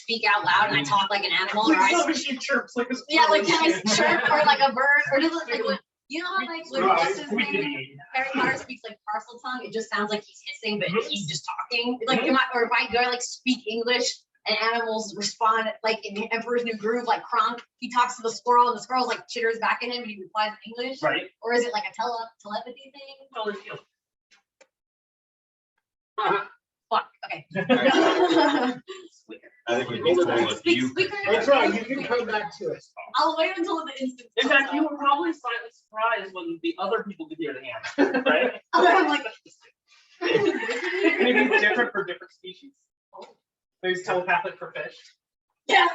speak out loud and I talk like an animal? Or she chirps like a yeah, like can I chirp or like a bird? Or does it like what? You know how like what's his name? Harry Potter speaks like parcel tongue. It just sounds like he's hissing, but he's just talking. Like am I, or if I go like speak English and animals respond like in the Emperor's New Groove, like Kronk, he talks to the squirrel and the squirrel like chitters back at him and he replies in English. Right. Or is it like a telepathy thing? Totally feel. Fuck. Okay. I think we both told us you. That's right. You can come back to us. I'll wait until the instant. In fact, you were probably slightly surprised when the other people could hear the hammer, right? I'm like, Maybe it's different for different species. There's telepathic for fish. yeah.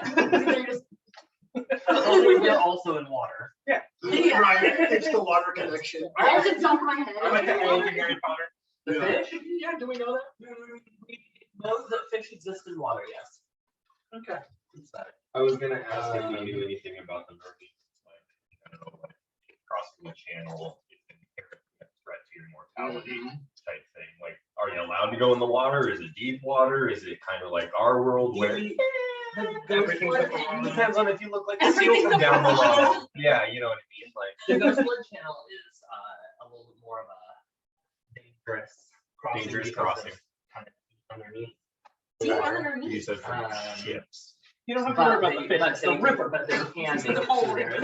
They're also in water. Yeah. Right. It's the water connection. I have to jump my head. I like the old Harry Potter. The fish? Yeah, do we know that? We know that fish exist in water, yes. Okay. I was gonna ask if you knew anything about the mermaids, like I don't know, like crossing the channel, if a threat to your mortality type thing. Like, are you allowed to go in the water? Is it deep water? Is it kind of like our world where Everything depends on if you look like a seal Everything's from down below. yeah, you know what I mean? Like The Ghostwood Channel is a little bit more of a dangerous crossing. Kind of underneath. Deep Water. underneath. you said from ships. You don't have to worry But about the fish, it's the river, but they can make it whole through river.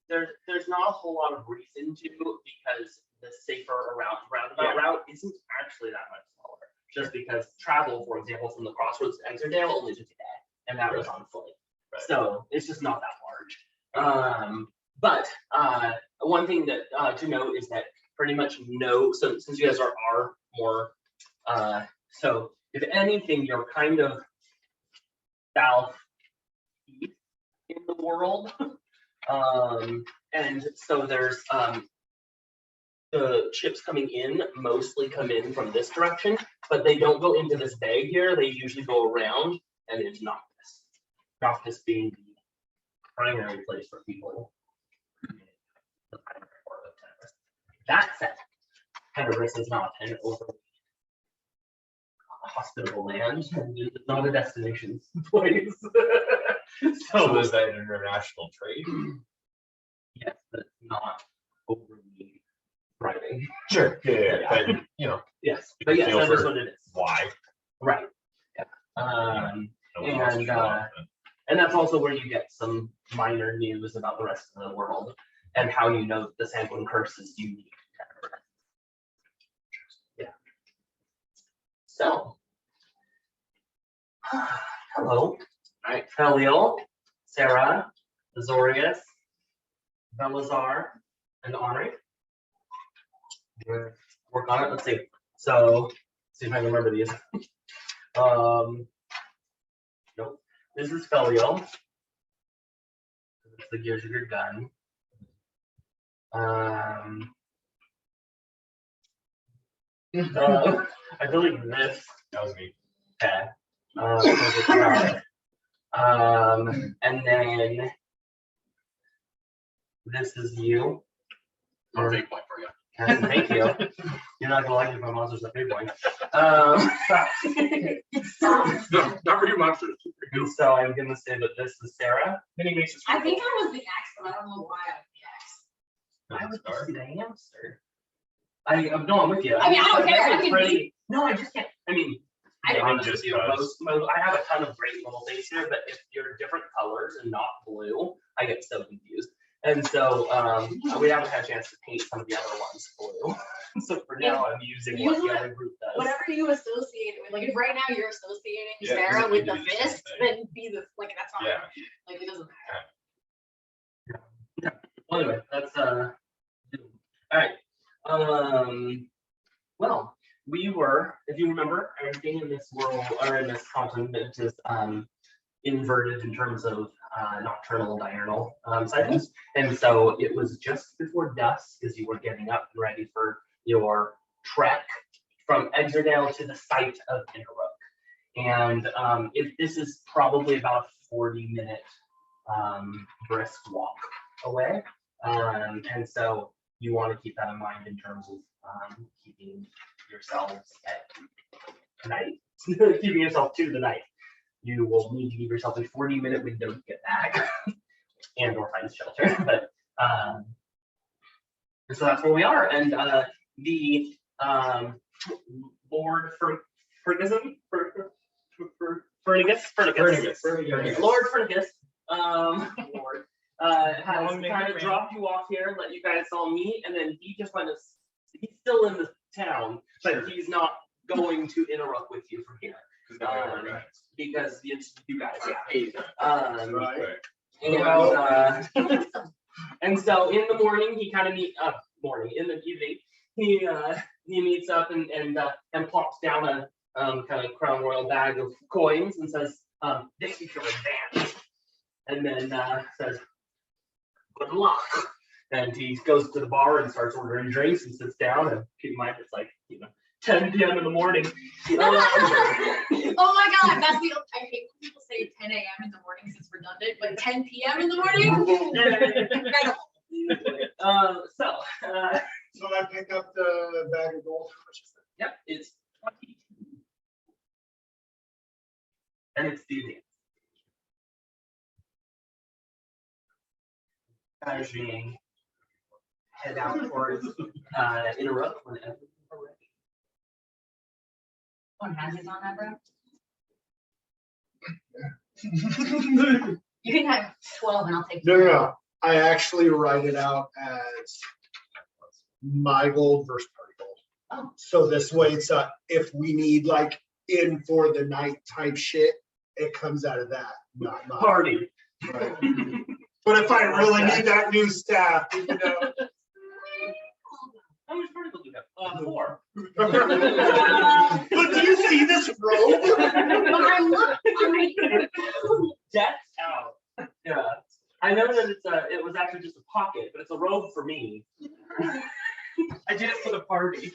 there. There's not a whole lot of reason to, because the safer roundabout route isn't actually that much smaller. Just because travel, for example, from the crossroads to Exerdale only took a day, and that was on foot. Right. So it's just not that large. But one thing that to note is that pretty much so since you guys are more, so if anything, you're kind of south in the world. And so there's the ships coming in mostly come in from this direction, but they don't go into this bay here. They usually go around and into Noctis. Noctis being the primary place for people. The primary part of Tenebris. That said, Tenebris is not an overly hospitable land, and it's not a destination place. So is that international trade? Yes, but it's not overly thriving. Sure. Yeah. But you know, Yes, but yes, feel that is for what it is. why? Right. Yeah. No one else is wrong. And that's also where you get some minor news about the rest of the world and how you know the Sanguine Curse is unique. Yeah. So, hello. Hi. Felliel, Sarah, Azorius, Belazar, and Henri. Work on it. Let's see. So, see if I can remember these. Nope. This is Felliel. It's the gears of your gun. I believe this. That was me. Okay. And then this is you. Or 8 point for you. Thank you. You're not gonna like it if my monster's a big boy. No, not for your monster. So I'm gonna say that this is Sarah. I think I was the X, but I don't know why I was I would just be the hamster. No, I'm with you. I mean, I don't care. I can Pretty. No, I just can't. I mean, I I'm honest just with you, I have a ton of great little things here, but if you're different colors and not blue, I get so confused. And so we haven't had a chance to paint some of the other ones blue. So for now, I'm using what the other group does. whatever you associate it with. Like if right now you're associating Yeah, Sarah with the do the same fist, thing. then be the like that's fine. Yeah. Like it doesn't matter. Well, anyway, that's all right. Well, we were, if you remember, everything in this world or in this continent is inverted in terms of nocturnal diurnal cycles. And so it was just before dusk as you were getting up and ready for your trek from Exerdale to the site of Innorook. And this is probably about a 40-minute brisk walk away. And so you want to keep that in mind in terms of keeping yourselves at night, keeping yourself to the night. you will need to give yourself a 40-minute window to get back and or find shelter. But so that's where we are. And the Lord Fergus, Lord Fergus, Lord, has kind of dropped you off here, let you guys all meet, and then he just went to, he's still in the town, but he's not going to Innorook with you from here. Because it's you guys, yeah. And so in the morning, he kind of in the evening, he meets up and plops down a kind of Crown Royal bag of coins and says, "This is your advance," and then says, "Good luck." And he goes to the bar and starts ordering drinks and sits down. And keep in mind, it's like 10 p.m. in the morning. Oh my God, that's the. I hate when people say 10 a.m. in the morning since it's redundant, but 10 p.m. in the morning. So I pick up the bag of gold. How much is that? Yep, it's 20. And it's the advance. Guys being head out towards Innorook whenever you're ready. One has his on that, bro. You can have 12 and I'll take No. I actually write it out as my gold versus party gold. Oh. So this way it's if we need like in for the night type shit, it comes out of that, not mine. Party. Right. But if I really need that new staff, How much party gold do you have? 4. But do you see this robe? Decked out. Yeah. I know that it was actually just a pocket, but it's a robe for me. I did it for the party.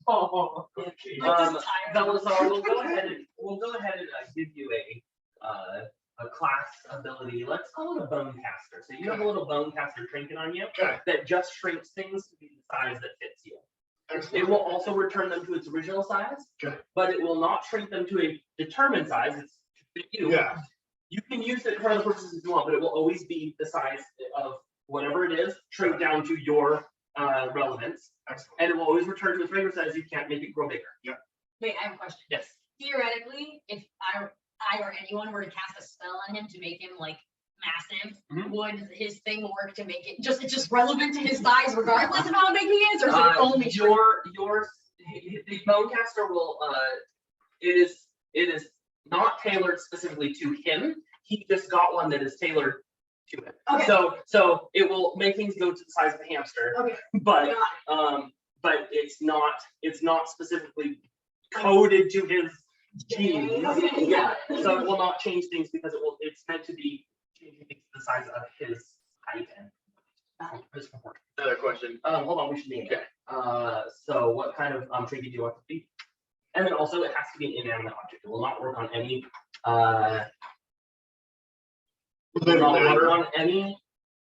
Oh, Velazar, we'll go ahead and give you a class ability. Let's call it a bonecaster. So you have a little bonecaster trinket on you that just shrinks things to be the size that fits you. It will also return them to its original size, but it will not shrink them to a determined size. It's to fit you. Yeah. You can use it for other purposes if you want, but it will always be the size of whatever it is, shrink down to your relevance. Excellent. And it will always return to its regular size. You can't make it grow bigger. Yeah. Wait, I have a question. Yes. Theoretically, if I or anyone were to cast a spell on him to make him like massive, would his thing work to make it's just relevant to his size regardless of how big he is, or is it only the bonecaster will it is not tailored specifically to him. He just got one that is tailored to him. Okay. So it will make things go to the size of a hamster. Okay. But it's not specifically coded to his genes. Okay. Yeah. So it will not change things because it's meant to be changing things to the size of his height and his proportion. Another question. Hold on, we should name it. So what kind of trinket do you want to be? And then also it has to be an inanimate object. It will not work on any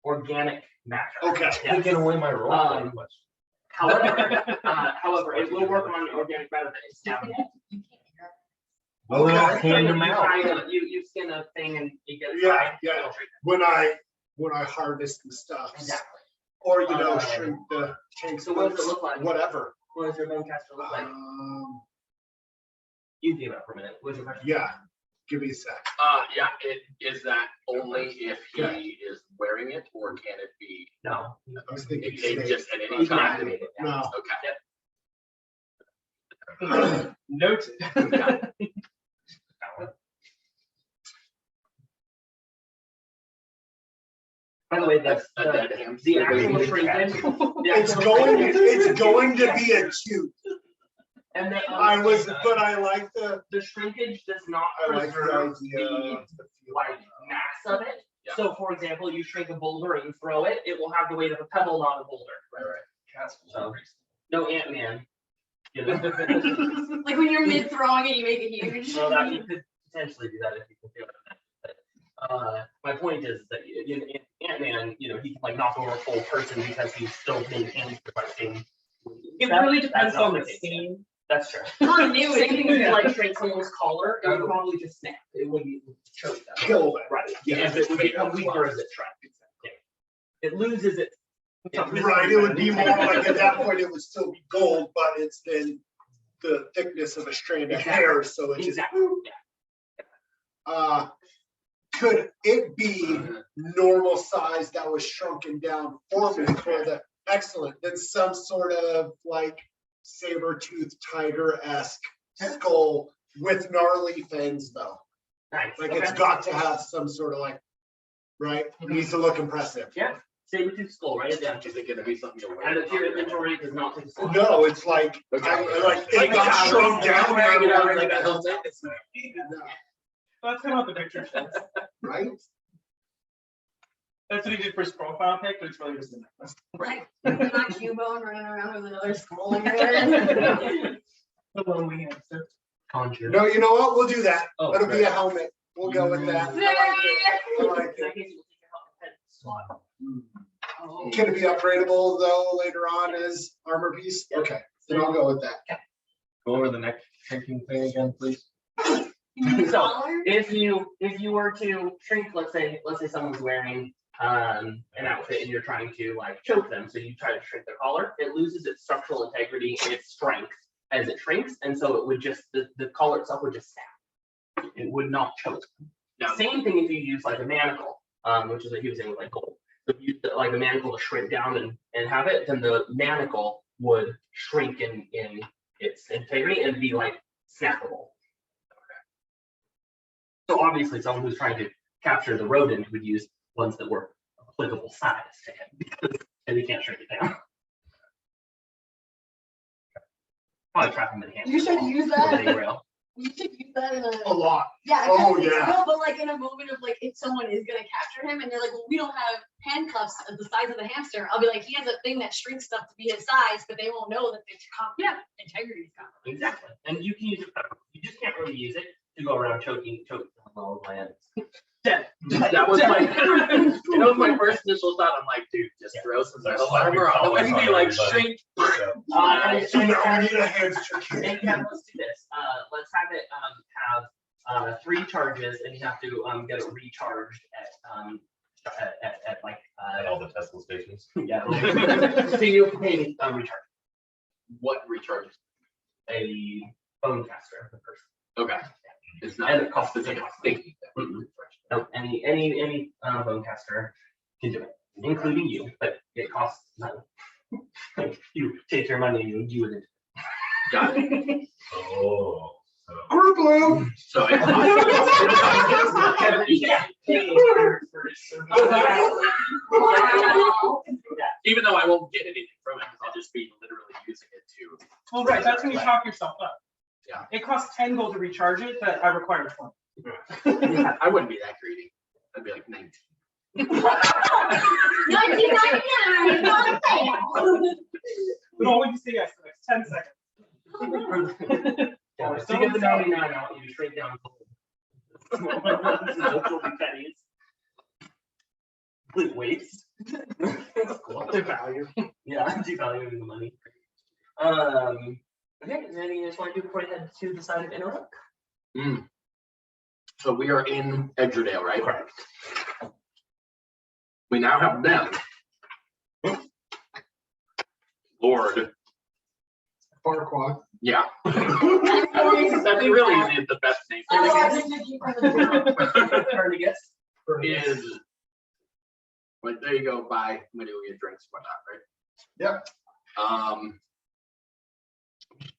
organic matter. Okay. Yeah. Get away my role. However, it will work on organic matter that is down. Hand them out. You skin a thing and you get Yeah. When I harvest the stuff. Exactly. Or shrink the tanks. So what does it look like? Whatever. What does your bonecaster look like? You think about it for a minute. What's your question? Yeah. Give me a sec. Is that only if he is wearing it, or can it be? No. I was thinking. It just at You any can time? activate it. Yeah. No. Okay. Noted. By the way, the actual shrinkage. It's going to be a 2. And then I like the shrinkage does not the preserve idea. the mass of it. Yeah. So for example, you shrink a boulder and throw it, it will have the weight of a pebble, not a boulder. Right. So no Ant-Man. like when you're mid throwing and you make it huge. So that you could potentially do that if you can feel it. But my point is that in Ant-Man, he can knock over a full person because he's still maintains the fighting. It really depends on the scene. That's true. Continuity. Same thing if you like shrink someone's collar, it would probably just snap. It wouldn't choke them. Kill them. Right. Yeah, If it would become weaker as it shrinks. It loses its. Right, it would be more like at that point, it would still be gold, but it's then the thickness of a strand of hair, so it just. Exactly. Could it be normal size that was shrunken down for me for the excellent, then some sort of like saber-toothed tiger-esque skull with gnarly fangs though? Nice. Like Okay. it's got to have some sort of like, right? It needs to look impressive. Yeah. Saber-tooth skull, write it down. Is it gonna be something you'll Add it to your inventory, does not take a slot. No, it's like, it got shrunk down. Wearing it out like a and helmet. That's kind of what the picture shows. Right? That's what he did for his profile pic, but it's really just a necklace. Right. Not Cubone running around with another skull in your head. The lonely hamster. Conjure. No, you know what? We'll do that. Oh, It'll be right. a helmet. We'll go with that. I like it. I like In it. that case, you'll take a helmet head slot. Oh. Can it be upgradable though later on as armor piece? Okay, then I'll go with that. Go over the next shrinking thing again, please. So if you were to shrink, let's say someone's wearing an outfit and you're trying to like choke them, so you try to shrink their collar, it loses its structural integrity and its strength as it shrinks, and so it would just the collar itself would just snap. It would not choke. Now- Same thing if you use like a manacle, which is what he was saying with like gold. So if you use like a manacle to shrink down and have it, then the manacle would shrink in its integrity and be like snappable. So obviously someone who's trying to capture the rodent would use ones that were applicable size to him because he can't shrink it down. Probably trap him in hand. You should use Or that. any rail. You should use that in A lot. Yeah. Oh, because- yeah. No, but like in a moment of like, if someone is gonna capture him and they're like, well, we don't have handcuffs at the size of the hamster, I'll be like, he has a thing that shrinks stuff to be his size, but they won't know that it's integrity is gone. Exactly. And you can use it, you just can't really use it to go around choking lower glands. That was my first initial thought. I'm like, dude, just throw some armor on them and be like, shrink. And So now I need a hamster kit. yeah, let's do this. Let's have it have 3 charges, and you have to get it recharged at like At all the Tesla stations. yeah. So you pay recharge What recharges? a bonecaster the person. Okay. It's not. And it costs it's like a thing. No, any bonecaster can do it, including you, but it costs money. Like you take your money and you do it. Got it. Oh. Group blue. So it even though I won't get anything from it, I'll just be literally using it to. Well, right, that's when you talk yourself up. Yeah. It costs 10 gold to recharge it, but I require 20. I wouldn't be that greedy. I'd be like 19. 1999, not fail. But only to say yes the next 10 seconds. Yeah, to get the 99 out, you shrink down. Complete waste. Devalue. Yeah, devaluing the money. Okay, is there anything you just want to do before you head to the side of Innorook? So we are in Exerdale, right? Correct. We now have them. Lord. Farquaad. Yeah. That's really the best name. Turn to guess. Is like there you go, bye. I'm gonna go get drinks, whatnot, right? Yep.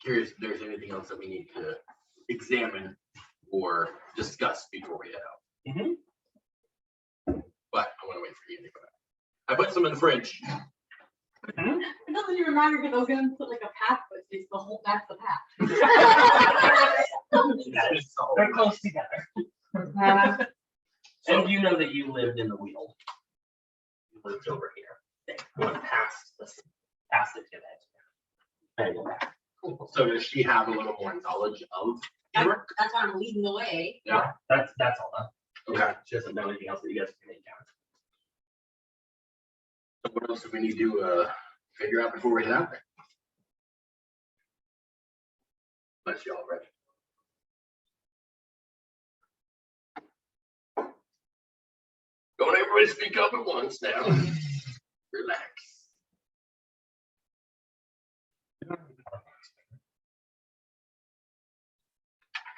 Curious if there's anything else that we need to examine or discuss before we head out. Mhm. But I want to wait for you to go back. I put some in the fridge. It doesn't even matter because I was gonna put like a path, but it's the whole, that's the path. They're close together. And you know that you lived in the wheel. You lived over here. Went past the pivot. And go back. So does she have a little more knowledge of Innorook? That's why I'm leading the way. Yeah. That's all done. Okay. She doesn't know anything else that you guys can make down. So what else do we need to figure out before we head out? Unless y'all ready. Don't everybody speak up at once now. Relax.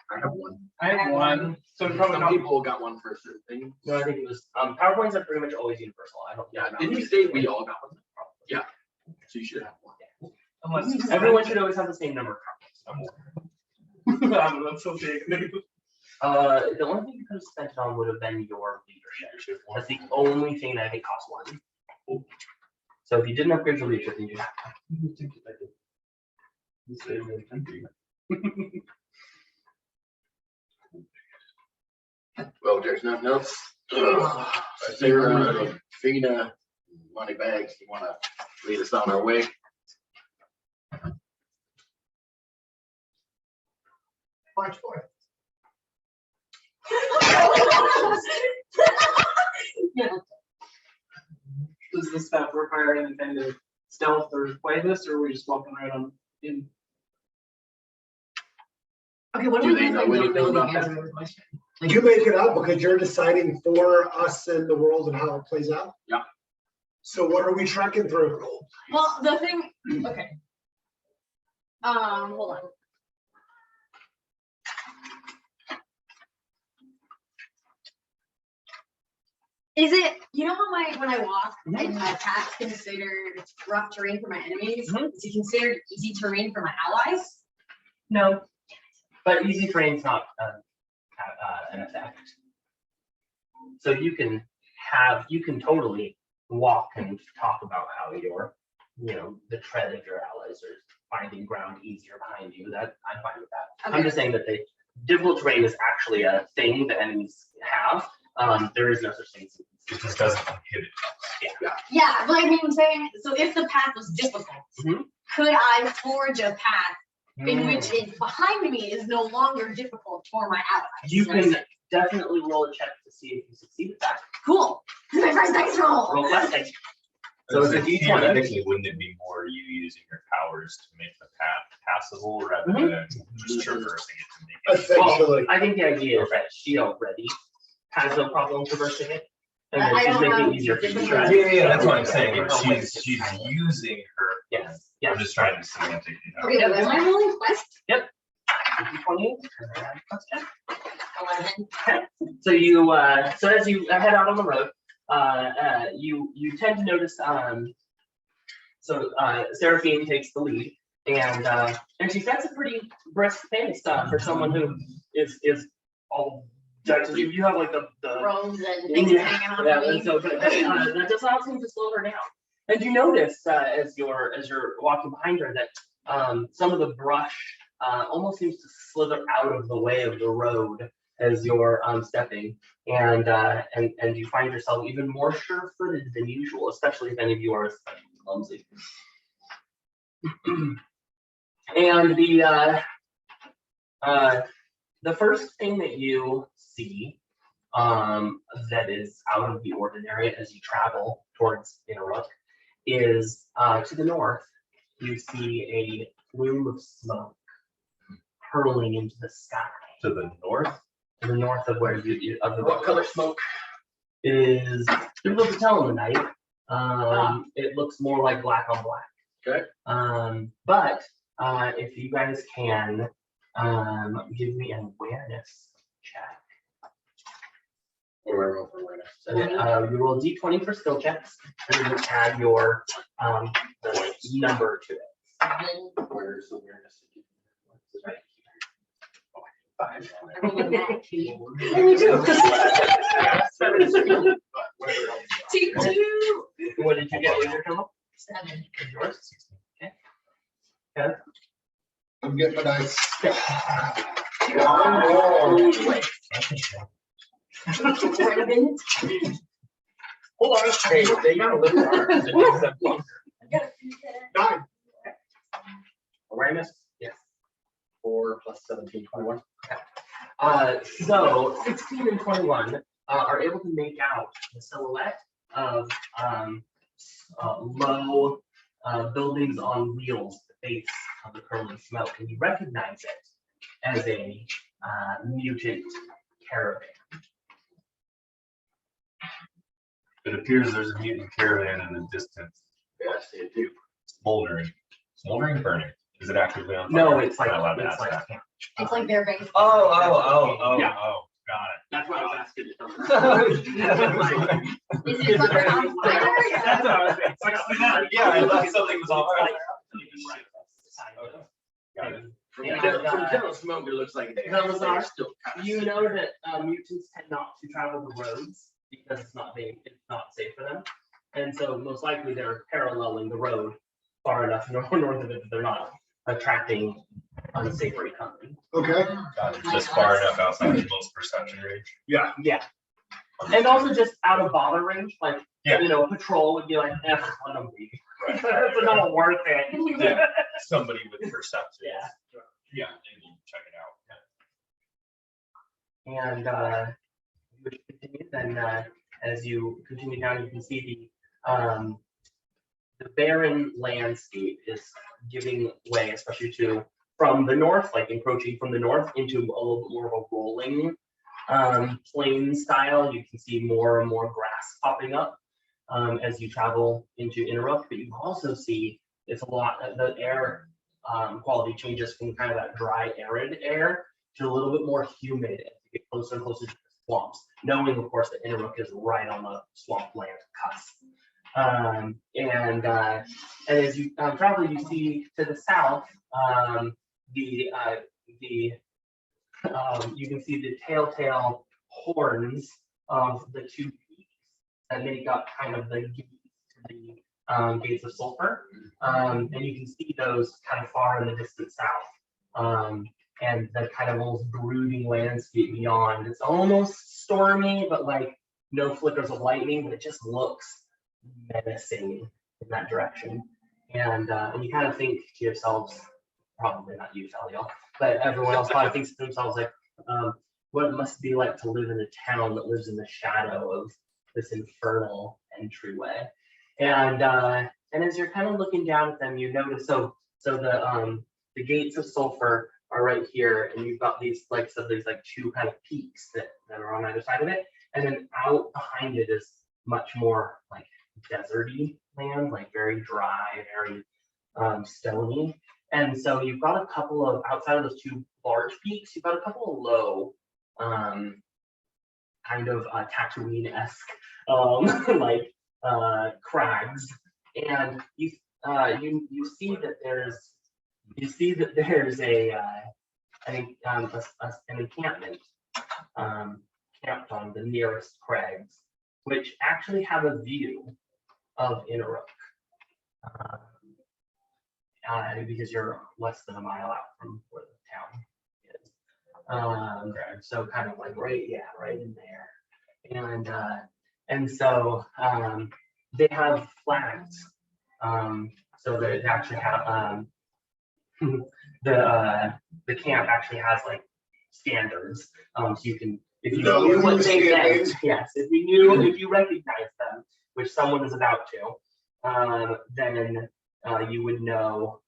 I have one. I have one. So probably Some not. people got one for a certain thing. No, I think it was PowerPoints are pretty much always universal. I don't. Yeah, didn't you say we all got one? Yeah. So you should have one. Unless Everyone should always have the same number of PowerPoints. That's so big. The only thing you could have spent it on would have been your leadership. That's the only thing that I think costs one. So if you didn't upgrade your leadership, then you have Well, there's nothing else. Sarah, Fina, money bags, you wanna lead us on our way? March 4th. Does this stuff require any kind of stealth or play this, or are we just walking right on in? Okay, what Do do they we know do? anything about that? You make it up because you're deciding for us and the world and how it plays out. Yeah. So what are we tracking through? Well, the thing, okay. Hold on. Is it, you know how when I walk and my path's considered rough terrain for my enemies? Is it considered easy terrain for my allies? No, but easy terrain's not an effect. So you can totally walk and talk about how the tread of your allies are finding ground easier behind you. That I'm fine with that. Okay. I'm just saying that the difficult terrain is actually a thing that enemies have. There is no such thing. It just doesn't inhibit. Yeah, but I mean, I'm saying, so if the path was difficult, could I forge a path in which it behind me is no longer difficult for my allies? You can definitely roll a check to see if you succeed at that. Cool. This is my first dice roll. Roll fast dice. So it's a D20. Theoretically, wouldn't it be more you using your powers to make the path passable rather than just traversing it to make it? Essentially. I think the idea is that she already has no problem traversing it, and then I she's don't making have it easier for you to different- try. Yeah, that's what I'm saying. She's using her. Yes. I'm just trying to semantically. Okay, am I rolling twice? D20. 11. So you, so as you head out on the road, you tend to notice. So Seraphine takes the lead, and she sets a pretty brisk pace for someone who is all. You have like the Robes and things hanging on yeah, me. and so that does not seem to slow her down. And you notice as you're walking behind her that some of the brush almost seems to slither out of the way of the road as you're stepping, and you find yourself even more sure-footed than usual, especially if any of you are clumsy. And the first thing that you see that is out of the ordinary as you travel towards Innorook is to the north. You see a plume of smoke hurling into the sky. To the north? To the north of where What color smoke? is difficult to tell in the night. It looks more like black on black. Okay. But if you guys can give me an awareness check. What do I roll for awareness? So you roll a D20 for skill checks, and then add your the number to it. Where's awareness? Right. 5. I rolled a nat 2. Me too. 7. Two. What did you get with your total? 7. Yours? Okay. I'm getting my dice. Raven. Hold on. Hey, they got a little hard. 9. Awareness? Yes. 4 plus 17, 21. So 16 and 21 are able to make out the silhouette of low buildings on wheels at the base of the curling smoke, and you recognize it as a mutant caravan. It appears there's a mutant caravan in the distance. Yeah, I see it too. Smoldering. Smoldering, burning. Is it actively on fire? No, it's like, Not allowed to it's ask like that. It's like their base. Yeah. Got That's why I was asking you. Is it like on fire? That's what I was saying. Yeah, I thought something was on fire. Got it. From Yeah, from General Smoke, it looks like Those are still kind of. You know that mutants tend not to travel the roads because it's not safe for them, and so most likely they're paralleling the road far enough north of it that they're not attracting unsavory company. Okay. Got it. Just far enough outside of most perception range. Yeah. Yeah, and also just out of bother range, like Yeah. patrol would be like, let them leave. Right. It's not worth it. Yeah. Somebody with perception. Yeah. Yeah, able to check it out. And you would continue, then as you continue down, you can see the barren landscape is giving way, especially from the north, like encroaching from the north into a little bit more of a rolling plain style. You can see more and more grass popping up as you travel into Innorook, but you also see it's a lot, the air quality changes from kind of that dry, arid air to a little bit more humid as you get closer and closer to the swamps, knowing, of course, that Innorook is right on the swampland cusp. And as you travel, you see to the south, you can see the telltale horns of the two peaks that make up kind of the gates of sulfur. And you can see those kind of far in the distant south. And the kind of almost brooding landscape beyond. It's almost stormy, but like no flickers of lightning, but it just looks menacing in that direction. And you kind of think to yourselves, probably not you, Felliel, but everyone else probably thinks to themselves like, what it must be like to live in a town that lives in the shadow of this infernal entryway. And as you're kind of looking down at them, you notice so the gates of sulfur are right here, and you've got these these two kind of peaks that are on either side of it, and then out behind it is much more like deserty land, like very dry, very stony. And so you've got a couple of, outside of those two large peaks, you've got a couple of low kind of Tatooine-esque crags, and you see that there's an encampment camped on the nearest crags, which actually have a view of Innorook, because you're less than a mile out from where the town is. So kind of like right in there. And so they have flags. So they actually have the camp actually has like standards. So you can, if you No, knew what the they meant, standards. yes, if you recognize them, which someone is about to, then you would know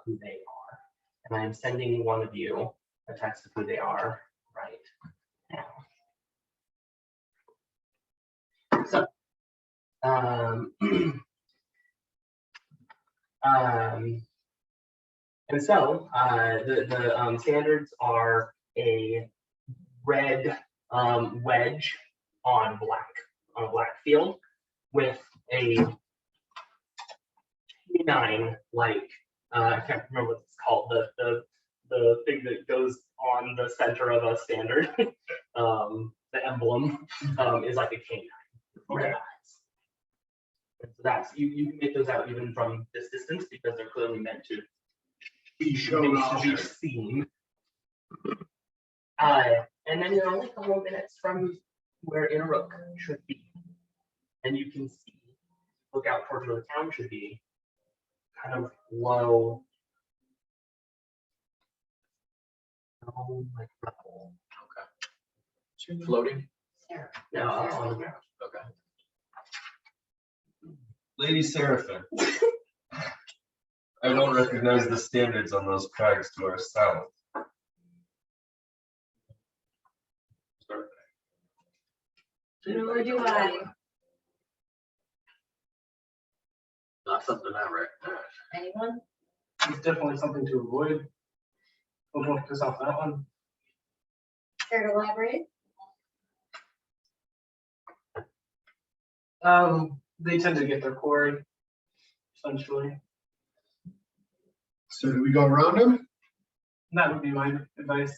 who they are. And I'm sending one of you a text of who they are right now. So, and so the standards are a red wedge on a black field with a canine I can't remember what it's called, the thing that goes on the center of a standard. The emblem is like a canine. Red eyes. And so that's you can make those out even from this distance because they're clearly meant to be shown off, to be seen. And then you're only a couple of minutes from where Innorook should be. And you can see, look out towards where the town should be, kind of low, like rubble. Okay. Floating? No, it's on the ground. Okay. Lady Seraphim. I don't recognize the standards on those crags to our south. Nor do I. Not something I recognize. Anyone? It's definitely something to avoid. We'll focus off that one. Care to elaborate? They tend to get their quarry, essentially. So do we go around them, That would be my advice.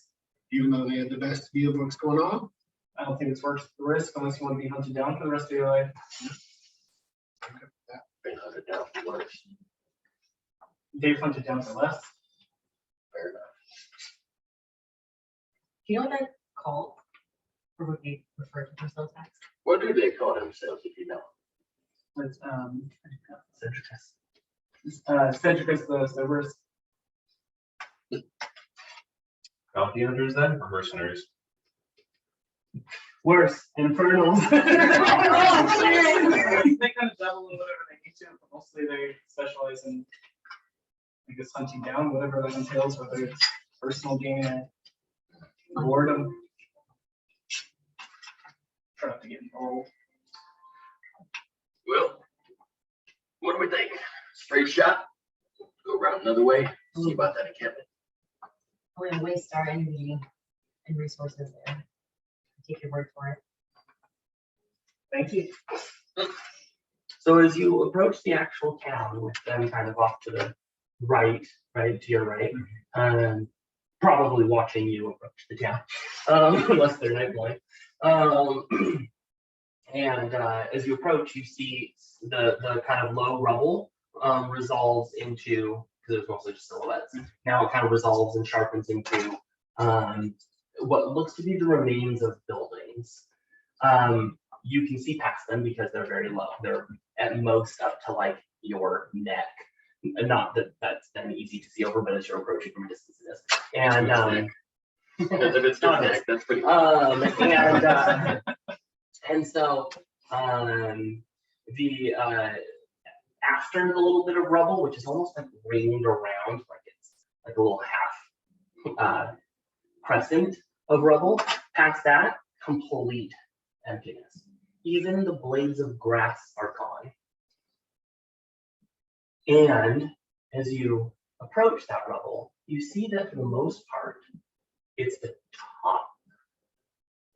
even though they had the best view of what's going on? I don't think it's worth the risk unless you want to be hunted down for the rest of your life. Been hunted down for worse. They've hunted down for less. Fair enough. Do you know what they're called? Or would we refer to themselves as? What do they call themselves, if you know? It's, Cedricus. Cedricus the Cerberus. Bounty hunters then, or mercenaries? Worse, infernals. They kind of dabble in whatever they need to, but mostly they specialize in, I guess, hunting down whatever that entails, whether it's personal gain or boredom. Try not to get involved. Well, what do we think? Straight shot? Go around another way? See about that encampment? We're gonna waste our energy and resources there. Take your word for it. Thank you. So as you approach the actual town, with them kind of off to the right to your right, probably watching you approach the town, unless they're night blind. And as you approach, you see the kind of low rubble resolves into, because it was mostly just silhouettes. Now it kind of resolves and sharpens into what looks to be the remains of buildings. You can see past them because they're very low. They're at most up to like your neck. Not that that's then easy to see over, but as you're approaching from a distance it is. And Because if it's not neck, that's pretty. and so the after the little bit of rubble, which is almost like ringed around, like it's like a little half crescent of rubble, past that, complete emptiness. Even the blades of grass are gone. And as you approach that rubble, you see that for the most part, it's the top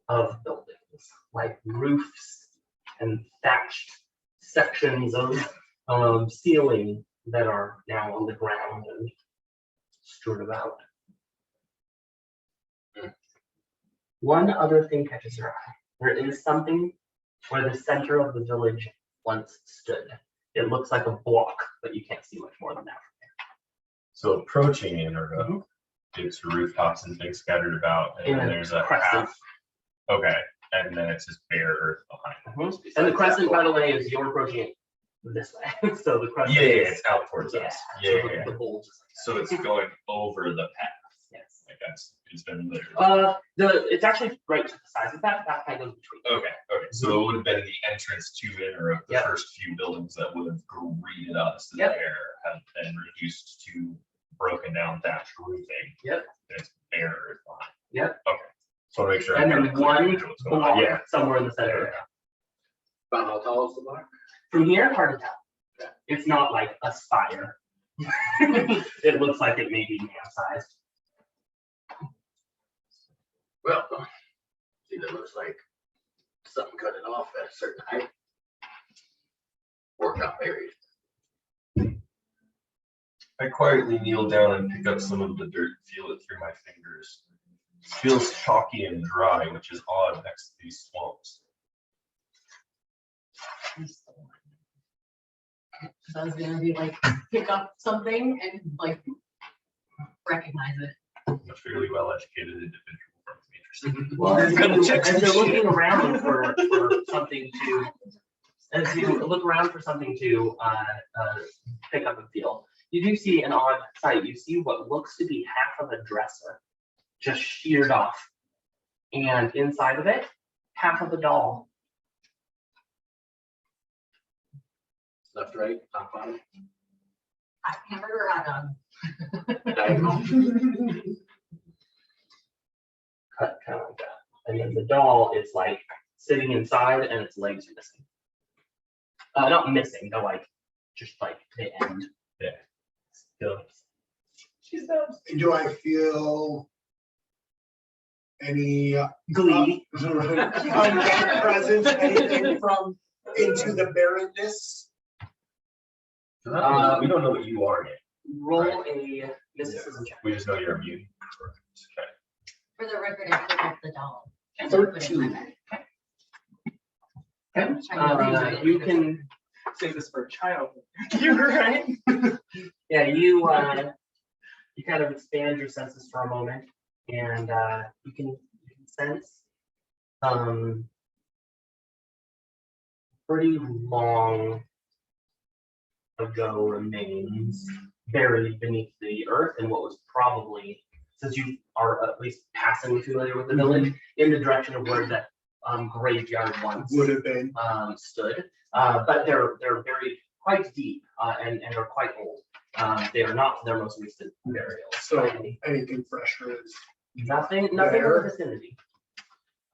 of buildings, like roofs and thatched sections of ceiling that are now on the ground and strewn about. One other thing catches your eye. There is something where the center of the village once stood. It looks like a block, but you can't see much more than that. So approaching Innorook, it's rooftops and things scattered about, and then there's a crescent. half. Okay, and then it's just bare earth behind. And the crescent, by the way, is you're approaching it this way. So the crescent. Yeah, is, it's out towards yeah, us. so Yeah. the bulge is So it's going over the path. yes. Like it's been literally. It's actually right to the size of that. That kind of goes between. Okay. So it would have been the entrance to Innorook. The Yep. first few buildings that would have greeted us Yep. there have been reduced to broken down thatched roofing. Yep. And it's bare earth behind. Yep. Okay. So I want to make sure. And I've then got a clear one picture of what's going block on. Yeah. somewhere in the center. About how tall is the block? From here, hard to tell. It's not like a spire. It looks like it may be man-sized. Well, see, that looks like something cut it off at a certain height. Or got buried. I quietly kneel down and pick up some of the dirt and feel it through my fingers. It feels chalky and dry, which is odd next to these swamps. I was gonna be like, pick up something and like recognize it. I'm a fairly well-educated individual from the interesting. Well, as Gotta check some you're looking shit. around for something to, as you look around for something to pick up and feel, you do see an odd sight. You see what looks to be half of a dresser just sheared off, and inside of it, half of a doll. Left, right, top, bottom. Hamburger hot dog. Diagonal. Cut kind of like that. And then the doll is like sitting inside, and its legs are missing. Not missing, they're like just like the end. Yeah. So, She's dumb. Do I feel any glee. undead presence, anything from into the barrenness? We don't know what you are yet. Roll a mysticism check. We just know you're immune. Okay. For the record, I picked up the doll. And 13. put it in my bag. Okay. You can, Save this for a child. you're right. Yeah, you kind of expand your senses for a moment, and you can sense pretty long ago remains buried beneath the earth in what was probably, since you are at least passing familiar with the village, in the direction of where that graveyard once Would have been. stood. But they're buried quite deep and are quite old. They are not their most recent burials. So anything fresher is. Nothing in There. the vicinity.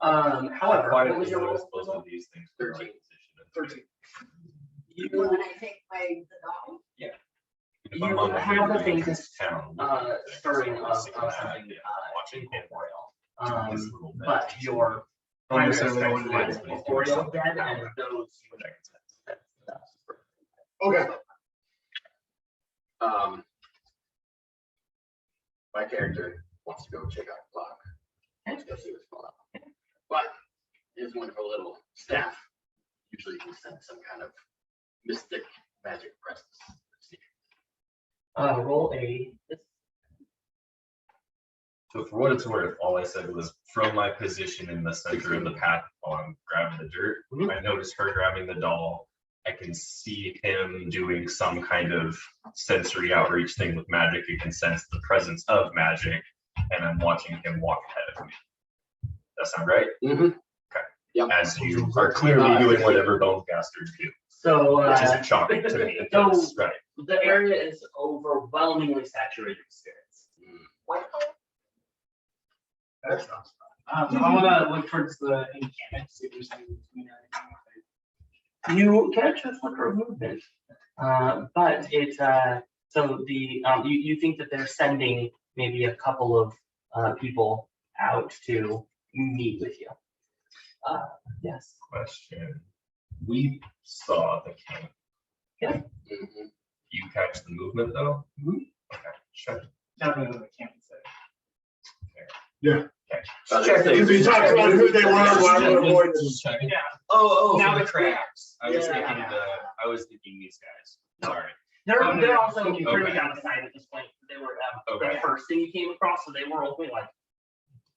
However, what was your notice roll? both of these things? 13. 13. When You I take the doll. If I'm on the have the road in this faintest town, stirring of sitting something back, watching him incorporeal. do his little bit. But your Don't primary necessarily know what strength it is is. corporeal dead, and those Which I can sense. Okay. My character wants to go check out the clock. Let's go see what's going on. But his wonderful little staff usually can sense some kind of mystic magic presence. roll a. So for what it's worth, all I said was from my position in the center of the path while I'm grabbing the dirt, I noticed her grabbing the doll. I can see him doing some kind of sensory outreach thing with magic. You can sense the presence of magic, and I'm watching him walk ahead of me. That sound right? Mm-hmm. Okay. Yep. As you are clearly doing whatever bonecasters do, So which is shocking to me. So- Because, right. the area is overwhelmingly saturated with spirits. What? That sounds I want to look towards the encampment, see if there's anything between or anything. You catch a flicker of movement, but it's so the you think that they're sending maybe a couple of people out to meet with you. Yes. Question. We saw the camp. Mm-hmm. You catch the movement though? Okay. Sure. Definitely the camping site. Because we talked about who they were, why we're avoiding them. Yeah. Oh, Now for the the cracks. I was Yeah. thinking I was thinking these guys. Sorry. They're also pretty Okay. out of sight at this point. They were Okay. the first thing you came across, so they were only like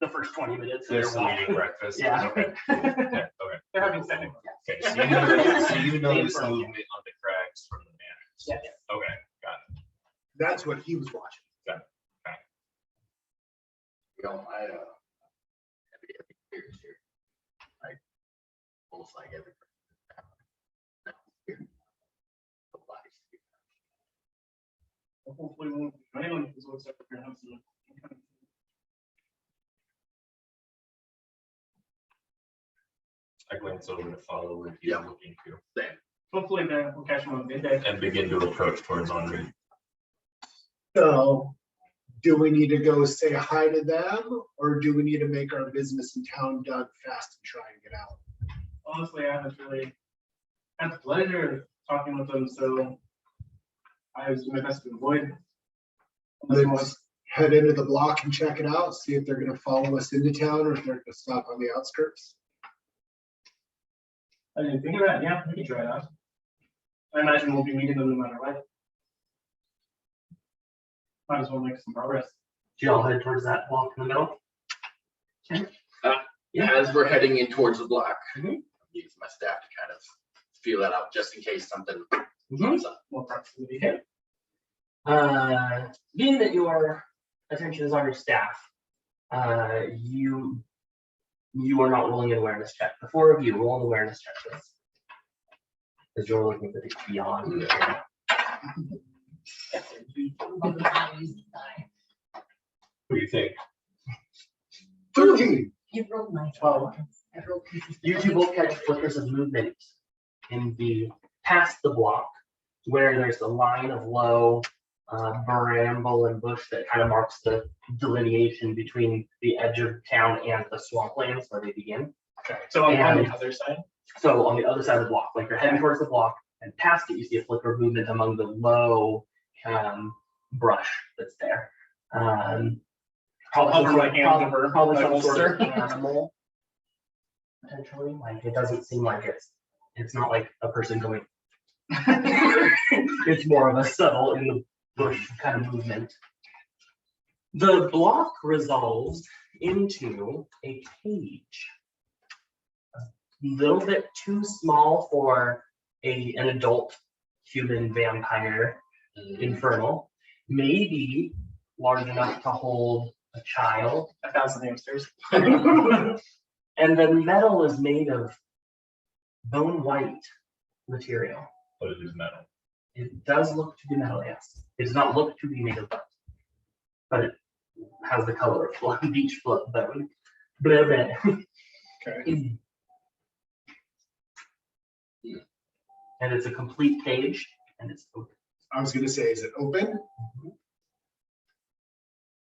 the first 20 minutes. They're of still their eating walk. breakfast. Yeah. Okay. Yeah, okay. They're having sex. Okay. So you notice From- movement on the cracks from the manners. Yes. Okay. Got it. That's what he was watching. You know, I have experience here. Like almost like every person. Hopefully, we won't. Anyone who's looks up here has some. I glance over to follow where he's Yeah. looking to Hopefully, then we'll catch them on midday. and begin to approach towards Henri. So, do we need to go say hi to them, or do we need to make our business in town done fast and try and get out? Honestly, I haven't really had the pleasure of talking with them, so I was doing my best to avoid. Let's head into the block and check it out, see if they're gonna follow us into town or if they're gonna stop on the outskirts. I didn't think of that. Yeah, we can try it out. I imagine we'll be meeting them no matter what. Might as well make some progress. Do y'all head towards that walk in the middle? As we're heading in towards the block, Mhm. use my staff to kind of feel that out just in case something Mhm. comes up. More proximity. Okay. Being that your attention is on your staff, you are not rolling an awareness check. The four of you roll an awareness check, please. Because you're looking for the beyond. What do you think? 13. You've rolled my 12. I've rolled consistent. You two both catch flickers of movement in the past the block, where there's a line of low bramble and bush that kind of marks the delineation between the edge of town and the swamplands where they begin. Okay. So on And- the other side. So on the other side of the block, like you're heading towards the block, and past it, you see a flicker of movement among the low brush that's there. Probably Hover some, my hand over probably my some sort of holster. animal. Potentially, like it doesn't seem like it's not like a person going. It's more of a subtle in the bush kind of movement. The block resolves into a cage. A little bit too small for an adult human vampire infernal. Maybe large enough to hold a child. 1,000 hamsters. And the metal is made of bone white material. But it is metal. It does look to be metal, yes. It does not look to be made of bone, but it has the color of beach float bone. Blah, blah. Okay. And it's a complete cage, and it's open. I was gonna say, is it open?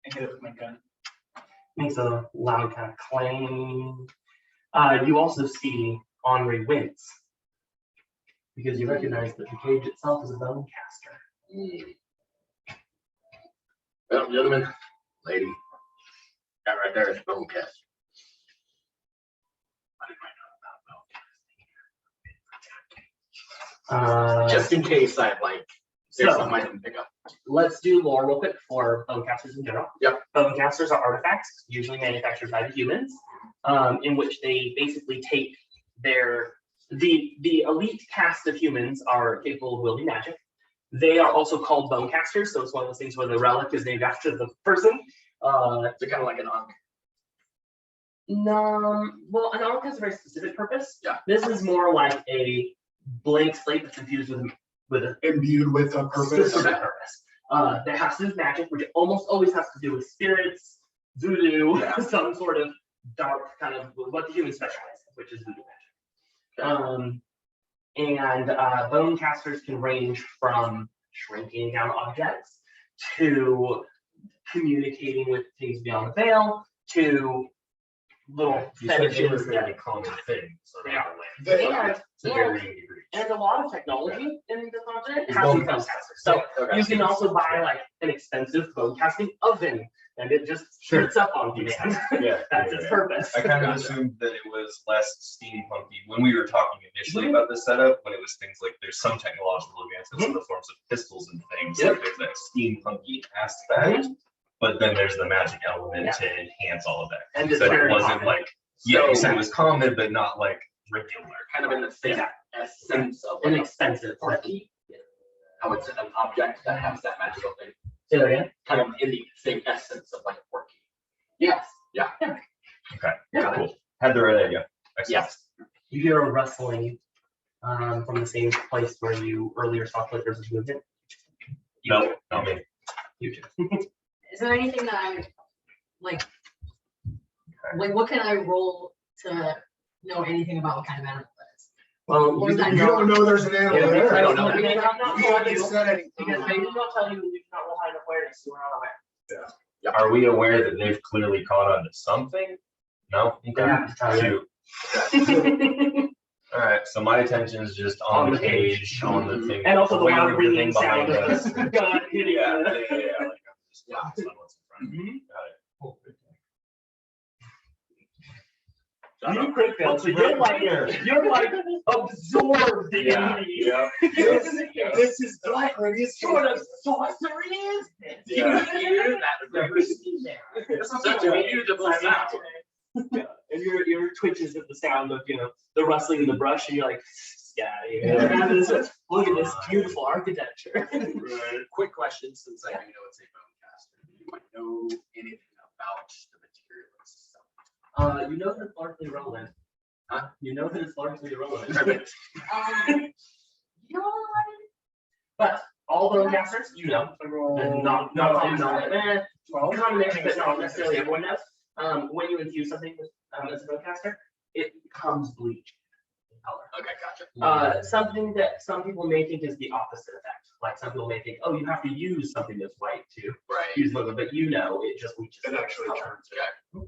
I hit it with my gun. Makes a loud kind of clang. You also see Henri wince, because you recognize that the cage itself is a bonecaster. Well, gentlemen, lady, that right there is bonecaster. Just in case I there's So- something I didn't pick up. Let's do lore real quick for bonecasters in general. Yep. Bonecasters are artifacts, usually manufactured by the humans, in which they basically take the elite caste of humans are capable of wielding magic. They are also called bonecasters, so it's one of those things where the relic is named after the person. It's kind of like an ankh. No, well, an arc has a very specific purpose. Yeah. This is more like a blank slate that's infused with a Imbued with a purpose? specific purpose. That has to do with magic, which almost always has to do with spirits, voodoo, Yeah. some sort of dark kind of what the humans specialize in, which is voodoo magic. And bone casters can range from shrinking down objects to communicating with things beyond the veil to little You said they were fetishes fairly that common things. They are. They and, To and, varying degrees. and a lot of technology in the continent Is has bone become casters. casters. So Okay. you can also buy like an expensive bone casting oven, and it just Sure. heats up on demand. Yeah. That's yeah, its yeah. purpose. I kind of assumed that it was less steampunky when we were talking initially about this setup, when it was things like there's some technological advancements in the forms of pistols and things, Yep. like there's that steampunky aspect, but then there's the magic element to enhance all of that. And You it's said very it wasn't common. like, yeah, you So- said it was common, but not like regular. Kind of in the same essence of Inexpensive. porky. How it's an object that has that magical thing. Say that again? Kind of in the same essence of like a porky. Yes. Okay, Yeah. cool. Had the right idea. Excellent. Yes. You hear a rustling from the same place where you earlier saw flickers of movement. No, not me. You do. Is there anything that I like what can I roll to know anything about what kind of animal that is? Well, Or is that You don't know there's an animal Yeah, there. I don't know. Okay. Because I'm not You telling haven't you, said anything. because they did not tell you that you cannot roll high enough awareness, so we're not aware. Are we aware that they've clearly caught on to something? No? They have to tell you. Shoot. All right, so my attention is just on the cage, on the thing. And also the aware loud of the thing ringing sound behind of us. the gun hitting Yeah, the- like I'm just focused on what's in front of me. Mhm. Got it. You crit failed, so you're like absorbed in me. This is the prettiest. Sort of sorcery is this? Yeah. I've never seen that. Such a beautiful sound. And your twitches at the sound of the rustling in the brush, and you're like, yeah. Look at this beautiful architecture. Quick question, since I know it's a bonecaster. Do you might know anything about the material itself? You know that it's largely irrelevant. You know that it's largely irrelevant. Perfect. You know what? But all the casters, and not common knowledge. Common knowledge, but not necessarily everyone knows. when you infuse something with as a bonecaster, it becomes bleached in color. Okay, gotcha. Something that some people may think is the opposite effect. Like some people may think, oh, you have to use something that's white to Right. use logo, but you know, it just bleaches. It actually color. turns. Okay.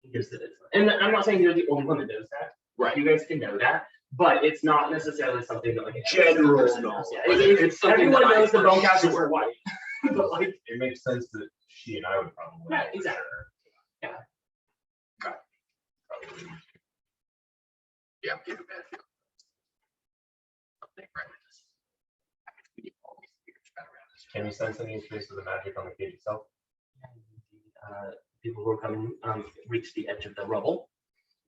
It gives it. And I'm not saying you're the only one that knows that. Right. You guys can know that, but it's not necessarily something that like General person knowledge. knows. Yeah, But it's something everyone that I knows the for bonecasters sure- are white, but like, It makes sense that she and I would probably. right, know for exactly. sure. Probably. Yeah, I'm getting a bad feeling. Something right with this. We need all these figures right around this. Can you sense any traces of the magic on the cage itself? People who are coming reach the edge of the rubble,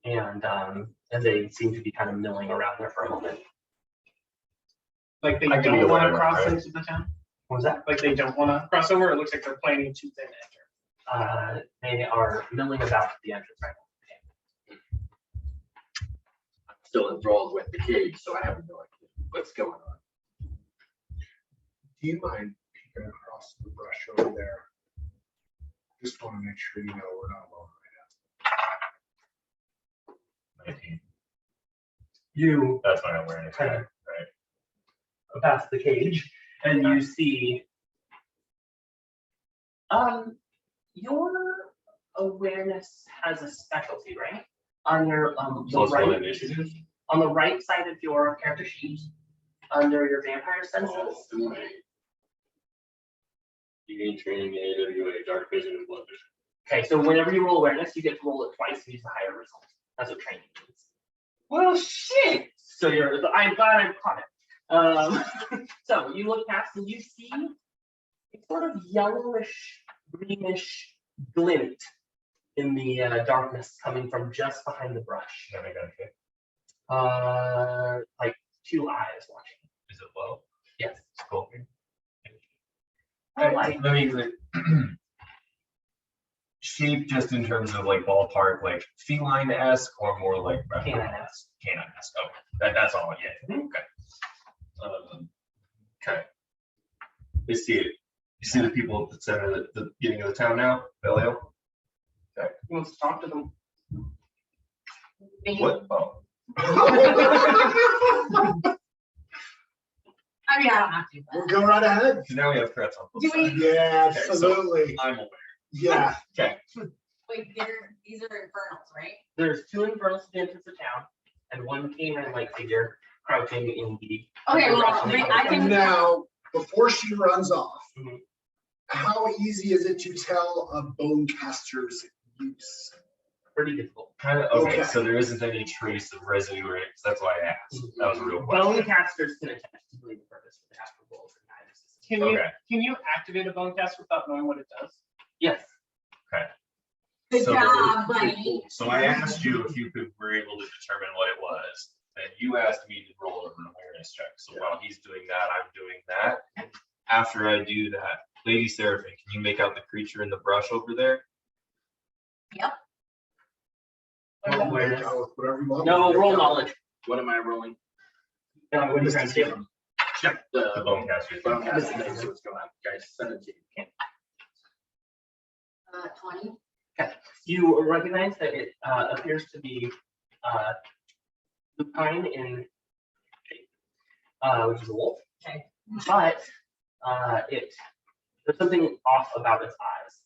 and they seem to be kind of milling around there for a moment. Like they I can be don't want aware, to cross right? into the town? What was that? Like they don't want to cross over? It looks like they're planning to then enter. They are milling about the entrance right now. I'm still enthralled with the cage, so I have no idea what's going on. Do you mind peeking across the brush over there? Just want to make sure you know we're not alone right 19. You That's my awareness, kind right? of past the cage, and you see your awareness has a specialty, right? On your So it's right, one initiative? on the right side of your character sheet, under your vampire senses. You gain training in AWA, dark vision, and blood vision. Okay, so whenever you roll awareness, you get to roll it twice and use the higher result. That's what training means. Well, shit. So I'm glad I caught it. So you look past and you see a sort of yellowish, greenish glint in the darkness coming from just behind the brush. Then I got it. Like 2 eyes watching. Is it low? Yes. Sculpting? Like, Let me shape just in terms of like ballpark, like feline-esque or more like Canine-esque. Canine-esque. Okay, that's all. Yeah. Mhm. Okay. Okay. You see it. You see the people at the center, the beginning of the town now, Felliel? He wants to talk to them. What? Oh. I mean, I don't have to. We'll But go right ahead. So now we have threats on both Do we- sides. Yeah, Okay, so- absolutely. I'm aware. Yeah. Okay. wait, these are infernals, right? there's 2 infernals at the entrance of town, and 1 canine-like figure crouching in the. Okay, well, I can. Now, before she runs off, Mhm. how easy is it to tell a bonecaster's use? Pretty difficult. Kind of, okay, Okay. so there isn't any trace of residue or anything, so that's why I asked. That was a real question. Bonecasters can attach to the purpose of the astral rolls and guidance. Okay. Can you activate a bonecast without knowing what it does? Yes. Good So- job, buddy. So I asked you if you were able to determine what it was, and you asked me to roll an awareness check. So while he's doing that, I'm doing that. After I do that, Lady Seraphim, can you make out the creature in the brush over there? Awareness. Whatever you want. No, roll knowledge. What am I rolling? What are you trying to do? Check The the bonecaster. bonecast thing, see what's going on. Guys, 17. 20. You recognize that it appears to be lupine in shape, which is a wolf. Okay. But there's something off about its eyes.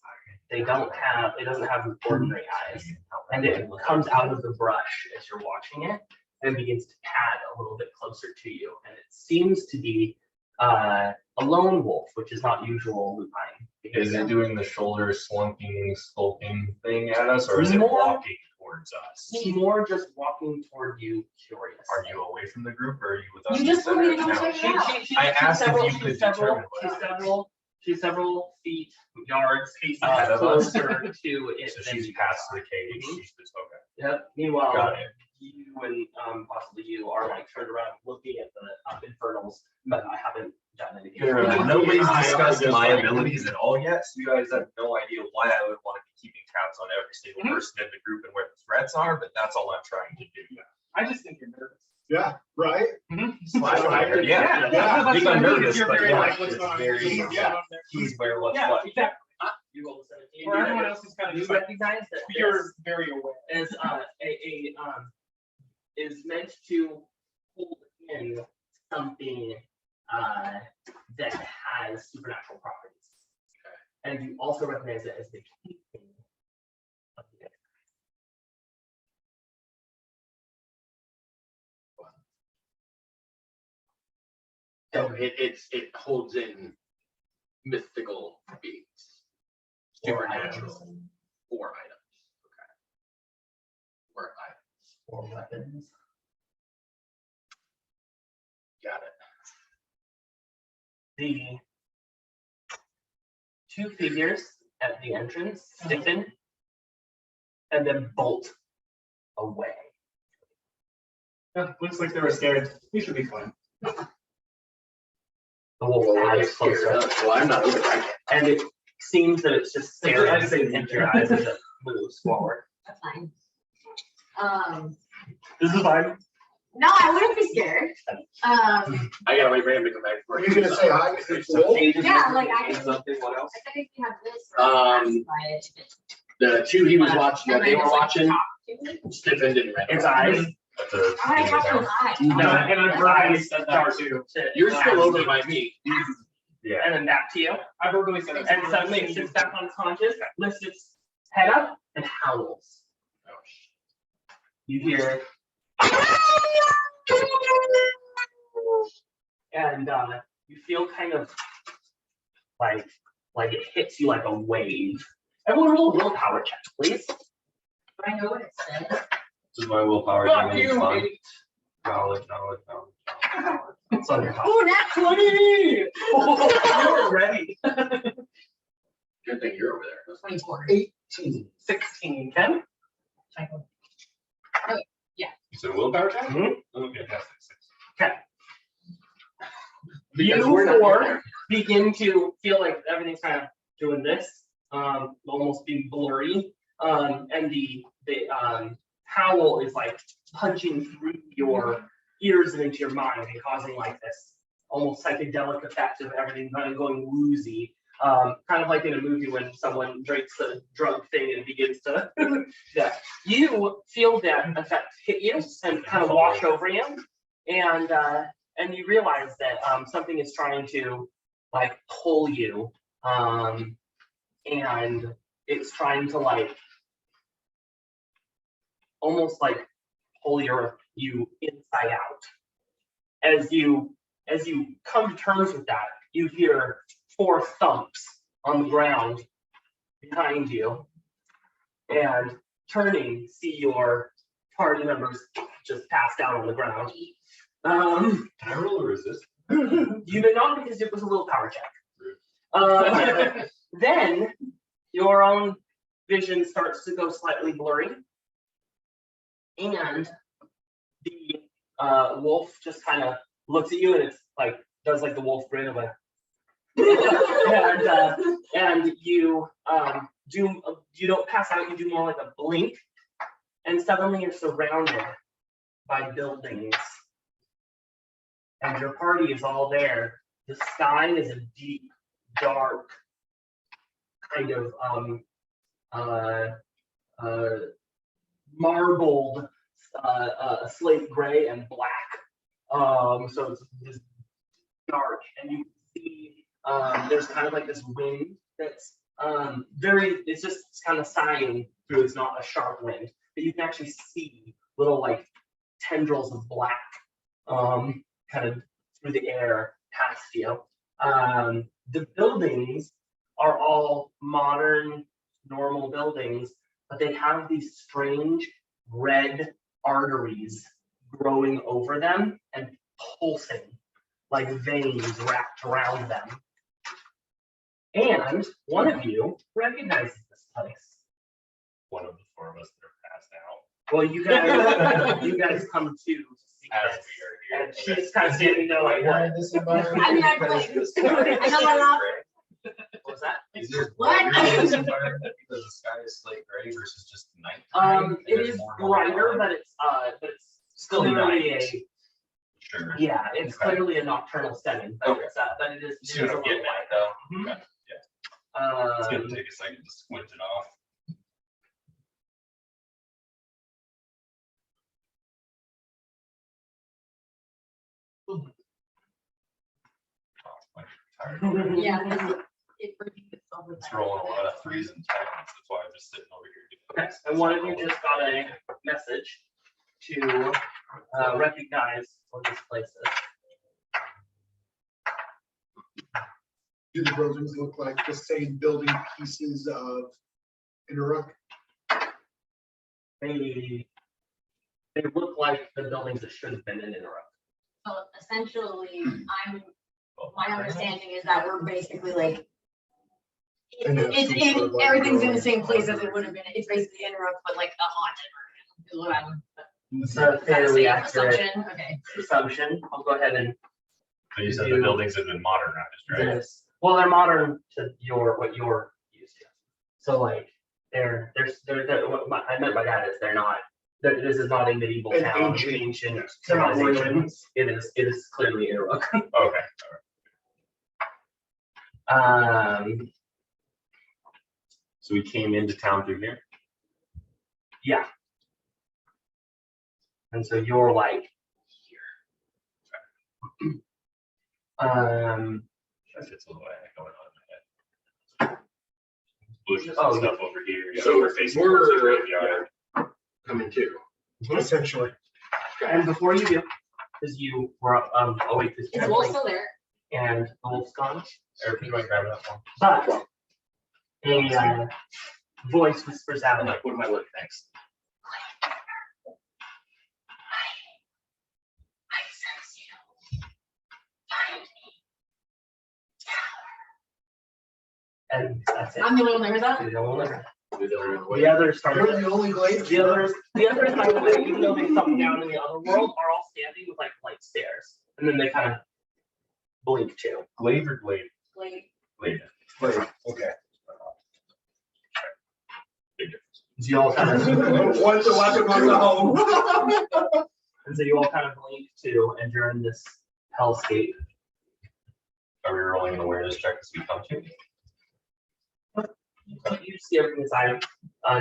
It doesn't have ordinary eyes, and it comes out of the brush as you're watching it and begins to pad a little bit closer to you. And it seems to be a lone wolf, which is not usual lupine. Is it doing the shoulder slunking, skulking thing at us, or is it More- walking towards us? It's more just walking toward you, curious. Are you away from the group, or are you with us? You in the just told me to center go now? check it out. I asked if you could determine what She's several feet, yards, ahead of us. closer to it. So than she's you past are. the cage. Mhm. She's just, okay. Yep. Meanwhile, Got it. you and possibly you are like turned around looking at the infernals, but I haven't done anything. Nobody's I- discussed just my like- abilities at all yet, so you guys have no idea why I would want to be keeping tabs on every single person in the group and where the threats are, but that's all I'm trying to do. I just think you're nervous. Yeah, right? Slash fire, yeah. Yeah. I think I'm nervous, You're but very yeah, like, what's it's going on? very, What's yeah. going on there? Who's where, what's Yeah, what. exactly. You rolled a 17. For everyone else who's kind of You just like, recognize that you're very aware. this is meant to hold in something that has supernatural properties. And you also recognize it as the keeping of the So it holds in mystical beings, supernatural, or items. Okay. Or items. or weapons. Got it. The two figures at the entrance stiffen and then bolt away. Yeah, looks like they were scared. We should be fine. The wolf eyes closer, Well, I'm not looking like it. and it seems that it's just staring into your eyes as it moves forward. That's fine. This is fine. No, I wouldn't be scared. I gotta wait for him to come back. Are you gonna say hi to the wolf? Yeah, like I can. Something. What else? I think we have this. The two he was watching, that they were watching, stiffened and ran. Its eyes. That's a- I have those eyes. No, and I've verbally said that too. You're still over by me. Yeah. And then back to you. I verbally said that. And suddenly it sits back unconscious, lifts its head up, and howls. Oh, You hear. And you feel kind of like it hits you like a wave. Everyone roll a willpower check, please. I know what it says. This is my willpower. Fuck thing, it's you, fun. idiot. Knowledge. It's on your top. Oh, nat 20! You're ready. Good thing you're over there. It was 24. 18. 16, Ken? You said willpower check? Mhm. Okay, that's six. Okay. Because You we're not four there. begin to feel like everything's kind of doing this, almost being blurry. And the howl is like punching through your ears and into your mind and causing like this almost psychedelic effect of everything kind of going woozy. Kind of like in a movie when someone drinks a drug thing and begins to yeah. You feel that effect hit you and kind of wash over you, and you realize that something is trying to like pull you, and it's trying to like almost like pull you inside out. As you come to terms with that, you hear 4 thumps on the ground behind you, and turning, see your party members just passed out on the ground. Can I roll a resist? You may not, because it was a willpower check. Then your own vision starts to go slightly blurry, and the wolf just kind of looks at you, and it's like does like the wolf grin of a and you don't pass out, you do more like a blink, and suddenly you're surrounded by buildings, and your party is all there. The sky is a deep, dark kind of marbled slate gray and black. So it's just dark, and you see there's kind of like this wind that's it's just kind of sighing through. It's not a sharp wind, but you can actually see little like tendrils of black kind of through the air past you. The buildings are all modern, normal buildings, but they have these strange red arteries growing over them and pulsing like veins wrapped around them. And one of you recognizes this place. One of the 4 of us that are passed out. Well, you guys come to see As this, we are here. and she's kind of standing there like, what? This environment. I mean, I play. I know my love. What was that? Is there What? brighter in this environment because the sky is slate gray versus just night? It is brighter, but it's Still clearly night. a Sure. yeah, it's Okay. clearly a nocturnal setting, but Okay. but it is See what I'm a getting little at though? Mhm. Okay. It's gonna take a second to squint it off. Oh, I'm tired already. Yeah. It repeats itself with It's that. rolling a lot of 3s and 10s. That's why I'm just sitting over here. Okay, and one of you just got a message to recognize what this place is. Do the buildings look like the same building pieces of Innorook? They look like the buildings that should have been in Innorook. So essentially, my understanding is that we're basically like, it's in, everything's in the same place as it would have been. It's basically Innorook, but like a haunted version. Is what I'm. It's a fairly accurate Assumption, okay. assumption. I'll go ahead and So you said the buildings have been modernized, do right? this. Well, they're modern to what you're used to. So like they're what I meant by that is this is not a medieval An town, ancient, ancient they're not civilization. ruins. It is clearly Innorook. Okay. So we came into town through here. Yeah. And so you're like here. That's a little going on in my head. Bushes Oh, and stuff over here. Yeah, So we're facing we're- towards the graveyard. Coming to. Essentially. and before you do, because you were awake this Is Wolf still there? and the wolf's gone. Eric, you might grab that one. But a voice whispers out, like, What am I looking? Thanks. I sense you. Find me. and that's it. I'm the only one that hears that? You're the only one. We're the only one. The others We're started. the only glades. The others, by the way, even though they come down in the other world, are all standing with like light stairs, and then they kind of blink too. Glaive or glaive? Like, Glaive. Okay. Big difference. So you all kind of, What's the weapon on the home? and so you all kind of blink too, and you're in this hellscape. Are we rolling an awareness check as we come to? You see everything inside.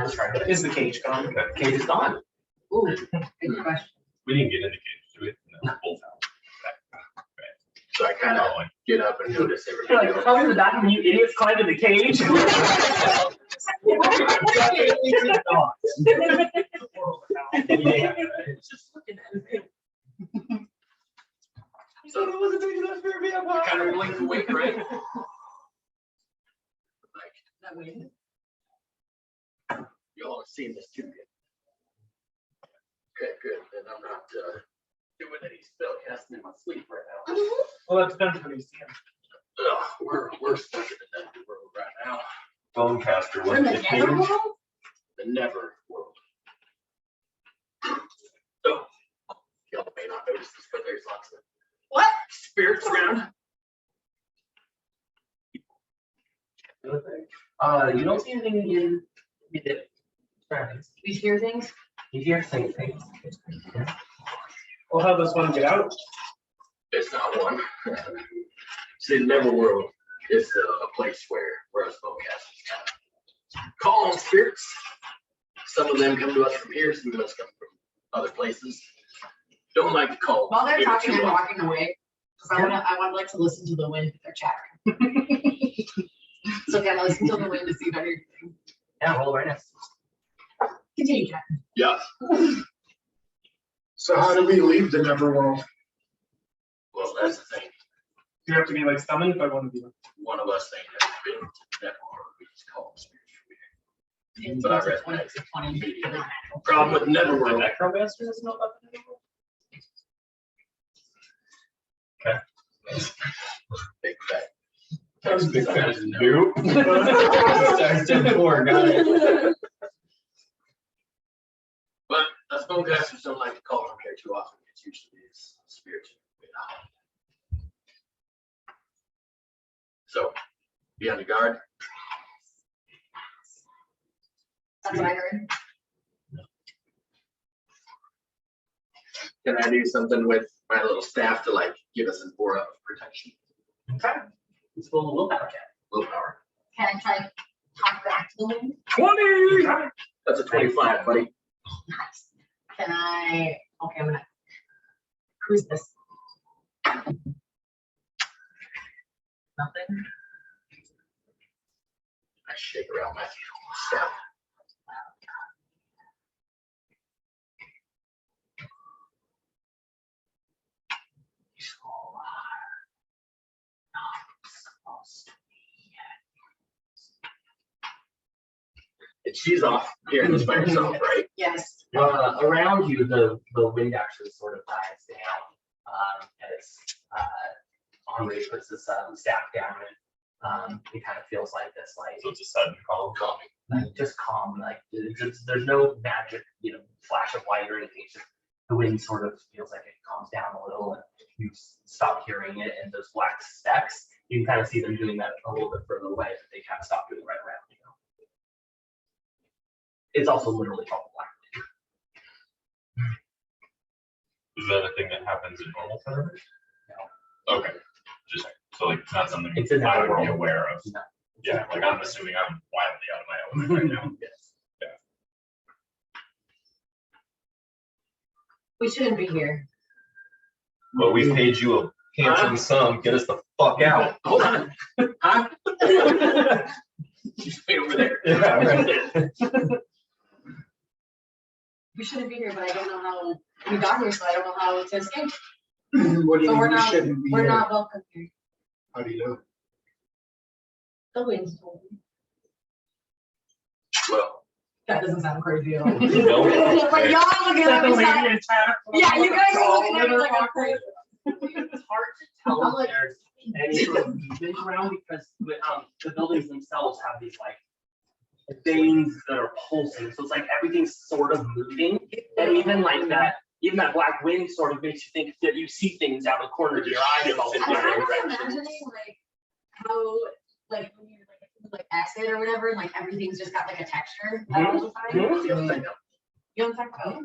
Describe it. Is the cage gone? Okay. Cage is gone. ooh, good question. We didn't get into cage, did we? No, both out. So I kind of get up and notice You're everything. like, come in the back when you idiots climb in the cage. It's just looking at me. So I kind of blink awake, right? Like, That wind. you all have seen this too. Okay, good. Then I'm not doing any spell casting in my sleep right now. Well, that depends on who you see him. We're stuck in the Neverworld right now. Bonecaster. We're in the What did you- Neverworld? The Neverworld. So, y'all may not notice this, but there's lots of What? spirits around. You don't see anything in the surroundings. We hear things? You hear things. Well, how does one get out? It's not one. See, the Neverworld is a place where us spellcasters call on spirits. Some of them come to us from here, some of us come from other places. Don't like to call. While they're here talking, too I'm often. walking away. Because I want like to listen to the wind if they're chattering. So can I listen to the wind to see if I hear anything? Yeah, roll awareness. Continue chatting. Yeah. So how do we leave the Neverworld? Well, that's the thing. You have to be like summoned by one of you. One of us ain't never been to the Neverworld. We just call them spirits from here. It's But I it's a read 20, that. it's a 20 feet for the natural. Problem with The Neverworld. necromancer doesn't know about the Neverworld? Big fat. That was big fat. No. Nope. Step 4, got it. But us spellcasters don't like to call them here too often. It's usually these spirits. So, be on the guard. That's what I heard. Can I do something with my little staff to like give us an aura of protection? Okay. Let's roll a willpower check. Willpower. Can I try to talk back to the wind? 20! That's a 25, buddy. Nice. Can I? Okay, I'm gonna cruise this. Nothing. I shake around my staff. And she's off hearing this by herself, right? Yes. Around you, the wind actually sort of dies down. As Henri puts his staff down, and it kind of feels like this, like So it's a sudden calm. like just calm, like there's no magic, flash of light or anything. It's just the wind sort of feels like it calms down a little, and you stop hearing it. And those black specks, you can kind of see them doing that a little bit further away, but they kind of stop doing right around you. It's also literally called black. Is that a thing that happens in normal Tenebris? No. Okay. Just so like not something It's in I would be Neverworld. aware of. No. Yeah, like I'm assuming I'm wildly out of my element right now. Yes. We shouldn't be here. But we paid you a handsome sum. Get us the fuck out. Hold on. Huh? She's way over there. Yeah, right. We shouldn't be here, but I don't know how we got here, so I don't know how to escape. What do you So we're mean we not- shouldn't be We're here? not welcome here. How do you know? The wind's told me. Well, That doesn't sound crazy at all. No. Like y'all looking at me. Yeah, you guys are looking at me like I'm crazy. It's hard to tell if there's any sort of movement around because the buildings themselves have these like veins that are pulsing. So it's like everything's sort of moving. And even like that, even that black wind sort of makes you think that you see things out of the corner of your eye in all I'm different kind of directions. imagining like how like when you're like acid or whatever, and like everything's just got like a texture at all the time. yes, I know. You know what I'm talking about?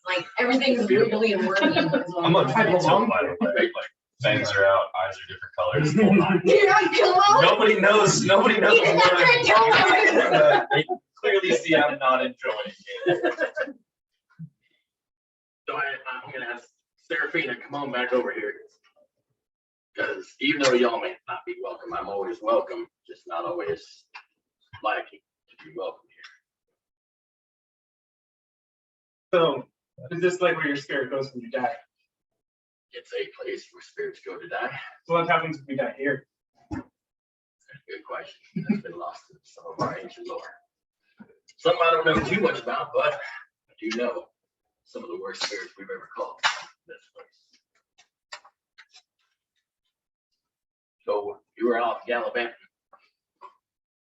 Like everything's wiggly and wormy. I'm a type of long by the way. Like fangs are out, eyes are different colors. Hold on. You're like, come on. Nobody knows. Nobody knows. He's not what I'm enjoying doing. They clearly see I'm not enjoying it. So I'm gonna ask Seraphina, come on back over here. Because even though y'all may not be welcome, I'm always welcome, just not always liking to be welcome here. So, is this like where your spirit goes when you die? It's a place where spirits go to die. So what happens if we die here? Good question. That's been lost in some of our ancient lore. Something I don't know too much about, but I do know some of the worst spirits we've ever called this place. So you were out gallivanting.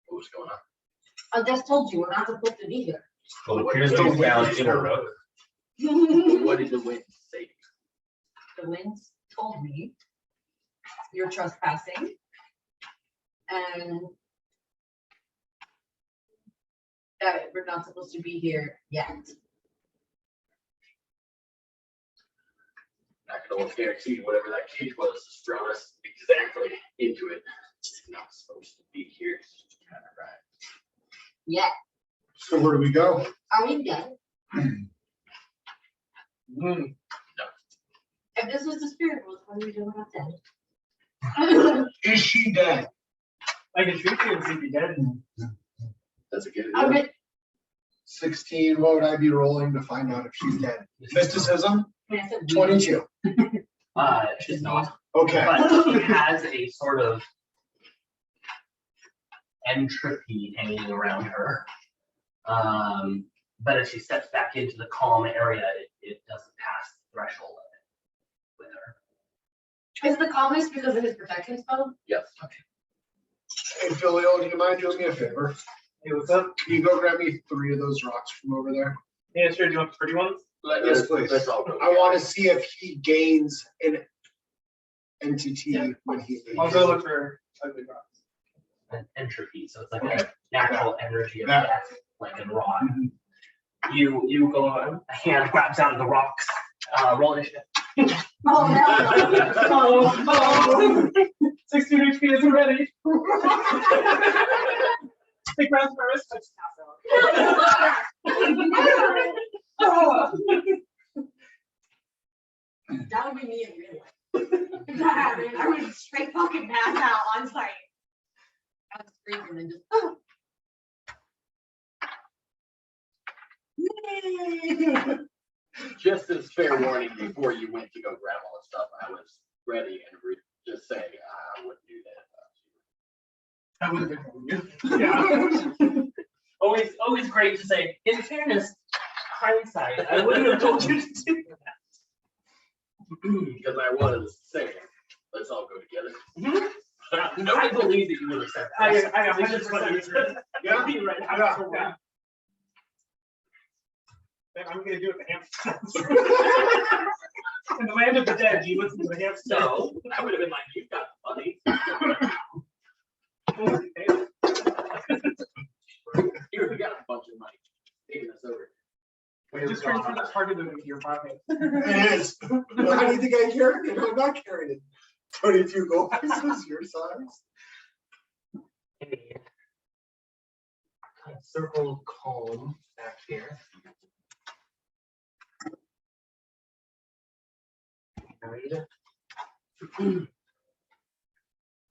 What was going on? I just told you we're not supposed to be here. Well, it appears we found Innorook. What did the wind say? The winds told me you're trespassing and that we're not supposed to be here yet. I can almost guarantee whatever that cage was is thrown us exactly into it. It's not supposed to be here. It's kind of right. Yet. So where do we go? Are we dead? If this was the spirit world, what are we doing not dead? Is she dead? I can treat you and see if you're dead. That's a good I idea. mean, 16, what would I be rolling to find out if she's dead? Mysticism, I said we. 22. She's not. Okay. But she has a sort of entropy hanging around her. But as she steps back into the calm area, it doesn't pass the threshold of it with her. Is the calmness because of his protection spell? Yes. Hey, Felliel, do you mind doing me a favor? Hey, what's up? Can you go grab me 3 of those rocks from over there? Yeah, sure. Do you want the pretty ones? Yes, please. Let's all go. I want to see if he gains an entity when he leaves. I'll go look for ugly rocks. An entropy, so it's like Okay. a natural energy of Yeah. death, like in rock. You go, a hand grabs out of the rocks, roll initiative. Oh no. 16 HP isn't ready. Take rounds first. Let's pass out. That would be me in real life. If that happened, I would straight fucking pass out on site. I was screaming and just, Just as fair warning before you went to go grab all the stuff, I was ready and just saying, I wouldn't do that. I would have been you. Yeah. always great to say, in fairness, hindsight, I wouldn't have told you to do that. Because I was saying, let's all go together. No, I believe that you would have said that. I It's just funny. 100% Yeah, be right. Yeah. I'm gonna do it the hamster. In the land of the dead, you listen to the hamster. No, I would have been like, you've got money. Here, we got a bunch of money. Taking us over. Just transfer that target into your pocket. It is. How do you think I carried it? I'm not carrying it. 22 gold pieces, your size. A kind of circle of calm back here. Right.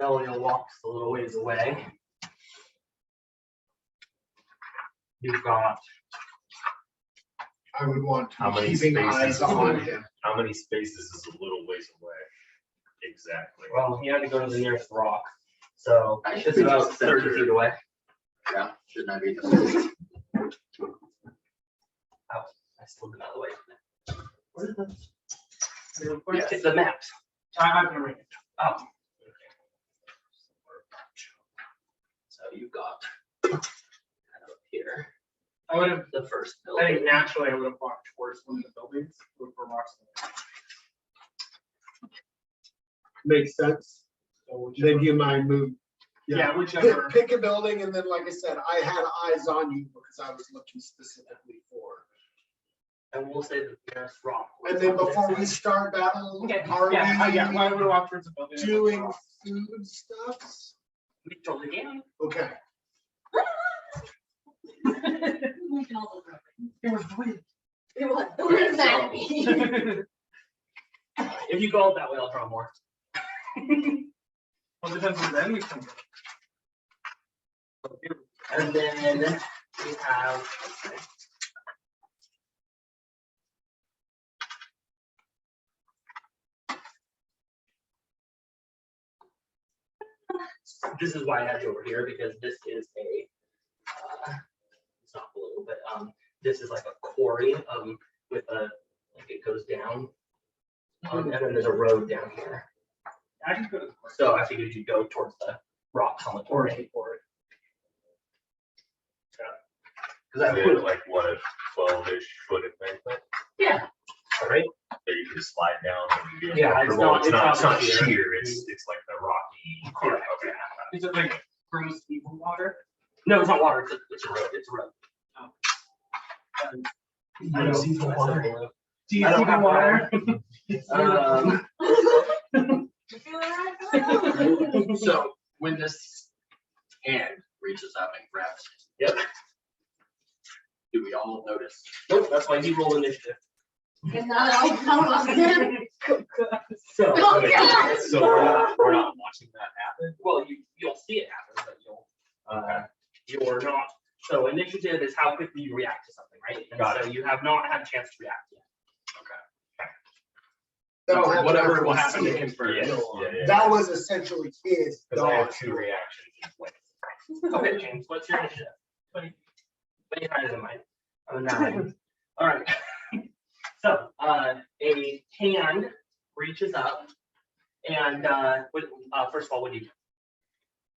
Felliel walks a little ways away. You've got I would want How to many be keeping eyes spaces? on him. How many spaces is a little ways away? Exactly. well, he had to go to the nearest rock, so I should it's be about just 30 centered. feet away. Yeah, shouldn't I be the Oh, I still got out of the way. Where's Yes. the maps? I'm gonna read it. Oh. So you've got kind of up here I would have. the first I think building. naturally I would have walked towards one of the buildings with the rocks. Makes sense. Then you might move. Yeah, whichever. Pick a building, and then, like I said, I had eyes on you because I was looking specifically for. And we'll say the nearest rock. And then before we start battle, Okay, are Yeah, I we would have walked towards the building. doing food stuffs? We totally can. Okay. we can all look around. It was weird. It was, what does that mean? If you go out that way, I'll draw more. Well, depends where the enemies come from. And then we have. This is why I had you over here, because this is a, it's not blue, but this is like a quarry with a, like it goes down. And then there's a road down here. I just go to the So I figured you'd go towards the rocks on the quarry. Because I Is put it like what, a 12-ish foot embankment yeah. All right. that you can slide down and be Yeah, it's uncomfortable? not- It's not sheer. sheer, it's like the rocky. Correct. Okay. Is it like gross evil water? No, it's not water. It's a road. It's a road. I know. see the water. Do you I see don't the have water? You feel that? So when this hand reaches up and grabs it, Yep. do we all notice? Nope. That's why he rolled initiative. And not all of us did. So. Oh, God. So we're not watching that happen? Well, you'll see it happen, but you're not. So initiative is how quickly you react to something, right? And Got so you have not had a chance to react yet. That'll happen Whatever after will we happen see to it. confirm. Yeah. That was essentially his Because I have dog. 2 reactions in place. Okay, James, what's your initiative? 20 higher than mine. I'm a 9. All right. So a hand reaches up, and first of all, what do you do?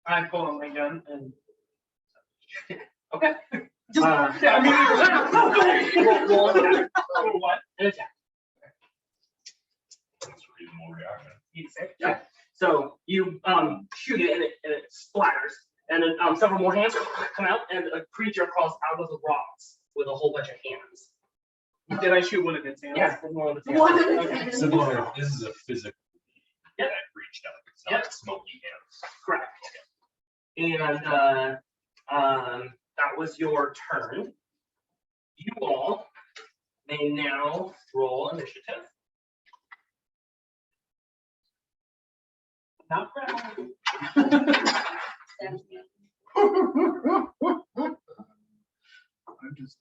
I pull out my gun and. Okay. Yeah, Roll an attack. what? An attack. That's a reasonable reaction. You say? Yeah. So you shoot it and it splatters, and then several more hands come out, and a creature crawls out of the rocks with a whole bunch of hands. Did I shoot one of its hands? Yeah, one of the One of hands. the Okay. hands. So this is a physical. Yeah. That reached out. It's Yep. Not smoky hands. Correct. And that was your turn. You all may now roll initiative. Not bad. 17. I'm just.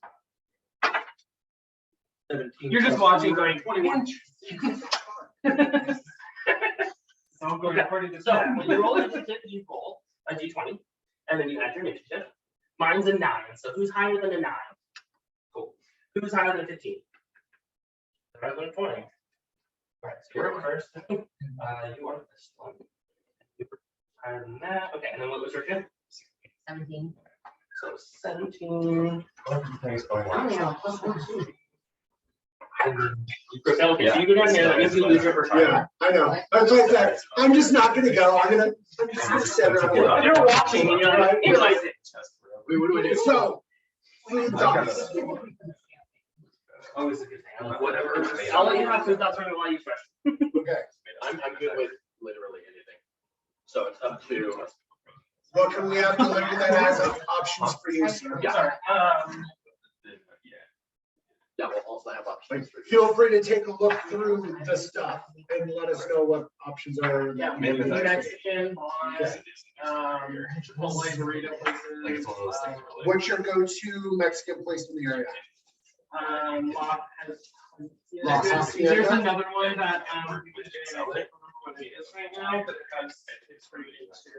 17. You're just watching going 21. So I'm going according to So that. when you roll initiative, you roll a d20, and then you add your initiative. Mine's a 9, so who's higher than a 9? Cool. Who's higher than 15? Higher than 20. All right, so you're up first. You are this one. You're higher than that. Okay, and then what was your kid? 17. So 17. Everything's going I on. only have a plus 1. Okay, so you go down here, that means you lose your first round. Yeah, I know. That's what I said. I'm just not gonna go. I'm just gonna sit around. You're watching, and you're like, you like it. Wait, what do I do? So. food thoughts. Always a good thing. I'm like, Whatever. I'll let you have food thoughts when I allow you question. Okay, I'm good with literally anything. So it's up to. what can we have to look at that as options for you, sir? Yeah. Sorry. Yeah, we'll also have options for. Feel free to take a look through the stuff and let us know what options are. Yeah, Maybe that's- Mexican, Chipotle burrito places. Like it's one of those things. Really. What's your go-to Mexican place in the area? Lot has. La There's Hacienda? another one that, I don't remember what it is right now, but it has, it's pretty good too.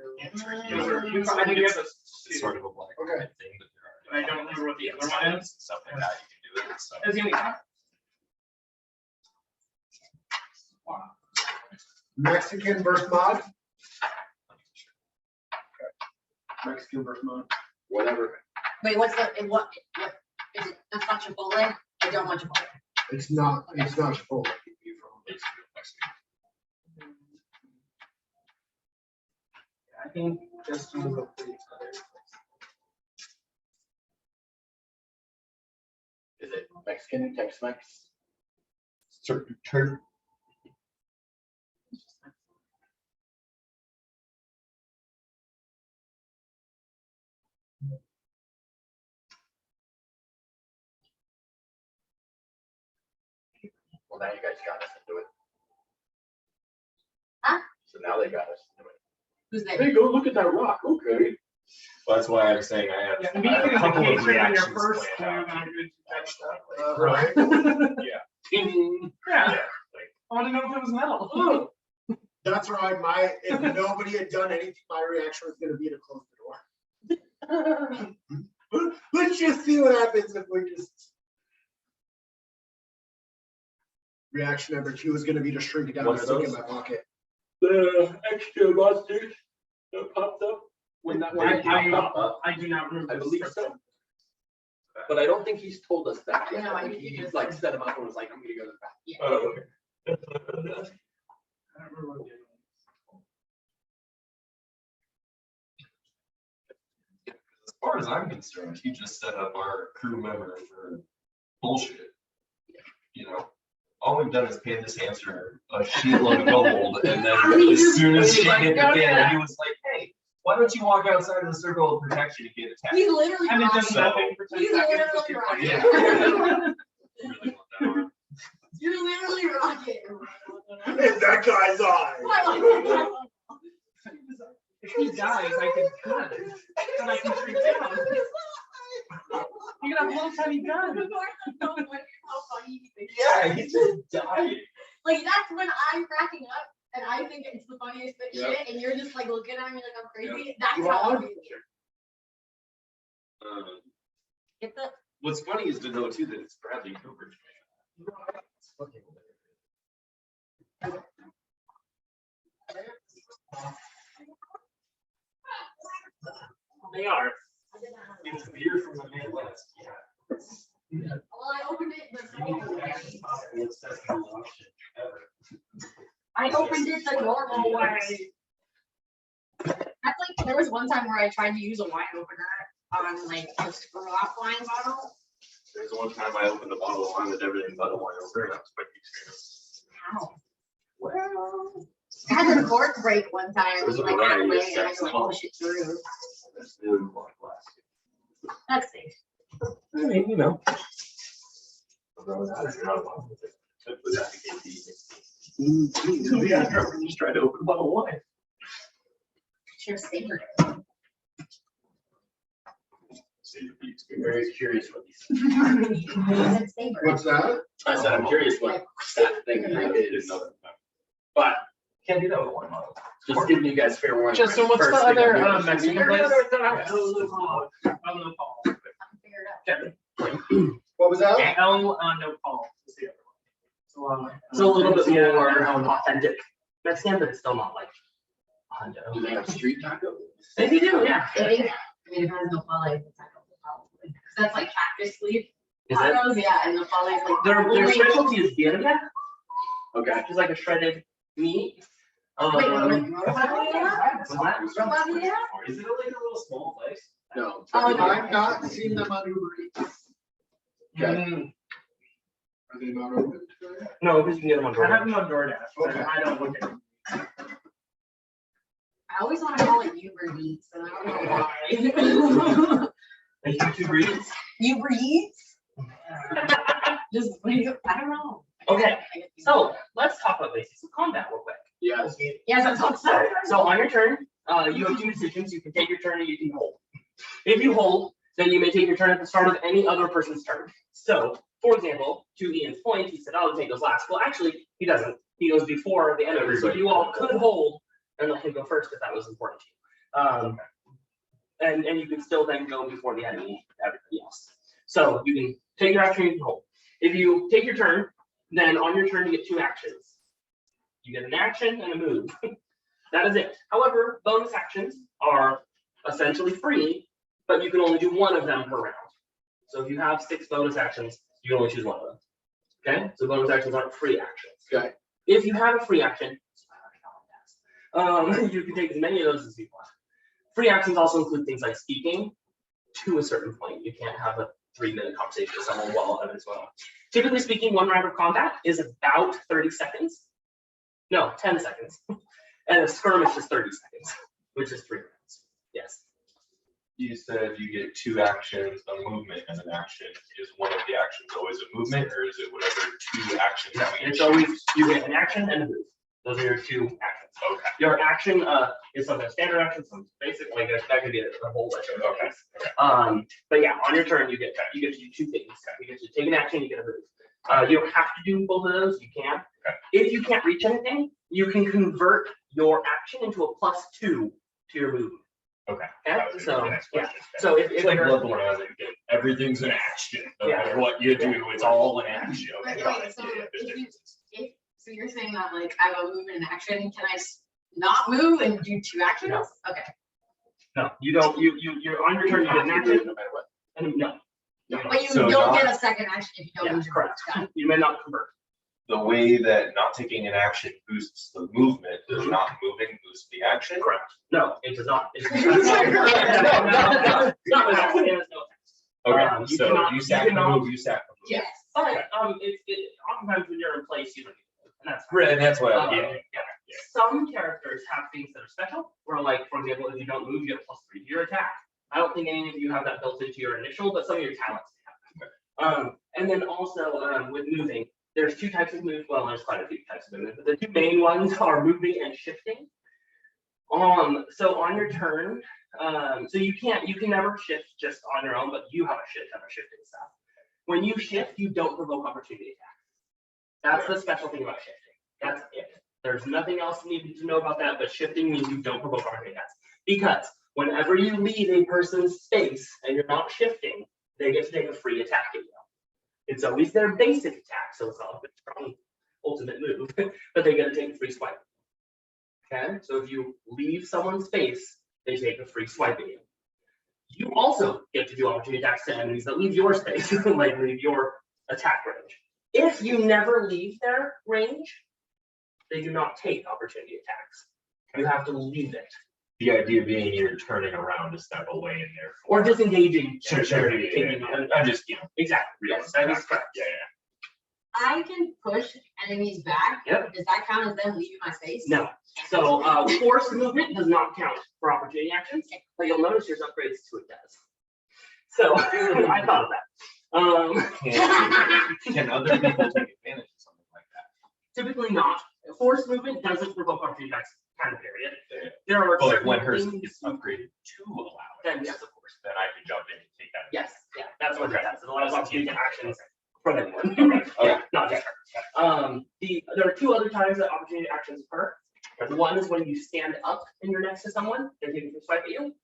I think you have It's sort of a black Okay. thing, but there I don't remember what the other one is. stuff like that. You can do it. So. Is the only one. Mexican versus mod? Mexican versus mine. Whatever. Wait, what's the, what is it? That's not Chipotle? I don't want Chipotle. It's not full. I think this one will be other. Is it Mexican, Tex-Mex? Turn. Well, now you guys got us into it. Huh? So now they got us into it. Who's that? Hey, go look at that rock. Okay. Well, that's why I was saying I Yeah, have, me I have too, a couple in of case you're in your reactions first planned one, out. I'm good to touch Right. Yeah, Yeah, like, I want to know if it was metal. That's right. If nobody had done anything, my reaction was gonna be to close the door. Let's just see what happens if we just. Reaction number 2 is gonna be to shrink it down What and are stick it in those? my pocket. The extra monsters that popped up. When that, They did pop up. I do not remember. I believe so. But I don't think he's told us that yet. No, I think he's like set him up and was like, I'm gonna go to the back. Yeah. Oh, okay. I don't remember what the other one is. as far as I'm concerned, he just set up our crew member for bullshit. You know, all we've done is pay this hamster a shitload of gold, and then as soon as she hit the fan, he was like, "Hey, why don't you walk outside of the circle of protection and get attacked?" He's literally And it does rocking. nothing for 10 He's seconds. literally rocking. Yeah. Really want that one. You're literally rocking. In that guy's eye. If he dies, I can cut it. And I can shoot down. You got a little tiny gun. Yeah, he just died. Like that's when I'm cracking up and I think it's the funniest shit, and you're just like looking at me like I'm crazy. That's how I feel. Get the What's funny is to know too that it's Bradley Cooper's They are. It's beer from the Midwest. Yeah. well, I opened it the normal way. It's best option ever. I opened it the normal way. That's like there was one time where I tried to use a wine opener on like a screw off wine bottle. There's one time I opened the bottle of wine with everything but a wine opener, and that was quite the experience. How? Well, I had the cork break one time, There's a like variety of halfway, and I had to steps. like push it through. That's safe. I mean, you know. Yeah, just try to open a bottle of wine. Sure, safer. I'm very curious what these. It's safer. What's that? I said, I'm curious what that thing is. But Can't do that with wine bottle. just giving you guys fair warning. Justin, what's the First thing other I'm doing. Mexican place? I'm figured out. What was that? El no Paul is the other one. It's a little bit more authentic Mexican, but it's still not like hundo. Do they have street tacos? Maybe do, yeah. I mean, it has no follow. That's like cactus leaf Is it? tacos, yeah, and the follow is like. Their only- specialty is birria, Okay. which is like a shredded meat. Wait, Was that? Rodilla? Is it like a little small place? No. Oh, no. I've not seen them on Uber Eats. Okay. Are they not open today? No, because you can get them on I have DoorDash. them on DoorDash, but Okay. I don't look at them. I always want to call it Uber Eats, and I don't know why. Like YouTube Reads. Uber Eats? Just, I don't know. Okay, so let's talk about basics of combat real quick. Yes. Yes, that's what I'm saying. So on your turn, you have two decisions. You can take your turn or you can hold. If you hold, then you may take your turn at the start of any other person's turn. So, for example, to Ian's point, he said, "Oh, the tank goes last." Well, actually, he doesn't. He goes before the enemy. So you all could hold and let him go first if that was important to you. And you can still then go before the enemy, everybody else. So you can take your action, you can hold. If you take your turn, then on your turn you get two actions. You get an action and a move. That is it. However, bonus actions are essentially free, but you can only do one of them per round. So if you have 6 bonus actions, you can only choose one of them. Okay? So bonus actions aren't free actions. Okay. If you have a free action, you can take as many of those as you want. Free actions also include things like speaking to a certain point. You can't have a 3-minute conversation with someone while as well. Typically speaking, one round of combat is about 30 seconds. No, 10 seconds. And a skirmish is 30 seconds, which is 3 rounds. Yes. You said you get 2 actions, a movement, and an action. Is one of the actions always a movement, or is it whatever 2 actions? No, it's always, you get an action and a move. Those are your 2 actions. Okay. Your action is sometimes standard action, sometimes basic, like that could be a whole bunch of Okay. things. But yeah, on your turn, you get to do 2 things. You get to take an action, you get a move. You don't have to do both of those, you can. Okay. If you can't reach anything, you can convert your action into a +2 to your movement. Okay. Okay, That was so, the next yeah. question. So if It's like you're- Bloodborne, everything's an action. No Yeah. matter what you do, it's all an action. Okay, Wait, got wait, it. so Yeah, yeah, there's if you, differences. so you're saying that like I have a movement and action, can I not move and do 2 actions? No. Okay. No, you don't, you're on your turn, you get an action, No matter what. and no. But you So don't not- get a second action if you don't Yeah, use your correct. bonus. You may not convert. The way that not taking an action boosts the movement, does Mhm. not moving boost the action? Correct. No, it does not. It does It's not. like- No, no. It has no effect. Okay, You so cannot- you you sack the cannot- move, you sack the move. Yes. But oftentimes when you're in place, you don't need it. And that's Right, and that's what Uh, yeah. Some characters have things that are special, where like, for example, if you don't move, you get +3 to your attack. I don't think any of you have that built into your initial, but some of your talents have that. And then also with moving, there's 2 types of move. Well, there's quite a few types of movement, but the 2 main ones are moving and shifting. So on your turn, so you can never shift just on your own, but you have a shit ton of shifting stuff. When you shift, you don't provoke opportunity attacks. That's the special thing about shifting. That's it. There's nothing else needed to know about that, but shifting means you don't provoke opportunity attacks. Because whenever you leave a person's space and you're not shifting, they get to take a free attack at you. It's always their basic attack, so it's not a strong ultimate move, but they get to take a free swipe. Okay, so if you leave someone's space, they take a free swipe at you. You also get to do opportunity attacks to enemies that leave your space, like leave your attack range. If you never leave their range, they do not take opportunity attacks. You have to leave it. The idea being you're turning around to step away in there. Or disengaging. Sure, yeah. I'm just, Exactly. Yes, that is correct. Yeah, I can push enemies back. Yep. Does that count as them leaving my space? No. So force movement does not count for opportunity actions, but you'll notice yours upgrades to it does. So I thought of that. Can other people take advantage of something like that? Typically not. Force movement doesn't provoke opportunity attacks, kind of period. There are But like when certain hers things- gets upgraded to allow it, Then yes, of course. then I can jump in and take that. Yes, yeah, that's what it Okay. does. It allows opportunity actions from anyone. Okay. Yeah, not just her. There are two other times that opportunity actions occur. One is when you stand up and you're next to someone, they're taking a swipe at you.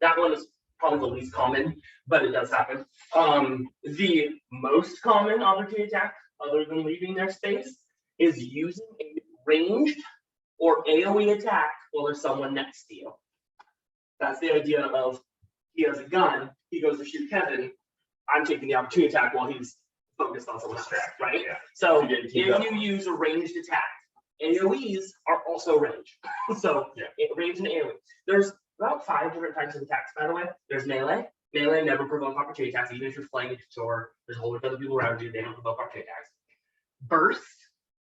That one is probably the least common, but it does happen. The most common opportunity attack, other than leaving their space, is using a ranged or AoE attack while there's someone next to you. That's the idea of he has a gun, he goes to shoot Kevin, I'm taking the opportunity attack while he's focused on someone else, right? Yeah. So You get if teed up. you use a ranged attack, AoEs are also ranged. So Yeah. Range and AoE. There's about 5 different types of attacks, by the way. There's melee. Melee never provoke opportunity attacks, even if you're flying into shore. There's a whole bunch of other people around you, they don't provoke opportunity attacks. Burst,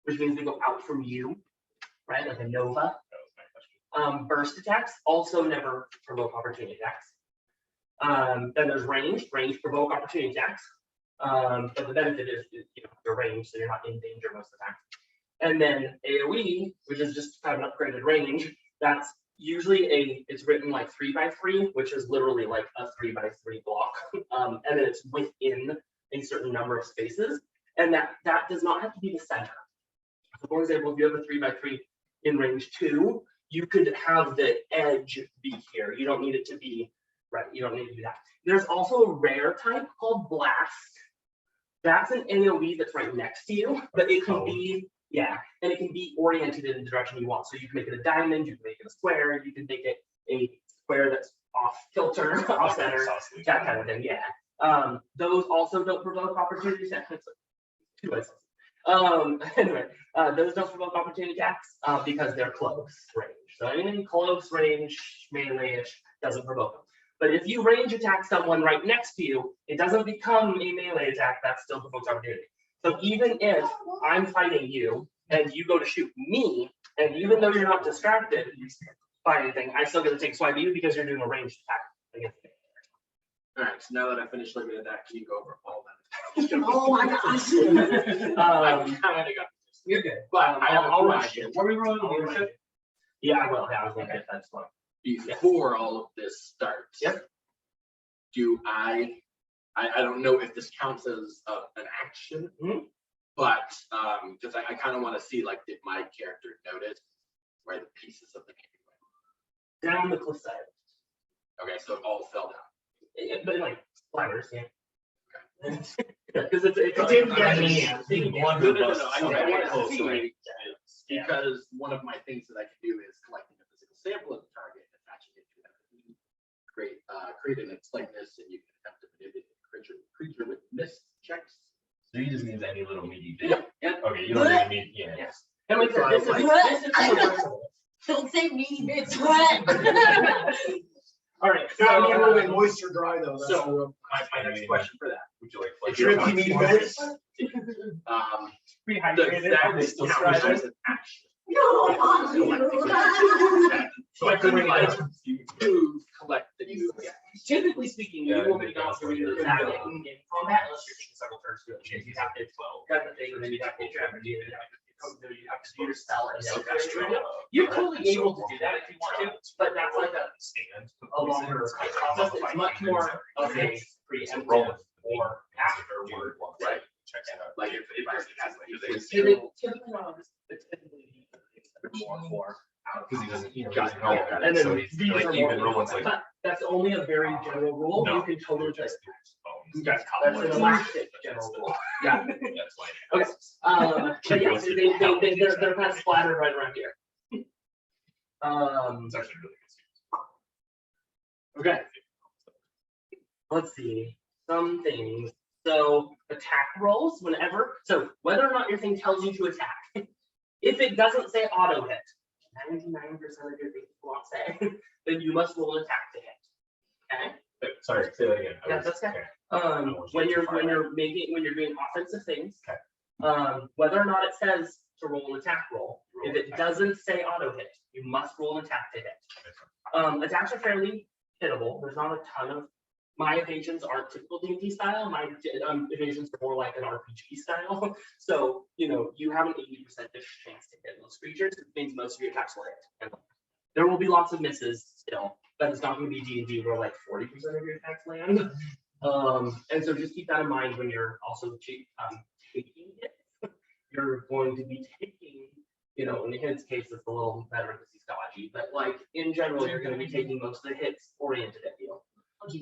which means they go out from you, right? Like a Nova. That was my question. Burst attacks also never provoke opportunity attacks. Then there's ranged. Ranged provoke opportunity attacks. But the benefit is, you're ranged, so you're not in danger most of the time. And then AoE, which is just kind of an upgraded range, that's usually it's written like 3x3, which is literally like a 3x3 block. And then it's within a certain number of spaces. And that does not have to be the center. So for example, if you have a 3x3 in range 2, you could have the edge be here. You don't need it to be, right, you don't need to do that. There's also a rare type called Blast. That's an AoE that's right next to you, but it can be, and it can be oriented in the direction you want. So you can make it a diamond, you can make it a square, you can make it a square that's off kilter, off center, that kind of thing, those also don't provoke opportunity attacks. Two ways. Anyway, those don't provoke opportunity attacks because they're close range. So anything close range, melee-ish, doesn't provoke them. But if you range attack someone right next to you, it doesn't become a melee attack, that still provokes opportunity. So even if I'm fighting you and you go to shoot me, and even though you're not distracted by anything, I still get to take swipe at you because you're doing a ranged attack against me. All right, so now that I finished looking at that, can you go over all that? Oh my gosh. I kind of got. You're good. But I have a I'll rush question. you. What are we rolling leadership? Yeah, I will. Yeah, I was gonna get that as well. Before all of this starts. Yep. Do I don't know if this counts as an action, but because I kind of want to see, like, did my character notice where the pieces of the game Down the cliff side. went? Okay, so it all fell down. But like splatters, yeah. Okay. Because it's didn't get me. No, I want to close see range. because one of my things that I can do is collecting a physical sample of the target, attaching it to that, create an its likeness, and you can attempt to manipulate the creature with missed checks. So you just means any little meaty bit. Yeah. Okay, you don't even need, Yes. And wait, So I this was is like- universal. Don't say meaty bitch. What? All right. It's gotta be a little bit So, moisture dry though. That's So- the real- My next question for that. would you like? Tricky meaty bits. Rehydrated. That is still Describe as it. an action. So I could bring like it. to collect the new. Typically speaking, you Yeah, will I be think gone that's through what it that is. in combat unless you're taking several turns to it. You have to cut the thing, and then you have to take your energy, and then you have to do your spell and then you're totally able to do that if you want to, but that's like a longer process. It's much more of a preemptive or afterward. Right. Check it out. Like if Typically not, it's typically more for. Because he doesn't, Got it. know about And it, then so he's these like are even more, ruins like. but that's only a very general rule. No, You can totally just just. bones. That's an elastic general rule. Yeah. That's why. Okay. But yes, they're kind of splattered right around here. It's actually really good. Okay. Let's see, some things. So attack rolls whenever, so whether or not your thing tells you to attack, if it doesn't say auto hit, 99% of your things won't say, then you must roll an attack to hit. Okay? Sorry, say that again. Yeah, that's okay. When you're doing offensive things, Whether or not it says to roll an attack roll, if it doesn't say auto hit, you must roll an attack to hit. Attacks are fairly hittable. There's not a ton of. My evasions aren't typical D&D style. My evasions are more like an RPG style. So, you have an 80%-ish chance to hit most creatures. It means most of your attacks will hit. And there will be lots of misses still, but it's not going to be D&D where like 40% of your attacks land. And so just keep that in mind when you're also taking it. You're going to be taking, in the hits case, it's a little better because he's dodgy, but like in general, you're going to be taking most of the hits oriented at you.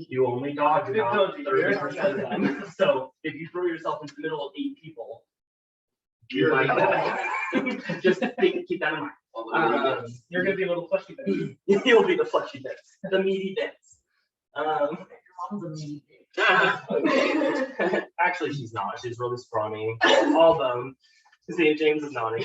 You only dodge about 30% of them. So if you throw yourself into the middle of 8 people, you might die. Just keep that in mind. You're gonna be a little fleshy bit. You'll be the fleshy bits, the meaty bits. Actually, she's not. She's really scrawny, all bone. See, James is nodding.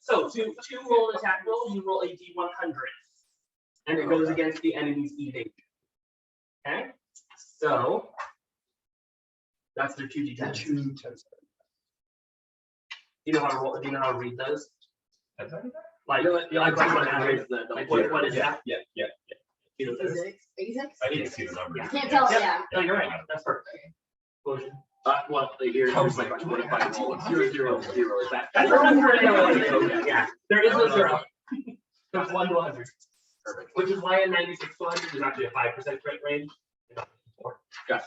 So to roll an attack roll, you roll a D100, and it goes against the enemy's evasion. Okay, so that's their 2d10. Do you know how to roll? Do you know how to read those? Like what is that? Yeah. Basics? I didn't see the number. I can't tell, yeah. No, you're right. That's perfect. Explosion. Well, here, what if I roll 0, 0, 0? Is that? Yeah, there is no 0. There's 1 to 100. Perfect. Which is why in 96 to 100 is actually a 5% crit range. Got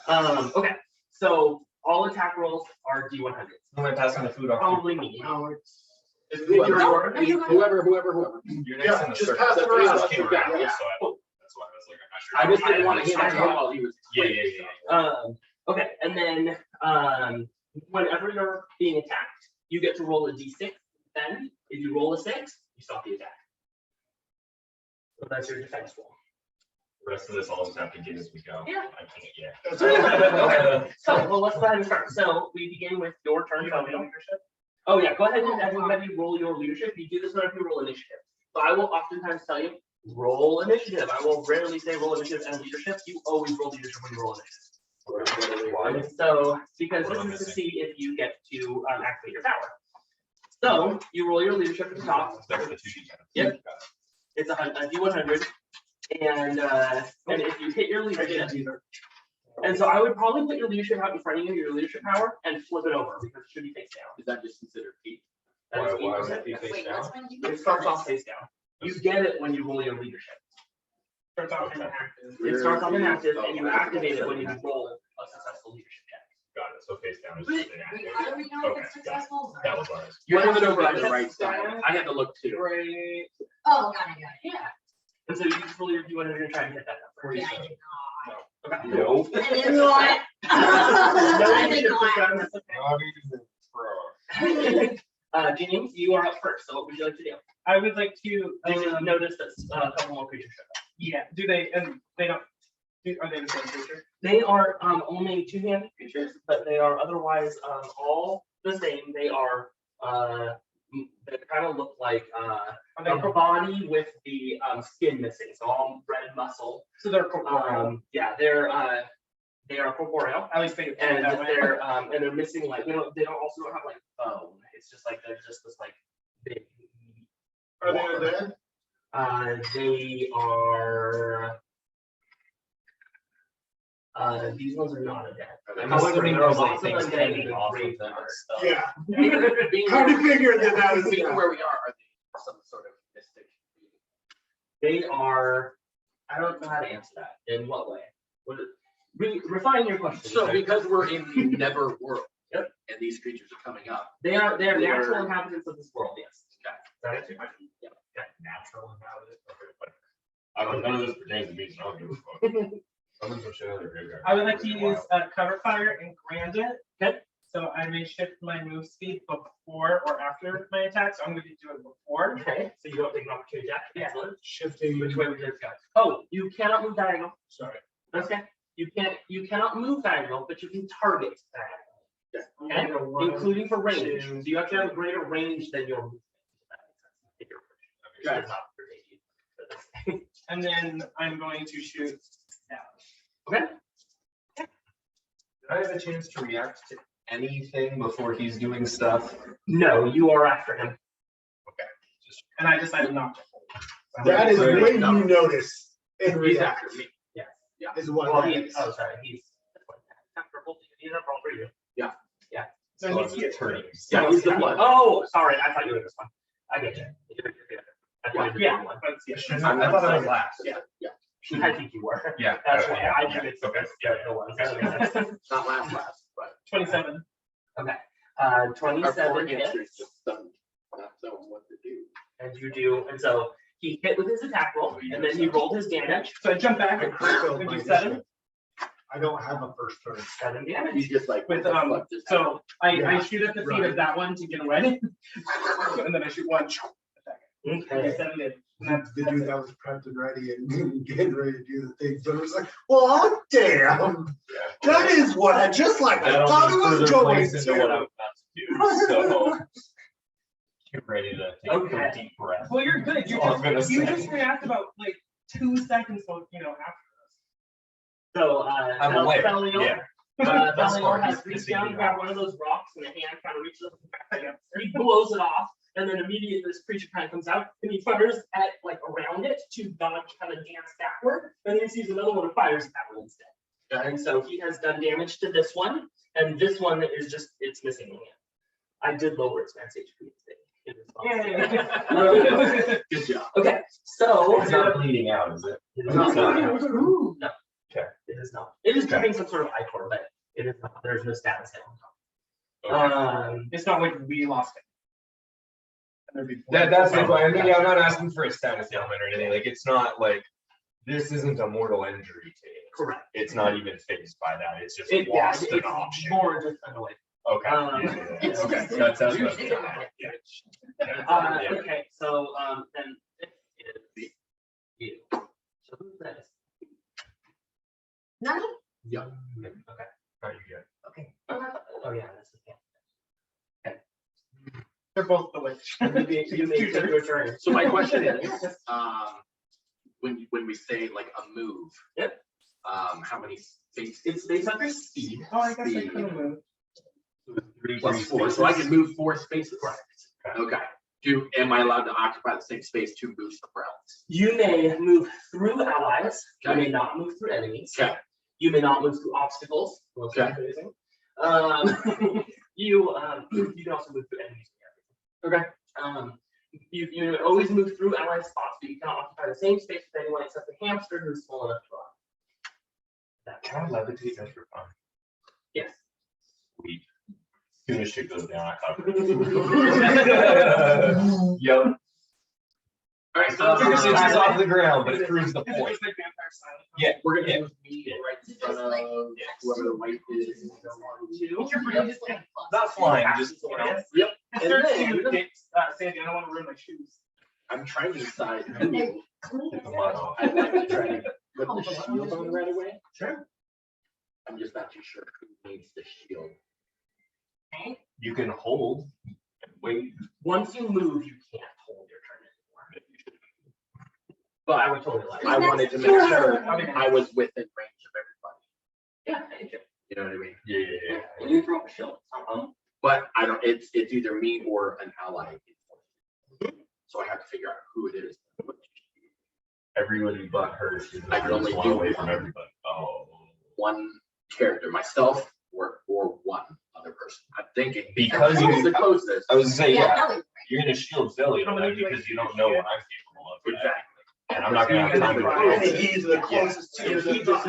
Okay, so all attack rolls are D100s. Am I passing the food off? Probably me. Whoever. You're next in the just circle. pass it around. Just came around, Yeah. so that's why I was like, I'm not sure. I just didn't want to hit him while he was. Yeah. Okay, and then whenever you're being attacked, you get to roll a d6. Then, if you roll a 6, you stop the attack. So that's your defense roll. The rest of this I'll just have to get as we go. Yeah. I can't, yeah. Okay. So, well, let's go ahead and start. So we begin with your turn. Oh yeah, go ahead and everybody roll your leadership. You do this whenever you roll initiative. So I will oftentimes tell you, roll initiative. I will rarely say roll initiative and leadership. You always roll leadership when you roll initiative. Why? So, because this is to see if you get to activate your power. So, you roll your leadership at the top. That's the 2d10. Yep. It's a D100. And if you hit your leadership, and so I would probably put your leadership out in front of you, your leadership power, and flip it over because it should be face down. Is that just considered feet? That is Why 8%. would it be face Wait, down? what's when you? It starts off face down. You get it when you roll your leadership. Starts off inactive. It starts off inactive, and you activate it when you roll a successful leadership check. Got it, so face down is Wait, just inactive. how do we know if Okay, it's got it. successful? That was ours. You have it Yes. over on the right side. I had to look too. Right. Oh, got it. Yeah. And so you just roll your D100 and try and hit that number. Yeah, I did not. Okay. Nope. I did not. I did not. James, you are up first. So what would you like to do? I would like to, Did you notice that a couple more creatures showed up? yeah, do they, and they don't, are they the same creature? They are only two-handed creatures, but they are otherwise all the same. They are they kind of look like Are they, a body with the skin missing, so all red muscle. so they're corporeal? Yeah, they are corporeal, At least they. and that way. they're missing like they don't also don't have like bone. It's just like they're just this like big. Are they undead? They are. These ones are not undead. I'm However, assuming there are there's like lots of things undead hanging in off great of them and numbers. stuff. Yeah. Being Hard to figure that that is. Being where we are they some sort of mystic? They are. I don't know how to answer that. In what way? Refine your question. So because we're in the Neverworld. Yep. And these creatures are coming up. They are the They're- actual inhabitants of this world. Yes. Okay. Does that answer your question? Yeah, natural about it. Okay, but I don't, none of this pertains to me, so I don't give a fuck. Someone's gonna show their graveyard. I would like to use cover fire and grand it. Okay. So I may shift my move speed before or after my attack, so I'm going to do it before. Okay. So you don't take an opportunity attack. Yeah. Excellent. Shifting. Which way would you go? Oh, you cannot move diagonal. Sorry. Okay. You cannot move diagonal, but you can target diagonal. Okay. Including for range. So you actually have a greater range than your movement. Got it. It's not for you. And then I'm going to shoot down. Okay. Did I have a chance to react to anything before he's doing stuff? No, you are after him. Okay. Just And I decided not to hold. That is Right. when you notice and He's react after me. Yes. Yeah. is what Well, that he, is. oh, sorry, he's purple. He's a purple for you. So so he's it's turning. Yeah, he's the blood. Oh, sorry, I thought you were this one. I get you. I thought you were Yeah, the one. but yeah. I thought I was last. Yeah, yeah. I think you were. Yeah. That's okay, why yeah, I yeah, did it. okay, The one. That makes sense. Not last, but 27. Okay. our 27 foreign hits, answers just don't not knowing what to do. and you do, and so he hit with his attack roll, and then he rolled his damage. So I jump back. failed We my do 7. initiative. I don't have a first turn. 7 He's damage. just like With what just so I Yeah, shoot at the feet right. of that one to get away, and then I shoot one. Okay. 7 damage. And That's that's the that's dude it. that was prepped and ready and getting ready to do the things, but it was like, well, damn, that is what I just like. I That'll thought be it was further going plays into what I'm to. about to do. So get ready to take Okay. a deep breath. Well, you're good. You That's all I'm gonna just, you say. just react about like 2 seconds, after So, I'm aware, Felliel, yeah. Thus Felliel far, has he's reached pissing down, me grabbed off. one of those rocks, and the hand kind of reaches up and back, he blows it off, and then immediately this creature kind of comes out, and he fires at, like, around it to dodge, kind of dance backward, and then he sees another one and fires at that one instead. And so he has done damage to this one, and this one is just, it's missing a hand. I did lower its max HP. It is Good job. Okay, so. It's not bleeding out, is it? It is not. No. Okay. It is not. It is dripping some sort of ichor, but it is not. There's no status on top. It's not like we lost it. And there'd be- That's the point. I mean, yeah, I'm not asking for a status ailment or anything. Like, it's not like, this isn't a mortal injury to it. Correct. It's not even phased by that. It's just It, lost an it's option. more just annoyed. Okay. It's Okay. just- That's what it's I'm dramatic. yeah. Okay, so then this is you. So who's this? None? Yeah. Okay. Are you good? Okay. Oh yeah, this is him. They're both the witch. You may take your turn. So my question is, when we say like a move. Yep. How many spaces? It's based on your speed. Oh, I guess I could have moved. Plus 4, so I can move 4 spaces. Correct. Okay. Am I allowed to occupy the same space to move somewhere else? You may move through allies. You Okay. may not move through enemies. Okay. You may not move through obstacles. Okay. You can also move through enemies. Okay. You always move through ally spots, but you cannot occupy the same space with anyone except the hamster who's small enough to run. Can I levitate just for fun? Yes. Sweet. As soon as shit goes down, I thought. Yep. All right. So it's off the ground, but it proves the It's point. just like vampire silence. Yeah. We're gonna Yeah. move me right in front of whoever the white is. Not flying, just, you know. Yep. It And starts then- to date, Sandy, I don't want to ruin my shoes. I'm trying to decide. Okay. I'd like to try to put the shield on right away. Sure. I'm just not too sure who needs the shield. You can hold and wait. Once you move, you can't hold your turn anymore. But I would totally like. I wanted to make sure I was within range of everybody. Yeah, thank you. You know what I mean? Yeah. And you throw a shield. But I don't, it's either me or an ally. So I have to figure out who it is. Everybody but her. She's I can only one do away one. from everybody. Oh. One character, myself or one other person. I'm thinking. Because who's you- the closest. I was gonna say, yeah, Ellie. you're gonna shield Felliel because you don't know what I'm capable of. Exactly. And I'm not gonna have time to And do it. he's the closest to And the. he just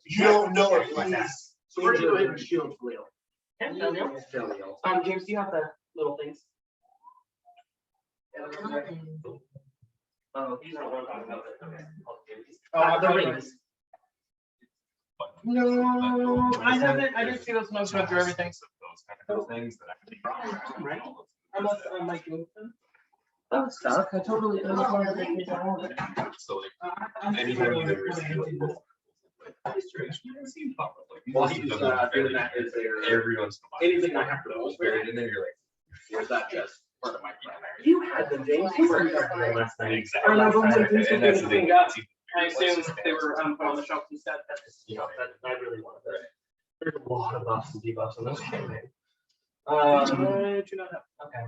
You don't know if he's. So we're gonna go ahead and shield Felliel. Felliel. Felliel. James, do you have the little things? Oh, these are what I'm talking about. Okay. The rings. No, I haven't, I didn't see those notes run through everything. Those kind of things that I can Right. Unless I'm like moving. Oh, stuck. I totally. So like, anytime you ever see like. While he's doing that, is there Everyone's. anything I have to roll? buried in there, you're Or is that just part of my primary? You had the James. You were talking about last night. like. Exactly. I remember when And that's the thing. I assume they were put on the shelf instead. You know, that I really wanted it. There's a lot of buffs and debuffs in this campaign. I do not have. Okay.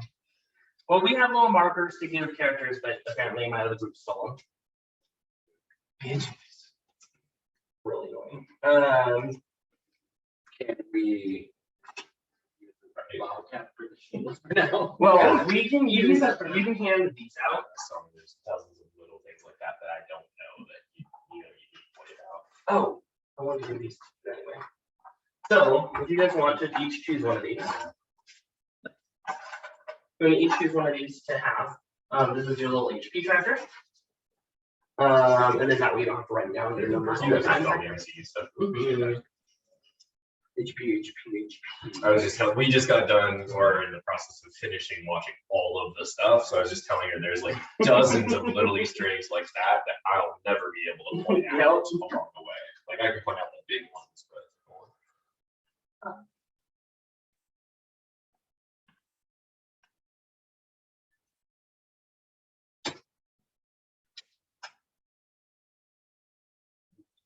Well, we have little markers to give characters, but apparently my other group stole them. Really annoying. Can we use the wildcat for the shields for now? Well, we can use you can hand these out. Some there's dozens of little things like that that I don't know that you need to point it out. Oh, I want to do these anyway. So, if you guys want to each choose one of these, we're going to each choose one of these to have. This is your little HP tracker. And then that way you don't have to write down your numbers. You guys have all the MCU stuff. HP. I was just telling, we just got done, or in the process of finishing watching all of the stuff. So I was just telling her there's like dozens of little Easter eggs like that that I'll never be able to point out along the way. Like I can point out the big ones, but.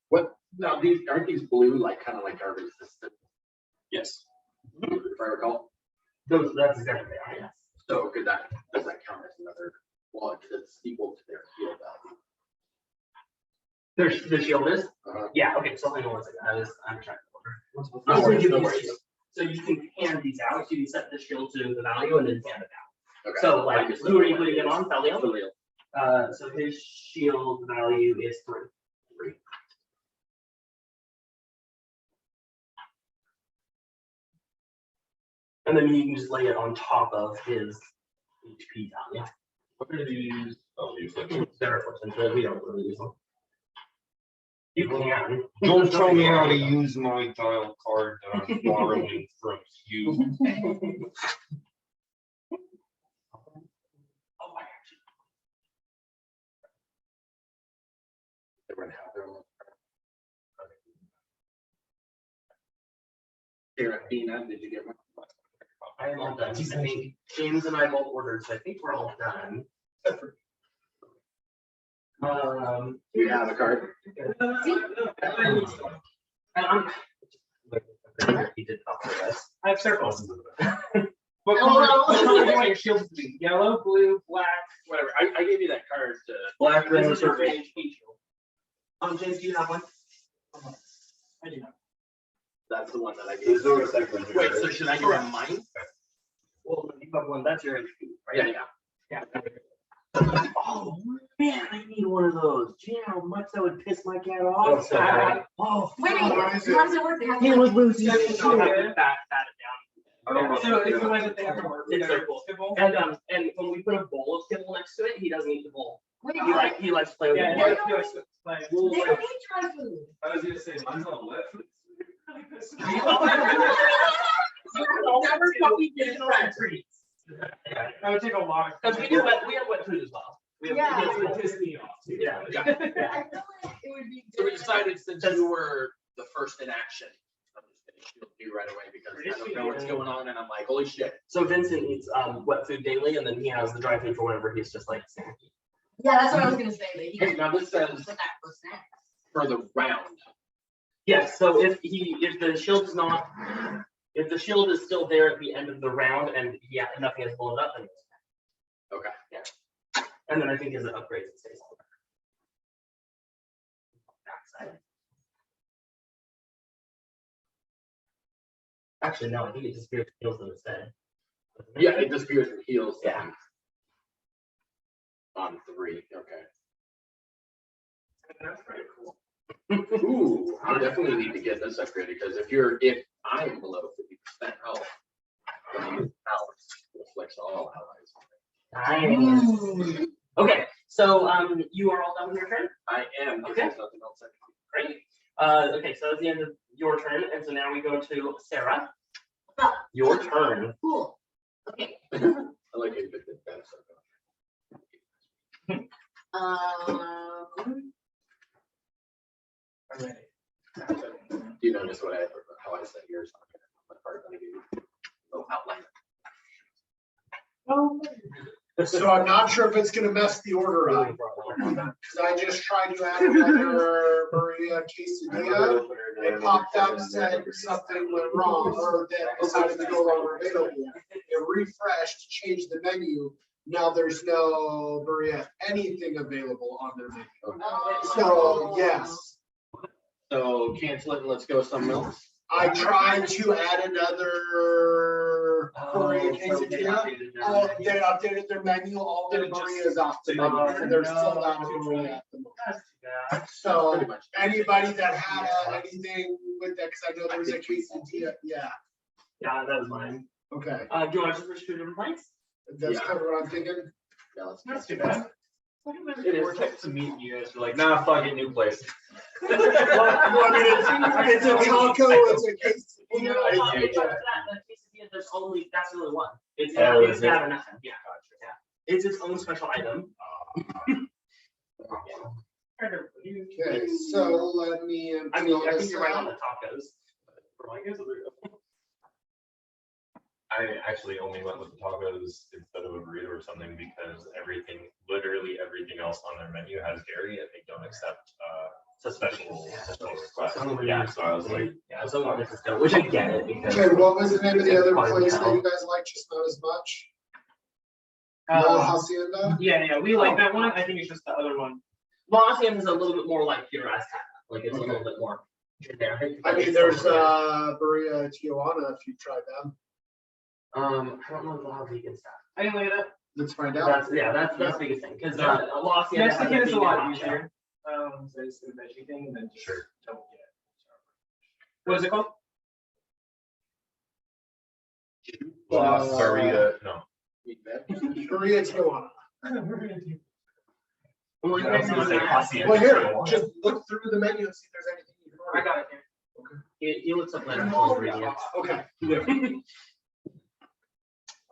What, now these, aren't these blue, like kind of like our resistant, Yes. if I recall? That's exactly right. Yes. So could that, does that count as another, well, it's equal to their shield value? The shield is? Yeah, okay, so hang on one second. I'm trying to order. No worries, no these worries. to you. So you can hand these out, so you can set the shield to the value and then hand it out. Okay. So like, I just who are you don't putting it want on, Felliel? Felliel. So his shield value is 3. And then you can just lay it on top of his HP value. What are these? Oh, these things. Cedricus, we don't really use them. You can. Don't tell me how to use my tile card that I'm borrowing from you. They're gonna have their own. Serafina, did you get one? I am all done. I think James and I both ordered, so I think we're all done. You have a card? He did talk to us. I have circles. What color color do you want your shields to be? Yellow, blue, black, Whatever, I gave you that card to. Black, this red, is your purple. HP shield. James, do you have one? I do not. That's the one that I gave. There's no second. Wait, so should I give him mine? Well, you have one. That's your HP, Yeah, right? yeah. Oh man, I need one of those. Gee, how much that would piss my cat off. Oh, Wait, how does it work? They have to, he like, would lose his Yeah, shit. yeah. Bat it down. So it's the way that they have to work. It's circle. Kibble. And when we put a bowl of kibble next to it, he doesn't eat the bowl. wait, He likes to play with Yeah, it. yeah, yeah. yeah, so, like, they don't need dry food. I was gonna say, mine's on the left. Never fucking get in rat treats. that would take a lot of. Because we have wet food as well. We have, Yeah. it would piss me off too. Yeah. I feel like it would be. So we good. decided since you were the first in action, I'm just gonna shield you right away because I don't know what's going on and I'm like, holy shit. So Vincent eats wet food daily, and then he has the dry food for whenever he's just like snacky. Yeah, that's what I was gonna say, that he Hey, can now this says put that for snacks. for the round. Yes. So if the shield is not, if the shield is still there at the end of the round, and nothing has blown up, then it's fine. Okay. Yeah. And then I think as it upgrades, it stays all there. Backside. Actually, no, I think it disappears and heals them instead. Yeah, it disappears and heals. Yeah. On 3, okay. That's pretty cool. Ooh, I definitely need to get this upgraded because if I'm below 50% health, then you powers reflects all allies. Nice. Okay, so you are all done with your turn? I am. Okay. There's nothing else I can do. Great. Okay, so that's the end of your turn, and so now we go to Sarah. Your turn. Cool. Okay. I like it, but that's okay. Do you notice how I set yours on my part that I gave you? Little outline. So I'm not sure if it's gonna mess the order up, because I just tried to add another Maria quesadilla. It popped up, said something went wrong, or that decided to no longer available. It refreshed, changed the menu. Now there's no Maria anything available on their menu. So, yes, So cancel it and let's go somewhere else. I tried to add another Maria quesadilla. Oh, they updated their menu, all their Marias off the menu, and they're sold out of Maria at the moment. So Pretty much. anybody that had anything with that, because I know there was a quesadilla, yeah, Yeah, that was mine. okay, Do you want to just switch to a different place? that's Yeah. kind of what I'm thinking. Yeah, let's That's too bad. It is tough to meet you guys. You're like, nah, fuck it, new place. Well, I mean, it's a taco, it's a quesadilla. There's only, that's the only one. It's Oh, it's is it? not enough. Yeah. It's its own special item. Okay, so let me. I mean, I think this you're right on out. the tacos. I actually only went with the tacos instead of a burrito or something because literally everything else on their menu has dairy and they don't accept special requests. Yeah, so I was like, Yeah, so one different stuff, which I get it because. Okay, what was the name of the other Fine place that hell. you guys liked just not as much? La Hacienda? Yeah, we like that one. I think it's just the other one. Los Angeles is a little bit more like pure Azteca, like it's a little bit more generic. I mean, there's Maria Tijuana, if you tried them. I don't know if they'll have vegan stuff. I can look it up. Let's find out. That's the biggest thing, because Los Angeles. Mexican is a lot easier. So it's the veggie thing and then just Sure. don't get it. What is it called? La Sarita, no. Maria Tijuana. Well, you I was guys gonna know say that. Hacienda. Well, here, just look through the menu and see if there's anything you can I order. got it here. He looks up later. for ingredients. Okay.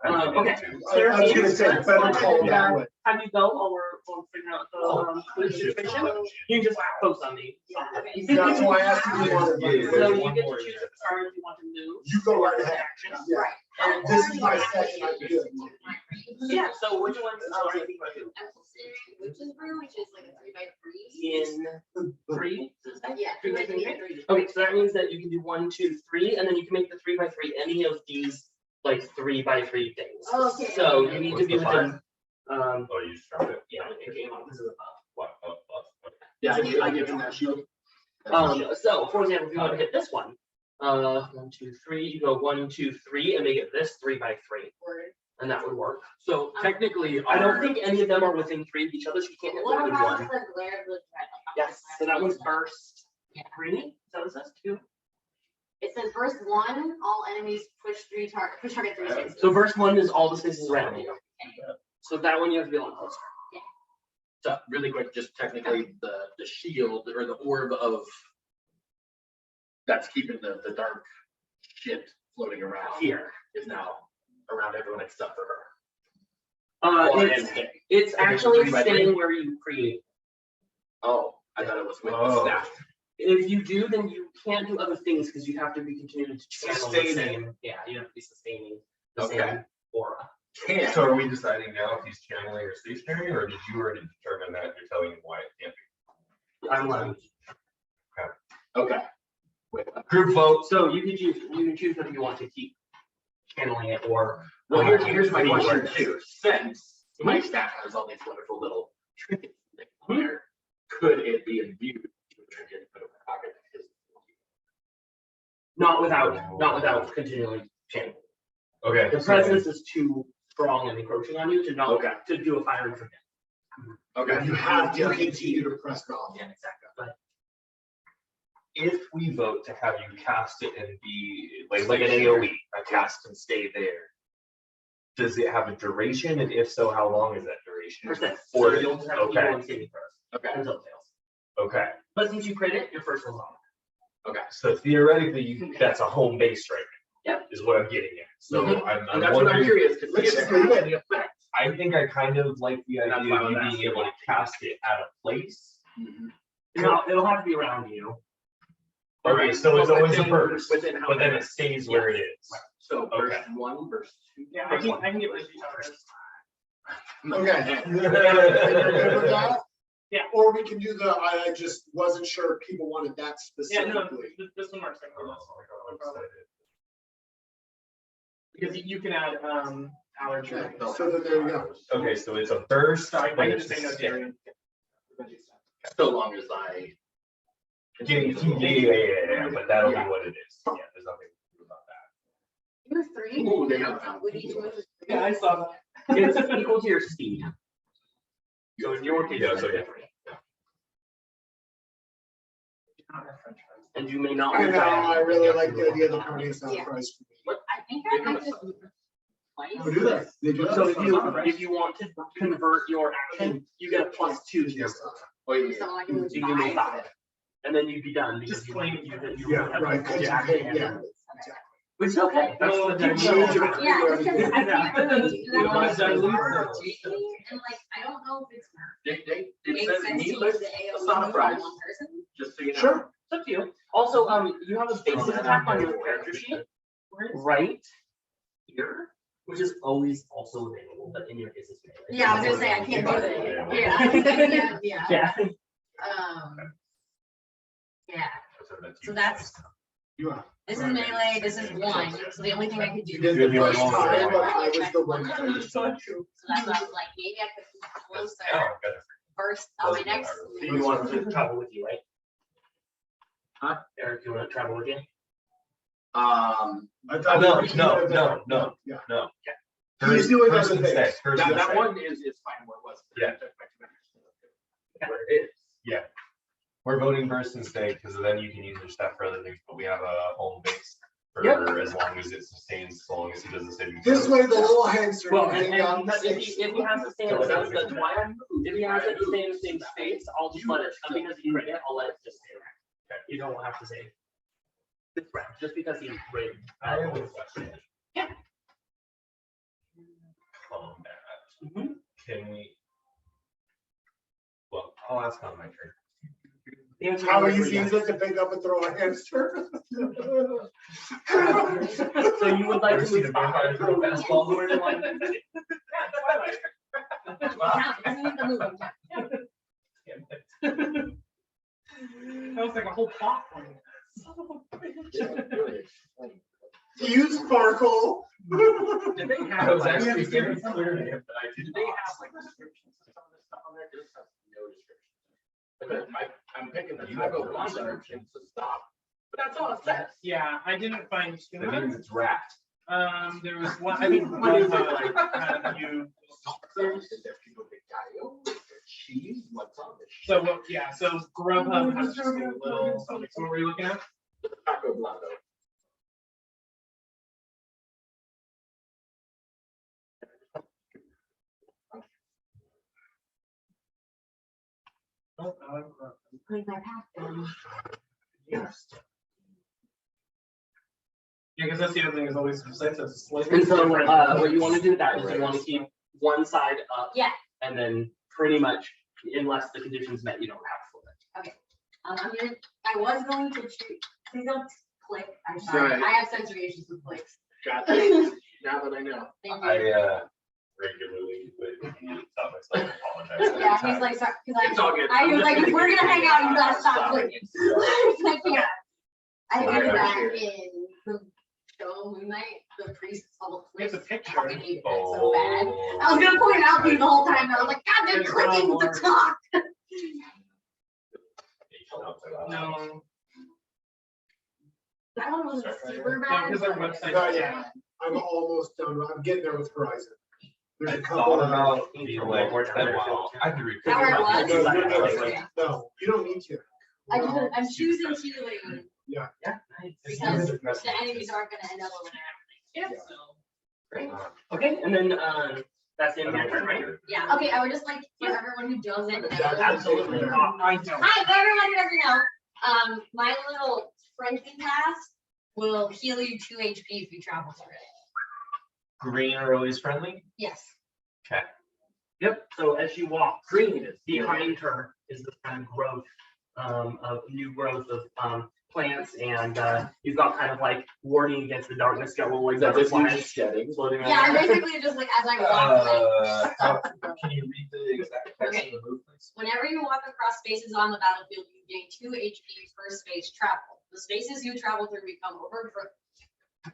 Okay. I was gonna say, better call that way. Have you go while we're figuring out the food situation? You can just post on me. That's why I asked if you wanted. Yeah, So to- you get to choose the card if you want to move. You go right ahead. Action. Yeah. Right. And this is my second idea. Yeah, so which one's do you think about doing? I'm considering witch's brew, which is like a 3x3. In 3? Yeah, 3x3. Okay, so that means that you can do 1, 2, 3, and then you can make the 3x3 any of these like 3x3 things. Okay. So you need to be within. Oh, you just found it. Yeah, it came up. This is above. What? Oh, oh, Yeah, I give him that shield. So for example, if you want to hit this one, 1, 2, 3, you go 1, 2, 3, and make it this 3x3, and that would work. So Technically, I don't think any of them are within 3 of each other, so you can't hit more What than about 1. the glare of the red? Yes, so that one's burst. Yeah. 3. Is that what it says? 2. It says burst 1, all enemies push target 3 spaces. So burst 1 is all the spaces around you. So that one you have to be a lot closer. So really quick, just technically the shield or the orb of that's keeping the dark shit floating around Here. is now around everyone except for her. It's And actually 3x3? staying where you create. Oh, I thought it was with the Oh. staff. If you do, then you can't do other things because you have to be continuing to channel the Sustaining. same. Yeah, you have to be sustaining the Okay. same aura. Can't. So are we deciding now if he's channeling or stationary, or did you already determine that you're telling him why it can't be? I'm letting Okay. Wait, Group vote. So you can choose whether you want to keep channeling it or. well, here's my the question awareness. too. Since my staff has all these wonderful little trinkets here, could it be imbued to a trinket and put it in my pocket? Not without continually channeling. Okay. The presence is too strong and encroaching on you to not Okay. to do a fire and forget. Okay. You have to continue to press off. Yeah, exactly. But If we vote to have you cast it and be like an AOE, a cast and stay there, does it have a duration? And if so, how long is that duration? percent. Or- So you'll just have to keep okay. on saving first Okay. until it fails. Okay, But since you crit it, your first one's on. so theoretically, that's a home base right now. Yep. Is what I'm getting at. So Mhm. I'm And that's what I'm wondering, curious to see Let's if just it leave has it. any effect. I think I kind of like the That's idea why I of was you being asking. able to cast it at a place. It'll have to be around you. Okay, so it's always a burst, Within how but then many? it stays where it is. So Okay. verse 1, verse 2. Yeah, I can get rid of these others. Okay. You're good with that? Yeah. Or we can do the, I just wasn't sure if people wanted that Yeah, no, specifically. this one works. Because you can add allergy. So then there you go. Okay, so it's a burst. Sorry, but I it's just say no a stick. dairy. So long as I. Yeah, but that'll be what it is. Yeah, there's nothing about that. You have three. Ooh, they have. Would each one? Yeah, I saw that. It's equal to your speed. So in your case, Yeah, it's so yeah. different. And you may not. I know, I really like the idea of the carnival sound Yeah. price. I think I might just. They do that. They do that. So if you want to convert your action, you get a +2 to your. Wait, So I can So you can move five. 5. And then you'd be done because Just you claim you Yeah, have right, a 'cause full you action pay- and yeah. then- Which is okay. That's No, what you you change your- Yeah, just because I can't really do You want that. to dilute And like, I don't know if it's it makes says sense to needless, use the AOE it's not a on prize, one person. just so you know. Sure. It's up to you. Also, you have a basic attack on your character sheet right here, which is always also available, but in your case it's melee. Yeah, I was gonna say, I can't do that. Yeah. Yeah. Yeah, so that's, You are. this is melee, this is 1, so the only thing I could do. You did the first time, but I was the one. So that's why I was like, maybe I could be closer, first on my next. You want to travel with you, right? Huh? Eric, you want to travel with you? I thought No, we should no, do it no, there. no. Yeah. No. He's doing First other and things. stay, first and That stay. one is fine where it was. Yeah. Yeah. We're voting burst and stay because then you can use your stuff for other things, but we have a home base for as long as it sustains, as long as he doesn't say. This way, the little hamster. Well, can and hang out because if he has to stay in the same, that's why if he has to stay in the same space, I'll just let it, because he's ready, I'll let it just stay around. You don't have to say this round, just because he's ready. Yeah. Combat. Can we? Well, I'll ask on my turn. The answer How is easy yes. is it to pick up and throw a hamster? So you would like to move vampire throw a basketball more than like. Yeah, it doesn't even move, That was like a whole plot point. You sparkle. Did they I have was like, actually very clear to him that I Did did they not. have like descriptions of some of this stuff on there? This has no description. Okay, I'm picking the type of one description to stop, but that's all it says. yeah, I didn't find too That much. means it's wrapped. There was one, I think one of had a few. Cheese, what's on this? So, well, yeah, so Grubhub has just a little, so what were you looking at? Taco Blando. Putting my pack down. Yes. Yeah, because that's the other thing is always sites as slightly. And so, different. what you want to do with that is you want to keep one side up. Yeah. And then pretty much, unless the conditions met, you don't have to flip it. I was going to choose, please don't click, I'm sorry, Right. I have sensory issues with clicks. Got it. Now that I know. Thank you. I regularly would stop myself, apologize. Yeah, he's like, sorry, because It's all good. I I'm was just like, if gonna we're keep gonna hang it. out, you gotta I'm stop sorry. clicking. I can't. I Sorry, did I'm that here. in the show Moon Knight, the priest all It's clicks. a picture. Fucking hated that so bad. Oh. I was gonna point it out to you the whole time, and I was like, God, they're There's clicking one the more. clock. No, That one wasn't super no, bad. because their but- website. Not yet. I'm almost done. I'm getting there with Horizon. There's a I couple thought of. about being like, it's been a while. I could read. How it was? No, Like, no, Okay. no, you don't need to. I'm choosing healing Yeah, nice. because the enemies aren't gonna end up over there. Yeah. Great. Okay, and then, that's the end of your turn, right? Yeah, okay, I would just like, for everyone who doesn't know. Absolutely. I don't. Hi, for everyone who doesn't know, my little friendly pass will heal you 2 HP if you travel through it. Green are always friendly? Yes. Okay. Yep, so as you walk, green is behind her is this kind of growth, of new growth of, plants lights, and he's got kind of like warding against the darkness. Got little like That is butterflies shedding. floating Yeah, around. basically just like as I walk, Can you read the exact text Okay. of the move, please? whenever you walk across spaces on the battlefield, you gain 2 HP per space travel. The spaces you travel through become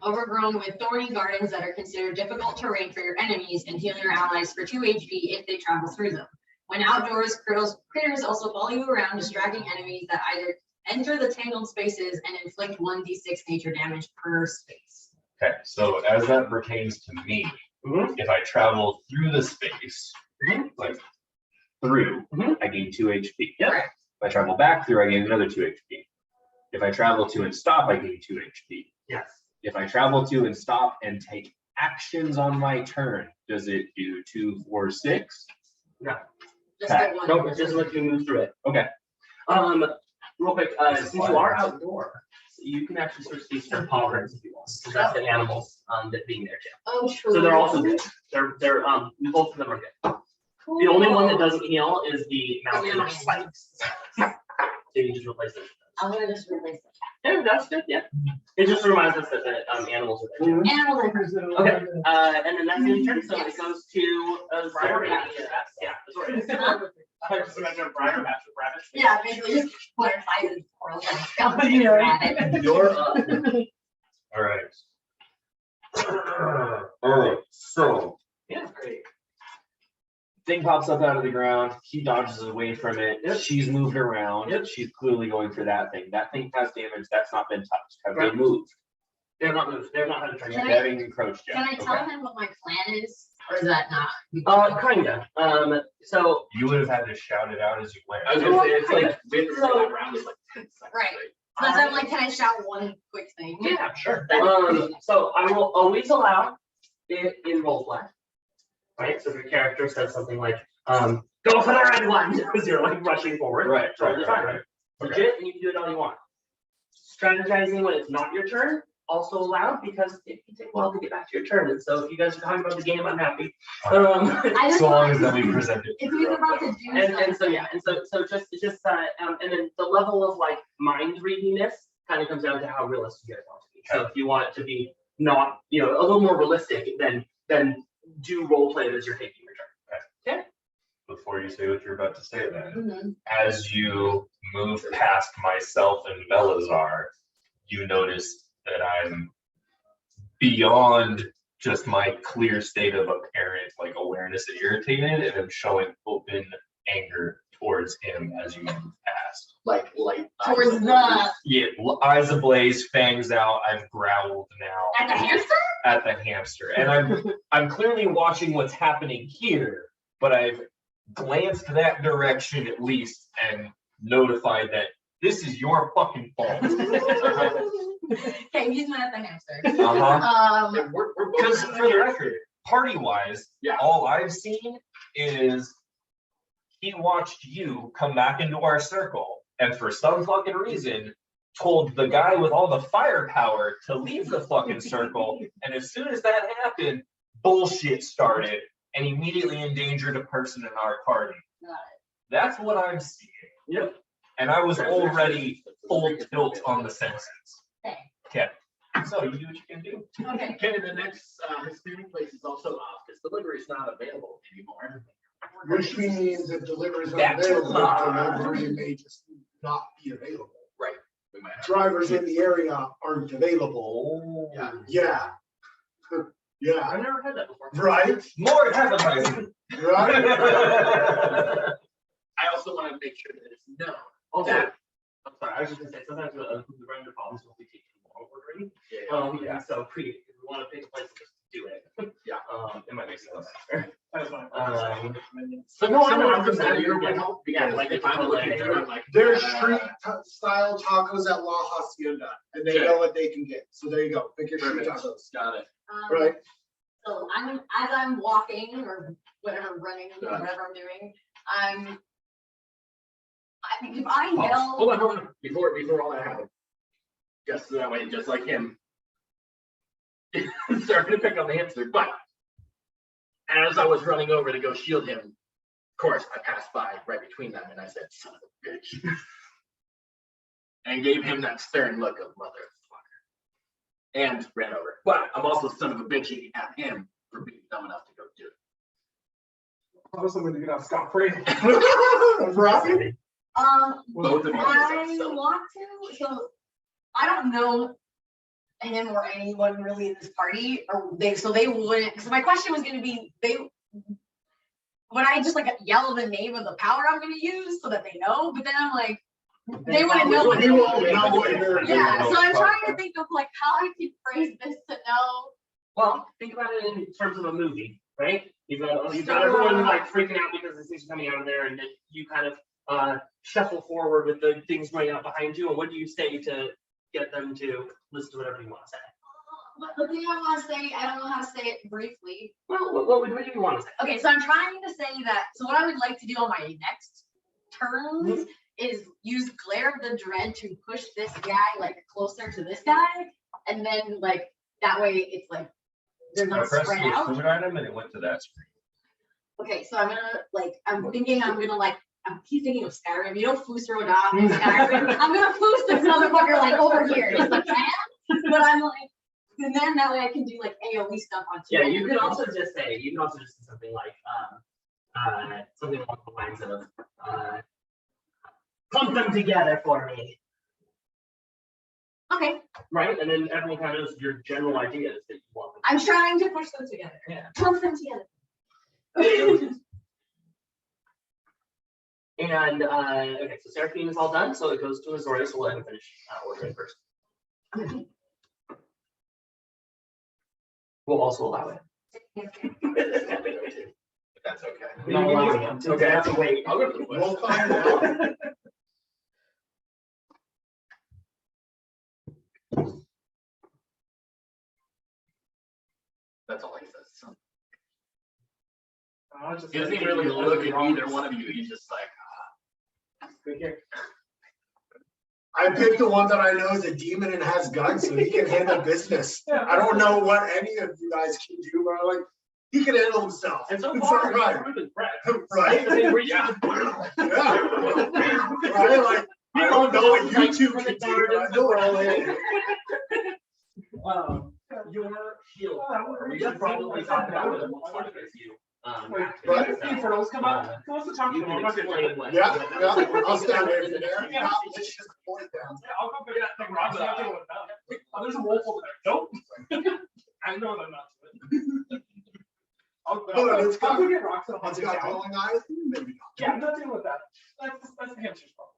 overgrown with thorny gardens that are considered difficult terrain for your enemies and heal your allies for 2 HP if they travel through them. When outdoors, critters also follow you around, distracting enemies that either enter the tangled spaces and inflict 1d6 nature damage per space. Okay, so as that pertains to me, Mhm. if I travel through the space, like through, Mhm. I gain 2 HP. Yep. Correct. If I travel back through, I gain another 2 HP. If I travel to and stop, I gain 2 HP. Yes. If I travel to and stop and take actions on my turn, does it do 2, 4, 6? No. Just Okay. get one. Nope. It just lets you move through it. Okay. Real quick, since you are outdoor, you can actually switch these to poggers if you want. So that's the animals that being there too. Oh, true. So they're also good. They're both of them are good. The only one that doesn't heal is the mountain spikes. So you just replace them. I'm gonna just replace them. Yeah, that's good. Yeah. It just reminds us that the animals are there too. Animals I presume. Okay. And then that's the turn. So Yes. it goes to Briar Zorian. Patch. Yeah. Zorian. I just imagine a briar patch with rabbits. Yeah, basically just butterflies and squirrels and skeletons. You're up. All right. All right. So Yeah, great. thing pops up out of the ground. He dodges away from it. Yep. She's moved around. Yep. She's clearly going for that thing. That thing has damage. That's not been touched. Have Right. they moved? They're not moved. They're not had a turn Can yet. They haven't encroached yet. Can I tell Okay. him what my plan is, or is that not? Kinda. So You would have had to shout it out as you went. I was gonna say, it's like, we have to run that round in like 10 seconds. Right. So that's why I'm like, can I shout one quick thing? yeah, sure. So I will always allow it in roleplay. Right. So if your character says something like, "Go for the red one," because you're like rushing forward. Right, Totally right, fine. right. Okay. Legit, and you can do it all you want. Strategizing when it's not your turn, also allowed because it can take a while to get back to your turn. And so if you guys are talking about the game, I'm happy. I just So long want- as then we present it. If through he's real about quick. to do and something. so yeah, and so just and then the level of like mind readiness kind of comes down to how realistic you guys want it to be. So if you want it to be not, a little more realistic, then do role play it as you're taking your turn. Before you say what you're about to say then, Mhm. as you move past myself and Belazar, you notice that I'm beyond just my clear state of apparent like awareness and irritated, and I'm showing open anger towards him as you move past. Like light. Towards the, Yeah, eyes ablaze, fangs out. I've growled now at the hamster? at the hamster, and I'm clearly watching what's happening here, but I've glanced that direction at least and notified that this is your fucking fault. Okay, he's not at the hamster. Uh-huh. We're both. Because for the record, party-wise, Yeah. all I've seen is he watched you come back into our circle, and for some fucking reason, told the guy with all the firepower to leave the fucking circle, and as soon as that happened, bullshit started, and immediately endangered a person in our party. Got it. That's what I'm seeing. Yep. And I was already full tilt on the senses. Okay. Okay. So you do what you can do. Okay. Okay, the next Hispanic place is also off because delivery is not available anymore. Which means if delivery is not That's available, live. delivery may just not be available. Right. We might have. Drivers in the area aren't available. Yeah. Yeah. Yeah, I've never had that before. right, More advertising. right. I also want to make sure that it's known. Also, that- I'm sorry, I was just gonna say sometimes the render problems will be taking long ordering. Yeah. So if we want to pick a place to just do it. Yeah. It might make sense. I just want So no, I'm just saying you're would help because like if I'm looking through, I'm like. There's street style tacos at La Hacienda and they know what they can get. So there you go. Pick your street Perfect. tacos. Got it. Right. So as I'm walking or whatever, running, Got it. whatever I'm doing, if I Hold yell, on. Before all that happened. Just so that way, just like him. Starting to pick on the hamster, but as I was running over to go shield him, of course, I passed by right between them and I said, son of a bitch. and gave him that stern look of motherfucker, and ran over. But I'm also son of a bitch at him for being dumb enough to go do it. How is somebody to get off scot-free? Right? Both of you I guys are want to, so I don't know him or anyone really in this party, or they wouldn't, so my question was gonna be, would I just like yell the name of the power I'm gonna use so that they know, but then I'm like, they wouldn't know what They won't know what you're yeah, so I'm trying to think of like how I can phrase this to know. Well, think about it in terms of a movie, right? You've got everyone like freaking out because the things are coming out of there, and then you kind of shuffle forward with the things going out behind you. And what do you say to get them to listen to whatever you want to say? The thing I want to say, I don't know how to say it briefly. Well, what do you want to say? Okay, so I'm trying to say that, so what I would like to do on my next turns is use Glare of the Dread to push this guy like closer to this guy, and then like that way it's like they're I not pressed spread the out. food item and it went to that screen. Okay, so I'm gonna like I'm keep thinking of Skyrim. You know Fusro Dom in Skyrim. I'm gonna Fus this motherfucker like over here, just like that. But I'm like, and then that way I can do like AoE stuff on. Yeah, you can also just say something like something along the lines of pump them together for me. Okay, Right? And then everyone kind of knows your general ideas that you want them. I'm trying to push them together. Yeah. Pump them together. And okay, so Seraphine is all done, so it goes to Azorius. So we'll let him finish ordering first. We'll also allow it. That's okay. We're not allowing him to. Okay. Have to wait. I'll go to the bush. We'll find out. That's all he says. So I'll just he doesn't even really look at either one of you. He's just like, Good here. I picked the one that I know is a demon and has guns, so he can handle business. I don't know what any of you guys can do, but I'm like, he can handle himself. And so It's far, all right. proven Brett. Right? I mean, we're Yeah. Yeah. Right? Like, I don't know what you two can do, but I know what I'll handle. Your shield power, we should probably talk about what it looks like as you. Right. Infernals, come on. Who wants to talk to You them? can I'm not gonna- explain what. Yeah, yeah, I'll stand there for there. Yeah. Let's just point down. Yeah, I'll go pick that thing. Rob's not doing it. Oh, there's a wolf over there. Nope. I know they're not doing it. I'll go get rocks and I'll It's hunt it got down. glowing eyes, maybe not. Yeah, I'm not dealing with that. That's the hamster's problem.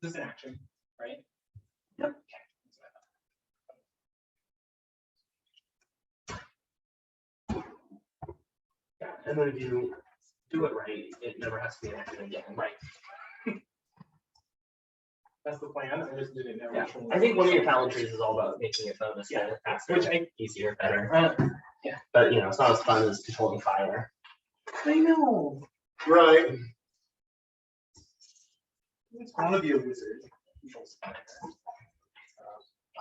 This is action, right? Yep. Okay. Yeah, and then if you do it right, it never has to be active again, right? That's the plan. I just did it now. Yeah. I think one of your talent trees is all about making a bonus faster, Which I- easier, better. Yeah. But you know, it's not as fun as controlling fire. I know. Right. I want to be a wizard. Controls fire.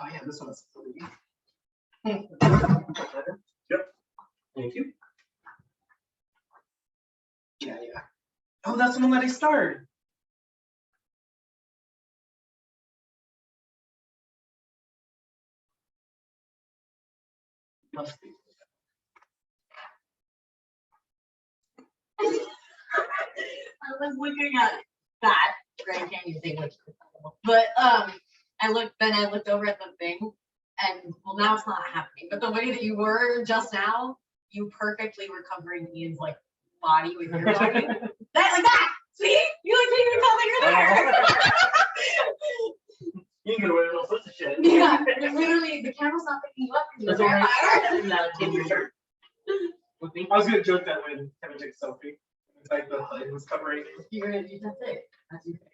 Oh yeah, this one's 3. Thank you. Yeah. Oh, that's the one that I starred. Must be. I was looking at that Grand Canyon thing, but I looked over at the thing, and well, now it's not happening. But the way that you were just now, you perfectly were covering Ian's like body with your body. That like that. See, you like didn't even tell that you're there. You can get away with all sorts of shit. Yeah, literally, the camera's not picking you up. That's You're all right. vampire. And take your turn. With me. I was gonna joke that when Kevin takes a selfie, it's like the hood was covering. You're gonna do that's it. That's your face.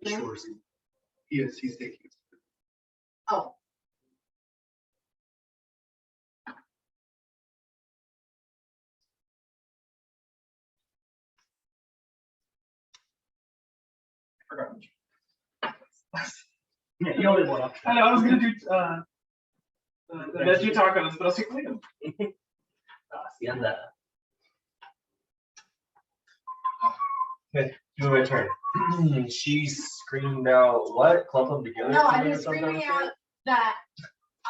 sure. He's taking it. Oh. I forgot. Yeah, you only have one option. I know, I was gonna do, the veggie tacos, but I was like, wait a minute. Hacienda. Okay, do my turn. She screamed out, what? Clump them together? No, I'm or just something screaming like that? out that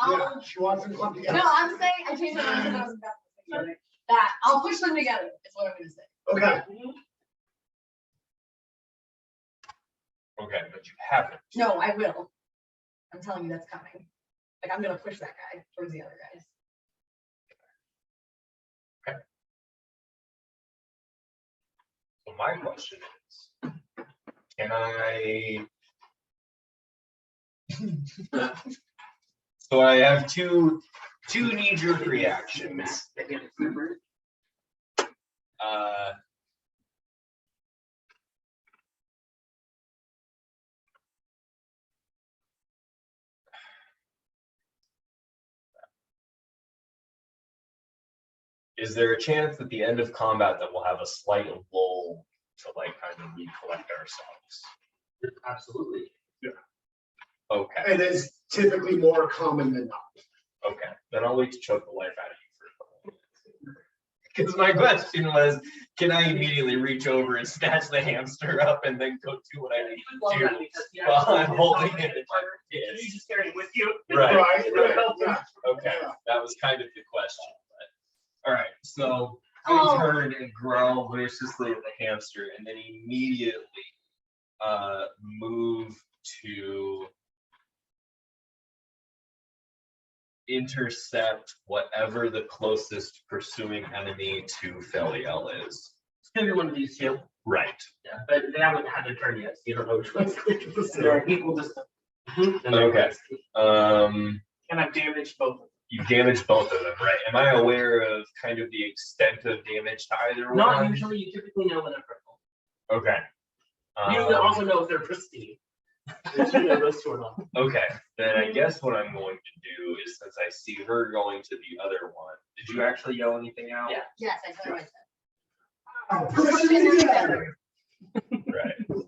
Yeah, I'll, she wants them clumped together. no, I'm saying, I changed my mind because I was about to say that I'll push them together, is what I'm gonna say. Okay, Okay, but you haven't. No, I will. I'm telling you that's coming. Like, I'm gonna push that guy towards the other guys. So my question is, can I? So I have two knee-jerk reactions. Is there a chance at the end of combat that we'll have a slight lull to like kind of recollect ourselves? Absolutely. Okay, it is typically more common than not. okay, then I'll wait to choke the life out of you for a couple minutes. Because my question was, can I immediately reach over and snatch the hamster up and then go do what I need to do while I'm holding it in my You fist? just carry it with you. Right, Right, yeah. Okay, that was kind of the question, but, all right, so Oh. I turn and growl viciously at the hamster and then immediately move to intercept whatever the closest pursuing enemy to Felliel is. It's gonna be one of these two. Right. Yeah, but they haven't had their turn yet, so you don't know which one's going to They're equal distance. Okay. And I've damaged both of them. You've damaged both of them, right? Am I aware of kind of the extent of damage to either Not one? usually, you typically know when they're critical. Okay. You also know if they're pristine. You know those two are not. Okay, then I guess what I'm going to do is, since I see her going to the other one, did you actually yell anything out? Yeah. Yes, I said what I said. Oh, Push them together. Right.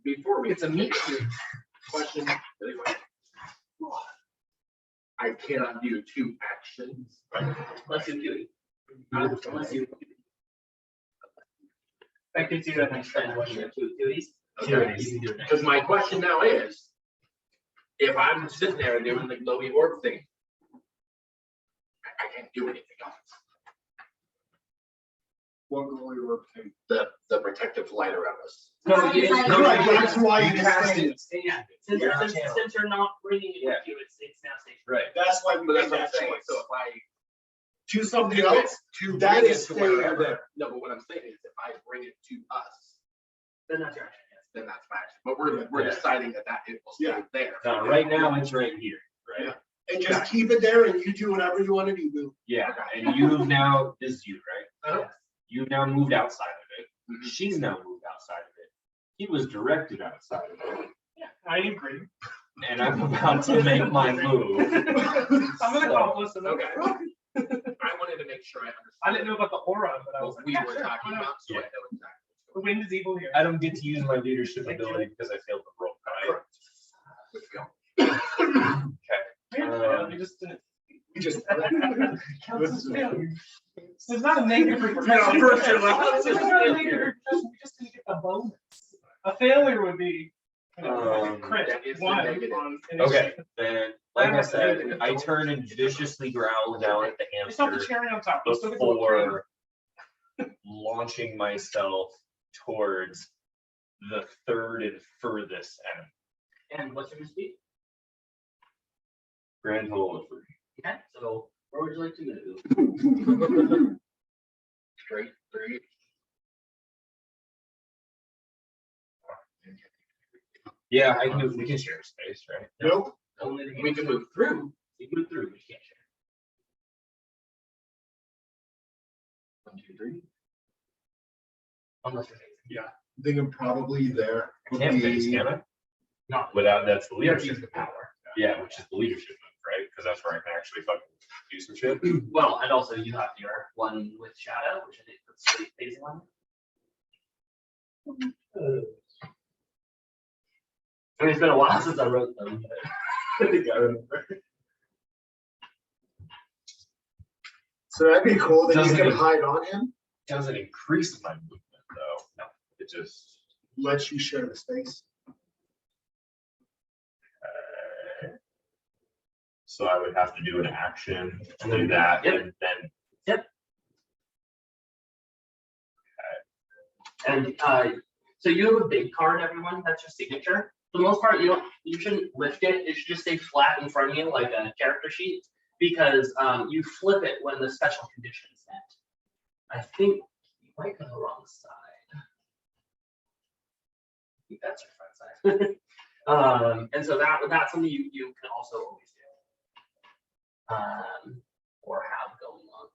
Before we It's a meat suit. question, anyway. I cannot do two actions. Unless you do it. Unless you. I could do that next time. Two these. Okay. You can do it next. Because my question now is, if I'm sitting there doing the glowy orb thing, I can't do anything else. What goal you were playing? The protective light around us. No, you didn't. No, that's why you cast say- it. Yeah, You're not since you're not bringing it with you, it's now safe. Right. That's why we But made that's what I'm that saying, choice. so if I To something do else, to that bring is it to staying wherever, there. no, but what I'm saying is if I bring it to us, Then that's your action. then that's my action. But we're Yeah. deciding that it will stay Yeah. there. No, right now it's right here, right? Yeah. And just keep it there and you do whatever you want to do, boo. Yeah, and you've now, this is you, right? Uh-huh. You've now moved outside of it. Mhm. She's now moved outside of it. He was directed outside of it. I agree. And I'm about to make my move. I'm an accomplice. And Okay. I wanted to make sure I understood. I didn't know about the aura, but I was What like, we yeah, were sure, talking why not? about, so I Yeah. know exactly The what's wind is evil here. I don't get to use my leadership Thank you. ability because I failed the roll, right? going on. Yeah, we just didn't. We just. Counts as failure. So it's not a negative for Yeah, first you're allowed It's to not a negative. We just didn't get the bonus. A failure would be crit that is the one negative. on Okay, initiative. then, like I said, I turn and viciously growl down at the It's not the hamster cherry on top. We still get to look before launching myself towards the third and furthest enemy. And what's your speed? Grand total of 3. Okay, so where would you like to move? Straight three. Yeah, I can, we can share space, right? Nope. Only the We can move through. You move through, but you can't share. 1, 2, 3. Unless you're facing. Yeah, I think I'm probably there. I can't face, can I? Not Without, that's the We have to use leadership. the power. Yeah, which is the leadership move, right? Because that's where I can actually fucking do some shit. Well, and also you have your one with shadow, which I think puts sleep phasing on. I mean, it's been a while since I wrote them, but I think I remember. So that'd be cool that you Doesn't can it- hide on him, Doesn't increase my movement though. No, it just. lets you share the space. So I would have to do an action to do that, Yep. and then And so you have a big card, everyone. That's your signature. For the most part, you shouldn't lift it. It should just stay flat in front of you like a character sheet, because you flip it when the special condition is met. I think you might go the wrong side. I think that's your front side. And so that's something you can also always do. Or have going on.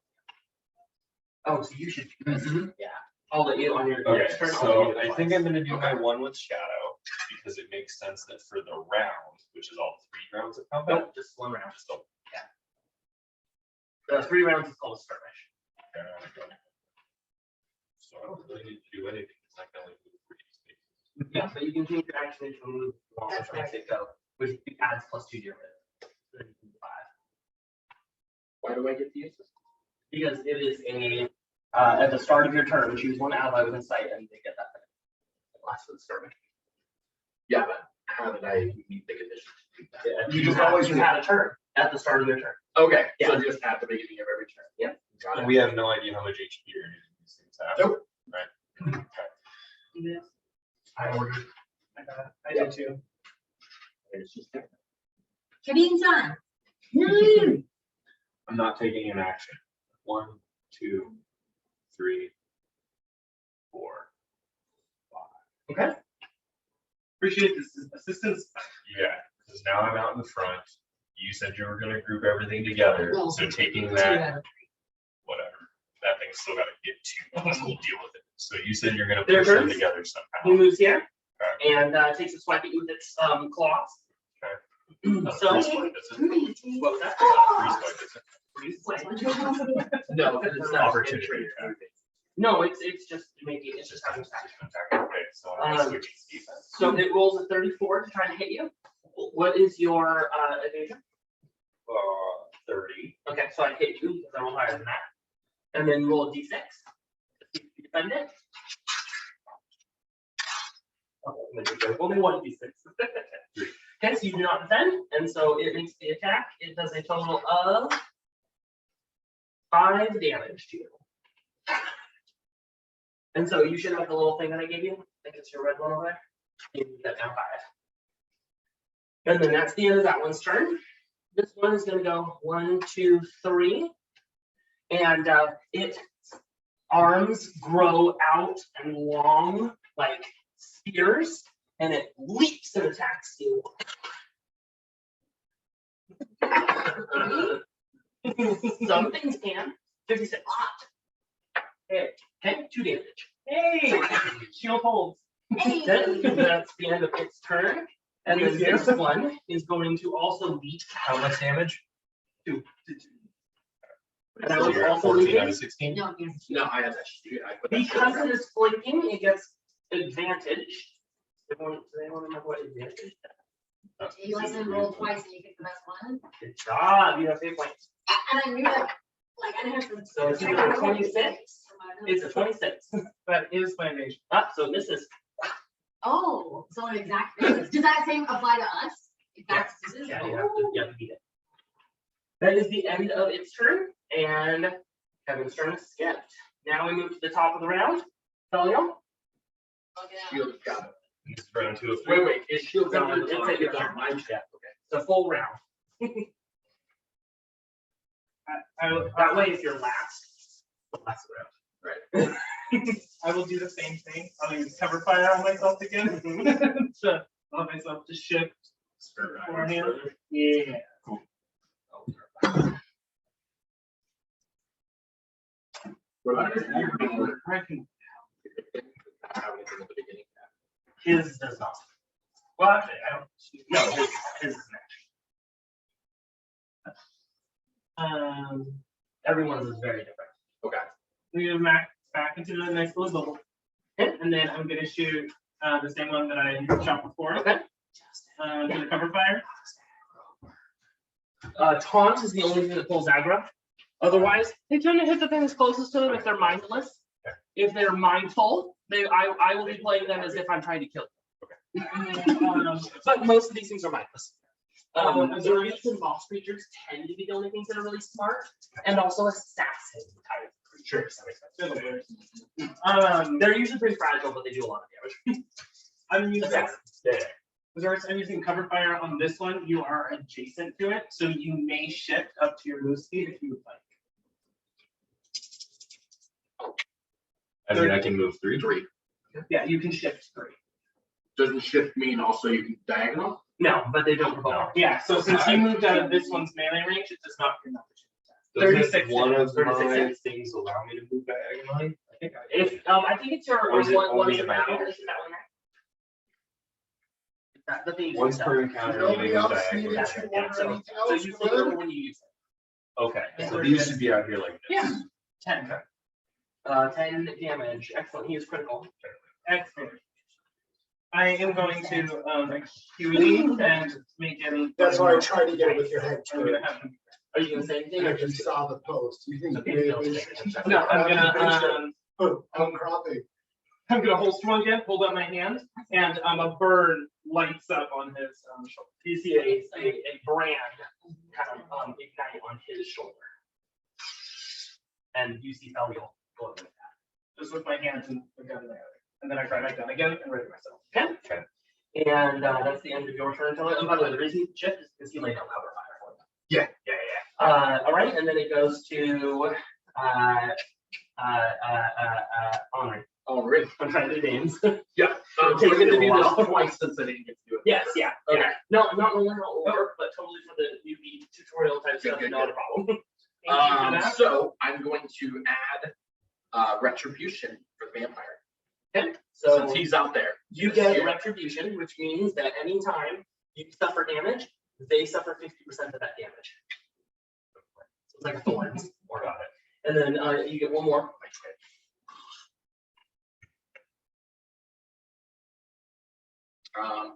Oh, so you should do this. Yeah. I'll let you on your okay. next turn. I'll let So you do I it think twice. I'm gonna do my one with shadow because it makes sense that for the round, which is all 3 rounds of combat, Nope, just one round. just don't. The 3 rounds is called a skirmish. So I don't really need to do anything. It's not gonna move 3 spaces. Yeah, so you can change your action into a move, which makes it go, which adds +2 to your move. So then you can do 5. Why do I get to use this? Because it is a at the start of your turn, choose one ally within sight and they get that thing. It lasts for the skirmish. Yeah, but how did I meet the conditions to do that? Yeah, you just always had a turn at the start of your turn. Okay, Yeah. so just at the beginning of every turn. Yeah. Got And it. we have no idea how much HP or any of these things have. Nope. Right. Okay. I ordered. I got it. I did too. It's just there. Cabine time. I'm not taking an action. 1, 2, 3, 4, 5. Okay. Appreciate this assistance. Yeah, because now I'm out in the front. You said you were gonna group everything together, so taking that, whatever, that thing's still gotta get to, we'll deal with it. So you said you're gonna Their push them turns? together He somehow. moves here Okay. and takes a swipe at you with its claws. Not a So, free swipe, is it? what was that? Not a free swipe, is it? Free swipe. No, because it's not Opportunity, entry. yeah. No, it's just making, it's just having sex. Okay, so I'm Um, switching defense. So it rolls a 34 to try to hit you. What is your evasion? 30. Okay, so I hit you because I roll higher than that. And then roll a d6. To see if you defend it. Okay, only one d6. Okay, so you do not defend, and so it makes the attack. It does a total of 5 damage to you. And so you should have the little thing that I gave you. I think it's your red one over there. You can get down 5. And then that's the end of that one's turn. This one is going to go 1, 2, 3. And its arms grow out and long like spears, and it leaps and attacks you. Some things can. 56. Okay, 2 damage. Hey, shield holds. Then that's the end of its turn. And then this one is going to also leap. How much damage? 2. And I So was you're at also 14 out leaping. of 16? No, you're- No, I have that sheet. I put that Because sheet it is flanking, it gets advantage. Does anyone remember what advantage is? You let them roll twice and you get the best one. Good job, you have 8 points. And I knew that, like, I didn't have to. So it's either a 26. It's a 26. That is my evasion. So this is, Oh, so an exact, does that same apply to us? Exact scissors? yeah, you have to beat it. That is the end of its turn, and Kevin's turn is skipped. Now we move to the top of the round. Felliel? Shield got it. It's round 2 of 3. Wait, it's shield No, down. it's at your turn. Mine, yeah, It's a full round. That way, if you're last, the last round. I will do the same thing. I'll use cover fire on myself again to allow myself to shift beforehand. Yeah. What about it? I can. I have anything at the beginning. His does not. Well, actually, I don't. No, his is an action. Everyone's is very different. Okay. We go back into the nice little bubble. And then I'm gonna shoot the same one that I shot before. Okay. do the cover fire. Taunt is the only thing that pulls aggro. Otherwise, they tend to hit the thing that's closest to them if they're mindless. If they're mindful, I will be playing them as if I'm trying to kill them. But most of these things are mindless. Zombies and boss creatures tend to be the only things that are really smart, and also assassin type creatures. They're usually pretty fragile, but they do a lot of damage. I'm using Yeah. I'm using cover fire on this one. You are adjacent to it, so you may shift up to your move speed if you would like. I mean, I can move 3. Yeah, you can shift 3. Doesn't shift mean also you can diagonal? No, but they don't revolve. Yeah, so since you moved out of this one's melee range, it does not give an opportunity. 36 One of 36 my hits. things allow me to move diagonally. I think If I think it's your Or is it one only is in my that one, hand? is that one there? That the thing once per encounter, you Nobody may move else diagonally. needed to wonder So anything so else, you flip man? over when you use it. Okay, so these should be out here like this. Yeah. 10. 10 damage. Excellent. He is critical. Excellent. I am going to acuity and make him. That's why I tried to get it with your head I'm gonna turned. have him. Are you gonna say anything or I just just? saw the post. You think Okay, maybe no, we okay. should- No, I'm cropping. I'm gonna holster one again, hold out my hand, and a burn lights up on his shoulder. You see a brand kind of ignite on his shoulder, and you see Felliel going with that. Just with my hands and the gun there. And then I try my gun again and ready myself. Okay. And that's the end of your turn. And by the way, the reason he shift is because he laid down cover fire for them. Yeah. All right, and then it goes to Henri. Oh, really? I'm trying to do names. Yeah. It takes We're gonna a do while. this twice since I didn't get to do it. Yes, yeah. Okay. Yeah. No, not only how it will work, but totally for the newbie tutorial type stuff, good, not a problem. Thank you for that. So I'm going to add retribution for the vampire. Okay, so Since he's out there. you get retribution, which means that anytime you suffer damage, they suffer 50% of that damage. So it's like thorns. More about it. And then you get one more.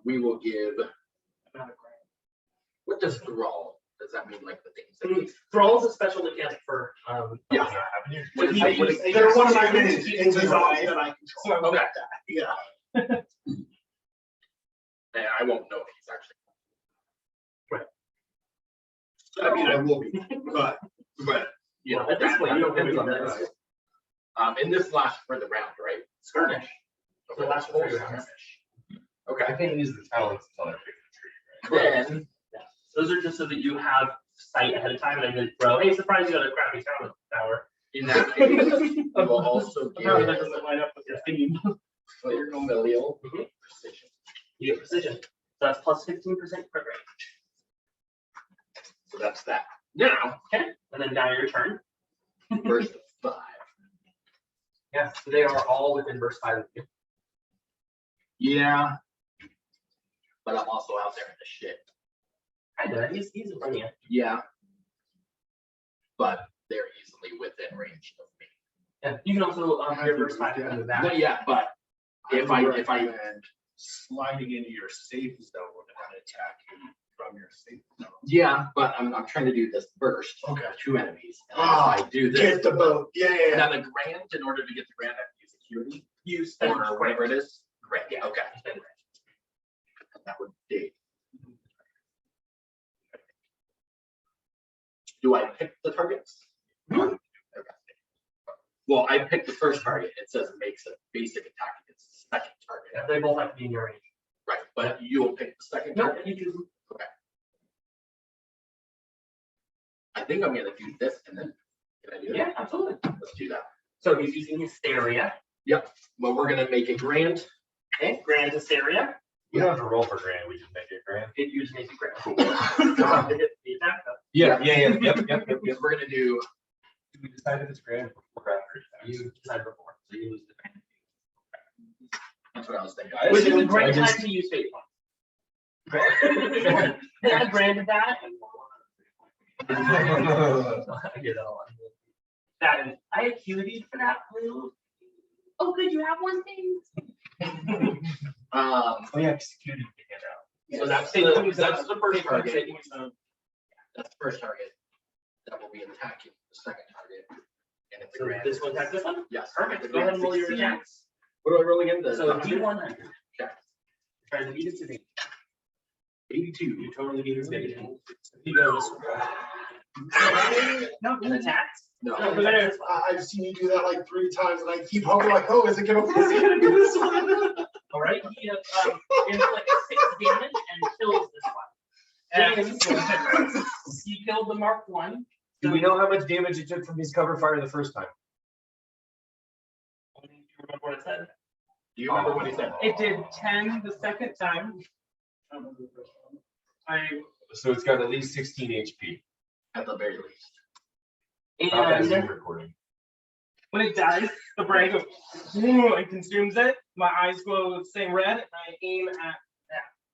We will give. What does thrall? Does that mean like the things that we? Thrall is a special mechanic for Yeah. What What he- is- what is- They're one of my It's minions a design. that I So control. I Okay. Yeah. And I won't know if he's actually. I mean, I will be, but You know, At this point, you don't depends really on know. this. And this lasts for the round, right? Skirmish. So Okay, last full round. skirmish. I Okay, can't use the talents until I pick the tree, right? then, Those are just so that you have sight ahead of time and I can throw, hey, surprise, you got a crappy talent tower. in that case, I will also apparently that give doesn't line up with your theme. Felliel Mhm. precision. You get precision. So that's plus 15% crit rate. So that's that. Now, Okay, and then now your turn. burst of 5. Yeah, so they are all within burst 5 of you. Yeah. But I'm also out there in the shit. Kinda, he's in front of you. Yeah. But they're easily within range of me. Yeah, you can also your burst 5 into that. But yeah, but if I recommend sliding into your safe zone and attacking from your safe zone. yeah, but I'm trying to do this burst. Okay. 2 enemies. And Ah, if I do this. Get the boat. Yeah. Now the grand, in order to get the grand, I have to use acuity You spend or whatever it is. Grand, Yeah. okay. you spend crit. That would be. Do I pick the targets? Okay. Well, I picked the first target. It says it makes a basic attack against the second target. Yeah, they both have to be in your range. Right, but you'll pick the second No, target. you do. I think I'm gonna do this and then, can I do that? Yeah, absolutely. Let's do that. So he's using hysteria. Well, we're gonna make it grand. Okay, grand hysteria. We don't have to roll for grand, we just make it grand. It usually makes it grand. You'll have to hit the attack though. Yep. We're gonna do, Did we decide if it's grand before or after? You decide before, so you lose the grand. that's what I was thinking. Which is a I great time just- to use fate points. I branded that. I get all on that. Is, I acuity for that move. Oh, good, you have one thing. We executed the handout. So that's the first Fate target. points, That's the first target. That will be attacking the second target. And if the So grand. this one attack this one? Yes. Perfect. Go ahead and roll your succeeds. attacks. What do I roll again? So a D100. Okay. Try to beat it to the 82. You totally beat his baby. He goes. No, And attacks? No. No, but there. I've seen you do that like 3 times and I keep hoping like, oh, is it gonna be this one? All right. He inflicts 6 damage and kills this one. And he killed the Mark 1. Do we know how much damage it took from his cover fire the first time? Do you remember what it said? Do you remember what he said? it did 10 the second time. So it's got at least 16 HP. At the very least. Not that And Zoom recording. When it dies, the brain goes "Whoa," and consumes it. My eyes glow the same red, and I aim at that.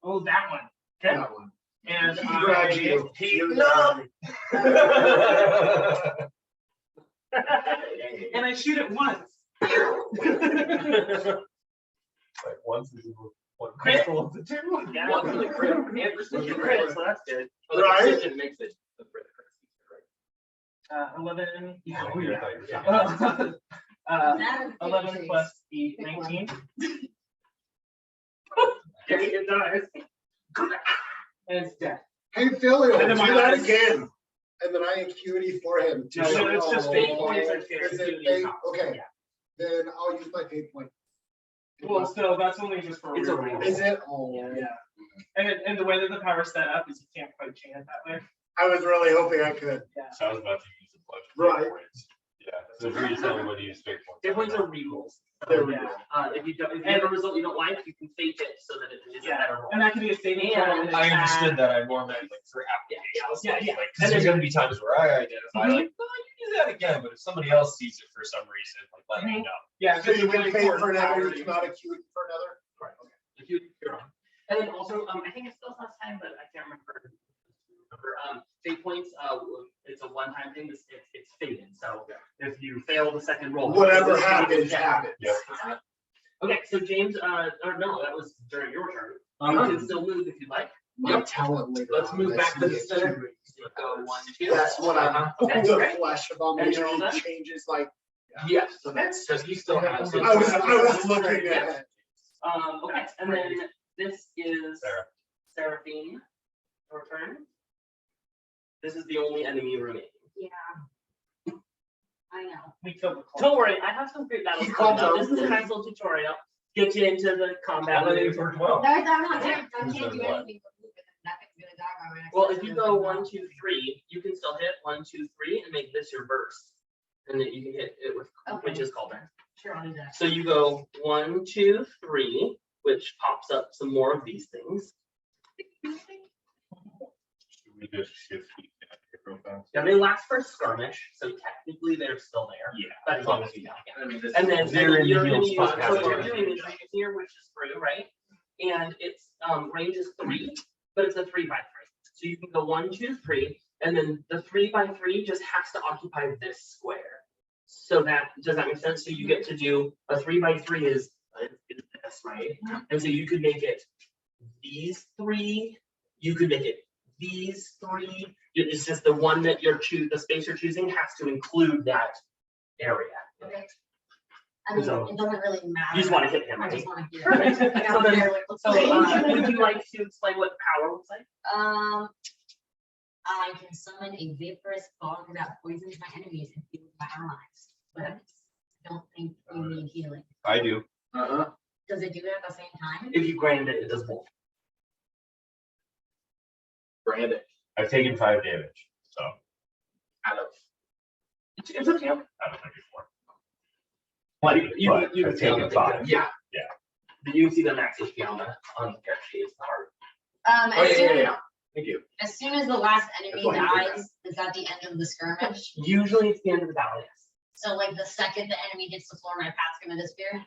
Oh, that one. Okay. That one. And Congrats, you. and I shoot it once. Like once is one Crit. crystal of the two. yeah, one for the crit. And precision crit, so that's good. Oh, the Right. precision makes it. The crit. 11. Oh, yeah, I thought you were saying- 11 plus 8, 19. Okay, it dies. And it's dead. Hey, Felliel, And do then my that eyes- again. And then I acuity for him. to No, show- it's just fate points and Is acuity it is fate? not. Okay, Yeah. then I'll use my fate point. Well, still, that's only just for It's a reroll. reroll. Is it? Oh, Yeah. And the way that the power's set up is you can't quite chain it that way. I was really hoping I could. So I was about to use a bunch of Right. fate points. Yeah, so if you tell me what to use fate points. Fate points are rerolls. There we Yeah. go. If you have a result you don't like, you can fake it so that it is a better roll. And that can be a saving Yeah. throw. and I attack. understood that. I more meant like for applications. Yeah, yeah. Like, because there's gonna be times where I identify Mhm. like, oh, you can do that again, but if somebody else sees it for some reason, like let me know. Yeah, So it's you a can really pay for important another, power. you cannot acuity for another? If you're on. And then also, I think it's still last time, but I can't remember. Fate points, it's a one-time thing. It's fated. So if you fail the second roll, Whatever it's happens, dead. happens. Yeah. Okay, so James, or no, that was during your turn. You can still move if you'd like. My talent later Let's on, move that's back to the the center. acuity. Go 1, 2. That's what I'm, Okay, the great. flesh And you're all abomination done? changes like, Yes. So that's because he still has. I was looking at it. Okay, and then this is Sarah. Seraphine. Your turn. This is the only enemy remaining. Yeah. I know. We killed the clock. Don't worry, I have some great battles Keep coming calm up. This is a nice little tutorial. Get you into the combat. I'm letting for 12. No, I'm not, I can't Who's do done anything. what? but move it. That thing's gonna die by my next Well, turn, if you so go it's 1, 2, 3, you can still hit 1, 2, 3 and make this your burst. And then you can hit it with Okay. Witch's Cauldron. Sure, I'll do that. So you go 1, 2, 3, which pops up some more of these things. Should we just shift feet down here real fast? Now they last for a skirmish, so technically they're still there. Yeah. But as long as you know. I mean, this And then They're in the you're healed gonna use, spot now. so what you're doing is you're using your Witch's Brew, right? And its range is 3, but it's a 3x3. So you can go 1, 2, 3, and then the 3x3 just has to occupy this square. So that, does that make sense? So you get to do a 3x3 is this, right? And so you could make it these 3, you could make it these 3. It's just the one that the space you're choosing has to include that area. Okay. I mean, So- it doesn't really matter. You just want to hit him, I right? just wanna hear. Perfect. it. I So don't then- care what it looks So, like. would you like to explain what power looks like? I can summon a vaporous fog that poisons my enemies and heals my allies, but I don't think you need healing. I do. Uh-huh. Does it do it at the same time? If you grant it, it does both. Brandon, I've taken 5 damage. So out of. It's up to you. I don't think it's more. But But you I've can see on the taken 5. Yeah. You can see the max HP on the character sheet. It's the heart. Oh, yeah. Thank you. As soon as the last enemy That's why you did dies, is that the end of the skirmish? Usually it's the end of the battle, yes. So like the second the enemy hits the floor, my path's gonna disappear?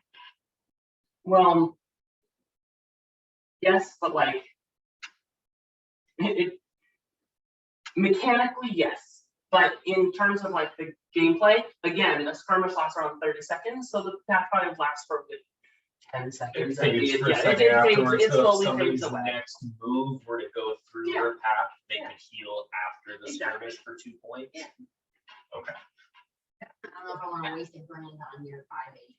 Well, yes, but like it mechanically, yes. But in terms of like the gameplay, again, a skirmish lasts around 30 seconds, so the pathfinder lasts for a good 10 seconds. Fades It- for a yeah, second it fades- afterwards, it so if slowly somebody's fades away. next move were to go through Yeah. your path, they could heal after the skirmish for 2 points. Yeah. Okay, I don't know if I want to waste a grand on your 580.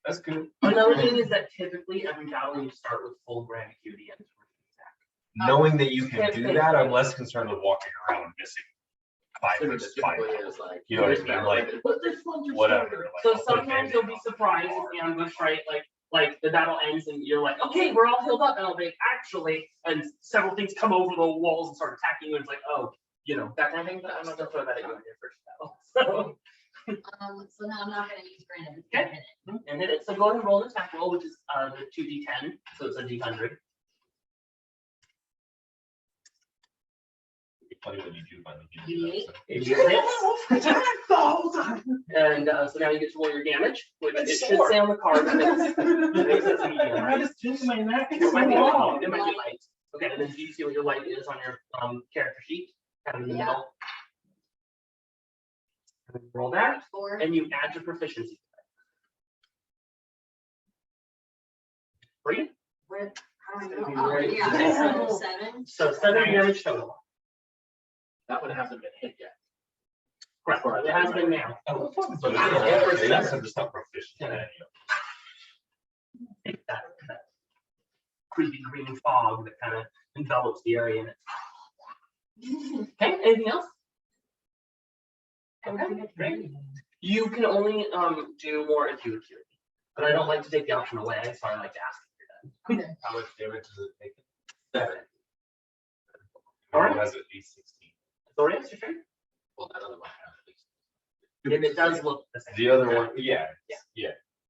that's good. Another thing is that typically every battle you start with full grand acuity and attack. Knowing that you can do that, I'm less concerned with walking around missing 5 So it versus 5. typically is like. You know what I mean? Like, But this one's your whatever. standard. Like, So I'll put a sometimes Band-Aid you'll be on. surprised if the ambush, right? Like the battle ends and you're like, okay, we're all healed up, and I'll be actually, and several things come over the walls and start attacking you, and it's like, oh, you know, that kind of thing. But I'm not gonna throw that at you in your first battle. So now I'm not gonna use grand. I'm just Okay. gonna hit it. And hit it. So go ahead and roll an attack roll, which is the 2d10. So it's a d100. Funny when you do finally do 88. that. It hits. And so now you get to roll your damage, which it should say on the card. But it says medium, I right? just changed my neck. It might be light. It might be light. Okay, and then do you see what your light is on your character sheet? Kind of in the Yeah. middle. And then roll that, 4. and you add your proficiency. 3. Where? How do I know? Seven, Oh, right? yeah. So 7. So 7 damage total. That one hasn't been hit yet. Correct. It has been now. But Yeah. it's that's just not proficient. Yeah. That creepy green fog that kind of envelops the area in it. Okay, anything else? Okay, great. You can only do more if you accrue. But I don't like to take the option away, so I like to ask if you're done. How much damage does it take? 7. All Alright. right. Has it D16? Authorius, your turn. Well, that other one has at least. And it does look the same. The other one, yeah.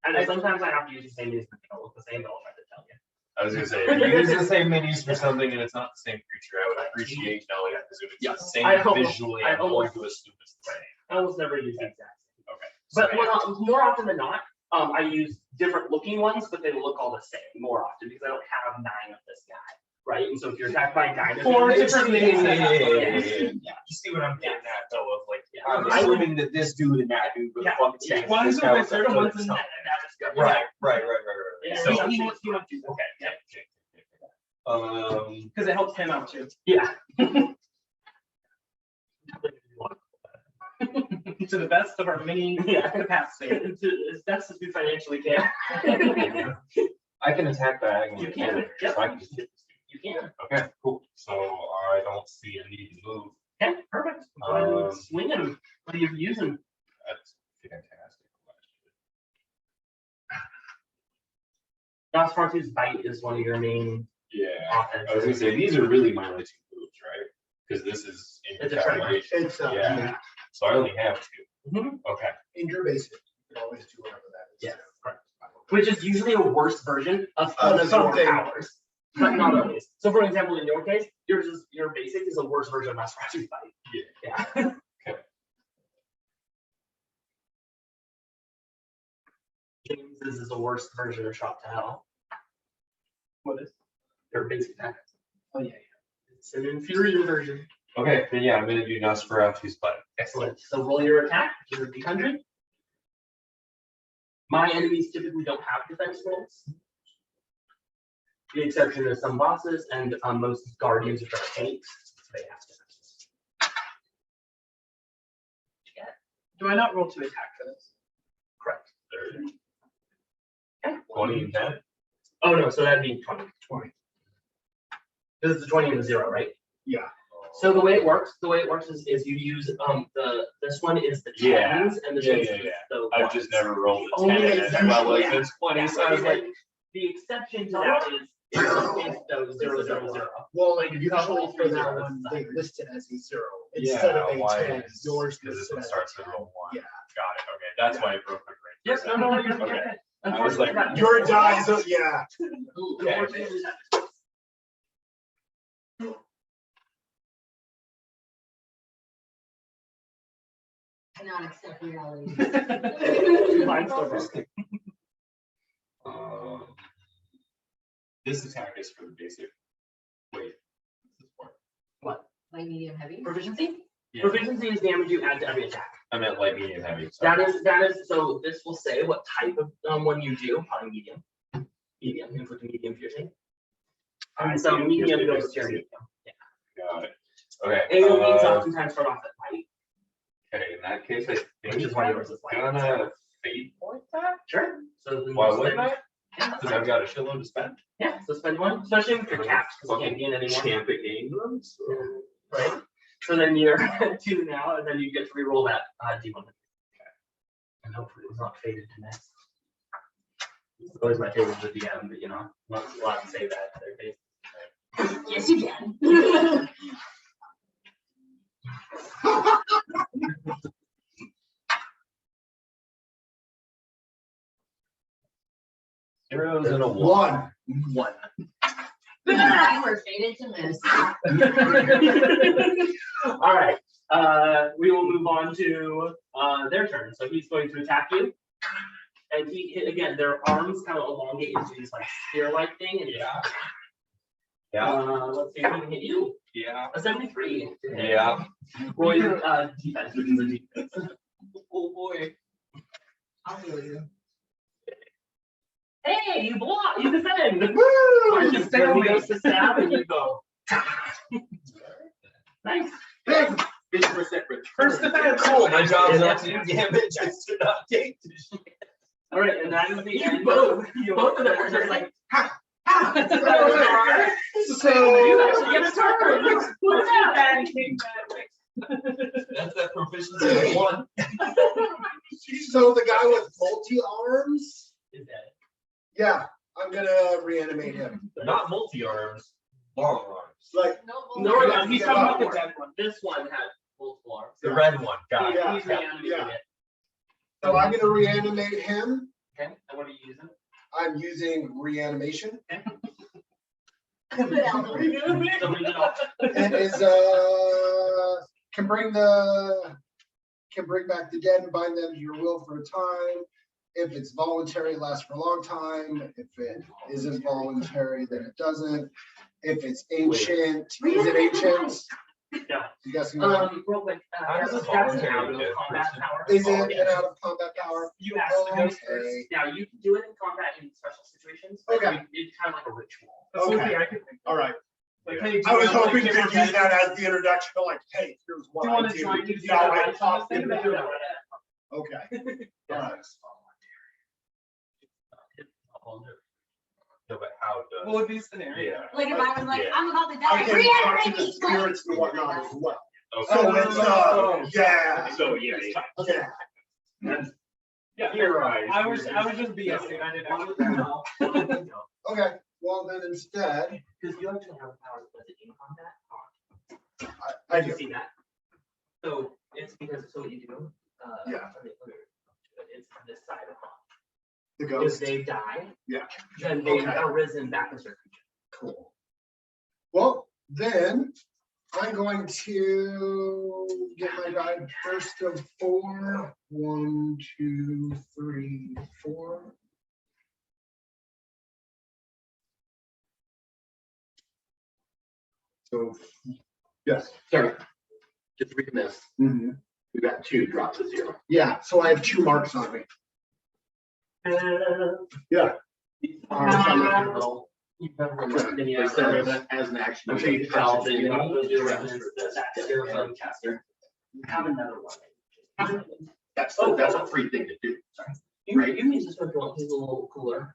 And then sometimes I have to use the same minis, but they don't look the same, but I'll try to tell you. I was gonna say, if you use the same minis for something and it's not the same creature, I would appreciate knowing that, because if it's Yeah. the same I almost- visually, I I'm going almost- to assume it's the same. I almost never use the exact same. Okay. But So, more often than not, I use different looking ones, but they will look all the same more often because I don't have 9 of this guy, right? And so if you're attacked by 9 of Four them, different things. Yeah. You see what I'm getting at, though, of like, Yeah. I'm I would- assuming that this dude and that dude were the Yeah. fucking Yeah. same. One's This a guy was wizard, a one's third a son. and that just goes. Right. Yeah, So, he wants to. Okay, yeah. Because it helps him out too. Yeah. To the best of our mini Yeah. capacity. As best as we financially can. I can attack diagonally. You can, yep. So I can just hit this You can. okay, cool. So I don't see a need to move. Okay, perfect. Go ahead and swing him. What are you using? That's fantastic. Nosferatu's bite is one of your main Yeah. offenses. I was gonna say, these are really my only 2 moves, right? Because this is in It's a tremor. retaliation. It's, Yeah. So I only have 2. Mhm. Okay. in your basic, you can always do whatever that is. Yeah, correct. Which is usually a worse version of Of your something. powers, but not always. So for example, in your case, your basic is a worse version of Nosferatu's bite. Yeah. James's is a worse version of Shot to Hell. What is? Their basic attack. Oh, yeah. It's an inferior version. Okay, then yeah, I'm gonna do Nosferatu's bite. Excellent. So roll your attack, which is a D100. My enemies typically don't have defense rolls. The exception is some bosses and most guardians, which are tanks, they have to. Do I not roll to attack for this? Correct. 30, Okay. 20 and 10. Oh no, so that'd be 20. 20. This is the 20 and the 0, right? Yeah. So the way it works is you use this one is the Yeah. tens and the Yeah, tens yeah, is yeah. the I've ones. just never rolled a Only 10 as exception, well as yeah. this 20, Yeah, so I was like, the exception to that is those 0, 0, 0. Well, like usually Couple for that zeros. one, they list it as a 0 instead of a why 10. is- Yours because this listed one as starts a with 10. roll 1. Yeah. Got it, okay, that's why it broke my brain. Yes, no, you're Okay. okay. I was like, Your dice, yeah. Unfortunately, that- Cannot accept reality. Mine's still broken. This attack is for the basic. Wait. This is for- What? Light, medium, heavy. Proficiency? Yeah. Proficiency is damage you add to every attack. I meant light, medium, heavy. So. That is, so this will say what type of one you do, probably medium. Medium, inflicting medium piercing. And so medium goes to your medium. Yeah. Got it. Okay. AoEs oftentimes start off at light. Okay, in that case, I think Which is why yours is light. gonna fate point that. Sure. So then Why you wouldn't spend- I? Yeah, Because I've got a shitload to spend. yeah, so spend one, especially if you're capped, because you can't gain anymore. Champ at England. Right? So then you're at 2 now, and then you get to reroll that D1. Okay. And hopefully it was not faded to miss. It's always my favorite with the DM, but you know, not allowed to say that to their face. Yes, you can. Zeros and a one. One. You were fated to miss. All right, we will move on to their turn. So he's going to attack you. And again, their arms kind of elongate into this like spear-like thing. And let's see if he can hit you. Yeah. A 73. Yeah. Roll your defense, which is a defense. Oh boy. I'll heal you. Hey, you block, you defend. Woo! Or just stay away to stab and you go. Nice. Big 50% First defense. Cool. My job's not to do damage. I do not take this shit. All right, and that is the end. both of them are just like, So you actually get a turn. What's that? That's that proficiency of one. So the guy with multi-arms, Is that? yeah, I'm gonna reanimate him. Not multi-arms, long arms. Like, No, he's talking about the red one. This one had multiple arms. The red one. Got it. Yeah, He's reanimating yeah. it. so I'm gonna reanimate him. Okay, and what are you using? I'm using reanimation. Good elbow. It is can bring back the dead and bind them to your will for a time. If it's voluntary, it lasts for a long time. If it isn't voluntary, then it doesn't. If it's ancient, is it ancient? Yeah. I'm guessing not. Real quick, How does that's it an voluntary out of do? combat power. Is it Yes. an out of combat power? You ask the ghost first. Okay. Now you can do it in combat in special situations. but Okay. It's kind of like a ritual. That's the only Okay. thing I could think of. All right. Like, hey, do I was you wanna, hoping like, you could use that as the introduction, to like, hey, here's Do what you I want to do. try to do Now that? I talk Think to about you. that. Okay. All right. No, but how does? Well, it'd be a scenario. Yeah. Like if I was like, Yeah. I'm about to I die, can talk to reanimate the me. spirits and whatnot as well. Okay. So it's yeah. So yeah. Yeah. Yeah, You're right. I was just BSing. I didn't actually. Okay. Well, then instead, Because you actually have power with it in combat. I Did you do. see that? So it's because so what you do. Yeah. It's this side of The If ghost. they die, Yeah. then they've Okay. arisen back as their creature. Cool. Well, then I'm going to get my guide first of 4. 1, 2, 3, 4. So, yes. Sorry. Just reading this. Mhm. We got 2 drops to 0. Yeah, so I have 2 marks on me. Yeah. You've never looked any It other. says as an action. I'm sure you can tell that you know, know the reference that's your bonecaster. You have another one. That's a free thing to do. You can use this one if you want. He's a little cooler.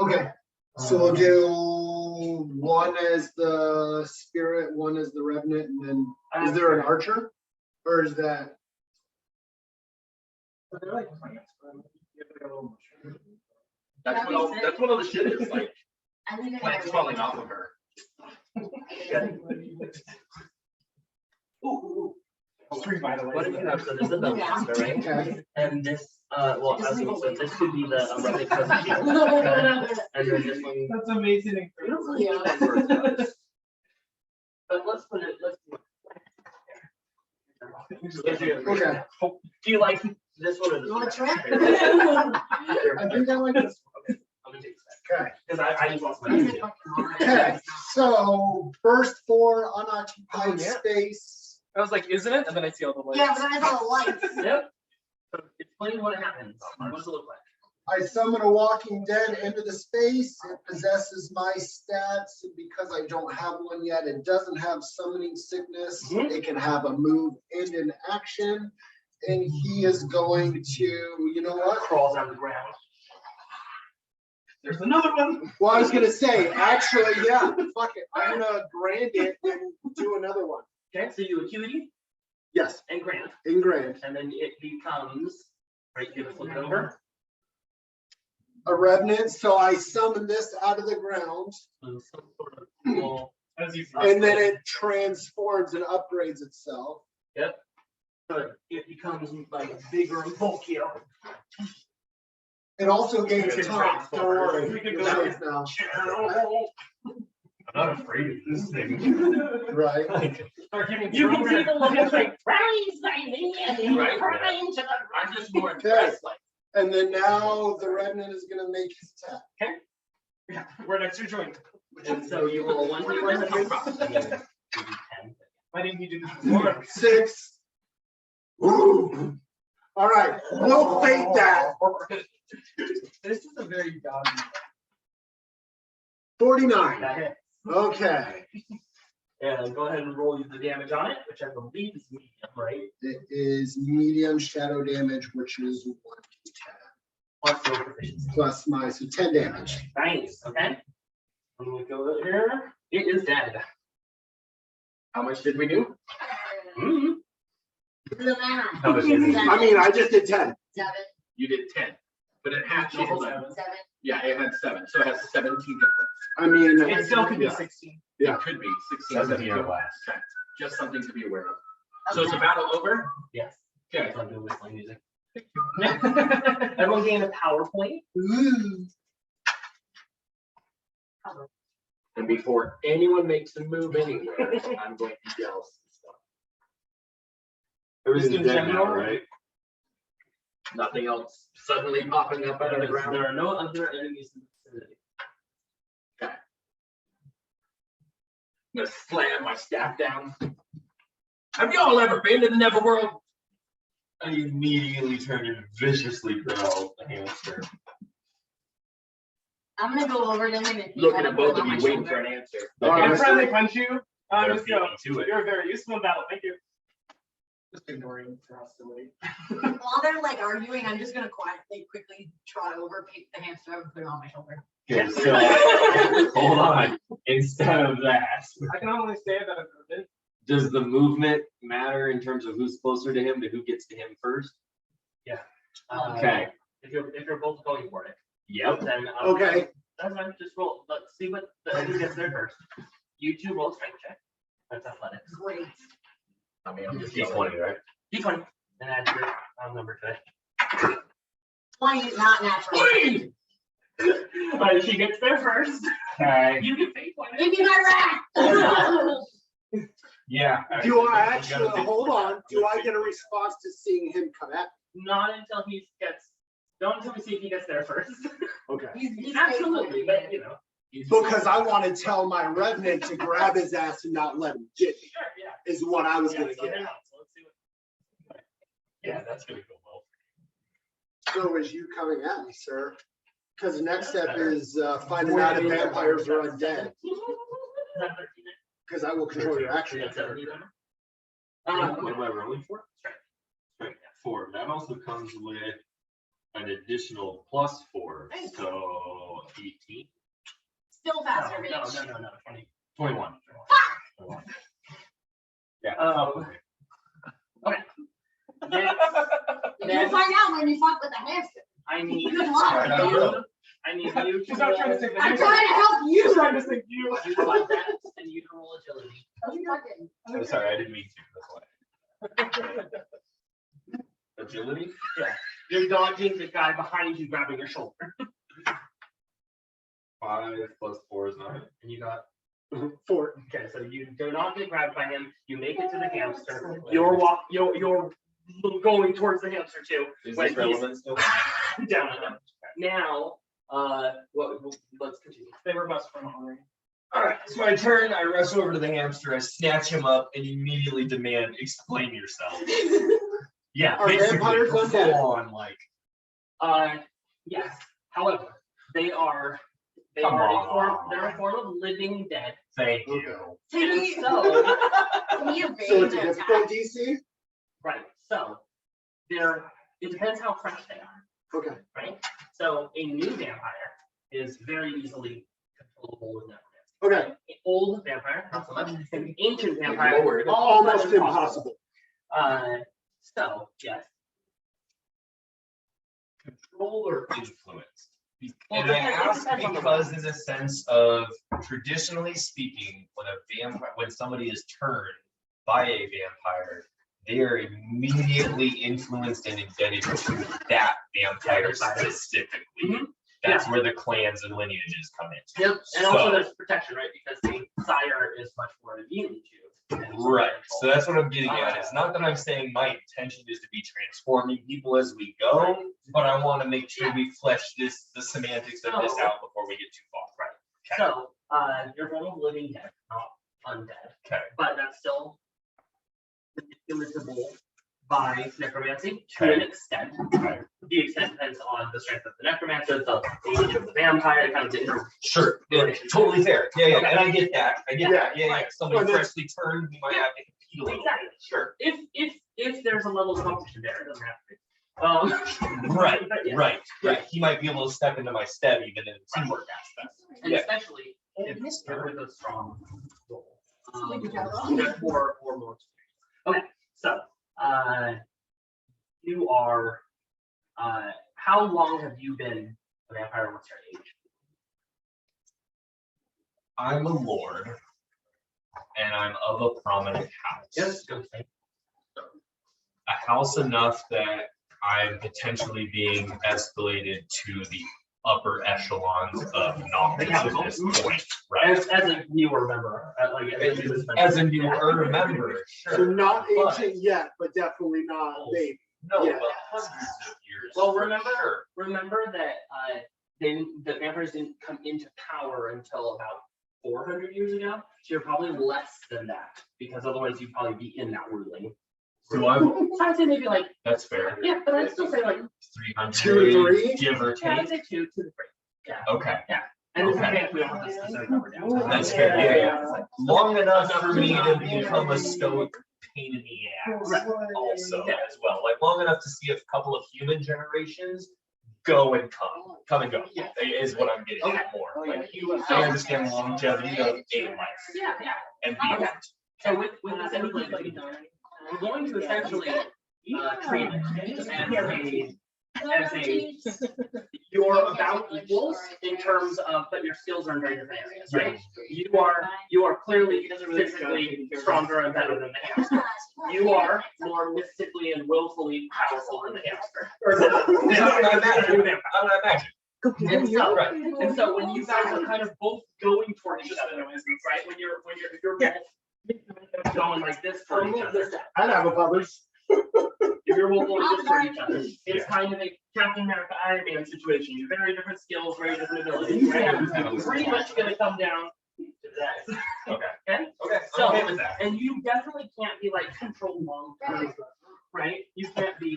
Okay, so we'll do 1 as the spirit, 1 as the revenant, and then is there an archer? Or is that? That's what all the shit is like. I think I Plants falling off of her. What if you have, so this is the bonecaster, right? Okay. And this, well, as we said, this could be the revenant crescent shield. And then this one. That's amazing. But let's put it, let's. Okay. Do you like this one or this You one? want to try? I think I like this. Okay, I'm gonna take this. Okay. Because I just lost my. Okay, so first 4 unoccupied space. I was like, isn't it? And then I see all the lights. Yeah, but then I saw the lights. Yep. So explain what happens. What does it look like? I summon a walking dead into the space. It possesses my stats, and because I don't have one yet, it doesn't have summoning sickness. It can have a move and an action, and he is going to, you know what? Crawls on the ground. There's another one. Well, I was gonna say, actually, yeah, fuck it. I'm gonna grant it and do another one. Okay, so you acuity Yes, and grant, in grant. and then it becomes, right, give us a look over. A revenant, so I summon this out of the ground, So some sort of cool. As you and then it transforms and upgrades itself. Yep. So it becomes like bigger and bulkier. It also gains It's top, don't worry. We can You're go safe now. I'm not afraid of this thing. Right. Start giving you can see the look it's like praise thy name, Right. cry into the I'm just more Okay. impressed, like, And then now the revenant is gonna make his attack. We're next to joint. And so you roll 1d1 of your problem. I mean, maybe 10. Why didn't you do this before? 6. Ooh. All right, we'll fake that. This is a very dodgy. 49. That hits. Okay. And go ahead and roll the damage on it, which I believe is medium, right? It is medium shadow damage, which is 1d10 Plus your proficiency. plus my, so 10 damage. Nice, okay. I'm gonna go over here. It is dead. How much did we do? Mhm. Do the math. How much is it? I mean, I just did 10. 7, You did 10, but it had, She had hold on. 7. 7. Yeah, it had 7, so it has 17 difference. I mean, It still could be Yeah. 16. Yeah. It could be 16. 17 or 17. less. Okay, just something to be aware of. So it's a battle over? Yes. Okay. So I'm doing whistling music. Everyone gain a PowerPoint. ooh. And before anyone makes a move anywhere, I'm going to yell some stuff. Everything's in dead now, general, right? Nothing else suddenly popping up out of the ground. There are no other enemies in the vicinity. I'm gonna slam my staff down. Have y'all ever been to the Neverworld? I immediately turned and viciously growled the hamster. I'm gonna go over to him and. Looking at both of you, waiting for an answer. I'm friendly punch you. Better Just beat go. me to it. You're very useful in battle. Thank you. Just ignoring for hostility. While they're like arguing, I'm just gonna quickly trot over, pick the hamster up, and put it on my shoulder. Okay, so hold on. Instead of that, I can only say that I've been. does the movement matter in terms of who's closer to him to who gets to him first? Okay. If you're both going for it, Yep. then Okay. that's fine. Just roll. Let's see what who gets there first. You two roll strength check. That's athletics. Great. I mean, I'm just D20, right? D20 and add your number to it. 20 is not natural. But she gets there first. Okay. You can pay 20. Give me my rat. Yeah. Do I actually, hold on, do I get a response to seeing him come at? Not until he gets. Not until we see if he gets there first. Okay. He's Absolutely, but you know. Because I want to tell my revenant to grab his ass and not let him get me, Sure, yeah. is what I was gonna So get they're at. not, so let's see what. Yeah, that's gonna go well. So is you coming at me, sir? Because the next step is finding out if vampires are undead, Is that 13? because I will control your action. That's 17 number? What am I rolling for? Strength 4. That also comes with an additional +4, so 18. Still faster, No, bitch. no, 20. 21. 21. Yeah. Okay. You'll find out when you fuck with the hamster. I need Good luck. you. I need you She's to not trying to roll. save the I'm hamster. trying to help She's you. trying to save you. You roll that, and you can roll agility. I'm sorry, I didn't mean to. That's why. Agility? You're dodging the guy behind you, grabbing your shoulder. 5 + 4 is 9. And you got 4. okay. So you do not get grabbed by him. You make it to the hamster. You're You're going towards the hamster too. Is Wait, this relevant still? Down on him. Now, let's continue. They were best friends already. All right, it's my turn. I rush over to the hamster. I snatch him up and immediately demand, "Explain yourself." Yeah, Are basically vampires undead? full on like. Yes. However, they're Come a form of living dead. Thank Okay. you. And so, Can you So evade it's a the difficult attack? DC? right. So it depends how fresh they are, Okay. right? So a new vampire is very easily controllable with necromancy. Okay. An old vampire, not so much. An ancient vampire, Lord, all almost but impossible. So yes. Control or influence? Well, And I it ask depends on the because one. in the sense of traditionally speaking, when somebody is turned by a vampire, they are immediately influenced and indebted to that vampire specifically. Mhm. That's where the clans and lineages come in. Yep, and also there's protection, right? Because the sire is much more immune to. Right, so that's what I'm getting at. It's not that I'm saying my intention is to be transforming people as we go, but I want to make sure we flesh the semantics of this out before we get too far. Right. Okay. So, you're form of living dead, not undead. Okay. But that's still manipulable by necromancy to Okay. an extent. Okay. The extent depends on the strength of the necromancer, the age of the vampire, kind of the Sure, yeah, totally fair. Yeah, Okay. and I get that. Yeah. Somebody Well, that's- freshly turned, we might have to compete a little Exactly. bit. Sure. If there's a level of competition there, it doesn't have to be. Right, But yeah. right. He might be able to step into my step even in teamwork aspects. And Yeah. especially if you're with a strong role. We could go. Or more. Okay, so you are how long have you been a vampire? What's your age? I'm a lord, and I'm of a prominent house. Yes, go say. A house enough that I'm potentially being escalated to the upper echelons of knowledge at this point, right? As a newer member, As a newer member, So sure. not But- ancient yet, but definitely not baby. No, Yeah. but hundreds of years. Well, for remember, sure. remember that the vampires didn't come into power until about 400 years ago. So you're probably less than that, because otherwise you'd probably be in that ruling. So I'm, So I'd say maybe like, that's fair. yeah, but I'd still say like, 300, 2 or 3? give or yeah, I'd take. say 2 to the 3. Yeah. Okay, And if Okay. we don't have this specific number down. that's fair. Yeah. Long enough for me to become a stoic pain in the ass. Right. Also, as well, like long enough to see a couple of human generations go and come and go. Is what I'm getting at more. Like I understand longevity of a life Yeah. and Okay. beyond. So with this everybody, we're going to essentially treat it as a you're about equals in terms of, but your skills are in very different areas, right? You are clearly physically stronger and better than the hamster. You are more mystically and willfully powerful than the hamster. I would imagine. And so when you guys are kind of both going toward each other, right? When you're both going like this toward each other. I'd have a publish. If you're both going this toward each other, it's kind of a Captain America Iron Man situation. You have very different skills, very different abilities, right? It's pretty much gonna come down to that. Okay. Okay? Okay, So, I'm okay with that. and you definitely can't be like controlled long term, right? You can't be,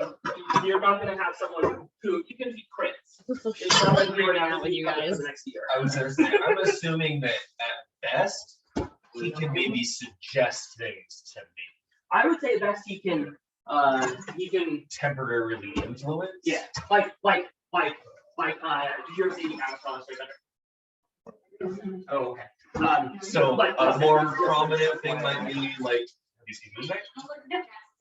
you're not gonna have someone who, you can be crits. It's not like you're out with you guys. for the next year. I was gonna say, I'm assuming that at best, he can maybe suggest things to me. I would say best he can Temporarily influence? yeah, like you're seeing Amazon better. Oh, okay. So like, a more prominent thing might be like, have you seen Moonlight?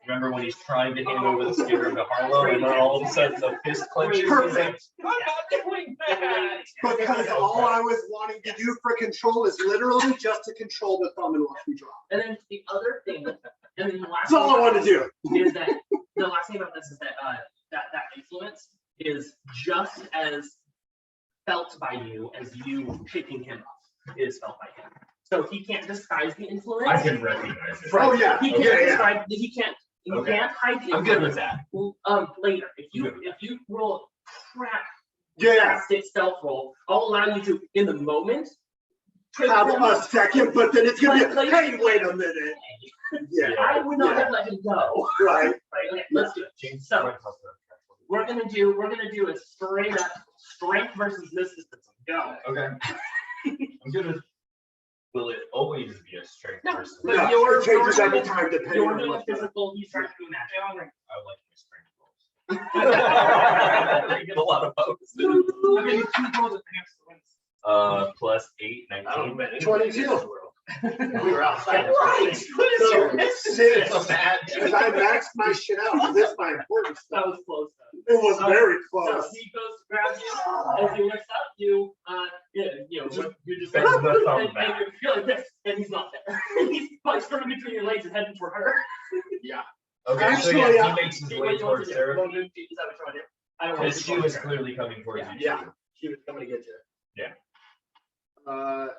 Remember when he's trying to hand over the spear to Harlow and then all of a sudden the fist clenches? He's like, Perfect. I'm not doing that. Because all I was wanting to do for control is literally just to control the thumb and watch me drop. And then the other thing, and then the last. That's all I want to do. Is that the last thing about this is that that influence is just as felt by you as you picking him up is felt by him. So he can't disguise the influence. I can recognize it. Oh, yeah. He can't Yeah, yeah. describe. He can't. You Okay. can't hide the I'm good with influence. that. Later, if I'm good with you roll crap Yeah. stealth roll, I'll allow you to in the moment have a second, but then it's gonna be, hey, wait a minute. Yeah, I would not have let him go. right. Right, okay, let's do it. So we're gonna do a straight up strength versus mysticism. Go. Okay. I'm gonna. Will it always be a strength No, versus? but No, you're- it changes you're- every time depending You're on doing what. physical, he's trying to do magic. I like my strength rolls. I get a lot of votes. Okay, 2 rolls at max wins. Plus 8, 19. 22. We were outside. Right. What is your Since I maxed my shit out, so this is my important That stuff. was close though. It was very So close. he goes to grab you, as you lift up, you, you just That's the best on and, the back. and you're like this, and he's not there. He's punched from between your legs and heading toward her. Okay, so Actually, yeah, he makes his See way what you want towards to do. Sarah. Well, is that what you want to do? I don't want Because to she was clearly coming towards you. Yeah. too. She was coming to get you.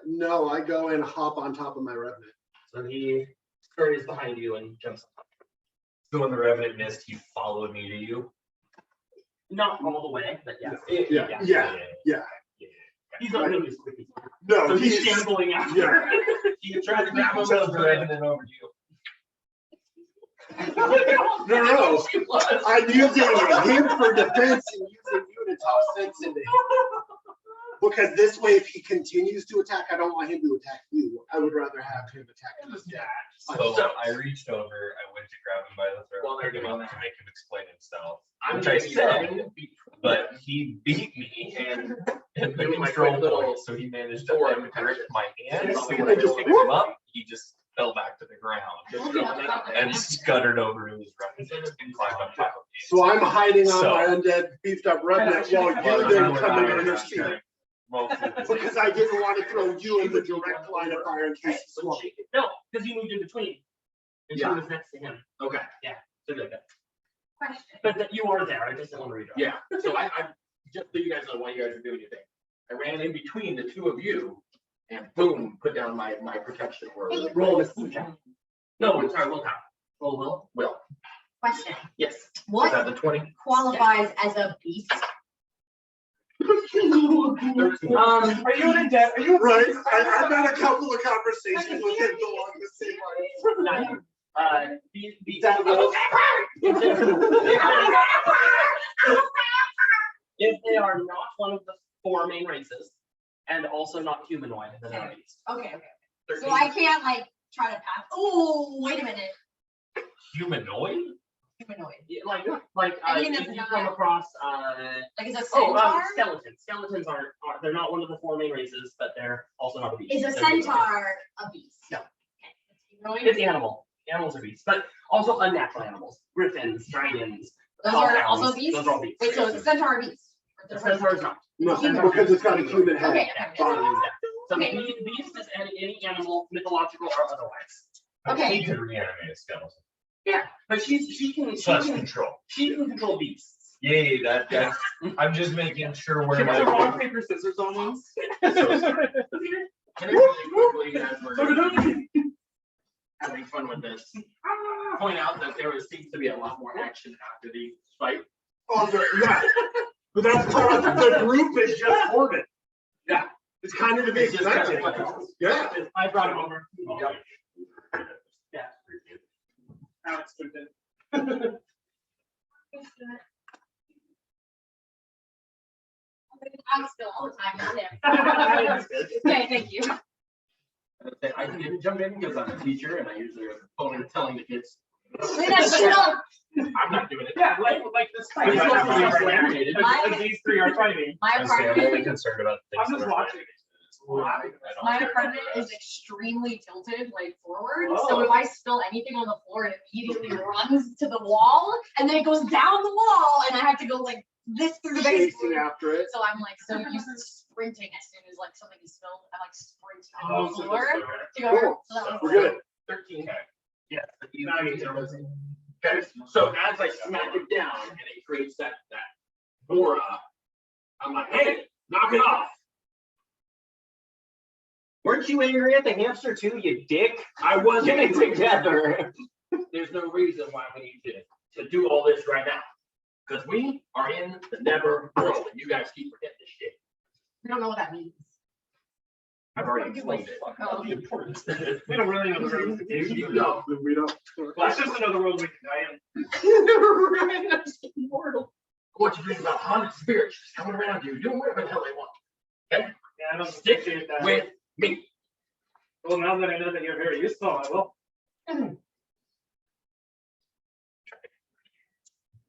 No, I go and hop on top of my revenant. So he scurries behind you and jumps up. So when the Revenant missed, he followed me to you. Not all the way, but yeah. Yeah. He's not moving as quick as you. No, So he's he's, shambling after. yeah. You tried to grab him, so the Revenant over to you. No, I'm using him for defense and using you to talk sense into him. Because this way, if he continues to attack, I don't want him to attack you. I would rather have him attack you. So I reached over, I went to grab him by the throat, Well, they're pick him doing up to that. make him explain himself. I'm Which I gonna be said, running but he beat me and the Doing my control quick little point, so he managed to forward like, grip my hand. Yeah, So so when I I just just- picked him up, he just fell back to the ground and scuttered over to his right and climbed on top of me. So I'm hiding on So- my undead beefed up redneck while you then come in and intercede. Because I didn't want to throw you in the direct line of fire in case you swung. No, because you moved in between. And she Yeah. was next to him. Okay, So good. Question. But that you are there, I just didn't want to read it. yeah, so I just so you guys know why you guys are doing your thing. I ran in between the two of you and boom, put down my protection word. Roll this. No, sorry, willpower. Roll will. Will, Question. yes. Is What that the 20? qualifies as a beast? Are you in debt? Are you? Right, I've had a couple of conversations with him along the same lines. If they are not one of the 4 main races, and also not humanoid, then they're a beast. Okay, okay. So I can't like try to pass. Oh, wait a minute. Humanoid? Humanoid. Yeah, I mean, if it's you not- come across Like is a oh, centaur? skeletons. Skeletons aren't they're not one of the 4 main races, but they're also not a beast. Is a They're centaur a beast? No. Okay. It's animal. Animals are beasts, but also unnatural animals. Griffins, dragons. Those are hellhounds, also beasts? Those are all beasts. Wait, so is a centaur a beast? The centaur is not. No, because it's got a human head. Okay, Yeah, okay. So Okay. beast is any animal, mythological or otherwise. Okay. He could reanimate a skeleton. Yeah, but she can Control. control beasts. Yay, that's, I'm just making sure where Can I my. rock, paper, scissors on this? So sorry. Can I really quickly, guys, were having fun with this, point out that there seems to be a lot more action after the fight. Oh, yeah. But that's part of the group is just forming. Yeah. It's kind of to be It's just kind of expected. what- Yeah. I brought him over. Yeah. Alex took it. I'm still all the time, not him. Okay, thank you. I didn't jump in because I'm a teacher and I usually have a opponent telling the kids, Wait, that's still, I'm not doing it. Yeah, like this fight. It's supposed to be self-animated. As these 3 are fighting. my I'm only apartment, concerned about things. I'm just that are watching. I don't my care apartment about is this. extremely tilted, like forward. Oh. So if I spill anything on the floor, it immediately runs to the wall and then it goes down the wall and I have to go like this through the Chasing basement. after it. So I'm like so used to sprinting as soon as like something is spilled. I like sprint on Oh, the so floor that's to go. Cool. So that was We're like- good. 13. Yeah. Okay, so as I smack it down and it creates that aura, I'm like, hey, knock it off. Weren't you angry at the hamster too, you dick? I wasn't. Get it together. There's no reason why we need to do all this right now. Because we are in the Neverworld and you guys keep forgetting this shit. I don't know what that means. I've already explained it. Oh. We don't really know the road. No, We don't. Well, that's just another world we can die in. Right, that's immortal. What you think about haunted spirits just coming around you, doing whatever the hell they want. Yeah, I don't Stick appreciate that. with me. Well, now that I know that you're very useful, I will.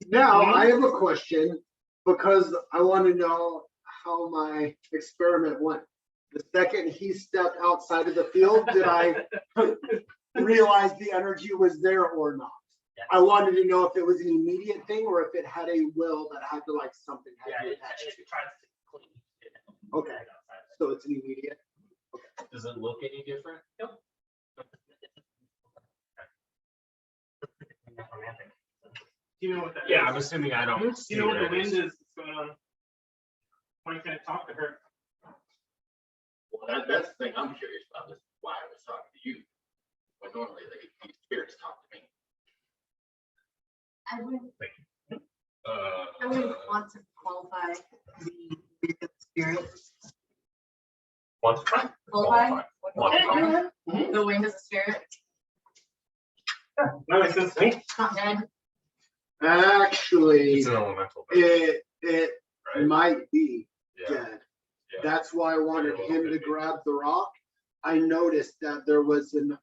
Now, I have a question because I want to know how my experiment went. The second he stepped outside of the field, did I realize the energy was there or not? Yes. I wanted to know if it was an immediate thing or if it had a will that had to like something had Yeah, to it attach to. tries to clean it. Okay, so it's an immediate. Does it look any different? Nope. Romantic. Do you know what that is? Yeah, I'm assuming I don't. Do see you know what the it. wind is that's going on? Why can't I talk to her? Well, that's the thing I'm curious about, is why I was talking to you. When normally these spirits talk to me. I wouldn't Uh, want to qualify the spirit. Once. Qualify? Qualify. The wind is a spirit. That makes sense to me. It's not dead. Actually, It's an elemental. it Right? might be Yeah. dead. Yeah. That's why I wanted Very well him could to be. grab the rock. I noticed that there was a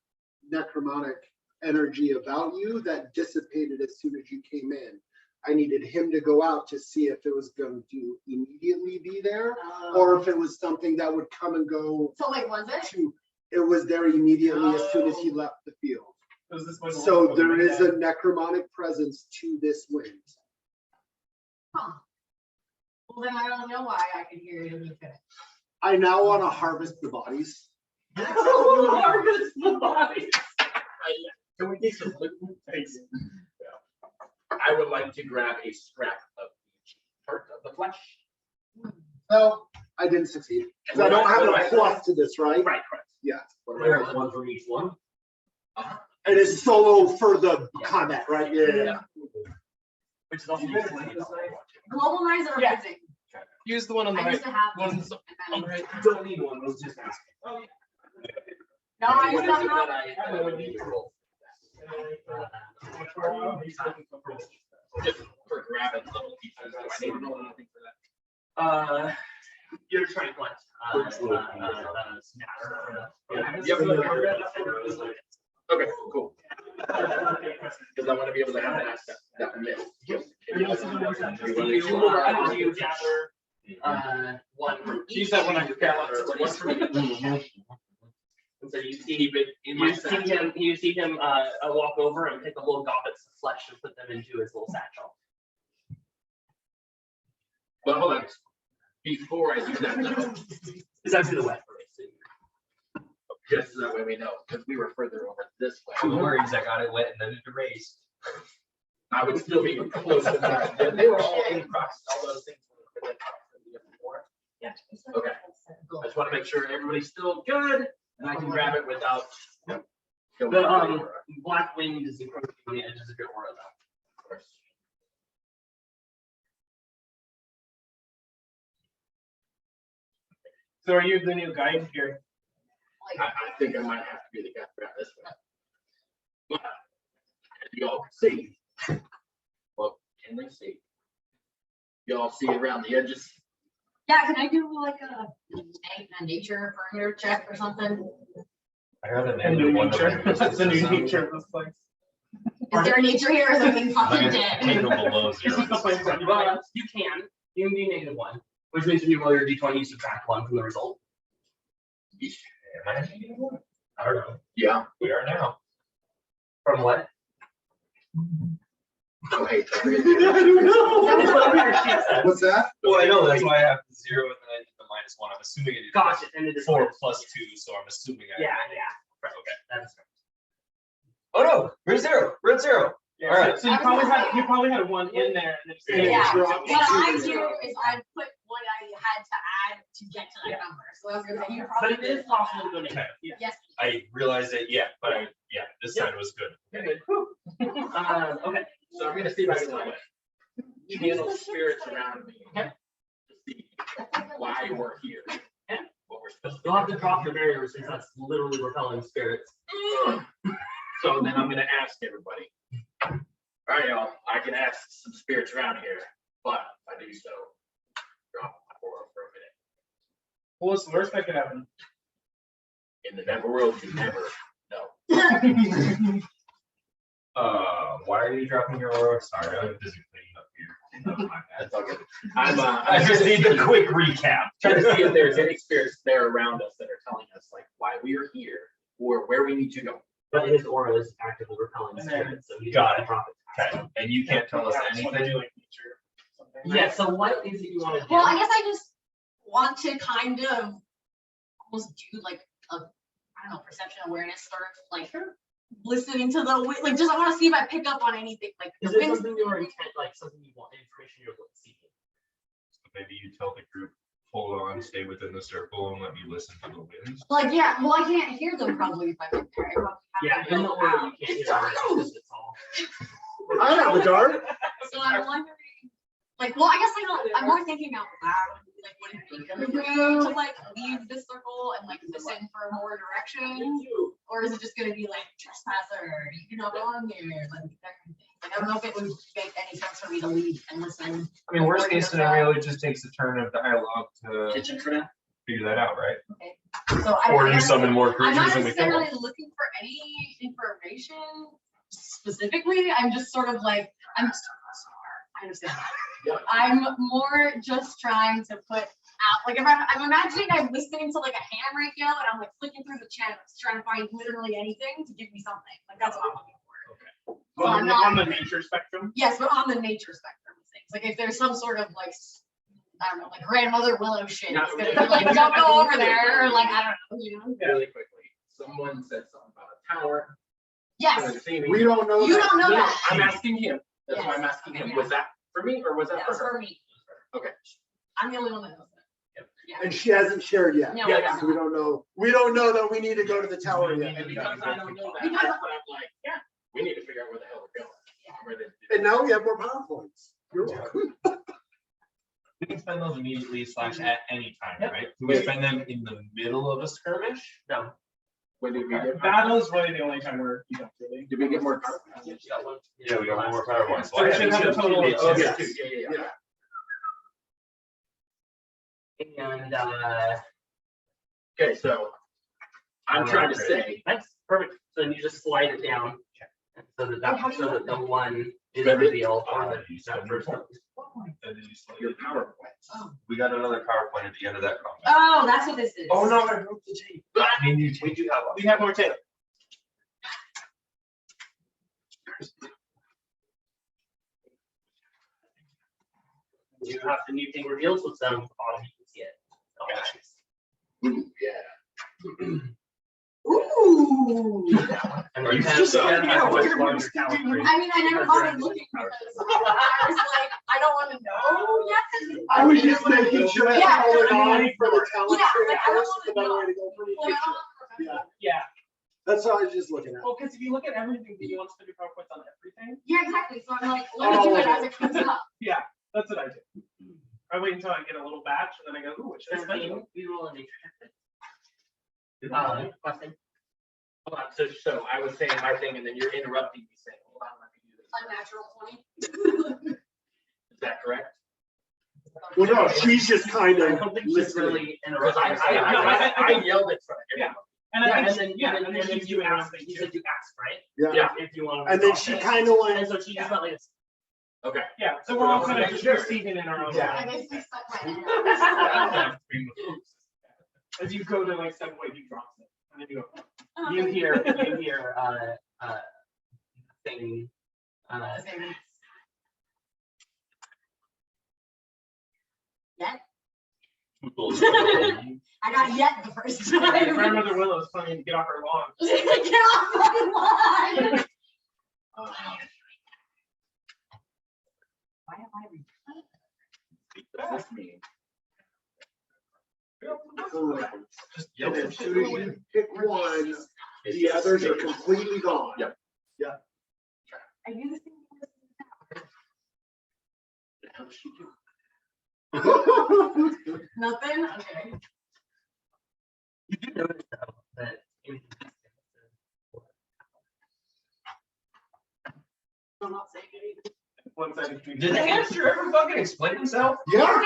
necromantic energy about you that dissipated as soon as you came in. I needed him to go out to see if it was going to immediately be there or if it was something that would come and go So wait, was it? to, it was there immediately as soon as he left the field. Was this one- So there is a necromantic presence to this wind. Huh. Well, then I don't know why I could hear it in the fit. I now want to harvest the bodies. Harvest the bodies. Can we get some loot? Thanks. I would like to grab a scrap of each part of the flesh. No, I didn't succeed. 'Cause I don't have a plus to this, right? Right, correct. Yeah. There's one from each one. And it's solo for the combat, right? Yeah. Which is also Yeah. Global knives are Yeah. amazing. Use the one on the I right. used to have them. One's on the right. You don't need one, I was just asking. No, I used What to is have it that them. I would need to roll? Just for grabbing little pieces. Do I need to roll anything for that? You're trying to collect, Okay, cool. Because I want to be able to have that myth. You gather, one from each. Use that one on your gather calendar. one from each. And so you see, In my you see him, walk over and pick the little goblets of flesh and put them into his little satchel. But hold on. Before I do that, though, It's actually the wet first. just so that way we know, because we were further over this No way. worries, I got it wet and then it erased. I would still be close to that. They were all in cross, all those things were within proximity of the forest. Okay. I just want to make sure everybody's still good and I can grab it without. The black wind is encroaching on the edges of your aura though. So are you the new guide here? I think I might have to be the guy to grab this one. But as y'all can see, well, can they see? Y'all see around the edges? Yeah, can I do like a nature perimeter check or something? I got an A new one. nature. That's the new nature of this place. Is there nature here or something fucking Take dead? them below zero. Well, you can be -1, which means when you roll your d20, you subtract 1 from the result. Am I a negative one? I don't know. Yeah. We are now. From what? Oh, hey. What's that? Well, I know, that's why I have the 0 and then I did the -1. I'm assuming it is. Gotcha. And it is 4 plus 2, so I'm assuming I. Yeah. Right, okay. That's Oh no, we're at 0. We're at 0. Yeah, All right. So you probably had one in there. And then Yeah, Drop what I two. do is I put what I had to add to get to that number. So I was gonna say, you But probably. it is possible to go Okay. negative. Yes. I realized that, yeah, but this side was good. Okay. So I'm gonna see if I can like channel spirits around me. Okay. To see why we're here. And what we're supposed You'll have to drop the barrier since that's literally repelling spirits. So then I'm gonna ask everybody. All right, y'all, I can ask some spirits around here, but if I do so, drop my aura for a minute. Well, what's the worst that could happen? In the Neverworld, you never know. Why are you dropping your aura? Sorry, I'm busy cleaning up here. Oh, my bad. That's all good. I just need the quick recap. Trying to see if there's any spirits there around us that are telling us like why we are here or where we need to go. But his aura is actively repelling And then- spirits, so you Got have to it. drop it. Okay, and you can't tell us Yeah, just wanna do, anything? like, nature, something, right? Yeah, so what is it you want to do? Well, I guess I just want to kind of almost do like a, I don't know, perception awareness sort of like listening to the wind, like just I want to see if I pick up on anything like the Is it wind. something you are intent, like something you want, information you're seeking? Maybe you tell the group, hold on, stay within the circle and let me listen to the winds. Like, yeah, well, I can't hear them probably if I'm in there. I probably have Yeah, to in the go aura out. you can't It's hear dark. it, it's just all. I have the dark. So I'm wondering, like, well, I guess I'm more thinking out loud, like, would it be good to like leave this circle and like listen for more direction? Or is it just gonna be like trespasser, you know, go on there, like that kind of thing? Like, I don't know if it would make any sense for me to leave and listen. I mean, worst case scenario, it just takes a turn of dialogue to Kitchen for now. figure that out, right? Okay. So I Or you guess summon more I'm not creatures and we kill necessarily them. looking for any information specifically. I'm just sort of like, I understand. Yeah. I'm more just trying to put out, like if I'm imagining I'm listening to like a ham radio and I'm like flicking through the channels, trying to find literally anything to give me something. Like that's what I'm looking for. Well, I'm not- On the nature spectrum. Yes, but on the nature spectrum of things. Like if there's some sort of like, I don't know, like grandmother willow shit, it's gonna be like, don't go over there, or like, I don't know, you know? Really quickly, someone said something about a tower. Yes, We don't know. you that. don't know No, that. I'm asking him. That's why Yes. I'm asking him. Okay. Was that for me or was that That for was her? for me. Okay. I'm the only one that knows that. Yeah. And she hasn't shared yet. No, Yeah, I yeah. don't So we know. don't know. We don't know that we need to go to the tower yet. And because I don't know that, Because- that's what I'm like, yeah, we need to figure out where the hell we're going. I'm ready to do And now we have more PowerPoints. You're welcome. We can spend those immediately / at any time, right? Do we spend them in the middle of a skirmish? No. When did we get Battle is really the only time where you don't really. Did we get more cards? Yeah, we got one more PowerPoint. So we should have a total of. Oh, Yes. yeah. And Okay, so I'm trying to say, nice, perfect. So you just slide it down. So that the one is Ready? revealed on the that first one. your PowerPoints. Oh. We got another PowerPoint at the end of that comment. Oh, that's what this is. Oh no, I broke the tape. I mean, we do have one. We have more tape. You have the new thing revealed with some bottom, you can see it. Oh, nice. Yeah. Ooh. And Are you have- just- you have yeah, a much we're larger just tower thinking- screen. I mean, I never bothered looking because I was like, I don't want to know yet. I was just making sure I Yeah. had it on for the talent Yeah, tree like, I don't first, wanna the better know. way to go for me. Well, I don't Yeah, Yeah, that's what I was just looking at. well, because if you look at everything, do you want us to do PowerPoints on everything? Yeah, exactly. So I'm like, let me do it as it comes up. Yeah, that's what I do. I wait until I get a little batch and then I go, ooh, which is Then special. we roll a nature check. Question. Hold on, so I was saying my thing and then you're interrupting me saying, hold on, let me do this. Unnatural 20. Is that correct? Well, no, she's just kind I of don't think she's listening. really Because interrupting. I yelled it for everyone. And I Yeah, think, and then, yeah, and then she's you doing asked, something you too. said you asked, right? Yeah. Yeah. If you want. And then she kind of And went, so she just went like this. Okay. Yeah, so we're all kind of just receiving in our own. Yeah. I basically stuck my head out. As you go to like step away, you drop it. And then you go. You hear thing, Yet? I got yet the first time. Grandmother Willow is telling you to get off her lawn. Get off my line. Why am I reading? That's me. Just and as soon as you pick one, the others are completely gone. Yep. I do the same thing. Nothing? Okay. You do notice though that in I'm not saying anything. One-sided Did the communication. hamster ever fucking explain himself? Yeah,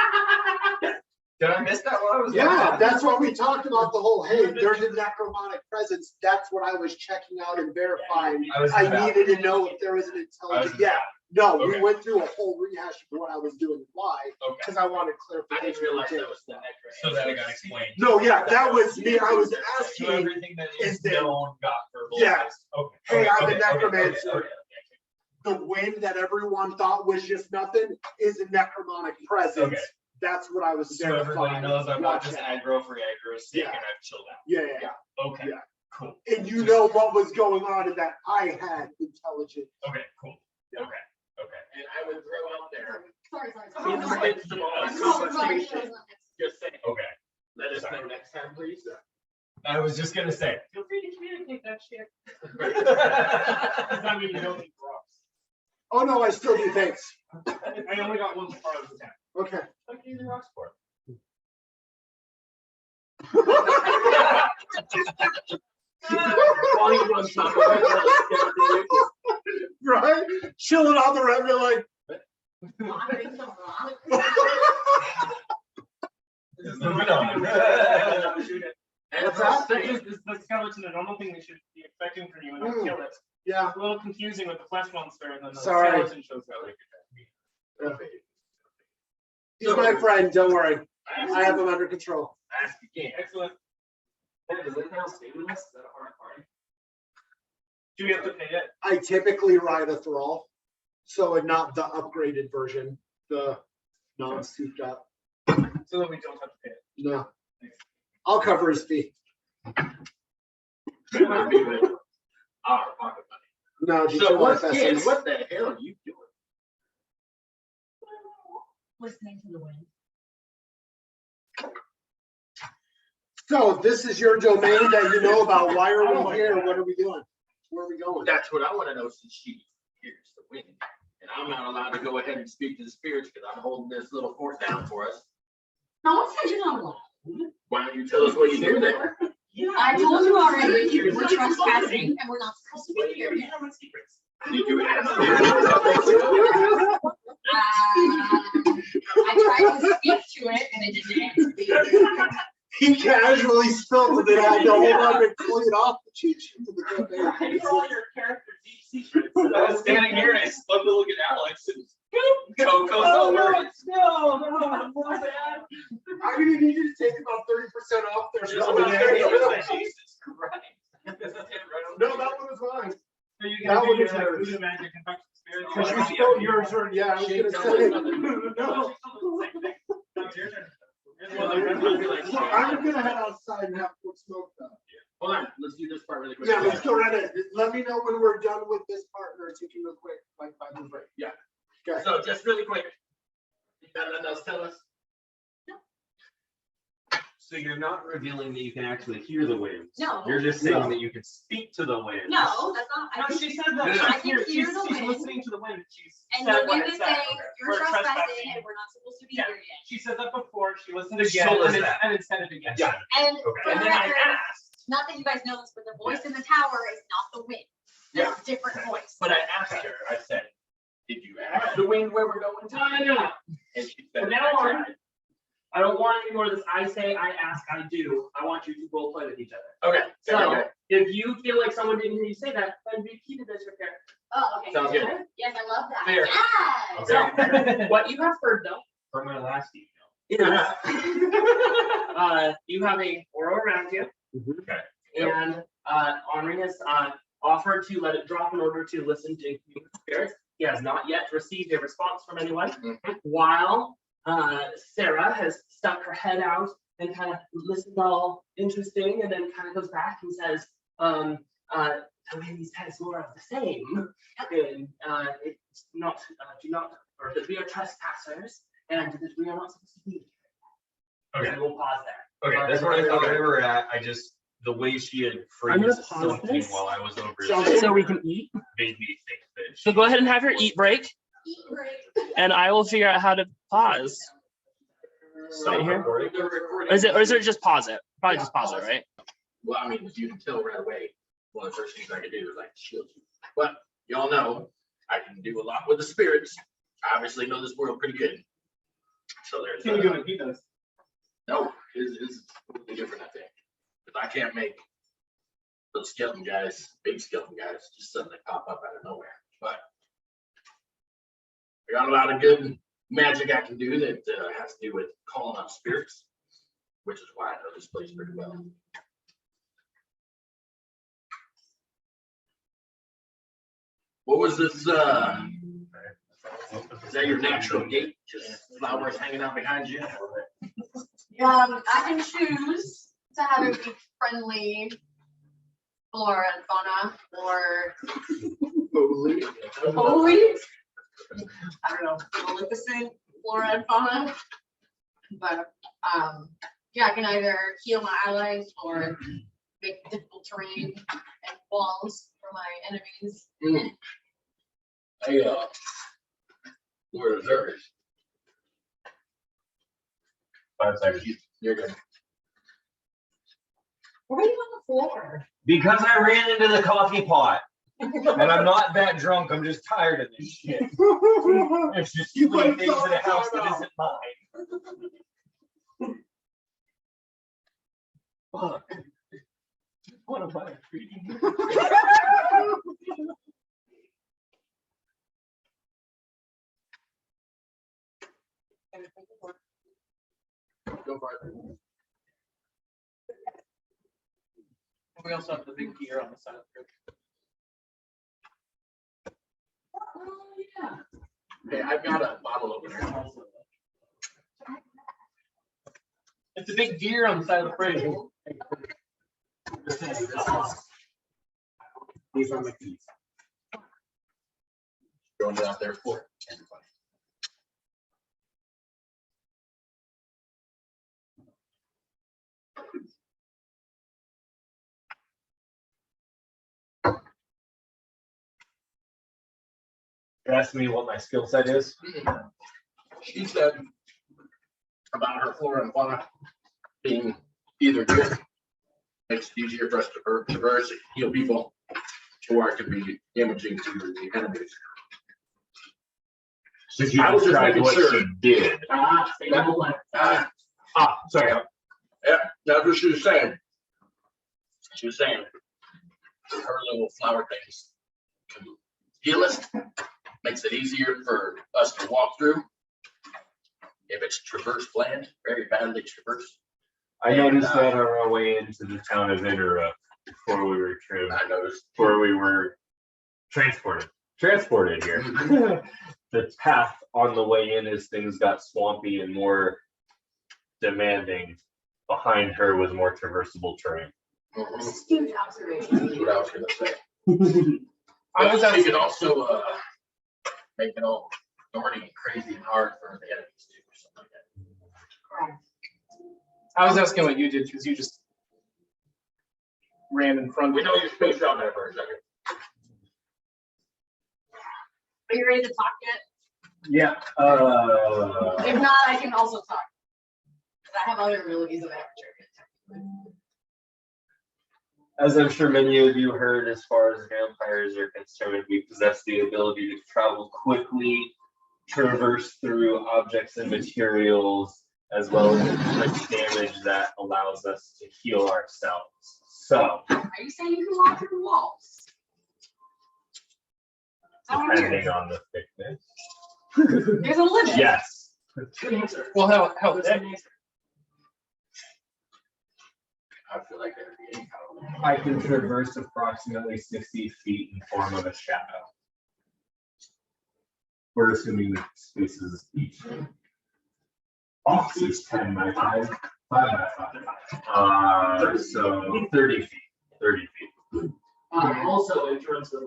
Did I miss that while I was? yeah, that's what we talked about, the whole, hey, there's a necromantic presence. That's what I was checking out and verifying. I was I about- needed to know if there was an I was intelligent, yeah. No, we Okay. went through a whole rehash of what I was doing and why, Okay. because I wanted I clarification. didn't realize that was the So that it got explained. No, yeah, that was me. I was So asking, everything that is is that- known got verbalized. Yeah. Okay. Hey, I'm a okay, necromancer. okay. the wind that everyone thought was just nothing is a necromantic presence. Okay. That's what I was So everybody verifying. knows I'm not just Watch aggro for aggro's sake Yeah. and I've chilled out. Yeah, yeah, yeah. Okay. Yeah. Cool. And you know what was going on in that I had intelligence. Okay. Cool. Yeah. Okay. Okay. And I would throw out there, Sorry. in the Sorry. midst of all this Sorry. conversation, just saying, Okay. let us know next time, please. I was just gonna say. Feel free to communicate that shit. I mean, you don't need rocks. Oh, no, I still do, thanks. I only got one part of the tank. Okay. What do you use rocks for? Volume on top of it. Right? Chilling on the red, you're like, Monitoring some wrong. Moving on. What's that? The skeleton, a normal thing they should be expecting from you and not kill it. yeah. It's a little confusing with the flesh monster and then the Sorry. skeleton shows up. He's my friend, don't worry. I have him under control. Ask again. Excellent. does anything else stay with us? Is that a hard part? Do we have to pay it? I typically ride a thrall, so not the upgraded version, the non-souped up. So that we don't have to pay it. No. I'll cover his fee. It might be with our pocket No, money. just So your once life again, essence. what the hell are you doing? Listening to the wind. So this is your domain that you know about. Why are we here? What are we doing? Where are we going? That's what I want to know, since she hears the wind. And I'm not allowed to go ahead and speak to the spirits because I'm holding this little fort down for us. No one said you're not allowed. Why don't you tell us what you do there? I told you already, we're trespassing and we're not supposed to be here. Did you ask? I tried to speak to it and it didn't answer. He casually spilled it. I had to hold on and clean off the cheat sheet of the campaign. all your character deep secrets. I was standing here and I spun to look at Alex and Coco's Oh, over. no, my bad. I'm gonna need you to take about 30% off there. Just about 30%. Jesus Christ. No, that one was mine. So you That can one do is your hers. voodoo magic infection spirits. Because you spilled yours, or yeah, I was gonna say. No. I'm gonna head outside and have a quick smoke though. Hold on, let's do this part really quick. Yeah, let's go right in. Let me know when we're done with this part, or taking a quick, like 5 minute break. Yeah. Okay. So just really quick. You got nothing else to tell us? So you're not revealing that you can actually hear the wind. No. You're just saying No. that you can speak to the wind. No, that's not. I No, think she said that. I can hear She's the wind. listening to the wind. She's And said the what wind it is said. saying, you're We're trespassing and we're not supposed to be Yeah. here yet. She said that before. She listened So again is and that. and it said it again. Yeah. And Okay. for And the then I record, asked, not that you guys know this, but the voice in the tower is not the wind. Yeah. It's a different voice. But I asked her, I said, did you ask the wind where we're going to? No. And she said, From now "I on, tried." I don't want any more of this. I say, I ask, I do. I want you to role play with each other. Okay. So if you feel like someone didn't hear you say that, then repeat it as your character. Oh, okay. Sounds good. Yes, I love that. Fair. Yes. So what you have heard though From my last email. is you have a aura around you. Okay. And Henri has offered to let it drop in order to listen to spirits. He has not yet received a response from anyone. While Sarah has stuck her head out and kind of listened all interesting, and then kind of goes back and says, the wind says more of the same. And it's not, do not, or that we are trespassers and that we are not supposed to be here. Okay. And we'll pause there. Okay, that's where I thought we were at. I just, the way she had I'm gonna phrased pause something this. while I was over So we can eat. made me think that. So go ahead and have your eat break, Eat break. and I will figure out how to pause. Stop Right here? recording. Or is it just pause it? Probably just pause it, right? Well, I mean, as you can tell right away, one of the first things I can do is like shield you. But y'all know I can do a lot with the spirits. I obviously know this world pretty good. So there's Can we do what he does? no, is completely different, I think. Because I can't make those skeleton guys, big skeleton guys, just suddenly pop up out of nowhere. But I got a lot of good magic I can do that has to do with calling up spirits, which is why I know this place pretty well. What was this? Is that your natural gate? Just flowers hanging out behind you? I can choose to have it be friendly flora and fauna or holy. I don't know, maleficent flora and fauna. But yeah, I can either heal my allies or make difficult terrain and walls for my enemies. Hey, Lord of Cerberus. 5 seconds. You're good. What are you on the floor? Because I ran into the coffee pot. And I'm not that drunk, I'm just tired of this shit. It's just too many things in a house that isn't mine. Fuck. I want to buy a treat. Go for it. We also have the big gear on the side of the group. Hey, I've got a bottle over there. It's a big deer on the side of the fridge. These are my keys. Throwing it out there for it. You're asking me what my skill set is? She said about her flora and fauna being either good, makes it easier for us to traverse, heal people, or it could be damaging to the enemies. Did you I was just describe making what sure. she did? Sorry. Yeah, that's what she was saying. She was saying her little flower things can heal us, makes it easier for us to walk through. If it's traversed land, very badly traversed. I noticed that on our way into the town of Innorook before we were I noticed. before we were transported here. The path on the way in as things got swampy and more demanding. Behind her was more traversable terrain. Huge observation. That's what I was gonna say. I was You could also make it all thorny and crazy and hard for the enemies too, or something like that. I was asking what you did because you just ran in front. We know you're spaced out there for a second. Are you ready to talk yet? Yeah. If not, I can also talk. Because I have other abilities that I haven't tried. As I'm sure many of you heard, as far as vampires are concerned, we possess the ability to travel quickly, traverse through objects and materials, as well as inflict damage that allows us to heal ourselves. So, Are you saying you can walk through walls? depending on the thickness. There's a limit. Yes. Good answer. Well, how Good answer. I feel like there'd be any kind of. I can traverse approximately 60 feet in form of a shadow. We're assuming the spaces each. Box is 10 by 5, 5 by 5. So 30 feet. 30 feet. Also, in terms of,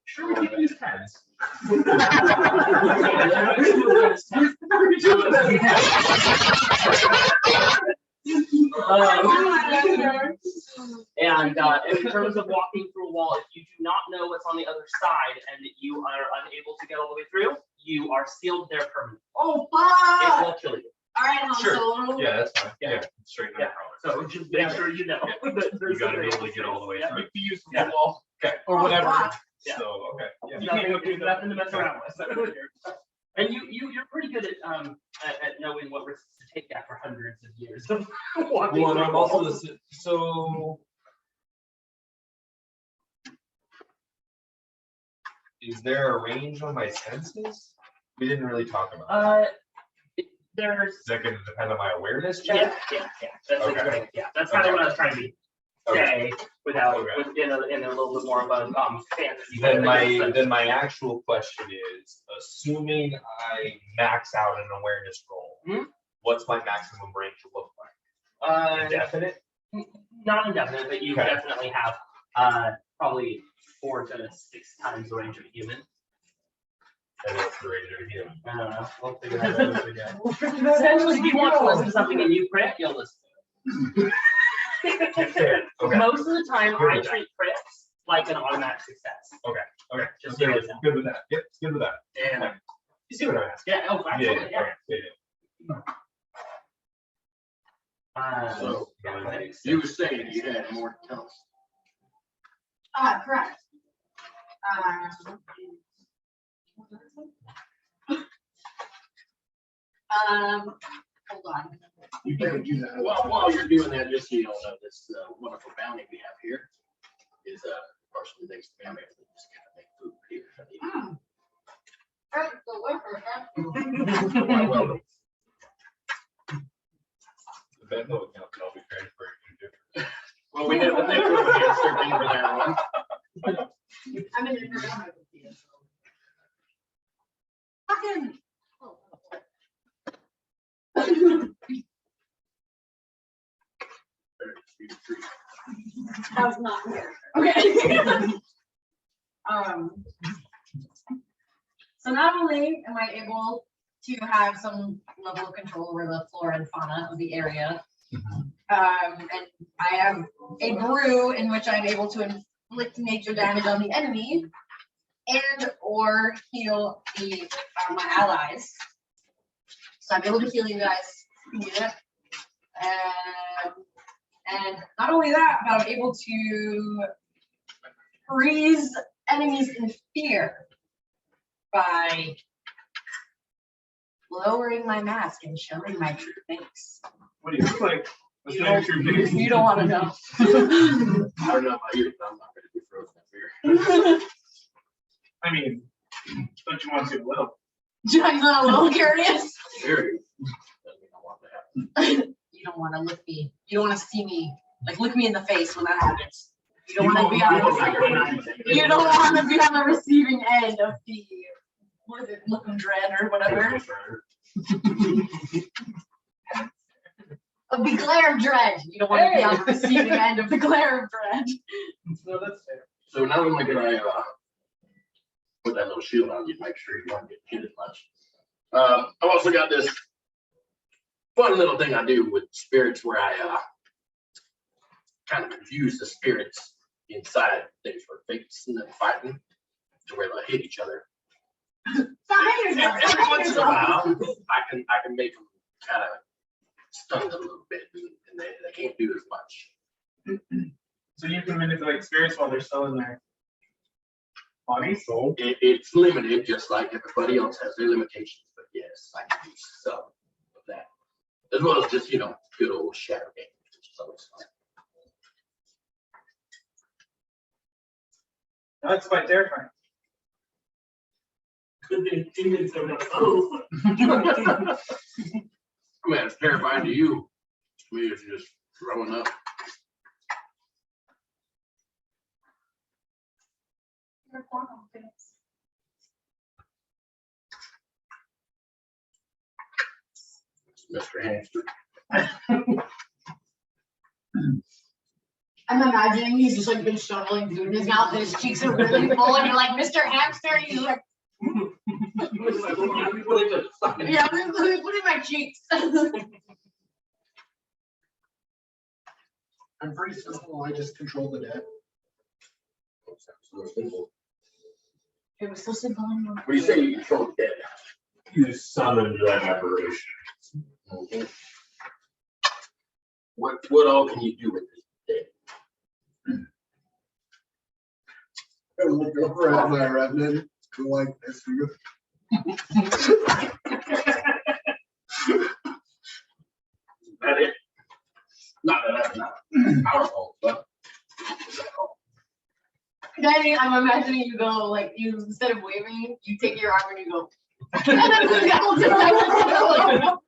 Sure, we can use pens. And in terms of walking through a wall, if you do not know what's on the other side and that you are unable to get all the way through, you are sealed there permanently. Oh, It fuck! will kill you. All right, Han Sure. Solo. Yeah, that's fine. Yeah. Yeah, straight Yeah. down. So just make sure you know. that You there's gotta be something able to get all the way Yeah. through. Make the use of Yeah. the wall. Okay. Or whatever. Yeah. So, okay. Yeah. You can't go There's do nothing to mess that. around with. And you're pretty good at knowing what risks to take after hundreds of years of walking. Well, and through I'm also walls. so. Is there a range on my senses? We didn't really talk about that. There's Is that gonna depend on my awareness yeah, check? yeah. That's Okay. exactly, yeah. That's kind of what I was trying to say without Okay. in a little bit more of a fantasy. Then But- my actual question is, assuming I max out an awareness roll, Mhm. what's my maximum range look like? Indefinite? Not indefinite, but you Okay. definitely have probably 4 to 6 times the range of a human. And it's the range of healing. I don't know. We'll figure that out as we go. Essentially, if you want to listen to something and you crit, you'll listen. Okay. Most of the time, Good I with that. treat crits like an automatic success. Okay. Just so you know. Good with that. Yep, good with that. And You see what I'm asking? yeah, oh, absolutely, yeah. Okay, yeah. So, Yeah, that makes you sense. were saying you had more to tell us. Correct. Hold on. You better do that. Well, while you're doing that, just so you all know, this wonderful bounty we have here is partially thanks to me. I'm able to just kind of make food here. Alright, so what for that? Quite well. The bando account can all be transferred to different. Well, we never think we're going to start paying for that one. I'm in the fucking. That was not here. Okay. So not only am I able to have some level of control over the flora and fauna of the area, and I have a brew in which I'm able to inflict nature damage on the enemy and or heal my allies. So I'm able to heal you guys. Yeah. And not only that, but I'm able to freeze enemies in fear by lowering my mask and showing my true face. What do you look like? You don't want to know. I don't know about you, but I'm not going to be frozen in fear. I mean, don't you want to a little? I'm a little curious. Very. Doesn't mean I want to happen. You don't want to look me. You don't want to see me. Like look me in the face when that happens. You don't want to be on. You don't want to be on the receiving end of the what is it, look of dread or whatever. Of the glare of dread. You don't want to be on the receiving end of the glare of dread. No, that's fair. So not only can I put that little shield on you, make sure you don't get hit as much. I've also got this fun little thing I do with spirits where I kind of confuse the spirits inside things for facing and fighting to where they hit each other. Every once in a while, I can make them kind of stunned a little bit, and they can't do as much. So you can manipulate spirits while they're still in their bodies? So It's limited, just like everybody else has their limitations. But yes, I can do some of that, as well as just good old shadow game, which is always fun. that's quite terrifying. Good thing demons don't know. Oh. I mean, it's terrifying to you. To me, it's just growing up. Mr. Hamster. I'm imagining he's just like been shoveling food in his mouth and his cheeks are really full and you're like, Mr. Hamster, he's like, yeah, let me put in my cheeks. I'm pretty simple. I just control the dead. It was so simple. What do you say you control the dead? You summoned that aberration. Mhm. What all can you do with this dead? I look over at my revenant, go like this. That it? Not that that's not powerful, but. Danny, I'm imagining you go like you instead of waving, you take your arm and you go. And then the devil just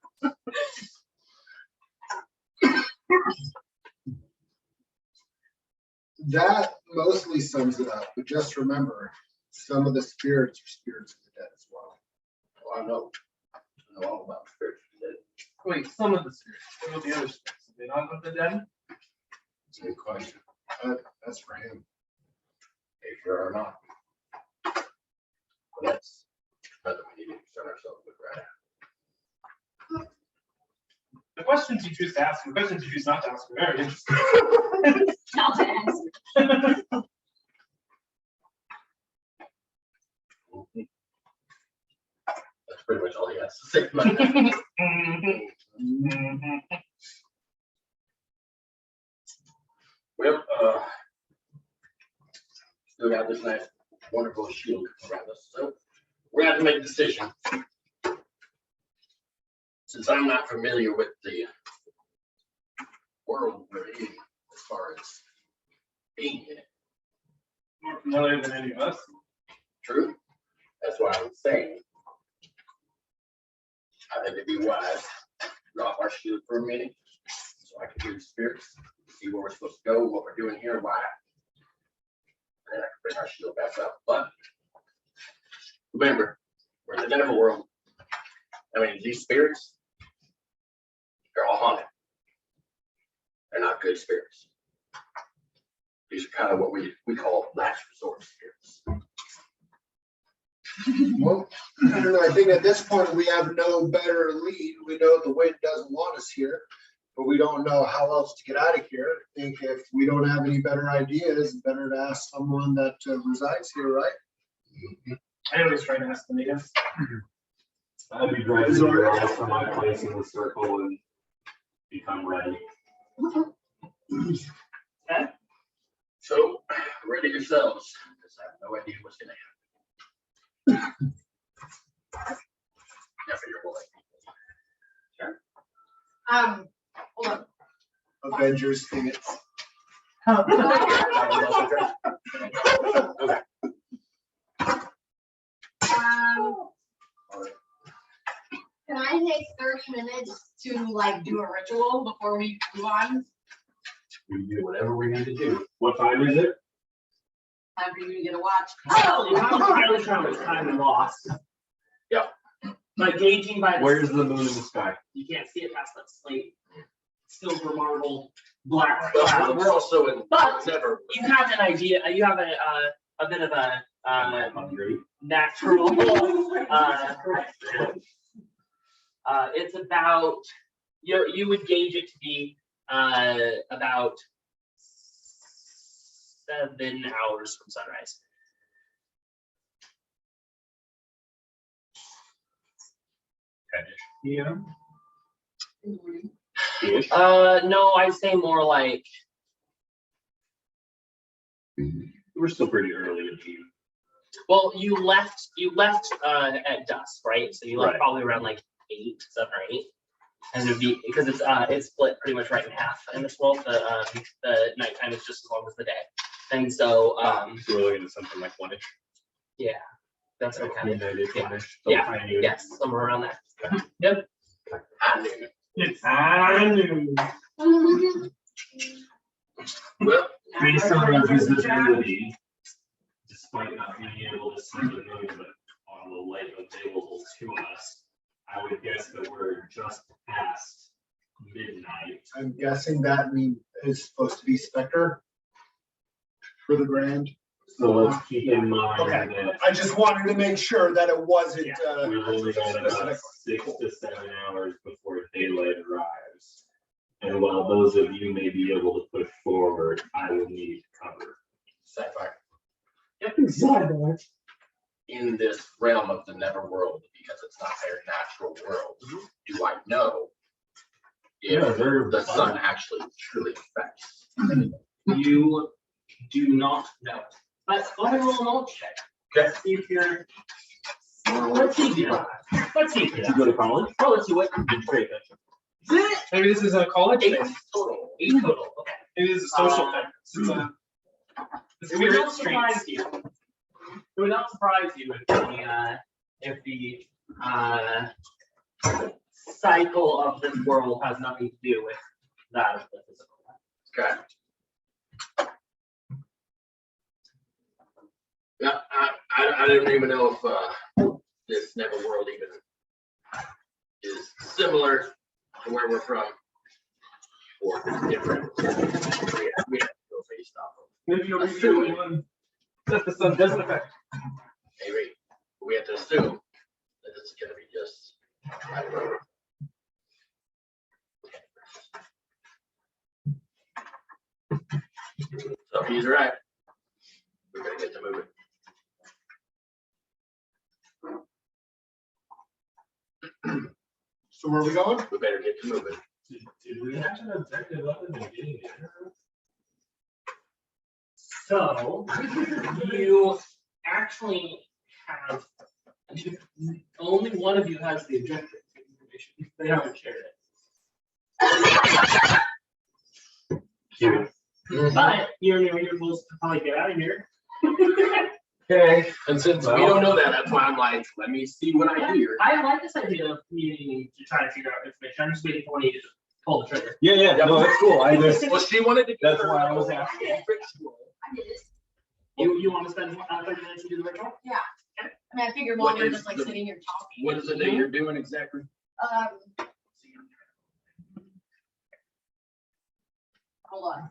That mostly sums it up, but just remember, some of the spirits are spirits of the dead as well. Oh, I know all about spirits. Wait, some of the spirits. What about the other spirits? Are they not with the dead? It's a good question. That's for him. They sure are not. But that's another we need to concern ourselves with, right? The questions you choose to ask and the questions you choose not to ask are very interesting. Not to answer. That's pretty much all he has to say about that. Well, still got this nice, wonderful shield around us, so we're gonna have to make a decision. Since I'm not familiar with the world we're in, as far as being in it, More familiar than any of us. true? That's why I'm saying. I think it'd be wise to drop our shield for a minute, so I can hear the spirits, see where we're supposed to go, what we're doing here, why. And then I can bring our shield back up. But remember, we're in the Neverworld. I mean, these spirits, they're all haunted. They're not good spirits. These are kind of what we call last resort spirits. Well, I don't know. I think at this point we have no better lead. We know the wind doesn't want us here, but we don't know how else to get out of here. I think if we don't have any better ideas, better to ask someone that resides here, right? I always try to ask the natives. I'd be driving around from my place in the circle and become ready. So, ready yourselves, because I have no idea what's going to happen. Yeah, for your boy. Sure. Hold on. Avengers thing. Okay. Can I take 30 minutes to like do a ritual before we move on? We do whatever we need to do. What time is it? Time for you to get a watch. Oh, I'm really trying to time and lost. Yeah. Like gauging by Where's the moon in the sky? you can't see it past that slate. Silver marble, black Well, clouds. we're also in But Never. you have an idea. You have a bit of a natural. It's about you would gauge it to be about 7 hours from sunrise. Yeah. No, I'd say more like We're still pretty early in the evening. well, you left at dusk, right? So you left Right. probably around like 7 or 8. And it'd be because it's split pretty much right in half in this world. The nighttime is just as long as the day. And so So we're looking at something like 1-ish. yeah, that's what kind of Midnight-ish, yeah. 1-ish. Yeah. High noon. Yes, somewhere around there. Yep. I knew it. It's I knew. Well, Based on our visibility, despite not being able to see the moon, but on the light available to us, I would guess that we're just past midnight. I'm guessing that is supposed to be Spectre for the Grand. So let's keep in mind Okay. that I just wanted to make sure that it wasn't. we've only got about specific. 6 to 7 hours before daylight arrives. And while those of you may be able to push forward, I will need cover. Sapphire, Yep, exactly. in this realm of the Neverworld, because it's not their natural world, do I know if they're the sun actually truly affects. You do not know. But go ahead and roll a knowledge check. Okay. See if you're. Let's see if you're. Let's see if you're. Did you go to college? Oh, let's see what. Great. Maybe this is a college Eight thing. total. 8 total. Okay. Maybe this is a social thing. It's a It would not spirit surprise streets. you. It would not surprise you if the cycle of this world has nothing to do with that of the physical. Okay. Yeah, I don't even know if this Neverworld even is similar to where we're from, or if it's different. We have to go based off of. Maybe you'll be the only one that the sun doesn't affect. Maybe we have to assume that it's gonna be just. I don't know. So he's right. We're gonna get to moving. So where are we going? We better get to moving. Did we have an objective other than getting there? So you actually have only one of you has the objective information. They haven't shared it. Cute. But you're supposed to probably get out of here. Okay. And since we don't know that, that's why I'm like, let me see what I hear. I like this idea of meeting to try to figure out information. I'm just waiting for one of you to just pull the trigger. Yeah, no, that's cool. I just, Well, she wanted to. that's why I was asking. I did it. You want to spend 30 minutes to do the ritual? I mean, I figured What while we're is just like the- sitting here talking. What is it that you're doing exactly? Hold on.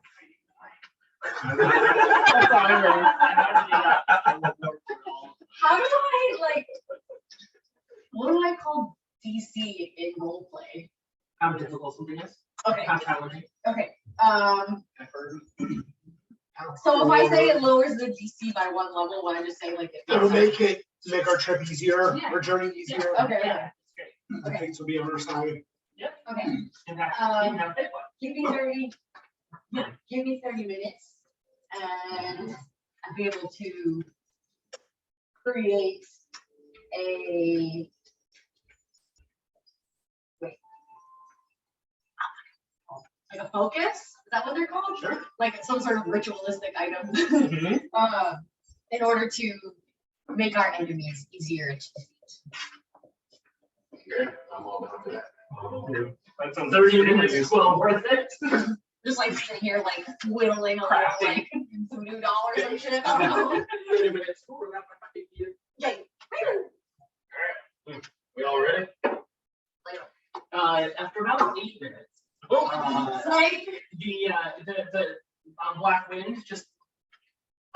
How do I like? What do I call DC in roleplay? How difficult something is? Okay. How challenging? Okay. So if I say it lowers the DC by 1 level, when I just say like It'll make our trip easier, our journey easier. Okay. Yeah. The things will be on our side. Okay. And have fit one. Give me 30. Give me 30 minutes, and I'll be able to create a. Wait. Like a focus? Is that what they're called? Sure. Like some sort of ritualistic item. Mhm. In order to make our enemies easier to defeat. Okay, I'm all down for that. That sounds 30 minutes is well worth it. Just like sitting here, like whittling a little, like voodoo doll or some shit. 30 minutes. Yeah. We all ready? After about 8 minutes, Like, the black wind just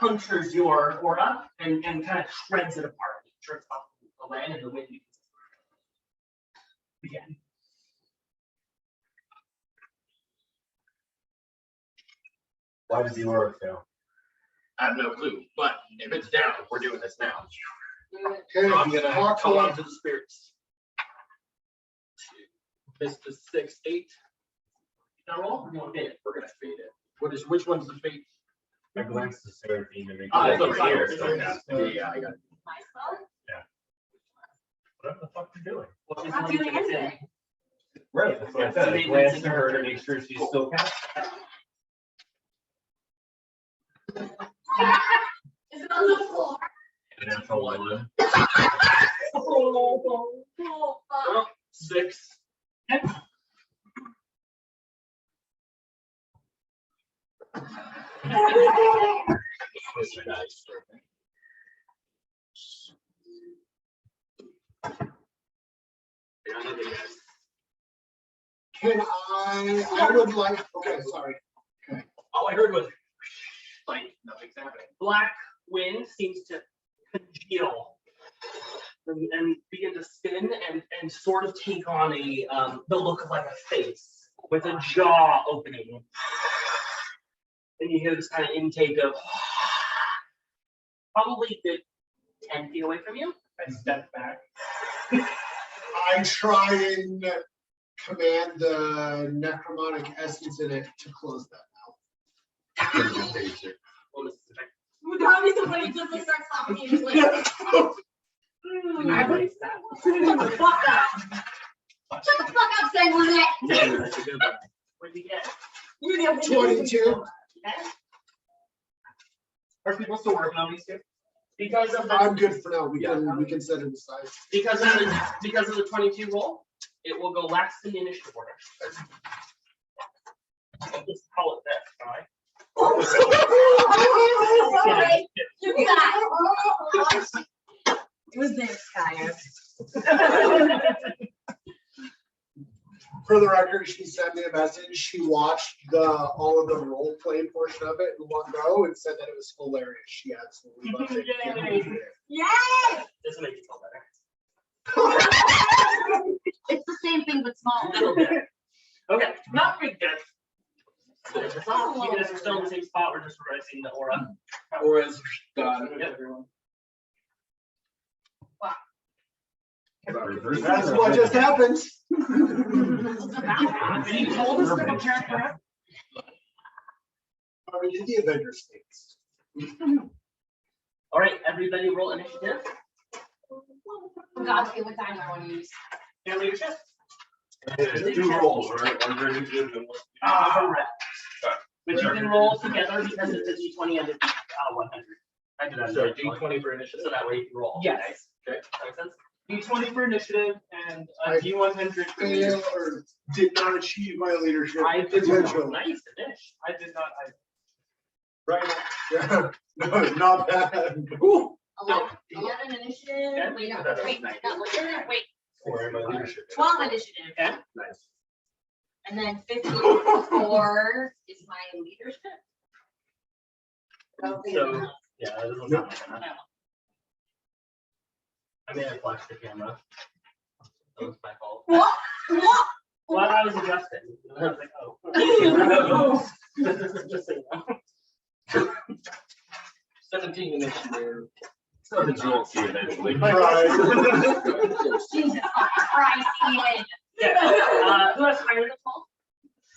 punctures your aura and kind of shreds it apart. It shreds off the land and the wind begin. Why does the aura fail? I have no clue, but if it's down, we're doing this now. Okay, So I'm gonna talk call to on to the spirits. Mr. 6, 8. Now roll. You want to it? We're gonna fade it. Which one's the fate? I glanced at Seraphine and make. It's over here. Yeah, I got it. my spell? What the fuck you doing? What is I'm one doing you can say? anything. Right, that's what I said. I glanced at her to make sure she's still cast. Is it on the floor? Natural one. Oh, fuck. Well, 6. Can I would like, okay, sorry. All I heard was like nothing's happening. Black wind seems to congeal and begin to spin and sort of take on the look of like a face with a jaw opening. And you hear this kind of intake of probably good 10 feet away from you. I step back. I try and command the necromantic essence in it to close that mouth. That means when he just like starts talking, he's like, I like that. shut the fuck up. Shut the fuck up, Sanguinet. That's a good one. What did you get? You get 22. Are people still working on these two? Because of the I'm good for now. We can set it aside. because of the 22 roll, it will go last in the initiative order. I'll just call it this, all right? Okay, you got it was this guy. For the record, she sent me a message. She watched all of the role play portion of it in one go and said that it was hilarious. She absolutely loved it. Yes! This will make you feel better. It's the same thing but small. Little bit. Okay, not big death. It's not, even if we're still in the same spot, we're just revising the aura. Aura's gone. Yep. That's what just happened. You told us to prepare for it. I mean, the Avengers states. All right, everybody roll initiative. Oh God, okay, what time do I want to use? And leadership. Two rolls, right? One for initiative and one. Correct. But you can roll together because it's a D20 and a 100. I did that. So D20 for initiative. So that way you can roll. Yes. Okay. That makes sense? D20 for initiative and a D100 for Fail or did not achieve my leadership I did potential. nice finish. I did not. Right. Yeah. No, not bad. Ooh. 11 initiative. Yeah. Wait, no, wait, no, look at that. Wait. Or am I leadership? 12 initiative. Okay. Nice. And then 54 is my leadership. So, yeah, that doesn't sound like No. that. I may have flashed the camera. That was my fault. What? What? Well, I was adjusting. I was like, oh. Just so you know. 17 initiative. So the GLC eventually. Right. Jesus Christ, Ian. Yeah. Who has higher than 12?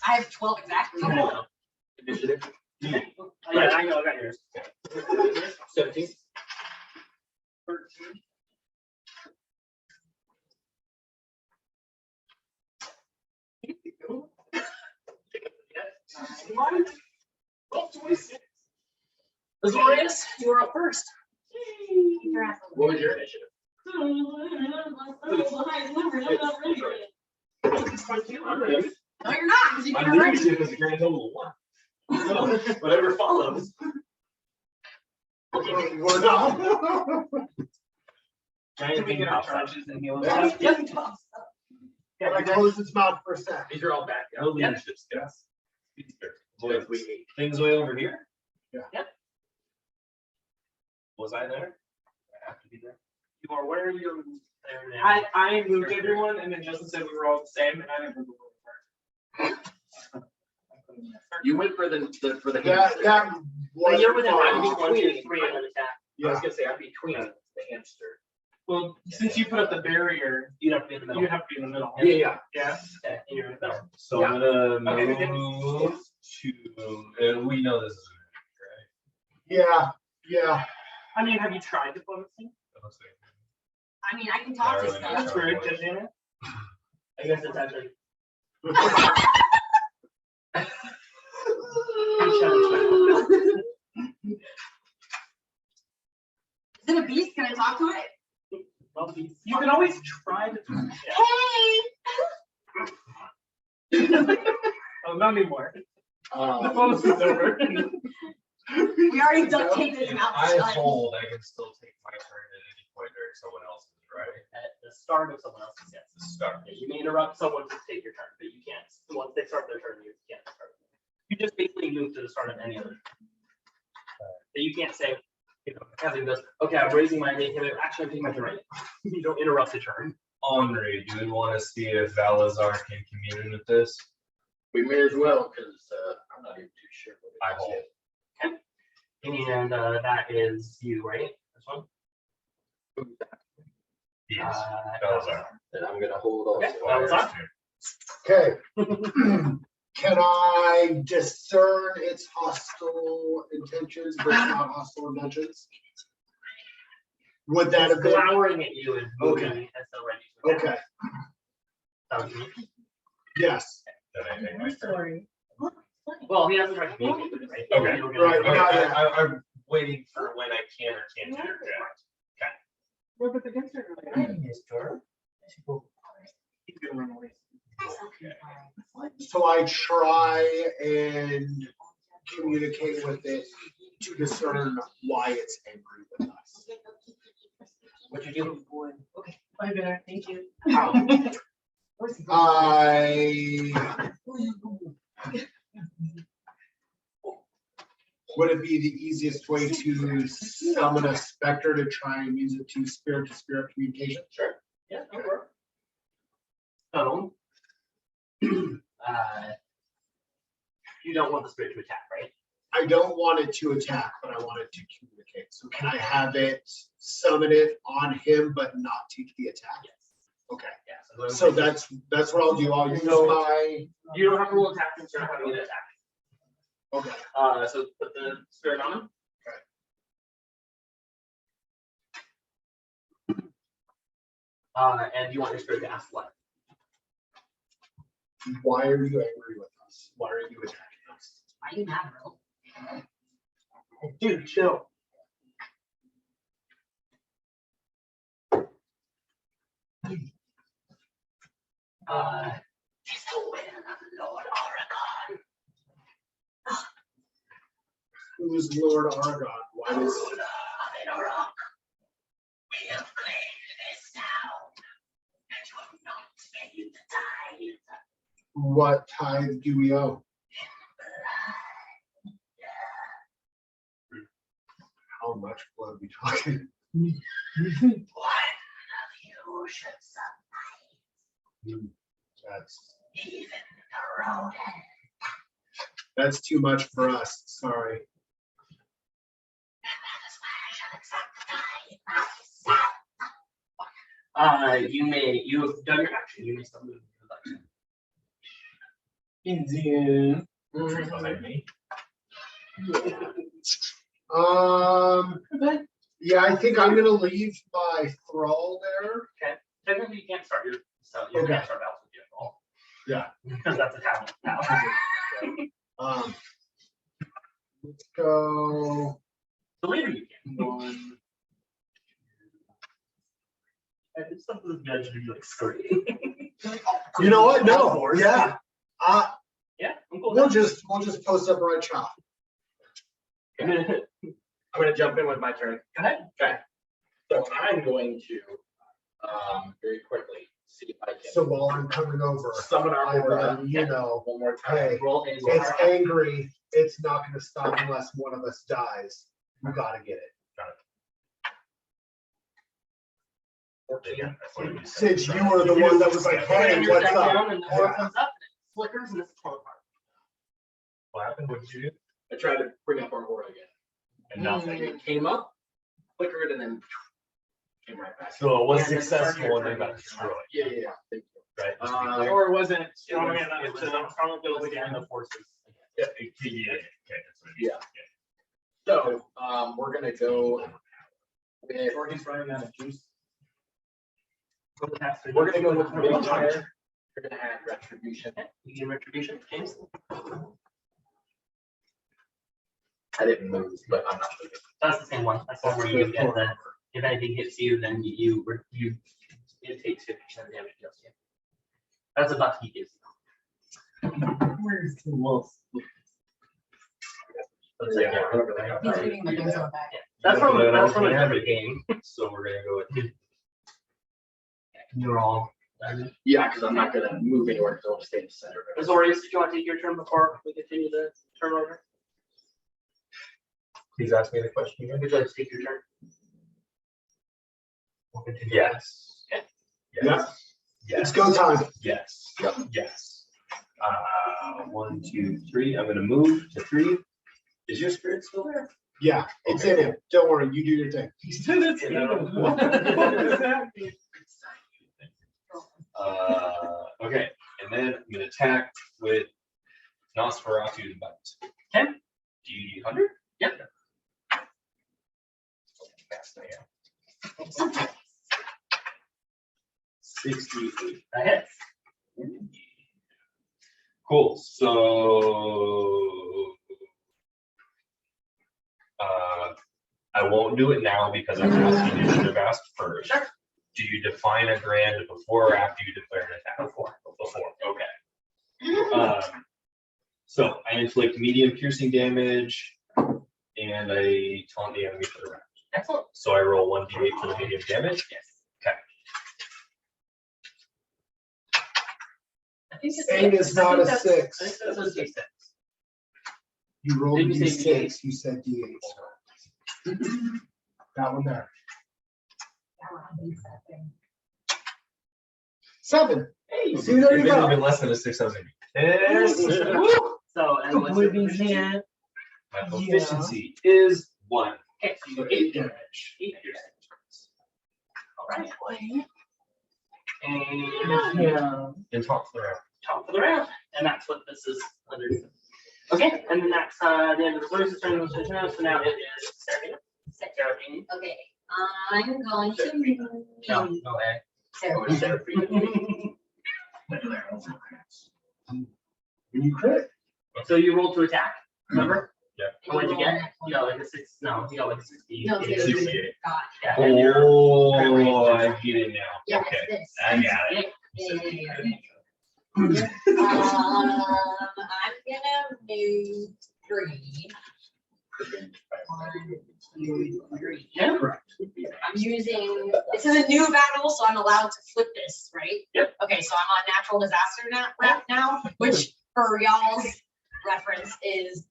I have 12 exactly. Initiative. Yeah, I know, I got yours. 17. 13. Oh, 26. Azorius, you are up first. What was your initiative? 22. I'm ready. No, you're not, because you My can already. leadership is a grand total of 1. So whatever follows. We're not. Giant Can we thing get our pops up. charges and heal? Yep. Can I close its mouth for a sec? These are all back. No leadership skills. Things way over here? Yeah. Yep. Was I there? I have to be there. You are where you're there now. I moved everyone, and then Justin said we were all the same, and I never moved over. You went for the That But was you're within fine. 1, 2, 3 on an attack. I was gonna say I'm between the hamster. Well, since you put up the barrier, You'd have to be in the middle. you have to be in the middle. Yeah. Yeah. Okay, and you're in the middle. So Yeah. I'm gonna Okay, we did. move to, and we know this is right. Yeah. I mean, have you tried diplomacy? Let's see. I mean, I can talk to Alright. stuff. That's rude, didn't it? I guess it's actually. Is it a beast? Can I talk to it? You can always try to. Hey! Oh, not anymore. The Um, bonus is over. We already duct taped his If mouth I shut. hold, I can still take my turn at any point during someone else's, right? At the start of someone else's, yes. The start. Yeah, you may interrupt someone to take your turn, but you can't. Once they start their turn, you can't start. You just basically move to the start of any other. But you can't say, you know, Kevin goes, okay, I'm raising my name. Actually, I'm taking my turn right now. You don't interrupt the turn. Henri, do we want to see if Valazar can commune with this? we may as well, because I'm not even too sure. what it I is hold. yet. And that is you, right? This one? Yes. Uh, Valazar. Then I'm gonna hold also. Okay, Valazar. Okay. Can I discern its hostile intentions, but not hostile intentions? Would that It's have been? glowering at you and moving Okay. as though ready to attack. Okay, Sounds good. yes. Then I take my turn. Story. Well, he hasn't tried to communicate with it, right? Okay. You were gonna- Right, Okay, not yet. I'm waiting for when I can or can't interject. Rub it against her. He's gonna run away. So I try and communicate with it to discern why it's angry with us. What you do? Okay, bye, dinner. Thank you. Would it be the easiest way to summon a specter to try and use it to spirit communication? Sure. Yeah, that'll work. So, you don't want the spirit to attack, right? I don't want it to attack, but I want it to communicate. So can I have it summon it on him, but not take the attack? Yes. Okay. Yeah. So that's what I'll do. I'll use my. You don't have to roll attack and start having an attack. Okay. So put the spirit on him. And you want your spirit to ask what? Why are you angry with us? Why are you attacking us? Why are you mad, bro? Dude, chill. It's the will of Lord Oregon. Who's Lord Argon? Why does? Ruler of Innorook. We have claimed this town, and you have not paid the tithe. What tithe do we owe? How much blood are we talking? One of you should survive, That's even the rodent. that's too much for us. Sorry. And that is why I shall accept the tithe myself. You have done your action. You may still move to the Indian. Tree behind me. Yeah, I think I'm gonna leave my thrall there. Technically, you can't start your you Okay. can't start battles with your ball. Yeah. Because that's a talent now. Let's go. The later you can. One. I did something with judge to be like scream. You know what? No. Horse. Yeah. Yeah, I'm cool. We'll just post up right chop. I'm gonna jump in with my turn. Go ahead. Okay. So I'm going to very quickly see if I can So while I'm coming over, summon our I aura let you know, one more time. hey, Roll a it's angry. It's not gonna stop unless one of us dies. We gotta get it. 14. Yeah, that's what you said. Since you were the one that was like, hey, And what's you're up? down and the aura comes up and it flickers and it's torn apart. What happened? What did you do? I tried to bring up our aura again. And nothing. It came up, flickered, and then came right back. So it was Yeah, that's successful and your they got turn. destroyed, Yeah. Thank you. right? Just to be Uh, clear. Or wasn't it? It was an infernal ability Again, and the forces. Yeah. Okay, that's what it is. Yeah. So we're gonna go with. Or he's running out of juice. We're gonna go with vampire. We're gonna add retribution. You get retribution, James? I didn't move, but I'm not moving. That's the same one. That's the one where you get the, if anything hits you, then it takes 50% damage just you. That's a buff he gives you. Where's the wolf? That's like, yeah. He's reading the things on the back. That's from a different game. So we're gonna go with. You're all. Yeah, because I'm not gonna move anywhere because I'll stay in the center. of it. Azorius, did you want to take your turn before we continue the turn order? Please ask me the question again. Would you like to take your turn? We'll continue. Yes. Okay. Yes. It's Yes. go time. Yes. Yes. 1, 2, 3. I'm gonna move to 3. Is your spirit still there? Yeah, it's Okay. in him. Don't worry, you do your thing. Okay, and attack with Nosferatu's bite. Okay. D100? Yep. Fast I am. 68. That hits. Cool. So I won't do it now because I'm asking you to ask first. Sure. Do you define a grand before or after you declare an attack? Before. Before. Okay. So I inflict medium piercing damage, and I taunt the enemy for the round. Excellent. So I roll 1d8 for the medium damage. Yes. Okay. I think it's 8 is not a 6. I think that's a D6. You rolled Didn't you say D6, you said D8. That one there. 7. Hey. See, there you If it had go. been less than a 6, I was gonna be pissed. So, and what's your proficiency? My proficiency is 1. Okay, so you do 8 damage. 8 damage. All right. And And talk for the round. top of the round, and that's what this is under. Okay, and then that's the end of the first turn of the session. So now it is Seraphina. Seraphina. Okay, I'm going to move. No, A. Seraphina. When you crit. So you roll to attack, remember? Yeah. And what'd you get? You got like a 6, no, you got like a 60. No, it's 68. God. Yeah, and you're- Oh, I get it now. Yeah, Okay, it's this. I got it. Yeah, yeah, yeah. I'm gonna move 3. 1, 2, 3. Yeah. I'm using, this is a new battle, so I'm allowed to flip this, right? Yep. Okay, so I'm on natural disaster now, which for y'all's reference is,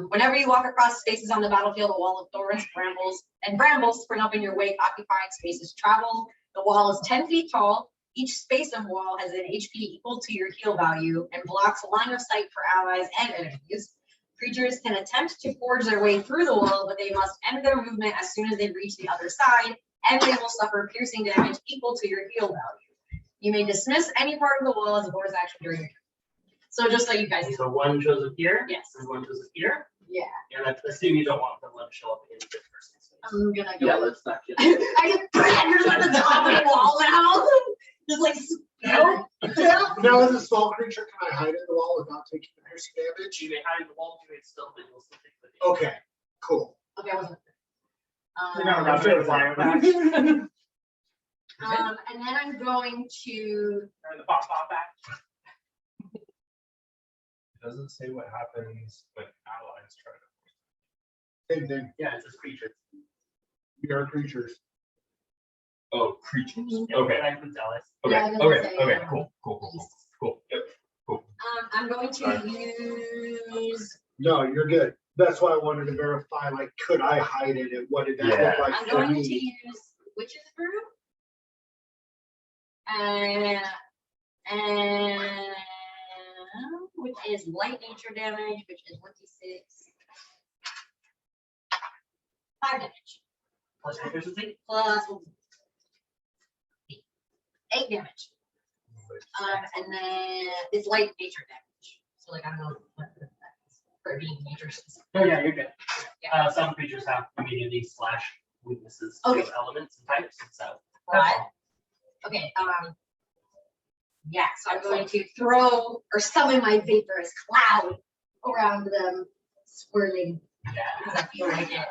whenever you walk across spaces on the battlefield, a wall of thorns, brambles spring up in your wake, occupying spaces travel. The wall is 10 feet tall. Each space of wall has an HP equal to your heal value and blocks line of sight for allies and enemies. Creatures can attempt to forge their way through the wall, but they must end their movement as soon as they reach the other side, and they will suffer piercing damage equal to your heal value. You may dismiss any part of the wall as a bonus action during your turn. So just so you guys know. So one shows up here. Yes. And one shows up here. Yeah. And let's assume you don't want the one to show up in the first space. I'm gonna go. Yeah, let's not get. I just you're at the top of the wall now. Just like Now, as a small creature, can I hide in the wall without taking the piercing damage? You may hide in the wall, do it still, but you'll still take the damage. Okay, cool. okay, I wasn't. You're not allowed to fly back. And then I'm going to. Or the pop back. It doesn't say what happens when allies try to. Same thing. Yeah, it's just creatures. We are creatures. Oh, creatures. Yeah, Okay. that includes allies. Okay. Yeah, I was gonna Okay. say, Okay. yeah. Cool. Yep. I'm going to use. No, you're good. That's why I wanted to verify, like, could I hide it and what did that Yeah. look like I'm for going to me? use Witch's Brew. Which is light nature damage, which is 1d6. 5 damage. Plus proficiency. Plus 8 damage. And then it's light nature damage. So like I don't know what that is for being nature specific. Oh, yeah, you're good. Yeah. Some creatures have immunity / weaknesses Okay. to elements and types, so. Right. Okay, yeah, so I'm going to throw or summon my vaporous cloud around them, swirling, because I feel like it.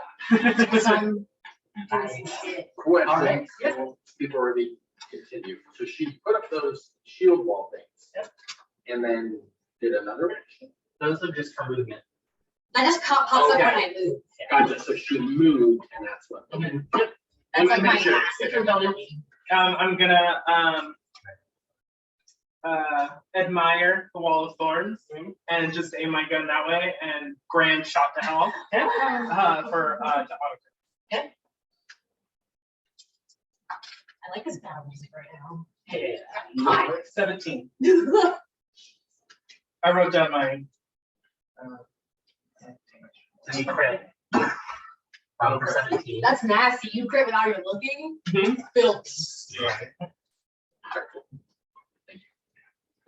So I'm doing some shit. Question, All right. before we continue. So she put up those shield wall things. Yep. And then did another action. Those are just for movement. That just pops up when I move. Gotcha, so she moved and that's what. Yep. That's like my Make sure. massive ability. I'm gonna admire the wall of thorns and just aim my gun that way and grand shot to hell for to auto. I like this battle music right now. Yeah. 17. I wrote down my And you crit. For 17. That's nasty. You crit without even looking. Mhm. Filth. Yeah.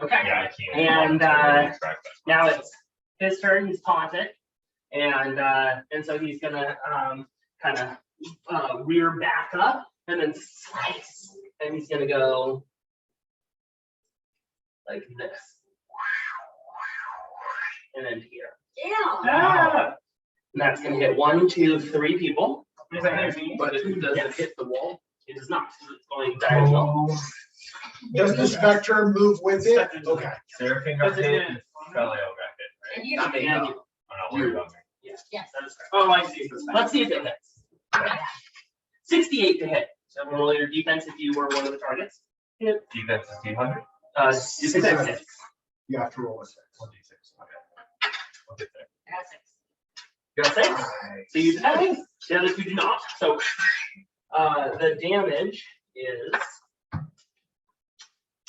Okay. Yeah, I can't. And, track that. Now it's his turn. He's taunted, and so he's gonna kind of rear back up and then slice, and he's gonna go like this, and then here. Yeah. Ah! And that's gonna hit 1, 2, 3 people. Is that near me? But it doesn't Yes. hit the wall. It does not. It's going diagonal. Does the specter move with it? Okay. Seraphim got hit and Felliel got hit, right? And you Not me, and you. I'm not worried about me. Yes. Yes. That is correct. Oh, I see. Let's see if it hits. 68 to hit. So roll your defense if you were one of the targets. Defense is 200. You said 6. You have to roll a 6. 1d6. Okay. I'll get there. I got 6. You got 6? So you defend. The other 2 do not. So the damage is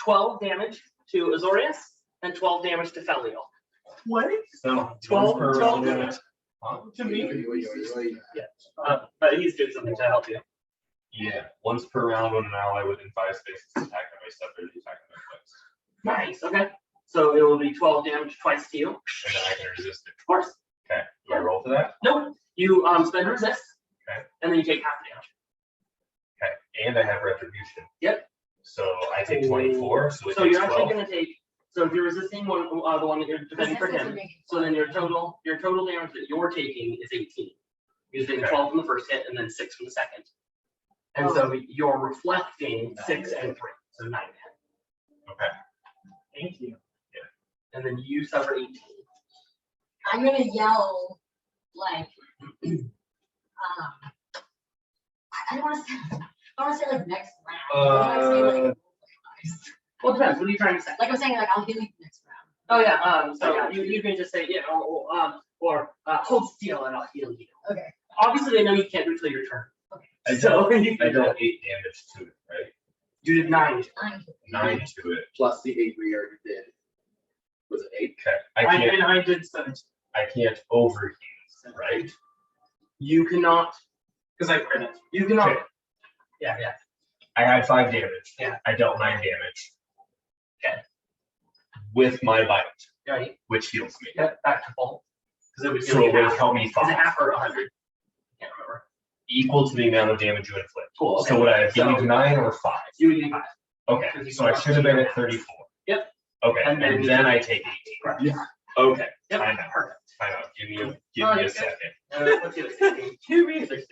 12 damage to Azorius and 12 damage to Felliel. What? So 12 per 12 round. damage. To me? But he's doing something to help you. Yeah, once per round when an ally within 5 spaces is attacked by my step, there's attack by Nice. place. Okay. So it will be 12 damage twice to you. Of And then I can resist it. course. Okay, do I roll for that? Nope. You spend resist. Okay. And then you take half the damage. Okay, and I have retribution. Yep. So I take 24, so it So takes you're actually 12. gonna take. So if you're resisting one, the one that you're defending for him, so then your total damage that you're taking is 18. You're getting Okay. 12 from the first hit and then 6 from the second. And so you're reflecting 6 and 3, so 9 hit. Okay. Thank you. And then you suffer 18. I'm gonna yell like, I don't want to say, I want to say like next round. What do I say, like, Well, it depends. What are you trying to say? like I'm saying, like I'll heal you next round. Oh yeah. So you can just say or hold still and I'll heal you. Okay. Obviously, they know you can't do it till your turn. I So dealt, you I can dealt 8 damage to it, right? You did 9. 9 to it. Plus the 8 we already did. Was it 8? Okay, I did 17, I can't overheal, right? You cannot. because I credit. You cannot. Okay. Yeah. I had 5 damage. Yeah. I dealt 9 damage. Okay. With my bite, Right. which heals me. Get back to full. Because it would So heal it you would half. help me Is it 5. half or 100? Can't remember. Equal to the amount of damage you inflict. Cool. Okay. So would I have So- gained 9 or 5? You would gain 5. Okay, so I should have been at 34. Yep. Okay, And and then- then I take 18. Correct. Yeah. Okay, Yep. time out. Perfect. Time out. Give me Oh, a yeah. second. Let's do it. 2 reasons.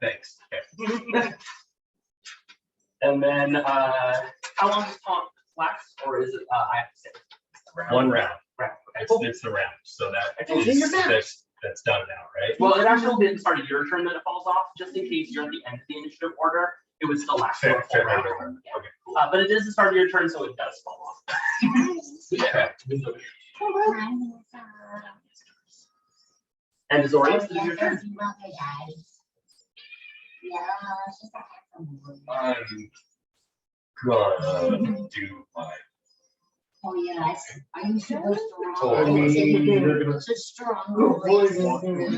Thanks. Okay. And then how long does taunt last, or is it? I have to say. One round. Right. Okay. It's the round. So that Okay, so you're back. that's done now, right? Well, it actually didn't start at your turn that it falls off, just in case you're at the end of the initiative order. It would still last for a full Fair round. round. Yeah. Okay, cool. But it is the start of your turn, so it does fall off. Okay. And Azorius, is your turn. I'm gonna do my Oh, yes. Are you super strong? I mean, you're gonna- Such strong.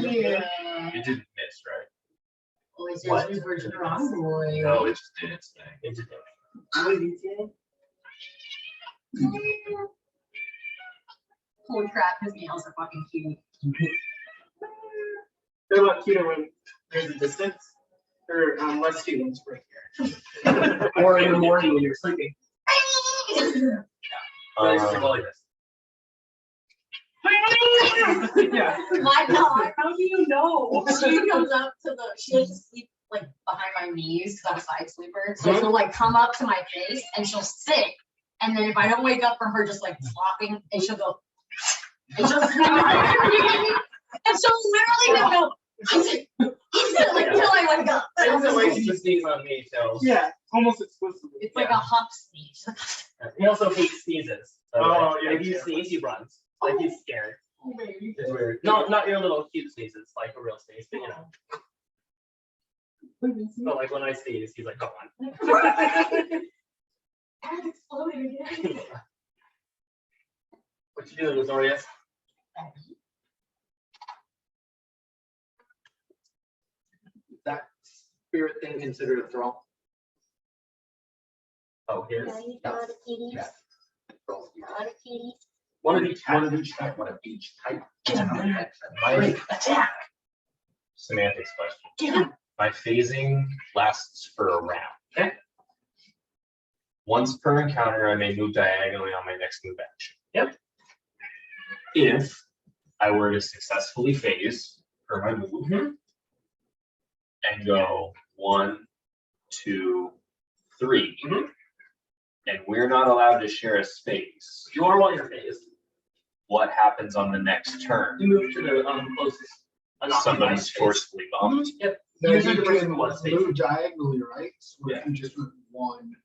Yeah. it didn't miss, right? Oh, it What? says super strong boy. No, it just did its thing. Into the- Holy crap, his nails are fucking cute. They're a lot cuter when there's a distance. Or less cute ones right here. Or in the morning when you're sleeping. Really Um, simple like this. Yeah. My dog, How do you know? she comes up to the, she likes to sleep like behind my knees because I'm a side sleeper. So she'll like come up to my face and she'll sit. And then if I don't wake up from her just like flopping, and she'll go, and she'll sleep and she'll literally just go, like till I wake up. It's the way she sneezes on me, so. Yeah, almost exclusively. It's like a hump sneeze. He also hates sneezes. So Oh, yeah, if you yeah. sneeze, he runs. Like he's scared. Oh, baby. It's weird. Not your little cute sneezes, like a real sneeze, but you know. But like when I sneeze, he's like, go on. And it's exploding again. What you doing, Azorius? That spirit thing considered a thrall? Oh, here's. Yeah. Roll. One of each. One of each type. One of each type. My Attack. semantics question. Get him. My phasing lasts for a round. Okay. Once per encounter, I may move diagonally on my next move action. Yep. If I were to successfully phase per my move and go 1, 2, 3, and we're not allowed to share a space, You are while you're phased. what happens on the next turn? You move to the closest. Somebody's forcefully bumped. Yep. Now Usually you the person can who was facing. move diagonally, right? So Yeah. if you just move 1,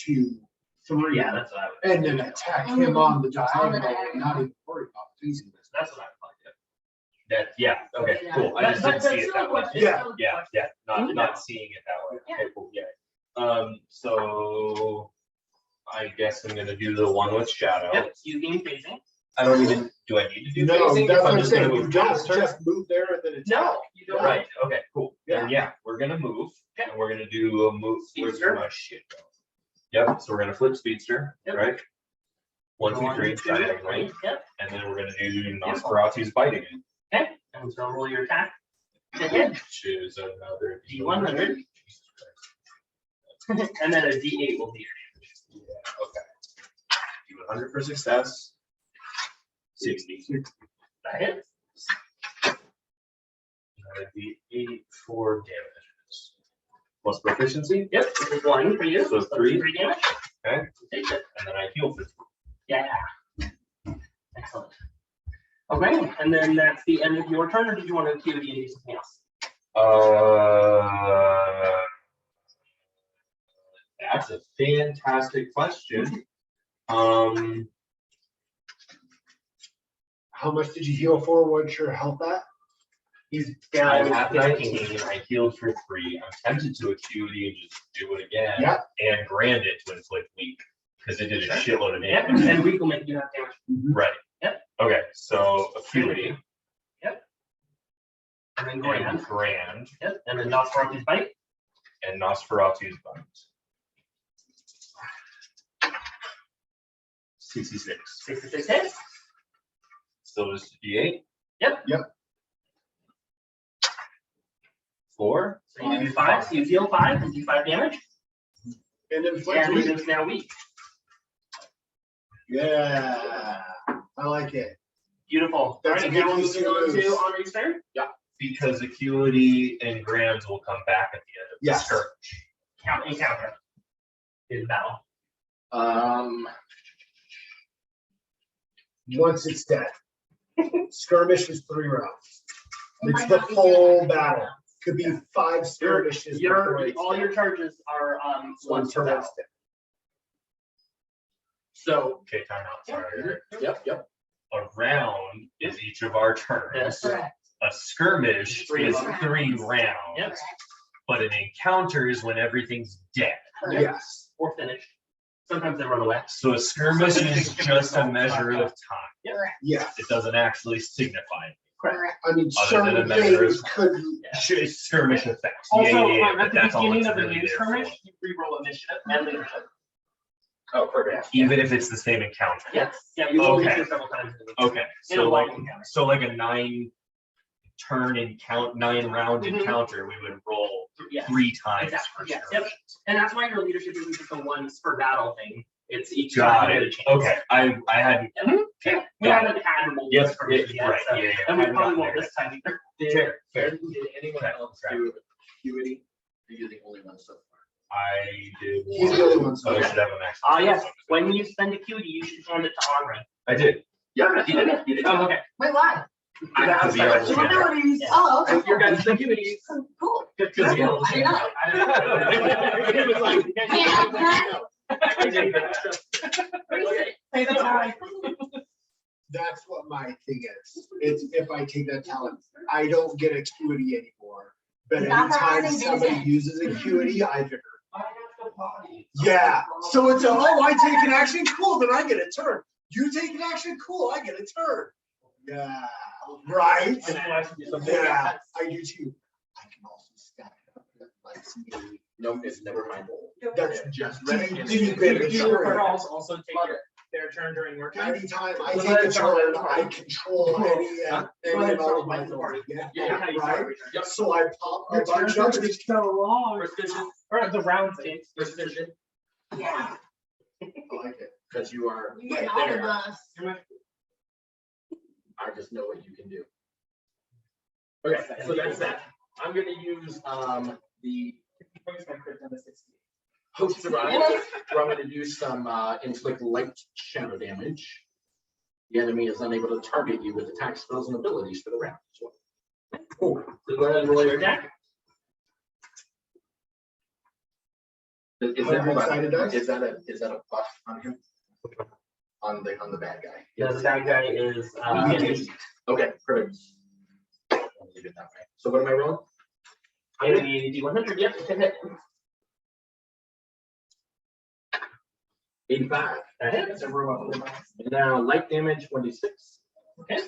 2, 3. Yeah, that's what I would. And then attack him on the diagonal, and not even worry about phasing this. That's what I would like. Yeah, okay, cool. I just didn't see it that way. Yeah. Yeah, not seeing it that way. Okay, cool, yeah. So I guess I'm gonna do the one with shadow. Yep, you gain phasing. I don't even, do I need to do No, phasing? that's If what I'm I'm just gonna saying. You move don't past her? just move there and then attack. No, you don't. Right, okay, cool. Then yeah, we're gonna move and we're gonna do a move. Where's Speedster. my shit go? Yep, so we're gonna flip speedster, Yep. right? 1, 2, 3, diagonally, Yep. and then we're gonna do Nosferatu's bite again, Okay. And so roll your attack. To hit. which is another D100. And then a D8 will be your damage. Yeah, okay. Do 100 for success. 60. That hits. D8 for damages. Plus proficiency. Yep. This is 1 for you. So 3. 3 damage. Okay. Take it. And then I heal for 3. Yeah. Excellent. Okay, and then that's the end of your turn, or did you want to acuity and do something else? That's a fantastic question. How much did you heal for? What's your health at? He's I'm down at 15. 19. I healed for 3. I'm tempted to acuity and just do it again. Yeah. And grand it to inflict weak because it did a shitload of Yep, damage. and weak will make you have damage. Right. Yep. Okay, so acuity And then and grand. grand Yep, and then Nosferatu's bite. and Nosferatu's bite. 66. 66 hits. So it's D8. Yep. 4. So you do 5, so you deal 5 and do 5 damage. And inflict And weak. it is now weak. Yeah, I like it. Beautiful. That's All right, a good now use of we'll move on to moves. Henri's turn. Because acuity and grands will come back at the end of the Yes. skirmish. Encounter. In battle. Once it's dead. Skirmish is 3 rounds. It's the full battle. Could be 5 skirmishes. before it's All dead. your charges are once per So battle. it's dead. So Okay, time out. Sorry. Yep. A round is each of our turns. Yes. Correct. A skirmish Three is rounds. 3 rounds. Yep. But an encounter is when everything's dead. Yes. or finished. Sometimes they run away. So a skirmish is just a measure of time. Yeah. It doesn't actually signify. Correct. I mean, Other than certain a measure things of- could. Skirmish effects. Also, but at the that's all beginning it's of the really new there skirmish, for. you reroll initiative and leadership. Oh, perfect. Even if it's the same encounter. Yes, yeah, you roll Okay. leadership several times. Okay, In a so like, long encounter. so like a 9-round Mhm. encounter, we would roll Yes. 3 times Exactly, per yes, skirmish. yep. And that's why your leadership isn't just a once per battle thing. It's each Got time you get a it. chance. Okay, I hadn't. Mhm. Okay, We got haven't had removal Yes, skirmishes yet, right, so- yeah, yeah, and we haven't probably gotten won't there. this time either. Fair, fair. Did anyone Okay, else right. do acuity? You're using only one so far. I did. He's the only one. So I should have a max. Yes, when you spend acuity, you should hand it to Henri. I did. Yeah, You did? You did? Oh, okay. Wait, why? I got Because he already special had it. Abilities. Oh, okay. Your guys' acuity. Cool. Because he I didn't know. It was like. Say the time. That's what my thing is. It's if I take that talent, I don't get acuity anymore. But It's not anytime happening, somebody Jason. uses acuity, I figure. Yeah, so it's I take an action, cool, then I get a turn. You take an action, cool, I get a turn. Yeah, right? Yeah, I do too. I can also stack it up. That's No, it's never mind. That's just ready. deep in the Your story. girls also take your their turn during your turn? Anytime I take a turn, I control any and all of my party. Yeah, how you start Right? every turn. So I pop a Your bunch turn of is so long. Precision. Or the round ends. Precision. Yeah. I like it, because you are You get right all of there. us. I just know what you can do. Okay, so that's that. I'm gonna use the Where's my crit on the 60? Host survive, where I'm gonna do some inflict light shadow damage. The enemy is unable to target you with attack spells and abilities for the round as well. Cool. So go ahead and roll your attack. Is that, hold on, is that a buff on him? On the bad guy? Yeah, the bad guy is Okay, perfect. I'll leave it that way. So what am I rolling? I'm gonna need D100. Yep, it's a hit. 85. That hits. It's a robot. And now light damage 26. Okay.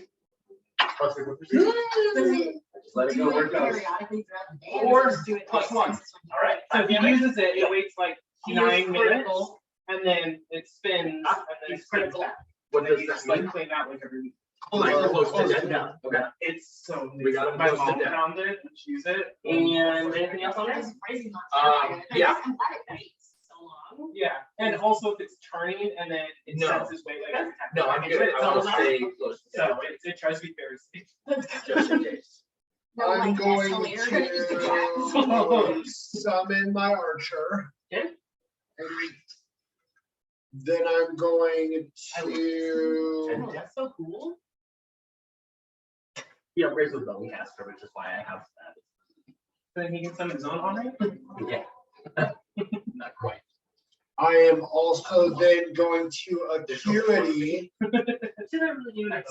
Plus your precision. Just let it go where it goes. Periodically throughout the day. Or just do it plus like one. six. All right. So if he uses it, it waits like He 9 is minutes, critical. and then it spins, and then He's it's critical. back. What And then does you that just like mean? clean out like every week. Like close to death. death. Okay. It's so We got him my close to mom death. found it, and she used it. And anything else on That's this? crazy not Yeah. I'm glad it waits so long. Yeah, and also if it's turning and then it No. sets its weight like every time. No, I'm good. I want to stay close to So death, it tries to be very safe. just in case. No, I'm like going escalator, gonna use the tracks. to summon my archer. Okay. And then I'm going Oh, to. that's so cool. He upgrades with bonecaster, which is why I have that. Then he can summon his own army. Yeah. Not quite. I am also then going to acuity. Did I really do that?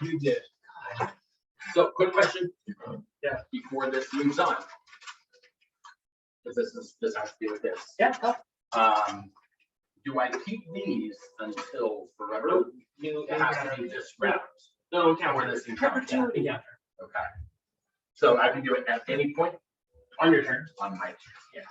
You did. So quick question. Yeah. Before this moves on. Because this has to do with this. Yeah. Do I keep these until forever? You It has to be this round. No, Or this encounter. Yeah. Okay. So I can do it at any point On your turn. on my turn. Yes.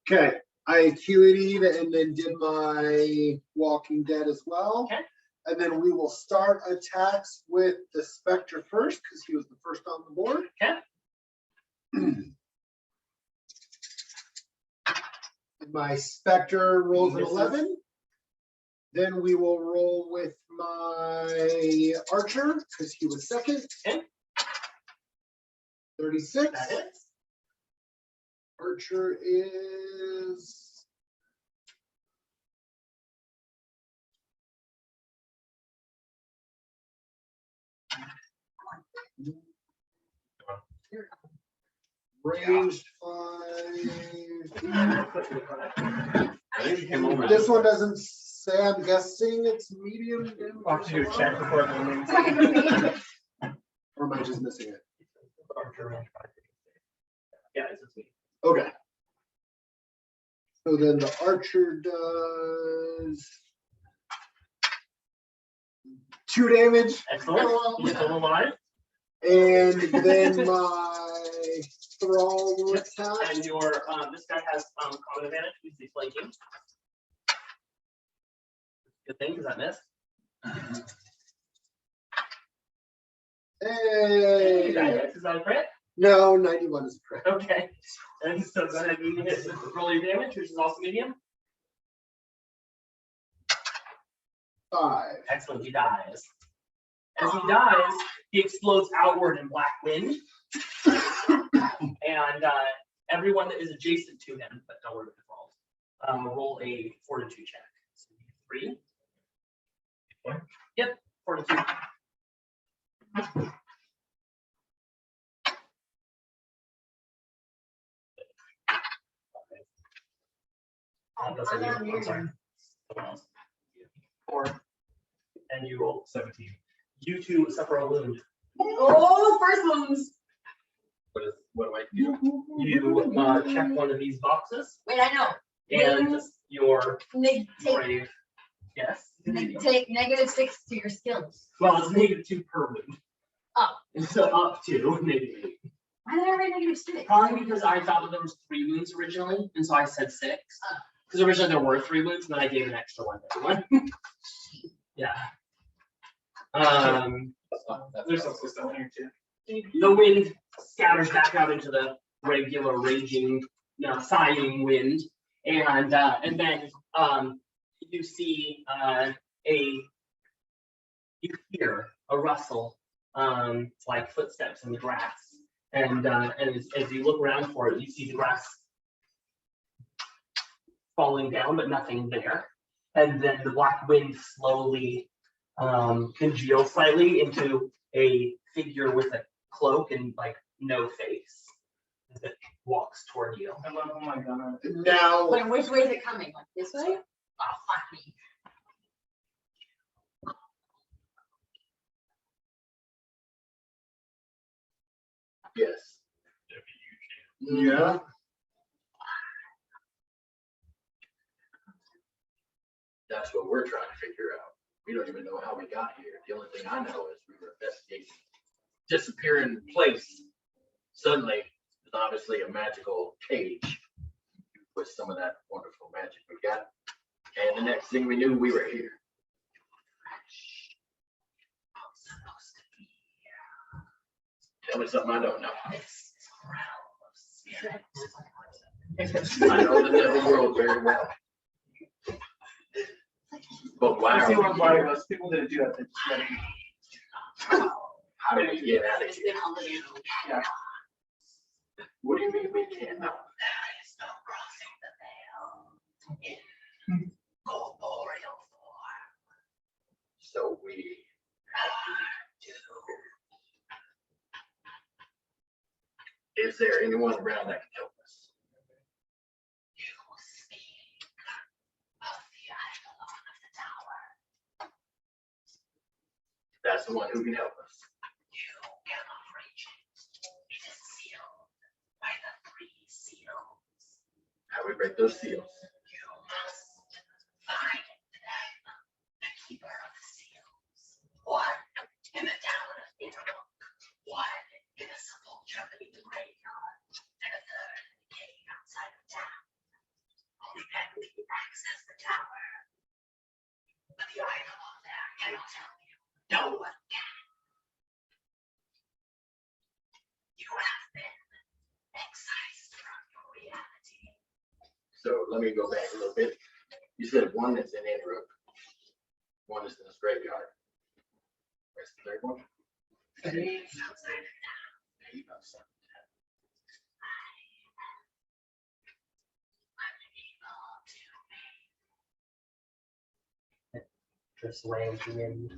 Okay, I acuitied and then did my Walking Dead as well. Okay. And then we will start attacks with the Spectre first, because he was the first on the board. Okay. My Spectre rolls an Misses. 11. Then we will roll with my Archer, because he was second. Okay. 36. That is. Archer is. Ranged 5. I think you came over. This one doesn't say, I'm guessing it's medium. I'll have to do a check before the moves. Or am I just missing it? Yeah, it's just me. Okay. So then the archer does 2 damage, Excellent. He's still alive. and then my thrall will attack. And your this guy has common advantage because he's flanking. Good thing, because I missed. Hey! Is that a crit? No, 91 is correct. Okay. And so go ahead and hit roll your damage, which is also medium. 5. Excellent, he dies. As he dies, he explodes outward in black wind. And everyone that is adjacent to him, but don't worry about the rolls, roll a fortitude check. So 3. Yep, fortitude. I'm sorry. Someone else. 4. And you roll 17. You two suffer a wound. Oh, first wounds. What do I do? You check one of these boxes, Wait, I know. and Wounds. your Take brave. Yes. -6 to your skills. Well, it's -2 per wound. Oh. So up to -8. Why did I write -6? Probably because I thought that there was 3 wounds originally, and so I said 6. Because originally there were 3 wounds, and then I gave an extra one to everyone. Yeah. There's also stuff here too. The wind scatters back out into the regular raging, sighing wind, and then you see you hear a rustle, like footsteps in the grass, and as you look around for it, you see the grass falling down, but nothing there, and then the black wind slowly congeals slightly into a figure with a cloak and like no face as it walks toward you. I love, oh my god. Now, Like, which way is it coming? Like this way? Oh, fuck me. Yes. yeah, That's what we're trying to figure out. We don't even know how we got here. The only thing I know is we were investigating disappearing place. Suddenly, there's obviously a magical cage with some of that wonderful magic we got. And the next thing we knew, we were here. Tell me something I don't know. I know the Neverworld very well. But why See are what we why here? most people didn't do that. They just let it be. How do we get out of It's here? been on the news. Yeah. What do you mean we can't know? There is no crossing the veil in corporeal form. So we is there anyone around that can help us? You speak of the Eidolon of the tower. That's the one who can help us. You cannot reach it. It is sealed by the 3 seals. How we break those seals? You must find them, the keeper of the seals. One in the town of Innorook, one in the sepulchre beneath the graveyard, and a third in the cave outside of town. Only then can you access the tower. But the Eidolon there cannot help you. No one can. You have been excised from your reality. So let me go back a little bit. You said one is in Innorook, one is in this graveyard. Where's the third one? Cave outside of town. Cave outside of town. Unable to Drifts away into the wind.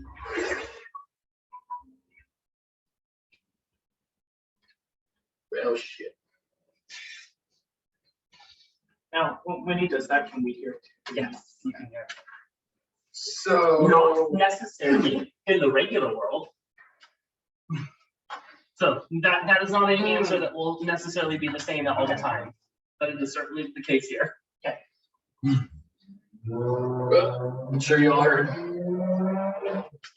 Well, shit. Now, when he does that, can we hear it? Yes, you can hear. so. Not necessarily in the regular world. So that is not an answer that will necessarily be the same all the time, but it is certainly the case here. Well, I'm sure you all heard.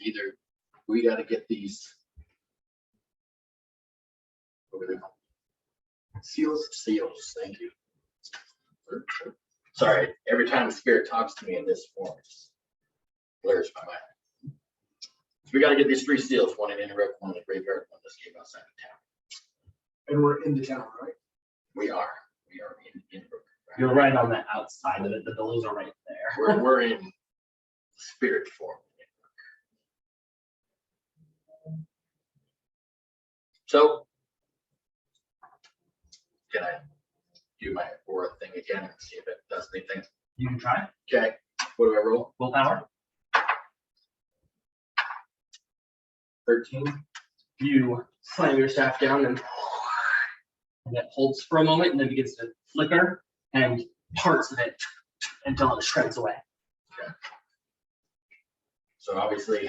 Either we gotta get these. What are they called? Seals. Seals, thank you. Sorry, every time the spirit talks to me in this form, it just blurs my mind. So we gotta get these 3 seals, one in Innorook, one in the graveyard, one in this cave outside of town. And we're in the town, right? We are in Innorook. You're right on the outside of it. The buildings are right there. We're in spirit form. So, can I do my aura thing again and see if it does anything? You can try. Okay, what do I roll? Willpower. 13. You slam your staff down and it holds for a moment and then begins to flicker and parts of it until it shreds away. So obviously,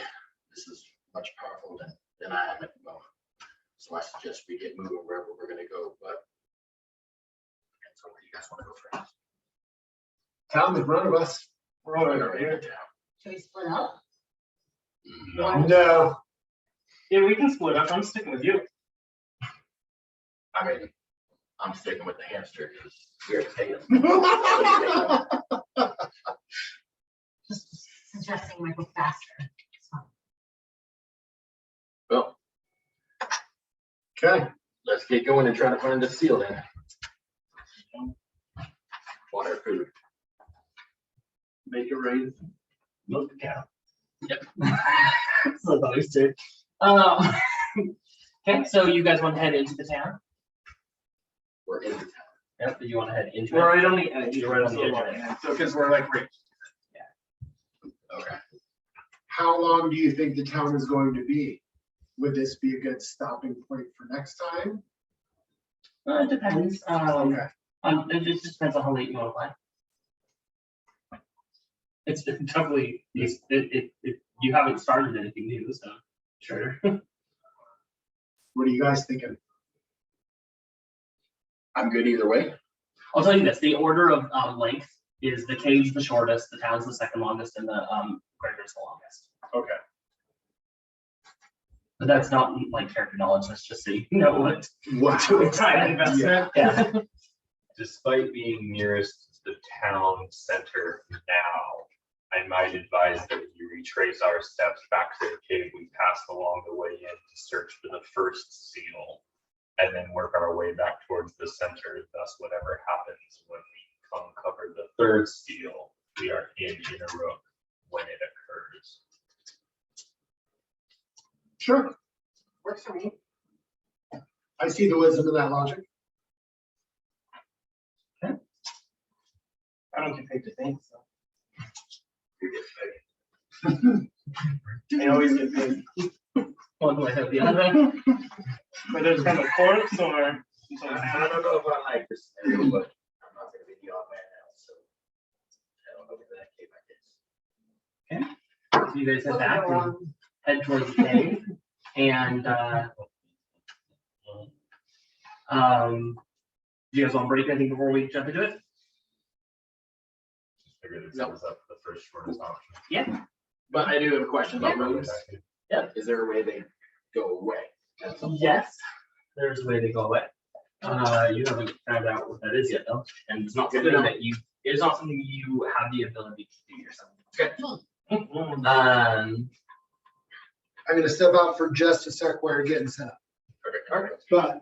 this is much powerful than I am at the moment. So I suggest we get moving wherever we're gonna go, but. So where do you guys wanna go first? Town in front of us. We're all We're right already here. in town. Should we split up? No, No. Yeah, we can split up. I'm sticking with you. I mean, I'm sticking with the hamster because we're taking. I might go faster. It's fine. Well, Okay, let's get going and try to find the seal then. Water, food. Make it rain. Milk the cow. Yep. So those two. Okay, so you guys want to head into the town? We're in the town. Yep. Do you want to head into We're it? right on the edge. You're right on the edge So, of it. So, because we're like right. Okay. how long do you think the town is going to be? Would this be a good stopping point for next time? It depends. Okay. It just depends on how late you want to play. It's definitely you haven't started anything new, so sure. What are you guys thinking? I'm good either way. I'll tell you this: the order of length is the cave's the shortest, the town's the second longest, and the graveyard's the longest. Okay. But that's not like character knowledge. That's just so you know what Wow. time investment. Yeah. Despite being nearest to the town center now, I might advise that we retrace our steps back to the cave we passed along the way in to search for the first seal, and then work our way back towards the center. Thus, whatever happens when we uncover the third seal, we are in Innorook when it occurs. Sure. Works for me. I see the wisdom of that logic. I don't get paid to think, so. You get paid. I always get paid. One way or the other. Whether it's from a corpse or. I don't know if I like this scenario, but I'm not gonna be the odd man out, so. I don't know if that cave I guess. So you guys head back and head towards the cave, and do you guys want to break anything before we jump into it? Figure this was up the first shortest option. Yeah. But I do have a question about roads. Yeah. Is there a way they go away? at some point? Yes, there's a way to go away. You haven't found out what that is yet, though, and it's not something that you. It's not something you have the ability to do yourself. Okay. I'm gonna step out for just a sec while you're getting set up. Perfect. All right. But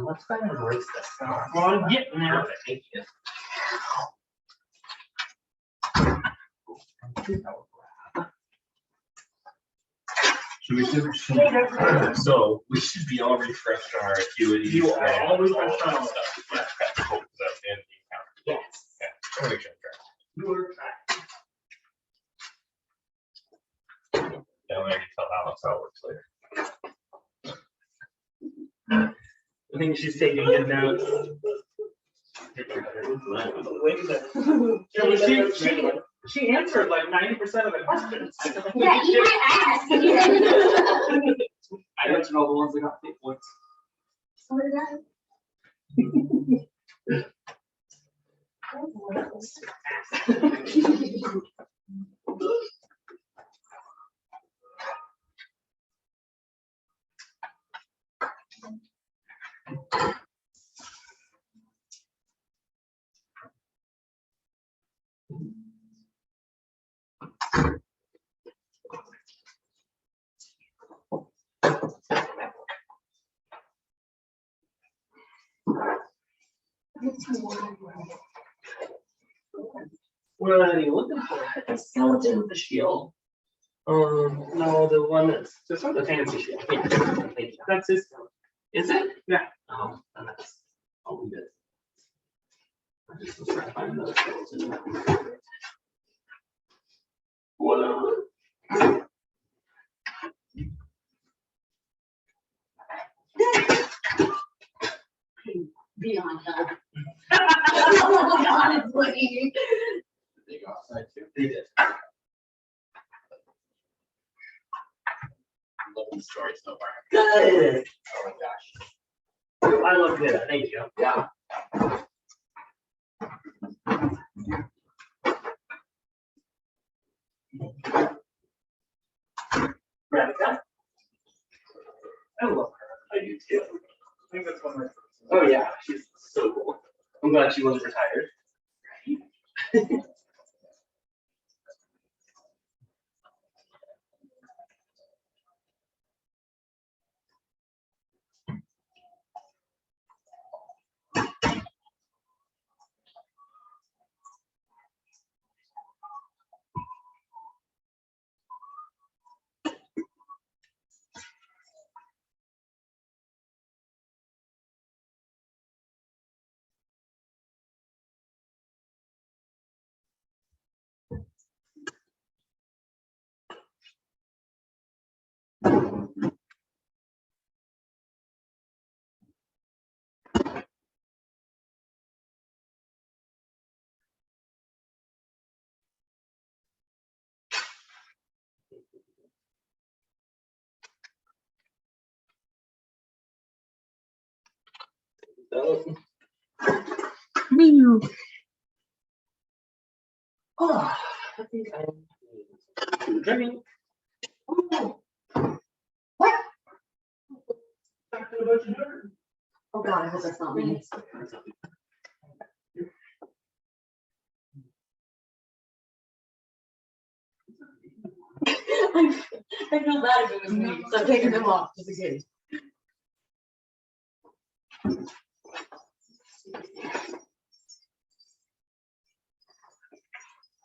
Let's go ahead and erase this. Well, I'm getting there. Thank you. So we should be all refreshed on our acuity. You are all refreshed on all stuff. Yeah, okay, cool. That's in the account. Yes. Yeah, I'll make sure I'm You are correct. correct. Yeah, I can tell Alex how it works later. I think she's taking good notes. Yeah, but she answered like 90% of the questions. Yeah, you might ask. I answered all the ones that got 8 points. So did What are you looking for? A skeleton with the shield. No, the one that's the fancy shield. Yeah, thank you. That's his skeleton. Is it? Yeah. Oh, and that's all we did. I just was trying to find another skeleton. Whatever. Beyond help. Honestly. They go outside too. They did. I'm loving the story so far. Good. Oh my gosh. I love it. Thank you. Yeah. Ravica. I love her. I do too. I think that's one of my first. Oh yeah, she's so cool. I'm glad she wasn't retired. Oh, I think I'm drinking. What? Back to the bunch of dirt. Oh God, I hope that's not me. I feel bad if it was me, so I'm taking them off just in case.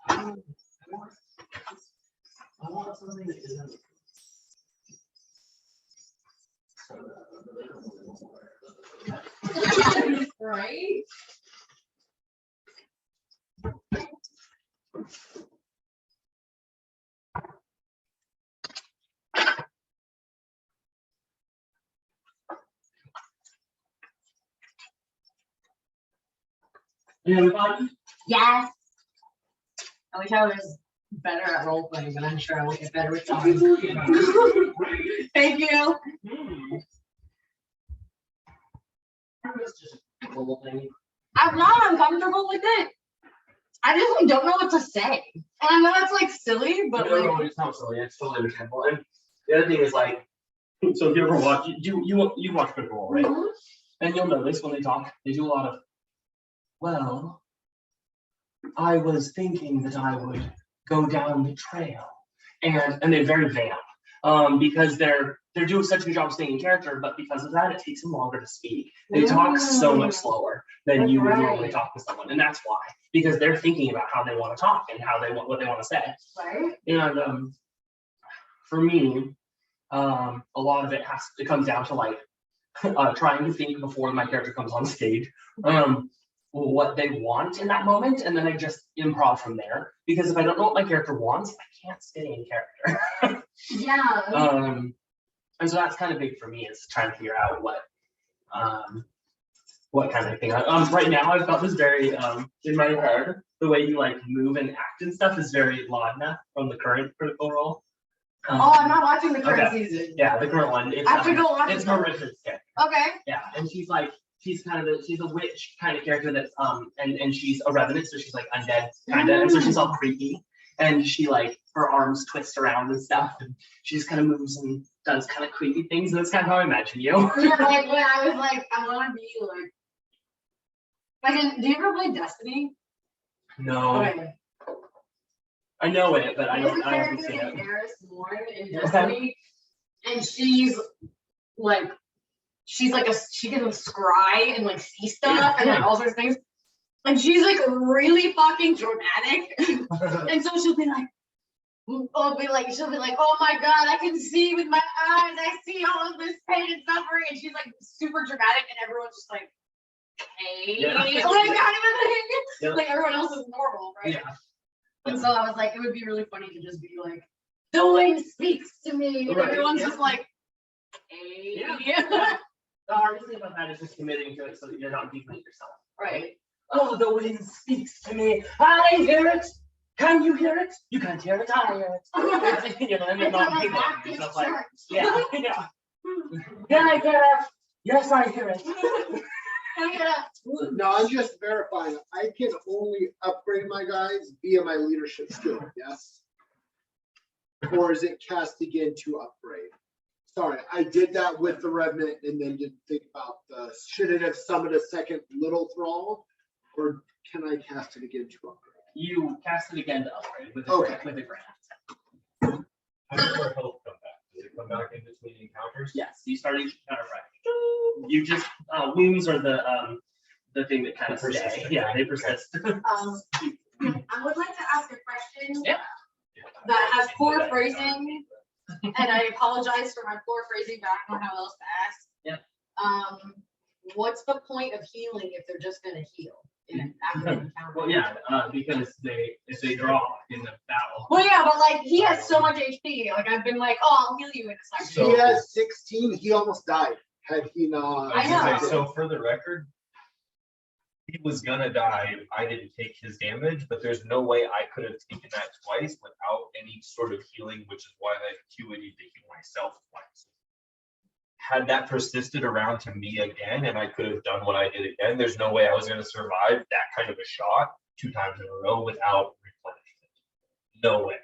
I want something that isn't. Right? You have fun? Yes. I wish I was better at role playing, but I'm sure I will get better with time. Thank you. It's just a little thing. I'm not uncomfortable with it. I just like, don't know what to say. And I know it's like silly, but No, like, no, it's not silly. It's totally understandable. And the other thing is like, so if you ever watch, you watch Critical Role, right? Mhm. And you'll notice when they talk, they do a lot of, well, I was thinking that I would go down the trail, and they're very vamp, because they're doing such a good job of staying in character, but because of that, it takes them longer to speak. They talk so much slower than you would Right. normally talk to someone, and that's why, because they're thinking about how they want to talk and how they want what they want to say. right? And for me, a lot of it comes down to like trying to think before my character comes on stage, what they want in that moment, and then I just improv from there. Because if I don't know what my character wants, I can't stay in character. Yeah. And so that's kind of big for me, is trying to figure out what kind of thing. Right now I've got this very in my head, the way you like move and act and stuff is very Laudna from the current Critical Role. Oh, I'm not watching the current okay. season. Yeah, the current one. It's, I have to go watch it's it. Marissa's character. Okay. Yeah, and she's a witch kind of character that's and she's a revenant, so she's like undead kind of, and so she's all creepy, and she like her arms twist around and stuff, and she just kind of moves and does kind of creepy things, and that's kind of how I imagine you. Yeah, like when I was like, I want to be like, do you ever play Destiny? No, Okay. I know it, but I There's a haven't character seen named it. Eris Morn in Destiny, and she's like, she can like scry and like see stuff and like all sorts of things. And she's like really fucking dramatic. And so she'll be like, oh my God, I can see with my eyes, I see all of this pain and suffering. And she's like super dramatic, and everyone's just like, okay, Yeah. like kind of a thing. Yeah. Like everyone else is normal, right? Yeah. And so I was like, it would be really funny to just be like, the wind speaks to me. And Right, everyone's yeah. just like, hey. Yeah. The hardest thing about that is just committing to it so that you're not beating yourself. Right. Oh, the wind speaks to me. I hear it. Can you hear it? You can't hear it. I hear it. You know, and you're not giggling and stuff like that. Yeah. Yeah. Can I hear it? Yes, I hear it. No, I'm just verifying. I can only upgrade my guys via my leadership skill, yes? Or is it cast again to upgrade? Sorry, I did that with the Revenant and then didn't think about should it have summoned a second little thrall? Or can I cast it again to upgrade? You cast it again to upgrade with a Okay. grant. How does your health come back? Does it come back in between encounters? Yes, you start each encounter fresh. You just wounds are the thing that kind of stay. Yeah, they persist. I would like to ask a question Yeah. that has poor phrasing, and I apologize for my poor phrasing, but I don't know how else to ask. Yeah. What's the point of healing if they're just gonna heal in an active encounter? Well, yeah, because if they draw in the battle. Well, yeah, but like he has so much HP. Like I've been like, oh, I'll heal you in a second. He has 16, he almost died, had he not. I know. So for the record, he was gonna die if I didn't take his damage, but there's no way I could have taken that twice without any sort of healing, which is why I acuity to heal myself twice. had that persisted around to me again, and I could have done what I did again, there's no way I was going to survive that kind of a shot 2 times in a row without replenishment. No way.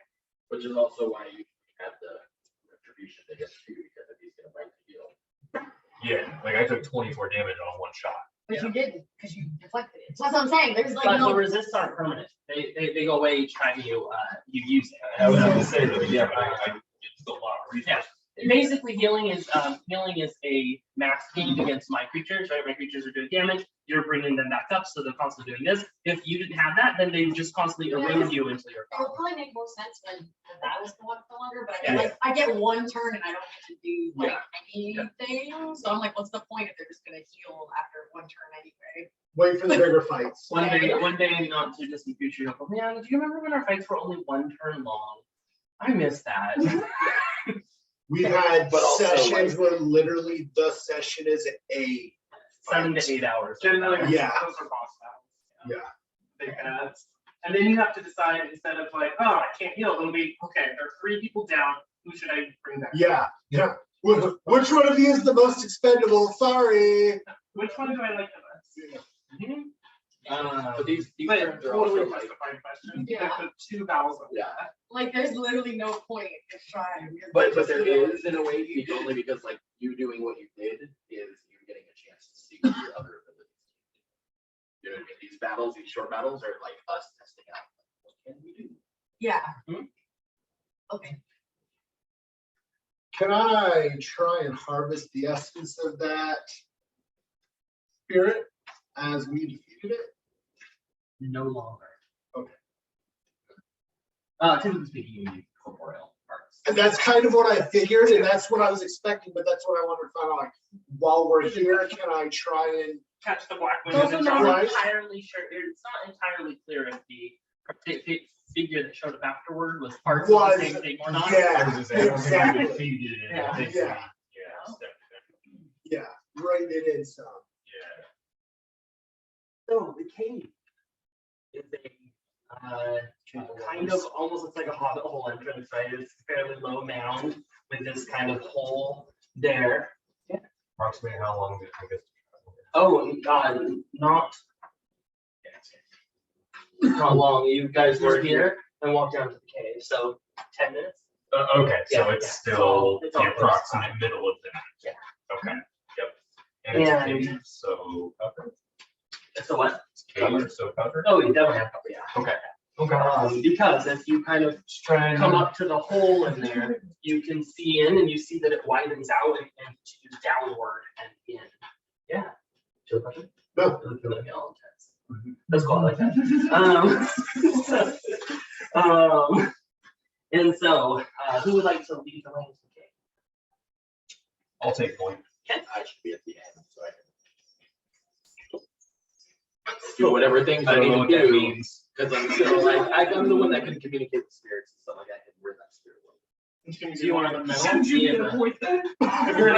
Which is also why you have the retribution against you, because if he's gonna bite the deal. Yeah, like I took 24 damage on 1 shot. But you didn't, because you deflected it. So that's what I'm saying. There's like But the no. resists aren't permanent. They go away each time you use it. I would have to say that, yeah, but I it's a lot of resources. Basically, healing is a max heat against my creatures. Right, my creatures are doing damage. You're bringing them back up, so they're constantly doing this. If you didn't have that, then they would just constantly erode you until you're It would gone. probably make more sense when the battles go on for longer, but I get 1 turn and I don't get to do like anything. So I'm like, what's the point if they're just gonna heal after 1 turn anyway? Wait for the bigger fights. One day, not too distant future, you'll go, man, do you remember when our fights were only 1 turn long? I miss that. We've had But also, sessions where literally the session is a 7 to 8 hours. Generally, Yeah. those are boss battles. Yeah. Big ads. And then you have to decide, instead of like, oh, I can't heal, it'll be, okay, there are 3 people down, who should I bring back? Yeah. Which one of you is the most expendable? Sorry. Which one do I like the best? But these But turns are totally also like, justified question. Yeah. There's 2 battles of yeah. that. Like, there's literally no point in trying. But there is in a way, only because like you doing what you did is you getting a chance to see what your other abilities. You know what I mean? These battles, these short battles are like us testing out what can we do. Yeah. Okay. Can I try and harvest the essence of that spirit as we defeated it? No longer. Okay. Typically speaking, you need corporeal parts. And that's kind of what I figured, and that's what I was expecting, but that's what I wanted to find out. Like, while we're here, can I try and Catch the black It's wind. also and not try- Right. entirely sure. It's not entirely clear if the figure that showed up afterward was part of the same thing or not. Yeah, Exactly. exactly. Yeah. Yeah. Yeah, write it in some. Yeah. So the cave is a kind of almost looks like a hobbit hole entrance, right? It's a fairly low mound with this kind of hole there. Approximately how long did it take us to travel? Oh, not long. You guys were here and walked down to the cave, so 10 minutes. Okay, so Yeah, it's yeah. still It's all the approximate middle of the night. Yeah. Okay, yep. And it's And- cave, so covered? So what? It's cave, so covered? Oh, you definitely have cover, yeah. Okay. Okay. Because if you kind of Just trying come up to the hole in there, you can see in and you see that it widens out and continues downward and in. Yeah. Feel the question? No. Doesn't feel like it all intense. That's cool, I like that. And so, who would like to lead the way into the cave? I'll take point. I should be at the end, so I can do whatever things I I don't know need what to that do. means. Because I'm still like, I'm the one that can communicate with spirits and stuff like that, and where that spirit was. Do you want to metal? Should you Yeah. avoid that? If you're in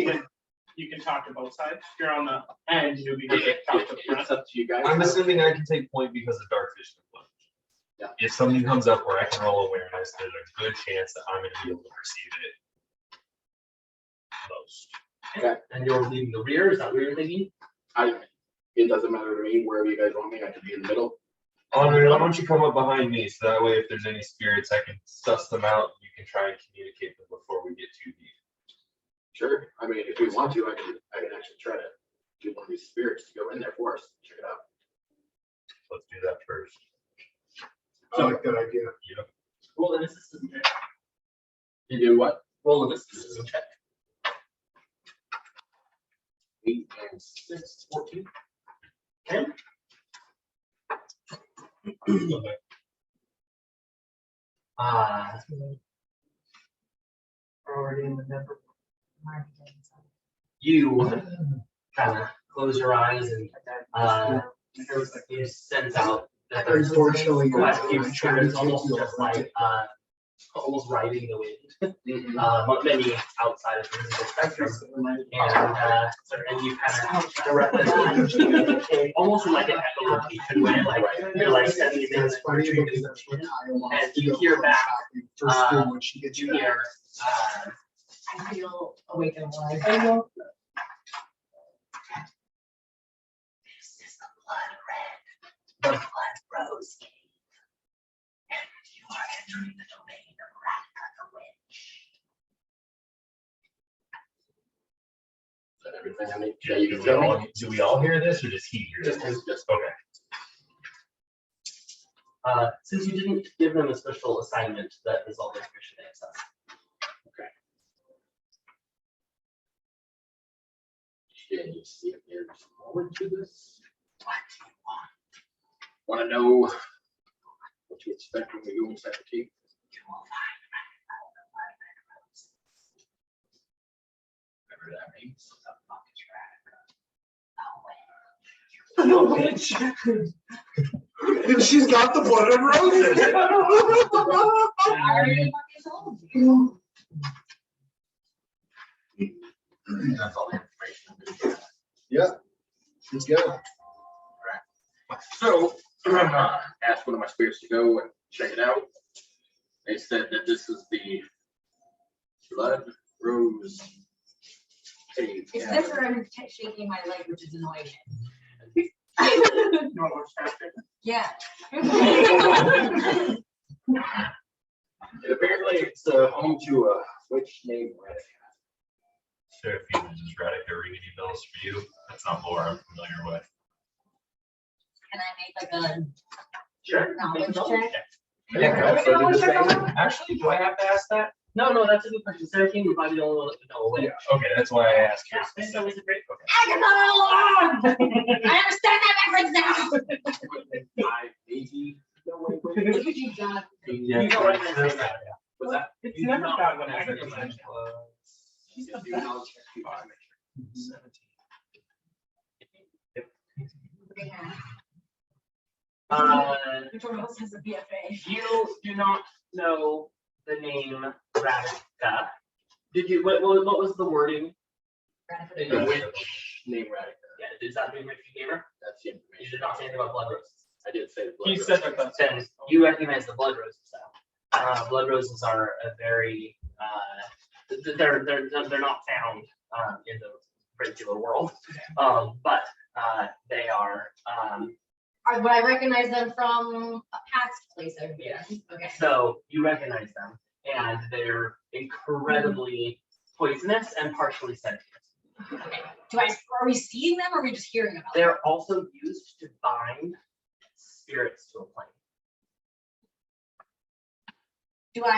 a you can talk to both sides. If you're on the end, you'll be able to talk to the front. It's up to you guys. I'm assuming I can take point because of dark vision. Yeah. If something comes up where I can roll awareness, there's a good chance that I'm going to be able to perceive it most. Okay. And you're leading the rear, is that what you're thinking? It doesn't matter to me wherever you guys want me. I could be in the middle. Andre, why don't you come up behind me so that way if there's any spirits, I can suss them out. You can try and communicate them before we get too deep. Sure. I mean, if we want to, I can actually try to do one of these spirits to go in there for us. Check it out. Let's do that first. I like that idea. Roll an assistance check. You do what? Roll an assistance check. 8 and 6, 14. Okay. Already in the Neverworld. You kind of close your eyes and you sense out that there's Unfortunately, quite a few spirits, almost just like almost riding the wind. But many outside of the physical spectrum, and you kind of directly communicate almost in like an echolocation way, like you're like sending them It's funny retreat because and you hear back. first thing when she gets You back. hear I feel awake and alive. I know. This is the blood rose cave. And you are entering the domain of Radka the witch. Is that everything I need? Do we all hear this, or does he hear Just this? him, just Okay. Since you didn't give them a special assignment, that is all the information they access. Can you see if there's more to this? What do you want? Want to know what to expect when we go inside the cave? You will find Whatever that means. the witch. And she's got the blood of roses. I already fucking told you. That's all the information. Yeah. Let's go. So, asked one of my spirits to go and check it out. They said that this is the blood rose cave. It's different shaking my leg, which is annoying. You want to watch faster? Yeah. Apparently, it's home to a witch named Red. So if you just Radic or ring any bells for you, that's not lore I'm familiar with. Can I make like a Sure. knowledge check? Actually, do I have to ask that? No, that's a good question. Seraphine would probably the only one that would know away. Okay, that's why I asked you. That was a great. Okay. I can follow along! I understand that backwards now! Maybe. Look at you, John. You know what I'm saying? Was that? It's You never not got one. recognize She's the If you best. know, you buy me. Which one else has a BFA? You do not know the name Radika. Did you? What was the wording? The witch named Radic. Yeah, is that the information you gave her? That's the You information. did not say anything about blood roses. I did say the blood He rose. said that that's. Then you recognize the blood roses now. Blood roses are a very they're not found in the regular world, but they are. Would I recognize them from a past place I've been? Yes. Okay. So you recognize them, and they're incredibly poisonous and partially sentient. Okay. Are we seeing them or are we just hearing about them? They're also used to bind spirits to a plane.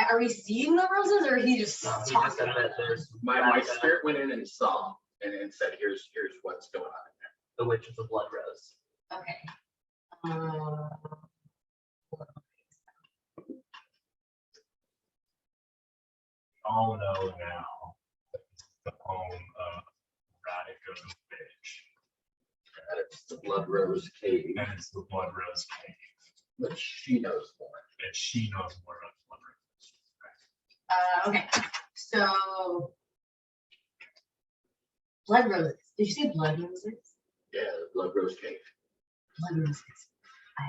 Are we seeing the roses or are he just He just talking said about that them? there's My spirit went in and saw and said, here's what's going on in the witch of the blood rose. Okay. All know now that it's the home of Radic of the witch. there. And it's the blood rose cave, And it's the blood rose cave. but she knows more. And she knows more about blood roses. Okay. So blood roses. Did you say blood roses? Yeah, the blood rose cave. Blood roses. I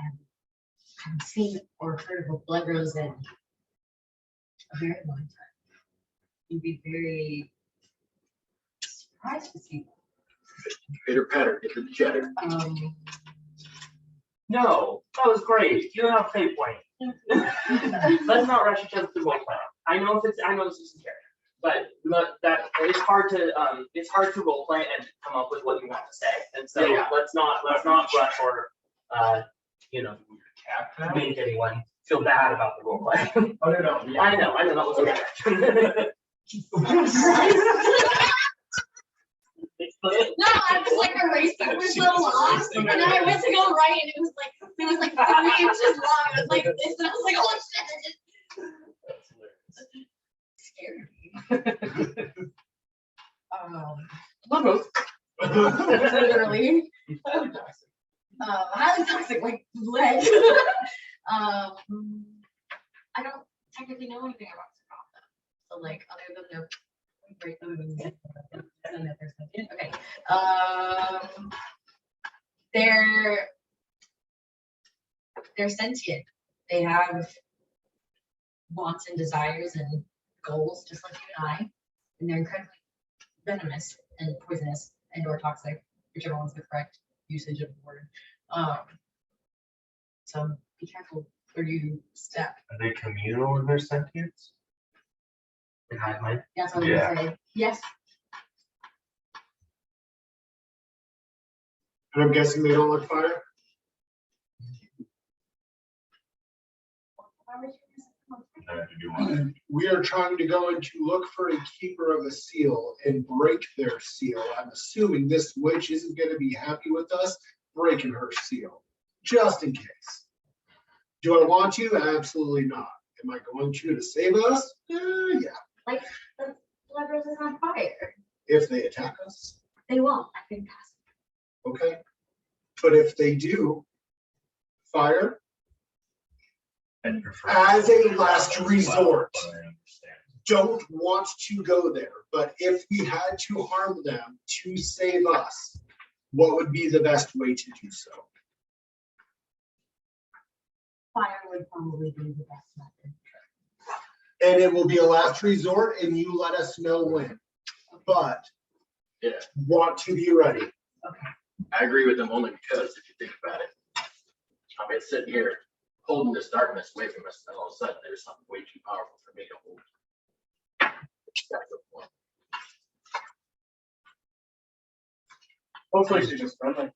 haven't seen or heard of a blood rose in a very long time. You'd be very surprised to see Pitter patter, get the cheddar. them. No, that was great. You have fate point. Let's not rush each other through role play. I know it's just a character, but it's hard to role play and come up with what you want to say. And so Yeah. let's not rush or Cat make anyone feel bad about the role play. Oh, no. I know that was okay. No, I was like erasing for so long, and then I went to go right, and it was like 3 inches long. I was like this, and I was like, oh shit! It just scared me. Blood rose. Literally. Highly toxic, like lead. I don't technically know anything about them. So like other than their great okay. They're sentient. They have wants and desires and goals, just like you and I. and they're incredibly venomous and poisonous and or toxic, whichever one's the correct usage of the word. So be careful where you step. Are they communal in their sentience? Like hive mind. That's what I'm Yeah. gonna say. Yes. And I'm guessing they don't like fire? I have to do one. We are trying to go in to look for a keeper of a seal and break their seal. I'm assuming this witch isn't going to be happy with us breaking her seal, just in case. Do I want to? Absolutely not. Am I going to save us? Yeah. Like the blood rose is on fire. If they attack us, They won't. I can pass. okay. But if they do, fire I'd prefer- as a last resort. But I understand. Don't want to go there, but if we had to harm them to save us, what would be the best way to do so? Fire would probably be the best method. And it will be a last resort and you let us know when, but Yeah, want to be ready. I agree with them only because if you think about it, I mean, sitting here holding this darkness away from us, and all of a sudden there's something way too powerful for me to hold. That's the point. Hopefully she's just friendly.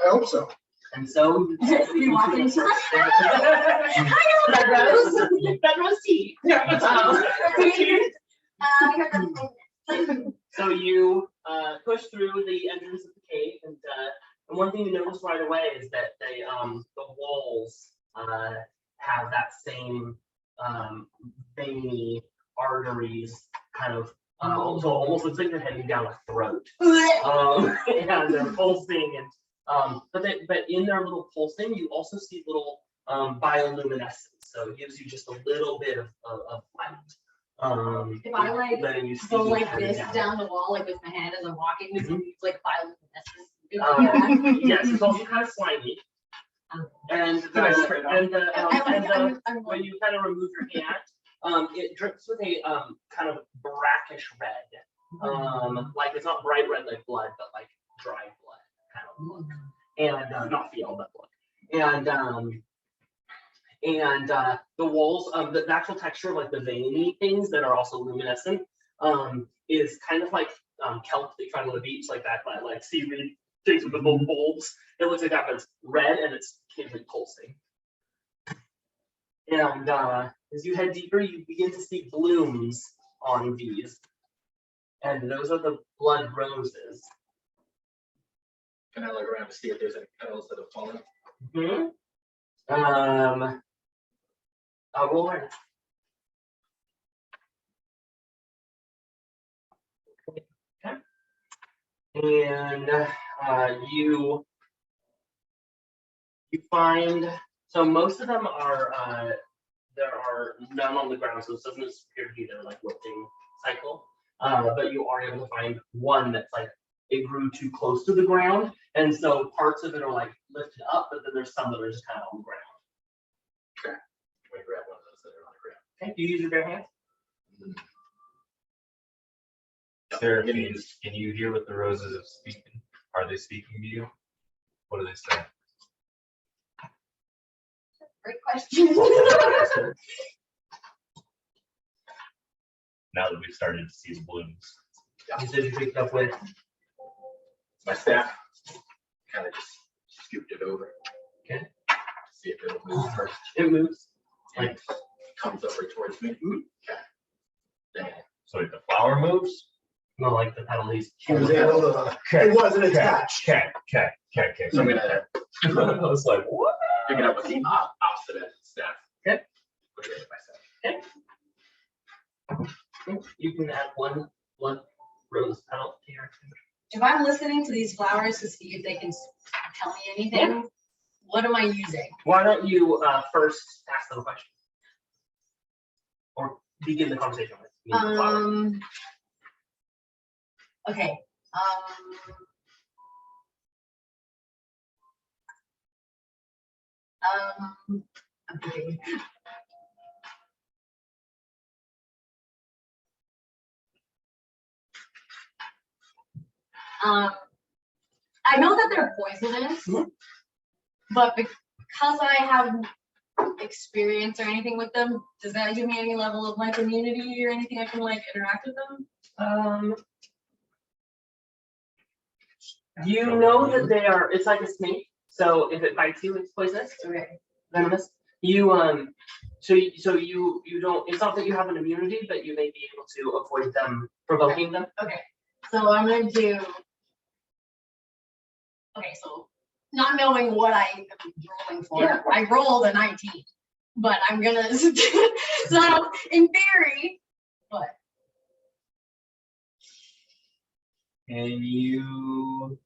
I hope so. And so You walk two into- first- I know that rose. That rose tea. So you push through the entrance of the cave, and one thing you notice right away is that they the walls have that same veiny arteries, kind of so almost looks like they're heading down a throat. And they're pulsing, and but in their little pulsing, you also see little bioluminescence. So it gives you just a little bit of light. If I like letting you go see like heading this down. down the wall, like with my hand as I'm walking, this is like bioluminescence. Yes, it's also kind of slimy. And Nice trade-off. when you kind of remove your hand, it drips with a kind of brackish red. Like it's not bright red like blood, but like dried blood kind of look. And not feel, but look. And the walls, the actual texture of like the veiny things that are also luminescent, is kind of like kelp that you find on the beach, like that, like seaweed things with the little bulbs. It looks like that, but it's red and it's occasionally pulsing. And as you head deeper, you begin to see blooms on these, and those are the blood roses. Can I look around to see if there's any petals that have fallen? I'll roll right. Okay. And you find, so most of them are there are none on the ground, so this doesn't appear to be their like wilting cycle. But you are able to find one that's like it grew too close to the ground, and so parts of it are like lifted up, but then there's some that are just kind of on the ground. Okay. Can we grab one of those that are on the ground? Okay, do you use your bare hands? Sarah, can you hear what the roses are speaking? Are they speaking to you? What do they say? Great question. Now that we've started to see the blooms. You said you picked up with. My staff kind of just scooped it over. Okay. See if it'll move first. It moves. And it comes over towards me. Okay. Then So if the flower moves. No, like the petal leaves. He was able to, it wasn't attached. Okay. so I'm gonna I was like, what? pick it up with the opposite end of the staff. Okay. Put it in myself. You can add one blood rose petal to your. If I'm listening to these flowers to see if they can tell me anything, what am I using? Why don't you first ask them a question? Or begin the conversation with me, the flower. Okay. I'm thinking. I know that they're poisonous, but because I have experience or anything with them, does that give me any level of like immunity or anything I can like interact with them? You know that they are. It's like a snake. So if it bites you, it's poisonous. Okay. Venomous. You you don't. It's not that you have an immunity, but you may be able to avoid them provoking them. Okay. So I'm gonna do. Okay, so not knowing what I am rolling for, Yeah. I rolled a 19, but I'm gonna. So in theory, what? Can you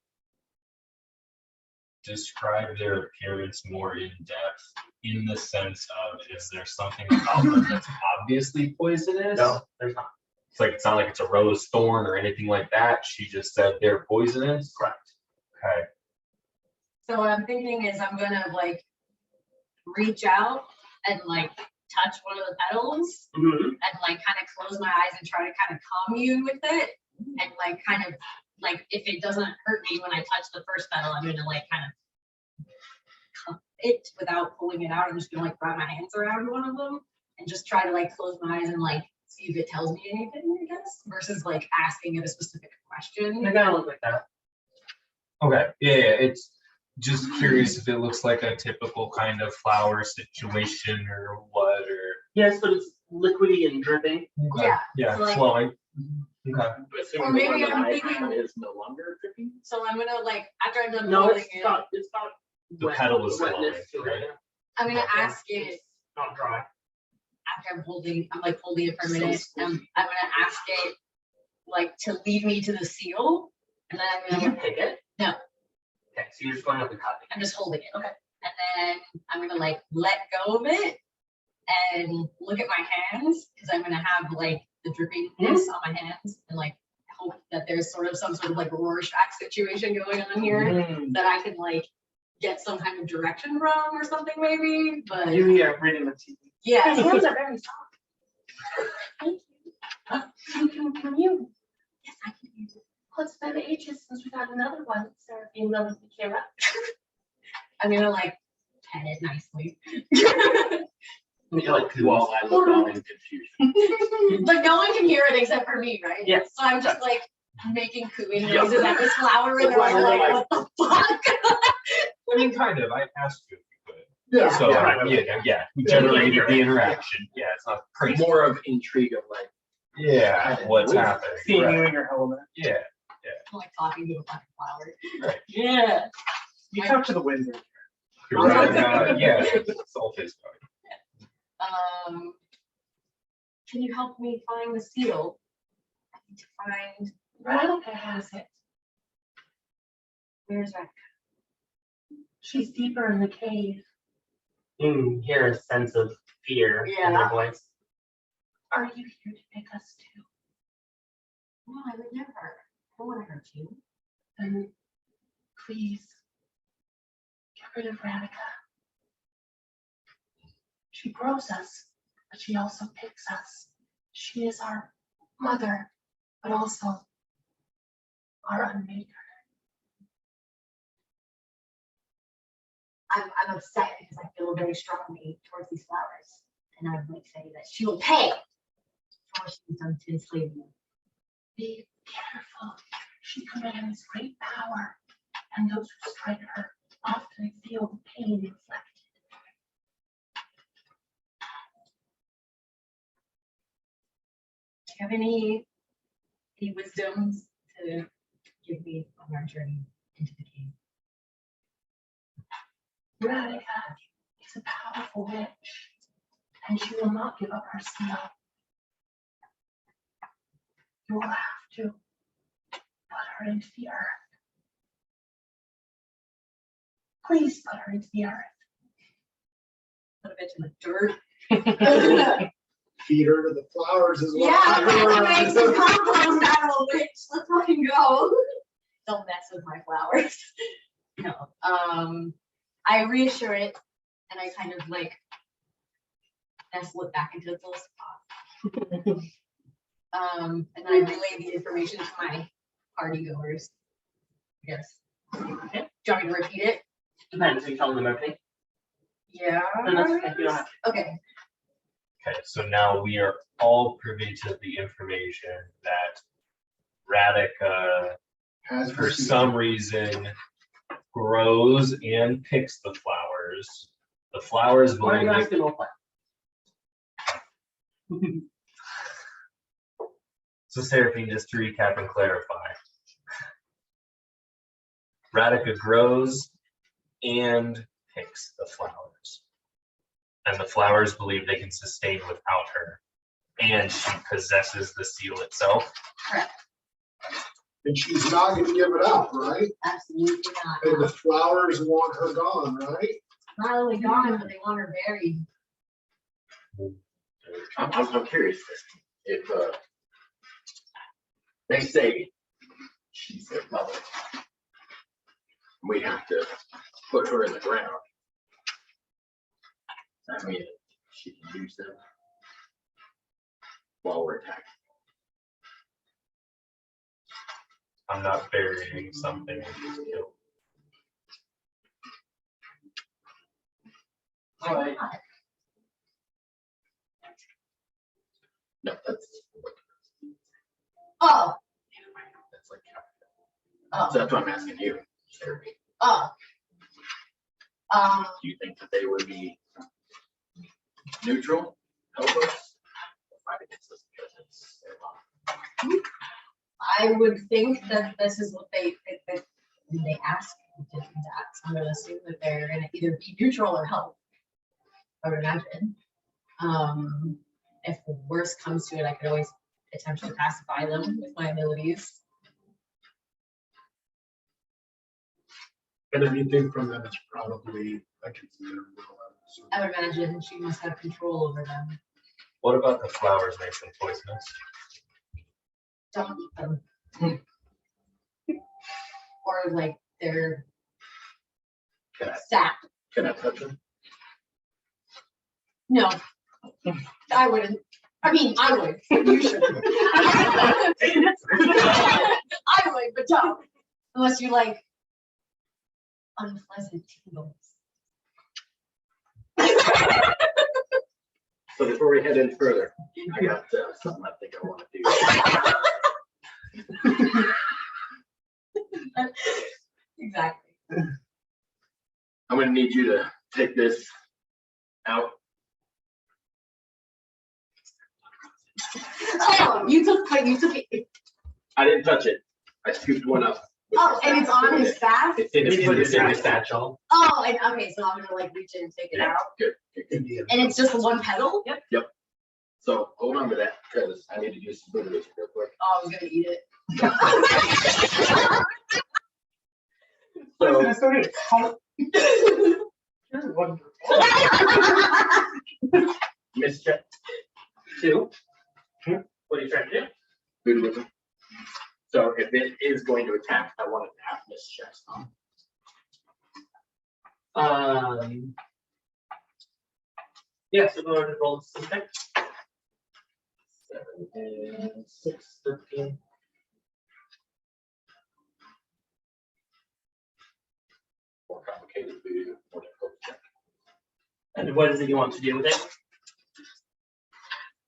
describe their appearance more in depth in the sense of, is there something about them that's obviously poisonous? No, there's not. It's not like it's a rose thorn or anything like that. She just said they're poisonous. Correct. Okay. So what I'm thinking is I'm gonna like reach out and like touch one of the petals Mm-hmm. and like kind of close my eyes and try to kind of commune with it and like kind of like if it doesn't hurt me when I touch the first petal, I'm gonna like kind of cup it without pulling it out. I'm just gonna like wrap my hands around one of them and just try to like close my eyes and like see if it tells me anything, I guess, versus like asking it a specific question. They gotta look like that. Okay. Yeah, it's just curious if it looks like a typical kind of flower situation or what, or Yes, but it's liquidy and dripping. Yeah. yeah, So, like- flowing. Okay. Assuming Or the maybe one that I'm I thinking- have is no longer dripping. So I'm gonna like after I'm done No, holding it's it, got The petal is wetness flowing, to right? it. I'm gonna Yeah. ask it Not dry. after I'm like holding it for a minute. I'm gonna ask it like to lead me to the seal, and then I'm Did you gonna pick it? No. Okay, so you're just going up and cutting. I'm just holding it. Okay. And then I'm gonna like let go of it and look at my hands because I'm gonna have like the drippiness on my hands and like hope that there's sort of some sort of like Rorschach situation going on here that I can like get some kind of direction from or something maybe. But reading the TV. yeah, His hands are very soft. Thank you. Can you? Yes, I can use it. Well, it's been ages since we got another one. Sarah being love with Kira. I'm gonna like pet it nicely. You're like, While I look on in confusion. But no one can hear it except for me, right? Yes. So I'm just like making cooing Yep. noises at this flower and they're all like, what the fuck? I mean, kind of. I asked you if you could. Yeah. So, Yeah. yeah, we generated the interaction. Yeah, it's not crazy. More of intrigue of like, Yeah, what's happening? Seeing Right. you in your element. Yeah. I'm like talking to a fucking flower. Right. Yeah. You talk to the wind. You're right. Yeah, it's all his part. Can you help me find the seal? I need to find. Radhika has it. Where's that? She's deeper in the cave. You hear a sense of fear in Yeah. your voice. Are you here to pick us too? No, I would never. I don't want to hurt you. Then please get rid of Radhika. She grows us, but she also picks us. She is our mother, but also our unmaker. I'm upset because I feel very strongly towards these flowers. And I would like say that she will pay for what she's done to enslave me. Be careful. She commands great power, and those who strike her often feel the pain inflicted. Do you have any wisdoms to give me on our journey into the cave? Radhika is a powerful witch, and she will not give up her seal. You will have to put her into the earth. Please put her into the earth. Put a bitch in the dirt. Feed her to the flowers as well. Yeah, make some compost out of a bitch. Let's fucking go. Don't mess with my flowers. No. I reassure it and I kind of like nestle it back into its little spot. And I relay the information to my party goers. Yes. Okay. Do you want me to repeat it? Depends, you tell them everything. Yeah. And that's okay, you don't have Okay. Okay, so now we are all privy to the information that Radica, Has for received. some reason, grows and picks the flowers. The flowers Why are you believe asking role play? so Seraphine, just to recap and clarify. Radica grows and picks the flowers. And the flowers believe they can sustain without her. And she possesses the seal itself. And she's not gonna give it up, right? Absolutely not. And the flowers want her gone, right? Not only gone, but they want her buried. I'm curious if they say she's their mother. We have to put her in the ground. I mean, she can use them while we're attacking. I'm not burying something that she's killed. All right. No, that's Oh, like. oh, So that's what I'm asking you, Sherry. oh. Do you think that they would be neutral, help us, or fight against us because it's their mom? I would think that this is what they ask to do that. So I'm gonna assume that they're gonna either be neutral or help. I would imagine. If the worst comes to it, I could always attempt to pacify them with my abilities. And anything from them is probably, I consider. I would imagine she must have control over them. What about the flowers make them poisonous? Don't eat them. Or like they're Can I, sap. can I touch them? No, I wouldn't. I mean, I would. You should. I would, but don't. Unless you like unpleasant tingles. So before we head in further, I got something I think I want to do. Exactly. I'm gonna need you to take this out. Oh, you took it. I didn't touch it. I scooped one up. Oh, and it's on his staff? It's in his satchel. Oh, and okay, so I'm gonna like reach in and take it Yeah, out. good. And it's just one petal? Yep. So hold on to that because I need to do some food real quick. Oh, I was gonna eat it. Miss Check. Two. What are you trying to do? Food with him. So if it is going to attack, I want it to have Miss Checks on. Yeah, so go ahead and roll some check. 7 and 6, 13. More complicated food, more difficult check. And what is it you want to do with it?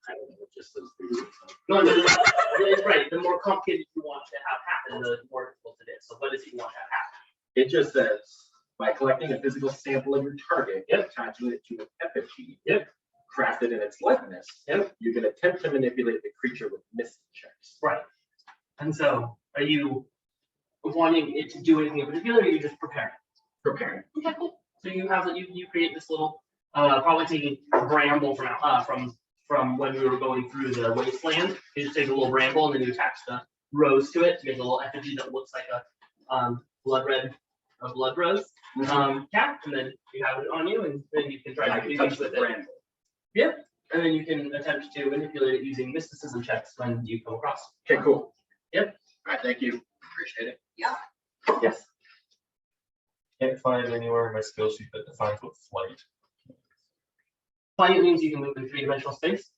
I don't know, just those food. No, it's right. The more complicated you want to have happen, the more difficult it is. So what is it you want to have happen? It just says, by collecting a physical sample of your target and attaching it to an effigy crafted in its likeness, you can attempt to manipulate the creature with missing checks. Right. And so, are you wanting it to do anything in particular, or are you just preparing? Preparing. Okay, cool. So you have you create this little, probably taking a bramble from when we were going through the wasteland. You just take a little bramble and then you attach the rose to it to make a little effigy that looks like a blood rose cap, and then you have it on you, and then you can try to do things with it. Bramble. Yep. And then you can attempt to manipulate it using mysticism checks when you come across. Okay, cool. Yep. All right, thank you. Appreciate it. Yeah. Yes. Can't find anywhere in my skill sheet that defines what flight. Flight means you can move in three-dimensional space.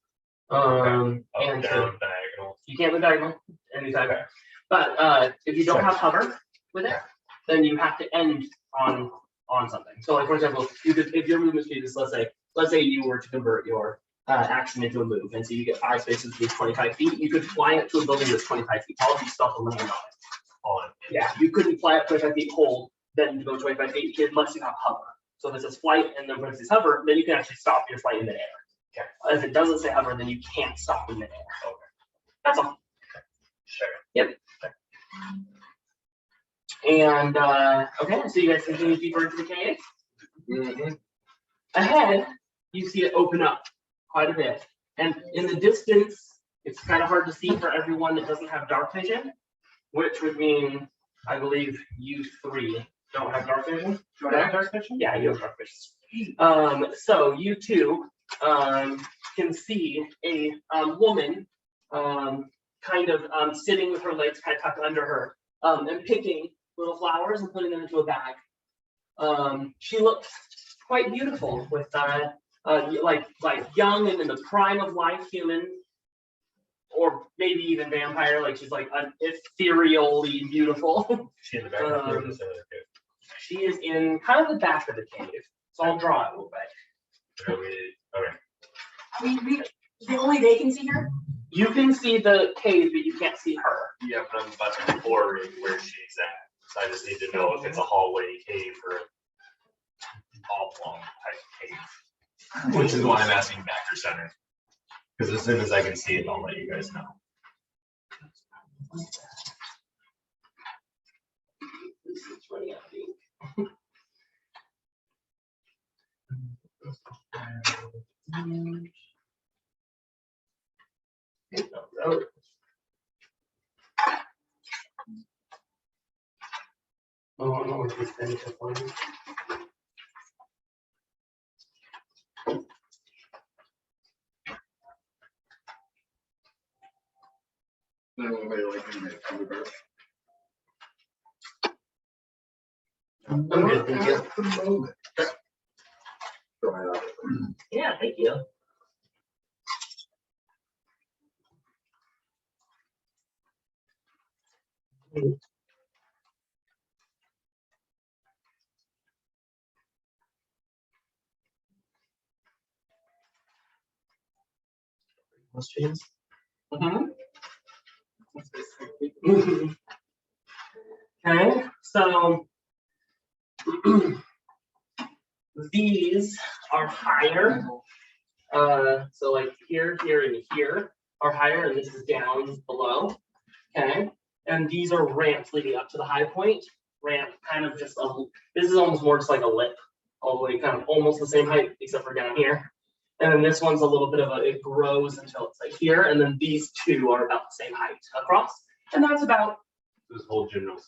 Up, And down, diagonal. you can't move diagonal anytime. But if you don't have cover, with it, then you have to end on something. So like for example, you could, if your movement speed is let's say you were to convert your action into a move, and so you get 5 spaces to 25 feet, you could fly it to a building that's 25 feet tall, you still have to land on it. Yeah, you couldn't fly up 25 feet, hold, then go 25 feet unless you have hover. So if it says flight and then when it says hover, then you can actually stop your flight in midair. Okay. If it doesn't say hover, then you can't stop in midair. Okay. That's all. Sure. Yep. And okay, so you guys continue deeper into the cave. Ahead, you see it open up quite a bit. And in the distance, it's kind of hard to see for everyone that doesn't have dark vision, which would mean, I believe, you 3 don't have dark vision. Do I have dark vision? Yeah, you have dark vision. So you 2 can see a woman kind of sitting with her legs kind of tucked under her and picking little flowers and putting them into a bag. She looks quite beautiful with like young and in the prime of life human, or maybe even vampire. Like she's like an ethereally beautiful. She in the back of the cave. She is in kind of the back of the cave, so I'll draw it a little bit. Okay. I mean, only they can see her. You can see the cave, but you can't see her. Yeah, but I'm about to explore where she's at. So I just need to know if it's a hallway cave or oblong type cave. Which is why I'm asking back or center. Because as soon as I can see it, I'll let you guys know. This is running out of ink. Oh, no, it's just finish up one. Anybody like to make a bear? I'm good, thank you. At the moment. Try it out. Yeah, thank you. Questions? Okay, so these are higher. So like here, here, and here are higher, and this is down below. Okay, and these are ramps leading up to the high point. Ramp kind of just this is almost more just like a lip, all the way kind of almost the same height except for down here. And then this one's a little bit of it grows until it's like here, and then these 2 are about the same height across, and that's about This whole general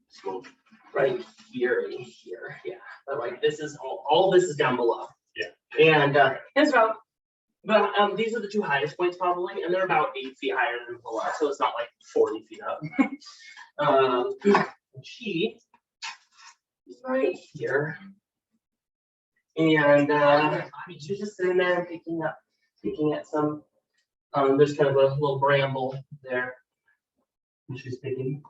slope. right here and here. Yeah, but like this is all this is down below. Yeah. And it's about, but these are the 2 highest points probably, and they're about 8 feet higher than below, so it's not like 40 feet up. She is right here, and she's just sitting there and picking at some. There's kind of a little bramble there, and she's picking.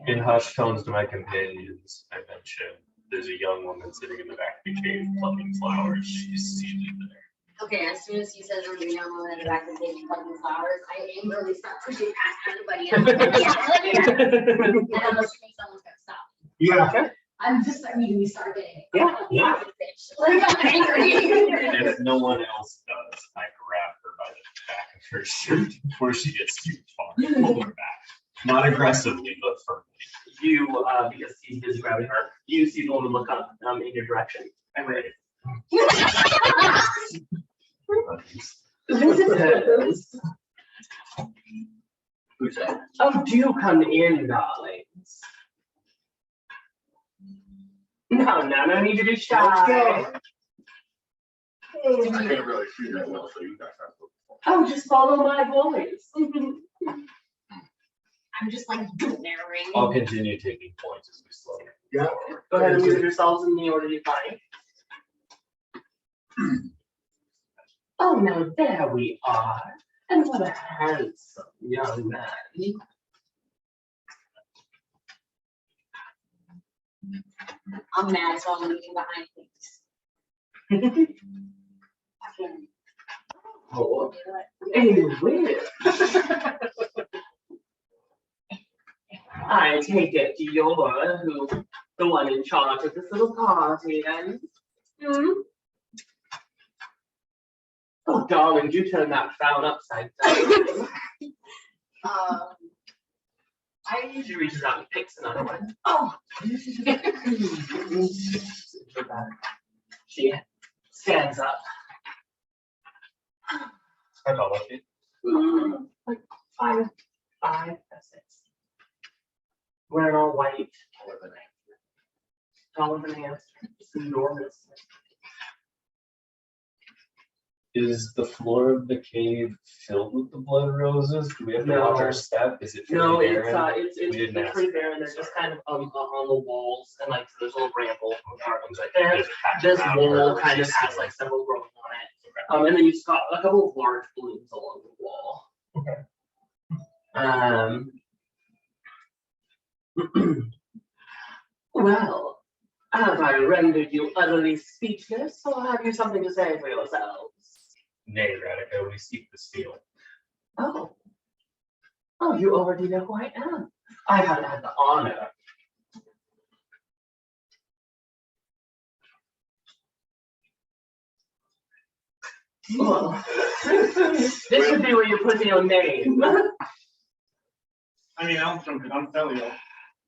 In hushed tones to my companions, I mentioned there's a young woman sitting in the back of the cave plucking flowers. She's seated there. Okay, as soon as he says there's a young woman in the back of the table plucking flowers, I angrily start pushing past everybody. And I'm like, and I'm assuming someone's gonna stop. Yeah. Okay. I'm just immediately start getting. Yeah. Like I'm angry. If no one else does, I grab her by the back of her shirt before she gets too far and pull her back. Not aggressively, but firmly. You, because he's busy grabbing her, you see the woman look up in your direction. I'm ready. Visitors. Who's that? Oh, do come in, darlings. No need to be shy. I can't really see that well, so you guys have to. Oh, just follow my voice. I'm just like narrating. I'll continue taking points as we slow. Yeah. Go ahead and move yourselves in the order you find. Oh, now there we are. And what a handsome young man. I'm mad, so I'm leaving behind things. Oh, anyway. I take it you're the one in charge of this little party, then? Hmm? Oh, darling, you turn that frown upside down. She reaches out and picks another one. Oh! She stands up. How tall is she? Like five or six. Wearing all white. Taller than a It's enormous. Is the floor of the cave filled with the blood roses? Do we have to No. watch our step? Is it No, fairly it's barren? it's We didn't ask. pretty barren. They're just kind of on the walls, and like there's a little bramble carvings right there. This wall kind of has like several growing on it. And then you've got a couple of large blooms along the wall. Well, have I rendered you utterly speechless, or have you something to say for yourselves? Nay, Radica, we seek the steel. Oh. Oh, you already know who I am. I haven't had the honor. Well, this should be where you put your name. I mean, I'm Felliel.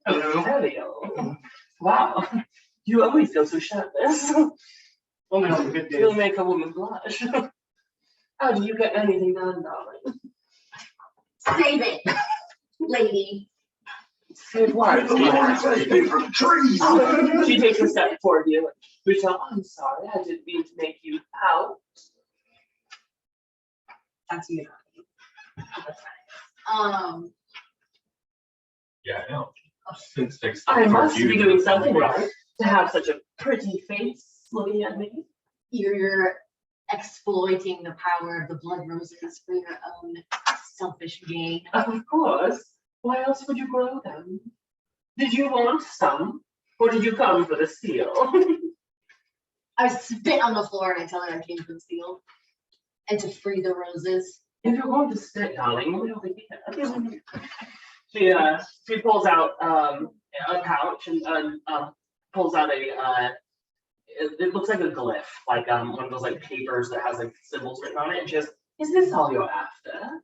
Hello, Felliel. Wow, you always go so shirtless. Only on the good You'll days. make a woman blush. How do you get anything done, darling? Save it, lady. Save what? She takes a step toward you. Michelle, I'm sorry, I didn't mean to make you pout. That's you. Yeah, I know. Since next I time must you be do doing it. something right to have such a pretty face looking at me. You're exploiting the power of the blood roses for your own selfish gain. Of course. Why else would you grow them? Did you want some, or did you come for the steel? I spit on the floor and I tell her I came for the steel and to free the roses. If you're going to spit, darling, we'll be here. She pulls out a pouch and pulls out it looks like a glyph, like one of those like papers that has like symbols written on it. And she goes, "Is this all you're after?"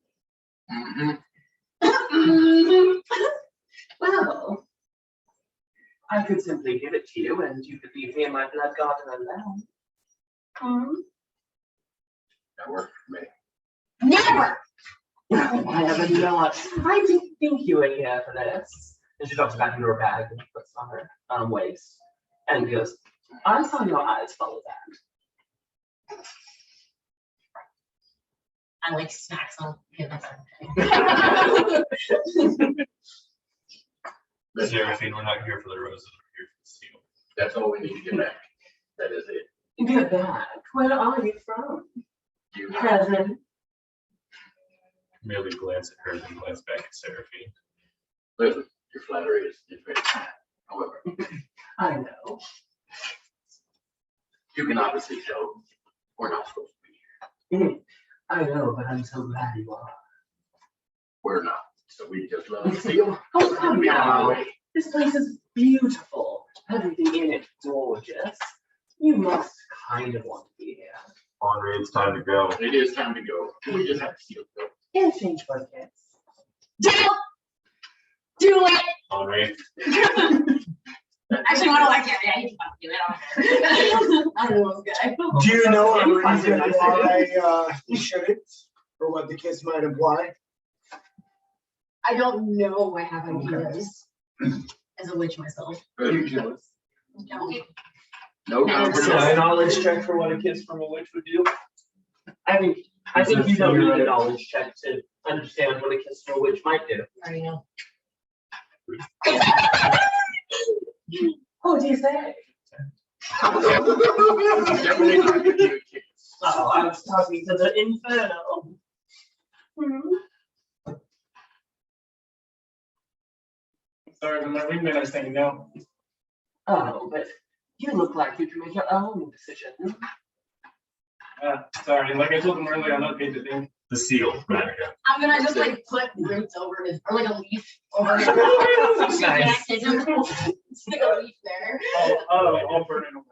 Well, I could simply give it to you, and you could leave me in my blood garden alone. That worked for me. Never! No, I have not. I didn't think you were here for this. And she drops back into her bag and puts it on her waist and goes, "I saw your eyes follow that." I like smacks on him. Seraphine, we're not here for the roses, we're here for the steel. That's all we need to get back. That is it. Get back. Where are you from? You Heaven. Merely glance at her, then glance back at Seraphine. listen, your flattery is very bad. However, I know. you can obviously show we're not supposed to be here. I know, but I'm so glad you are. We're not. So we just love the steel. Oh, come Be on our now. way. This place is beautiful. Everything in it gorgeous. You must kind of want to be here. Andre, it's time to go. It is time to go. We just have to seal the door. And change for kids. Do it! Andre, Actually, what do I get? Yeah, you can fucking do it. I don't care. I don't know this guy. Do you know a Any fun reason nice why you shouldn't, or what the kids might imply? I don't know I have ideas as a witch myself. Very jealous. Don't. No Never So a conversation. knowledge check for what a kiss from a witch would do. I think you don't need a knowledge check to understand what a kiss from a witch might do. I already know. Oh, do you say? Definitely not gonna do a kiss. Oh, I was talking to the infernal. Sorry, but my wingmen are saying no. Oh, but you look like you can make your own decision. Sorry, like I told him earlier, I'm not paid to think. The seal. I'm gonna just like put roots over his, or like a leaf over his. Nice. Stick a leaf there. I'll burn it away.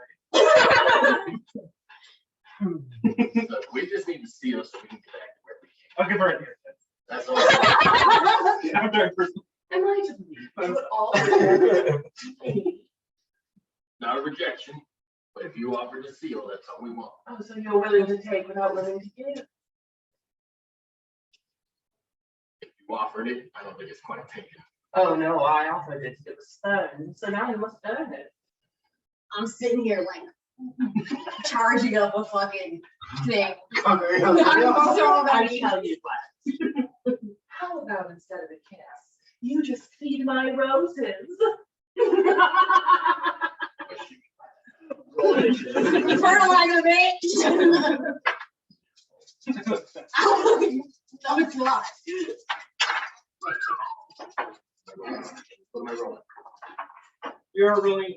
So we just need to seal so we can get back to where we came. I'll give her a haircut. That's all. After I first. Am I to believe you would all? Not a rejection, but if you offer to seal, that's all we want. Oh, so you're willing to take without willing to give? If you offered it, I don't think it's quite taken. Oh, no, I offered it. It was stone, so now you must earn it. I'm sitting here like charging up a fucking thing. I'll tell you what. How about instead of a kiss, you just feed my roses? Fertilizer, mate. No, it's not. What am I rolling? You're rolling.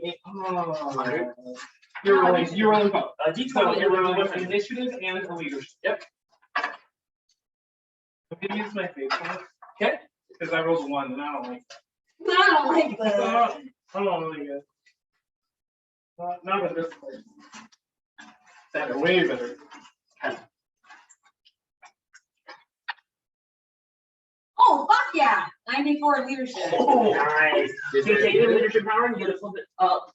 You're rolling both. D12, You're rolling an initiative and a leadership. Yep. I'm gonna use my face one. Okay. Because I rolled a 1 and I don't like I don't like that. that. I don't really good. Not at this place. That way better. Oh, fuck yeah. 94 leadership. Oh, nice. So you take your leadership power and you gotta flip it up.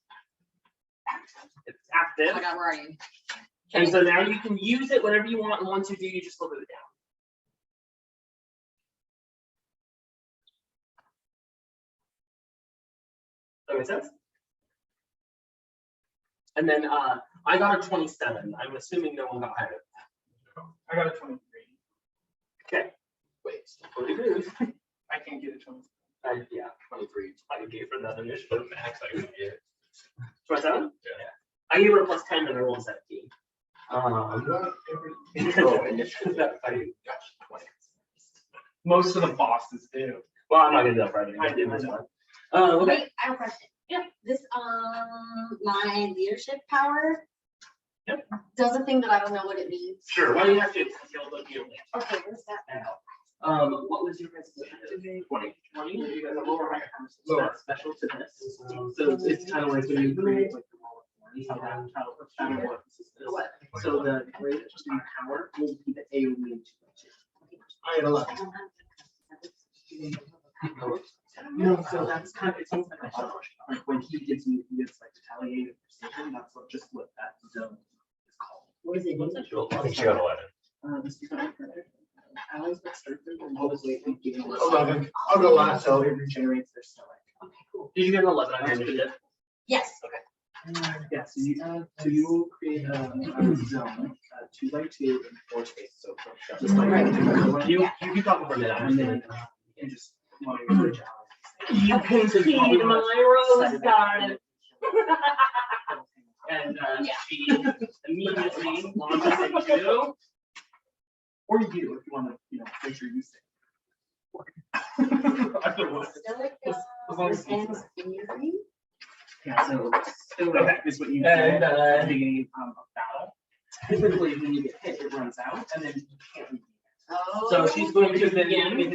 It's Oh active. my god, where are you? And so now you can use it whenever you want, and once you do, you just flip it down. That makes sense? And then I got a 27. I'm assuming no one got higher. I got a 23. Okay. Wait, What do you do? I can't get a 20. Yeah, 23. I gave her that initiative. Max I can get. 27? Yeah. I gave her a plus 10 and I rolled 17. Oh, initiative. I- Gotcha, 20. Most of the bosses do. Well, I'm not gonna do that for everything. I did this one. Okay. Wait, I have a question. Yep. This, my leadership power. Yep. Does a thing that I don't know what it means. Sure. Why do you have to? Okay, what's that now? What was your resolution? 20. 20? You guys have lower higher. Lower. So that's special to this. So it's kind of like when you create like the wall of thorns, how that works. What? So the great power will be the AoE into I had 11. No, so that's kind of, it's almost like a hush. Like when he gives like retaliated precision, that's what that zone is called. What is it? I think she got 11. This is not allies that start their lowest weight and gain 11. I'll go last. So it regenerates their stomach. Okay, cool. Did you get an 11 on your initiative? Yes. Yeah, so you will create a zone, 2x2 in 4 spaces. So just like you keep talking for a minute, and then you just you can feed my rose garden. And she immediately launches into, or you do if you want to, make sure you stay. I feel worse. As long as Ends theory. yeah, so stoic is what you do at the beginning of battle. Typically, when you get hit, it runs out, and then you can't redeem it. Oh. So she's going to begin with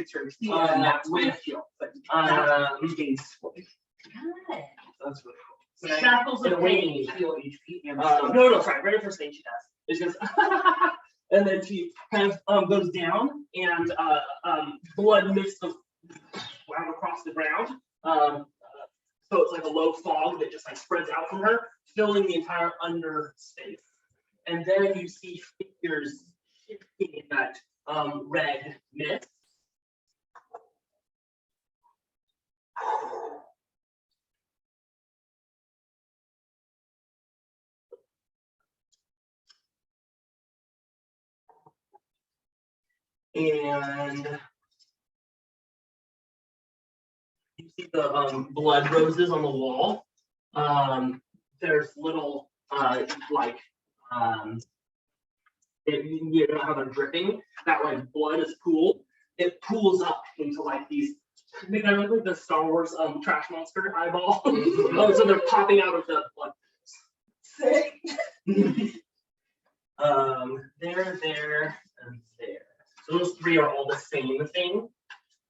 regain split. Got it. That's really cool. So Shackles in a of way, pain. you heal HP and no, sorry. Very first thing she does is just, and then she kind of goes down, and blood mixed out across the ground. So it's like a low fog that just like spreads out from her, filling the entire under space. And then you see figures shifting in that red mist. And you see the blood roses on the wall. There's little you know how they're dripping. That like blood is pooled. It pools up into like these They kind of look like the Star Wars trash monster eyeball. Oh, so they're popping out of the blood. Sick. There, and there. So those three are all the same thing.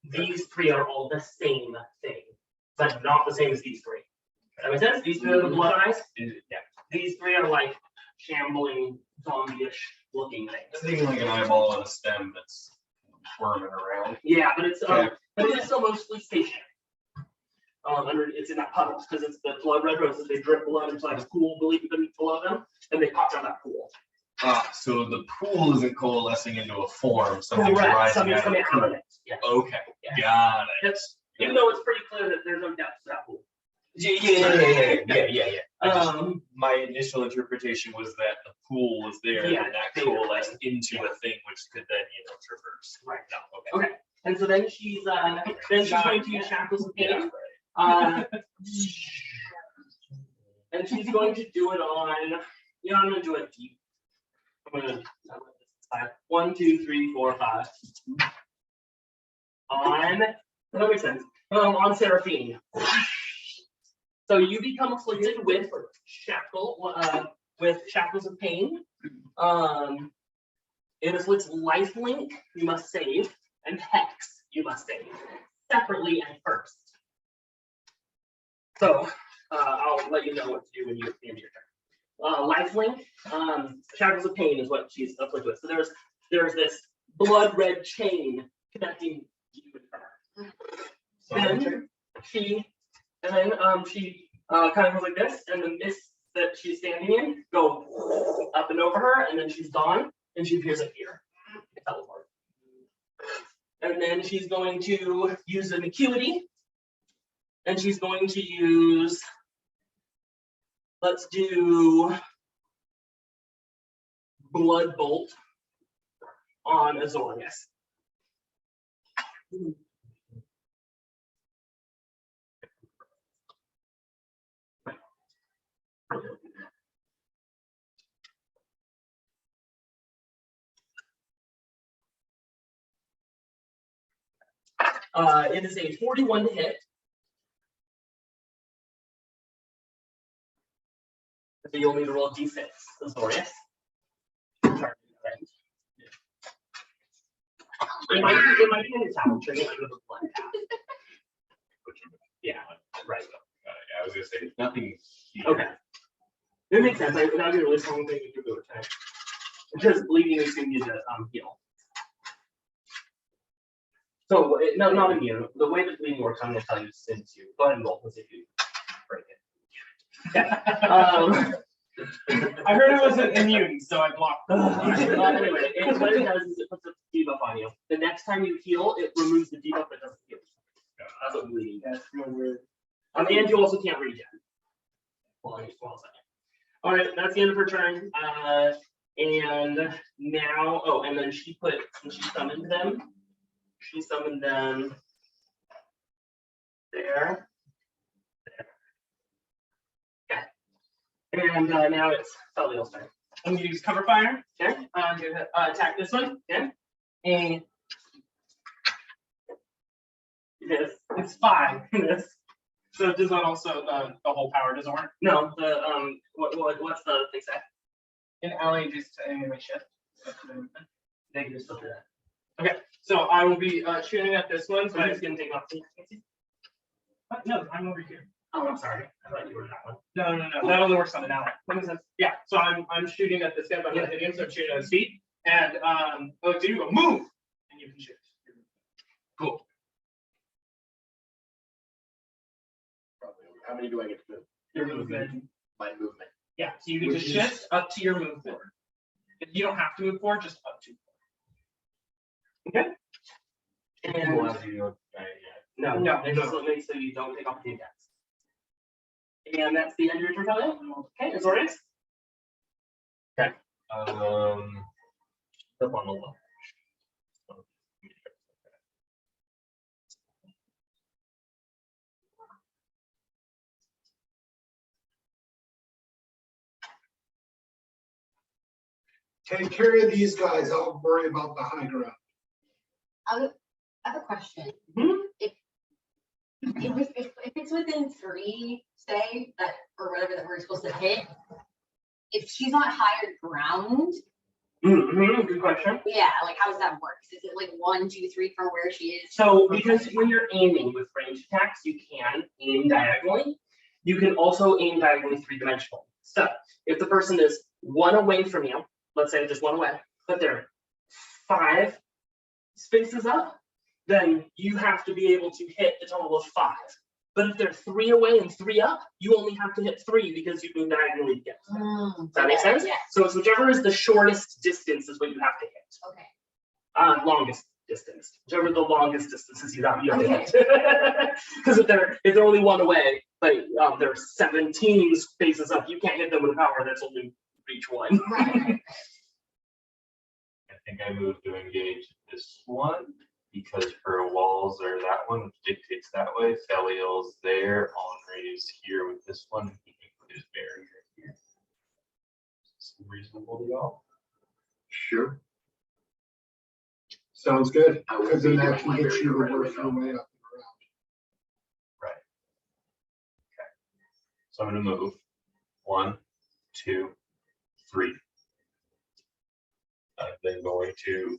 These three are all the same thing, but not the same as these three. That makes sense? These three are the blood eyes. Yeah. These three are like shambling, zombie-ish looking It's things. thinking like an eyeball and a stem that's squirming around. Yeah, but it's Yeah. but it's still mostly stationary. It's in that puddle because it's the blood red roses. They drip blood into like a pool below them, and they pop down that pool. So the pool isn't coalescing into a form. Something's Correct. rising Something's out of coming the out of pool. it. Yeah. Okay, Yeah. got it. It's, even though it's pretty clear that there's no depth to that pool. Yeah. I just- my initial interpretation was that the pool was there Yeah, and that bigger. coalesced into a thing which could then, traverse. Right. No, okay. Okay. And so then she's going to use shackles of pain. And she's going to do it on. I'm going to do it deep. I'm going to 1, 2, 3, 4, 5. On. That makes sense. On Seraphine. So you become afflicted with shackles of pain. It afflicts lifelink, you must save, and hex, you must save, separately and first. So I'll let you know what to do when you get to the end of your turn. Lifelink, shackles of pain is what she's afflicted with. So there's this blood red chain connecting you with her. Then she kind of goes like this, and the mist that she's standing in go up and over her, and then she's gone, and she appears up here. Teleport. And then she's going to use an acuity, and she's going to use. Let's do Blood Bolt on Azorius. It is a 41 to hit. So you'll need to roll d6, Azorius. It might be in the tower, so you might go to the blood path. Yeah, right. I was gonna say, nothing here. Okay. It makes sense. That would be a really strong thing to do over time. Because bleeding is going to be the heal. So, no, not immune. The way that bleeding works, I'm going to tell you since you go ahead and roll. Let's see if you break it. Okay. I heard it wasn't immune, so I blocked. Anyway, what it does is it puts a debuff on you. The next time you heal, it removes the debuff, but doesn't heal. That's what bleeding does. That's real weird. And you also can't regen. Hold on, just 1 second. All right, that's the end of her turn. And now, and then she summoned them. She summoned them there. Okay. And now it's Felliel's turn. I'm gonna use cover fire. Okay. I'm gonna attack this one. Okay. And Yes. it's 5. Yes. So does that also the whole power doesn't work? No. The what's the thing say? An ally just to enemy shift. They can just go through that. Okay, so I will be shooting at this one. So So I'm just gonna take off. no, I'm over here. Oh, I'm sorry. I thought you were that one. No. That only works on an ally. That makes sense. Yeah, so I'm shooting at this guy, but I'm not hitting him, so I'm shooting at his feet. And so you go move, and you can shoot. Cool. How many do I get to move? Your movement. My movement. Yeah, so you can just shift up to your movement. You don't have to move forward, just up to. Okay. And no, No. it just makes so you don't take off the attacks. And that's the end of your turn, Felliel. Okay, Azorius. Okay. Up on the wall. Take care of these guys. I'll worry about the high ground. I have a question. Mhm. If If it's within 3, say, that, or whatever that we're supposed to hit, if she's on higher ground, Good question. yeah, like how does that work? Is it like 1, 2, 3 from where she is? So because when you're aiming with ranged attacks, you can aim diagonally. You can also aim diagonally 3-dimensional. So if the person is 1 away from you, let's say just 1 away, but they're 5 spaces up, then you have to be able to hit a total of 5. But if they're 3 away and 3 up, you only have to hit 3 because you can diagonally get to them. Does that make sense? Yeah. So it's whichever is the shortest distance is what you have to hit. Okay. Longest distance, whichever the longest distance is you have to hit. Because if they're only 1 away, but they're 17 spaces up, you can't hit them with a power that's only reach 1. Right. I think I moved to engage this one because her walls are that one, which dictates that way. Felliel's there, Henri's here with this one. He can put his barrier here. Seem reasonable to y'all? Sure. Sounds good. I would Because then be that doing can my get you to barrier work right your now. way up So I'm gonna move 1, 2, 3. I'm then going to.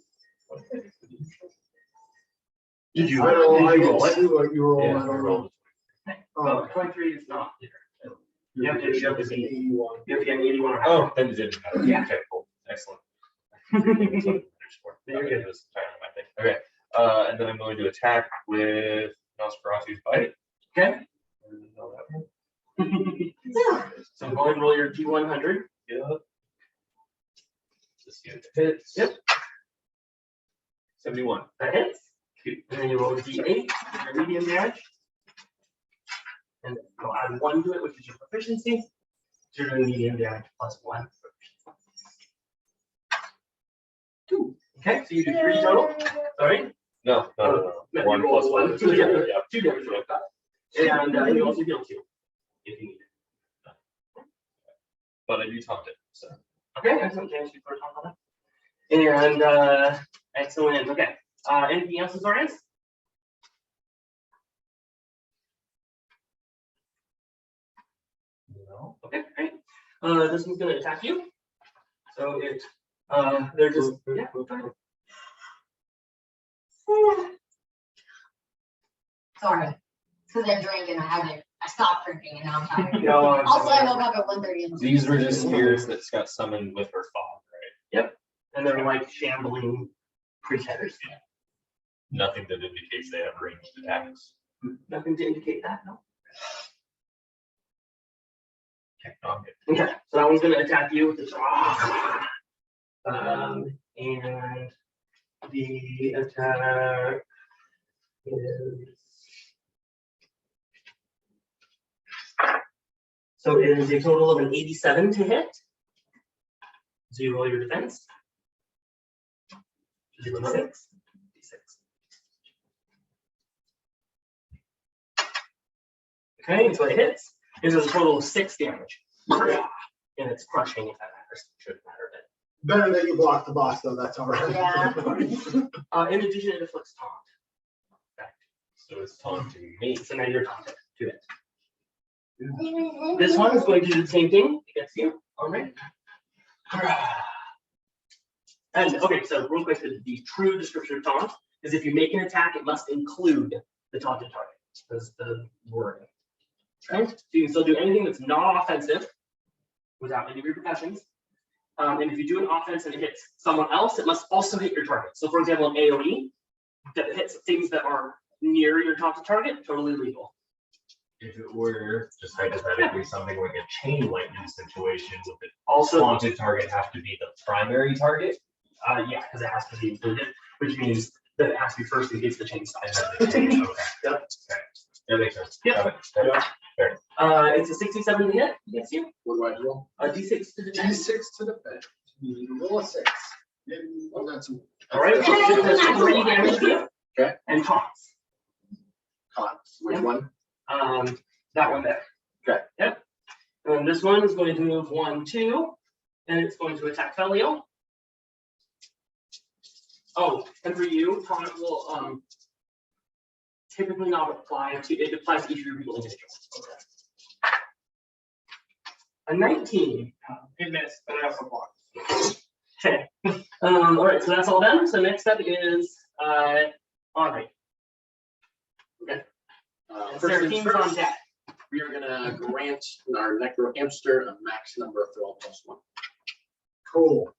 Did you and around. I roll didn't it? see what you rolled. Yeah, I I don't rolled. know. Well, 23 is not here. You have to get 81. You have to get an 81 or Oh, then it didn't matter. Yeah. Okay, cool. Excellent. You're good. Okay, and then I'm going to attack with Nosferatu's bite. Okay. Know that one? So go ahead and roll your D100. Yep. This unit hits. Yep. 71. That hits. And then you roll a D8, your medium damage. And you'll add 1 to it, which is your proficiency. So you're doing medium damage plus 1. 2. Okay, so you do 3 total. Sorry? No. No, 1 you plus roll 1. 2 damage. Yep. 2 damage. And you also heal 2 if you need it. But I do taunt it. So Okay, excellent. James, you first on that. And excellent. Okay. Anything else, Azorius? No. Okay, great. This one's gonna attack you. So they're just Sorry. Because I'm drinking, I stopped drinking and now I'm tired. No, Also, I woke up at 1:30. these were just spirits that got summoned with her fog, right? Yep. And they're like shambling creatures. Nothing that indicates they have ranged attacks. Nothing to indicate that, no. Okay, no, I'm good. Okay, so that one's gonna attack you with this. And the attack is. So it is a total of an 87 to hit. So you roll your defense. 6. Okay, so it hits. It does a total of 6 damage. And it's crushing, if that matters. Shouldn't matter, but. Better that you block the boss, though. That's all right. Yeah. In addition, it afflicts taunt. So it's taunting me. So now you're taunted to it. This one is going to do the same thing against you. All right. And okay, so real quick, the true description of taunt is if you make an attack, it must include the taunted target. That's the word. Right? So you can still do anything that's not offensive without any repercussions. And if you do an offense and it hits someone else, it must also hit your target. So for example, an AoE that hits things that are near your taunted target, totally legal. If it were just hypothetically something like a chain lightning situation, would the Also, taunted target have to be the primary target? yeah, because it has to be included, which means that it has to be first in case the chain stops. Okay. Yep. Okay. That makes sense. Yep. Got it. Got it. It's a 67 to hit against you. What do I roll? A D6 to the chest. D6 to the bed. You roll a 6. Well, that's All right. It does 3 damage to you. Okay. And taunts. Cons. Which one? That one there. Okay. Yep. And this one is going to move 1, 2, and it's going to attack Felliel. Oh, and for you, taunt will typically not apply to, it applies to each of your people individually. A 19. It missed, but I also blocked. Okay. All right, so that's all done. So next up is Henri. Okay. First Their things team's first, on deck. we are gonna grant our necro hamster a max number of throw +1. Cool.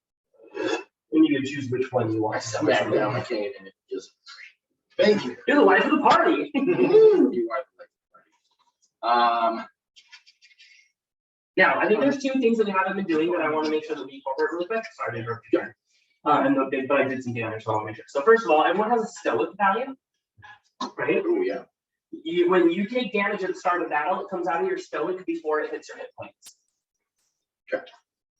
And you can choose which one you I want. smack down my cane and it just. Thank you. You're the life of the party. You are the party. Now, I think there's two things that we haven't been doing that I want to make sure that we incorporate really quick. Sorry to interrupt you. But I did some damage, so I'll make sure. So first of all, everyone has a stoic value, right? Oh, yeah. When you take damage at the start of battle, it comes out of your stoic before it hits your hit points. Okay.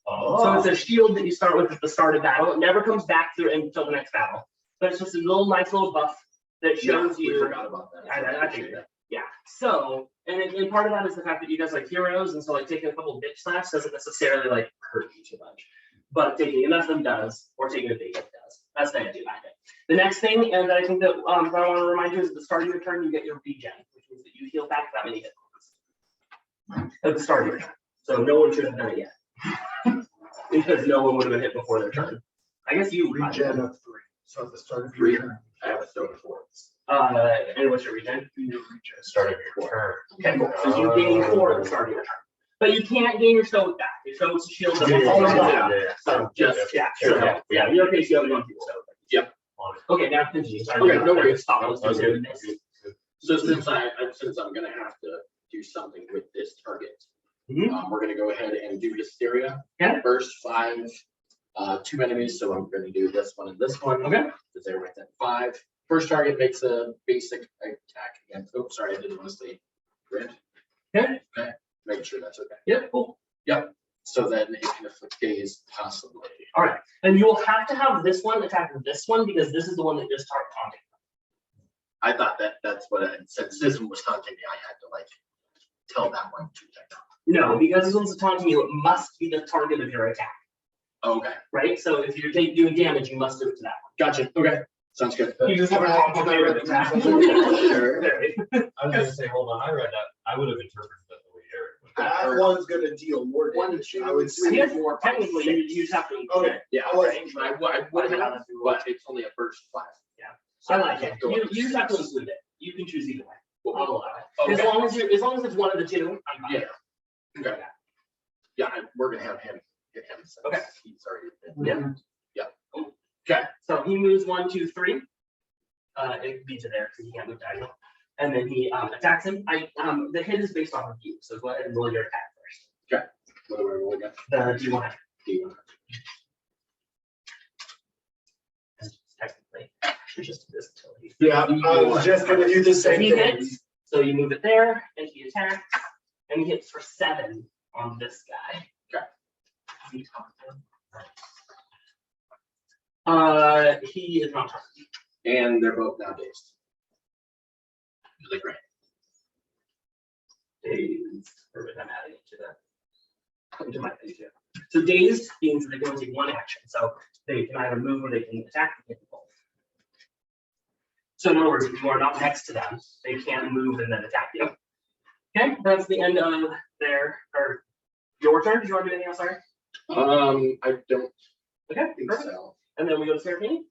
So it's a shield that you start with at the start of battle. It never comes back through until the next battle. But it's just a nice little buff that shows We you. forgot about that. I figured that. Yeah. So, and part of that is the fact that you guys like heroes, and so like taking a couple of bitch slaps doesn't necessarily like hurt you too much. But taking enough of them does, or taking a big hit does. That's the idea behind it. The next thing, and I think that I want to remind you is at the start of your turn, you get your regen, which means that you heal back that many hit points at the start of your turn. So no one should have done it yet. Because no one would have been hit before their turn. I guess you Regen of 3. So at the start of 3. your turn. I have a stoic 4. And what's your regen? Start of your turn. Okay, cool. So you gain 4 at the start of your turn. But you can't gain your stoic back. Your stoic's a shield. So just, yeah, you're okay, so you have one people. Yep. Okay, now continue. Sorry, Okay, no worries. Stop. Let's do Okay. this. So since I'm gonna have to do something with this target, we're gonna go ahead and do Hysteria. Okay. First 5, 2 enemies, so I'm gonna do this one and this one. Okay. Because they're within 5. First target makes a basic attack against, oh, sorry, I didn't want to say grid. Okay. Okay, make sure that's okay. Yep, cool. Yep, so then it can afflict daze possibly. All right. And you will have to have this one attack this one because this is the one that just started taunting. I thought that's what, since this one was taunting me, I had to like tell that one to attack. No, because this one's taunting you, it must be the target of your attack. Okay, Right? So if you're doing damage, you must do it to that gotcha, okay, sounds good. one. You just have a complicated attack. Sure. I was gonna say, hold on, I read that, I would have interpreted that the way Eric would. That one's gonna deal more One, damage. two, I would three, say. Yes, technically, you just have to include Okay. it. Yeah, I was- I would have, but it's only a first 5. I like it. Go You up. just have to include it. You can choose either way. I'll allow it. Okay. As long as it's one of the two, I'm fine. Yeah. Okay. Yeah, we're gonna have him get him. Since Okay. He's already. Yeah. Yeah. Okay, so he moves 1, 2, 3. It beats it there because he can't move diagonal. And then he attacks him. The hit is based off of you, so go ahead and roll your attack first. What do we roll again? The D1. D1. Technically, it's just this until he. Yeah, I was just gonna do the So same he thing. hits, so you move it there, and he attacks, and he hits for 7 on this guy. Okay. He is not targeted. And they're both now dazed. Really great. Dazed, or I'm adding it to that. Into my page, yeah. So dazed means that they can only take 1 action, so they can either move or they can attack the people. So in other words, if you are not next to them, they can't move and then attack you. Okay, that's the end of or your turn. Did you want to do anything else, sorry? I don't Okay, think perfect. so. And then we go to Seraphine.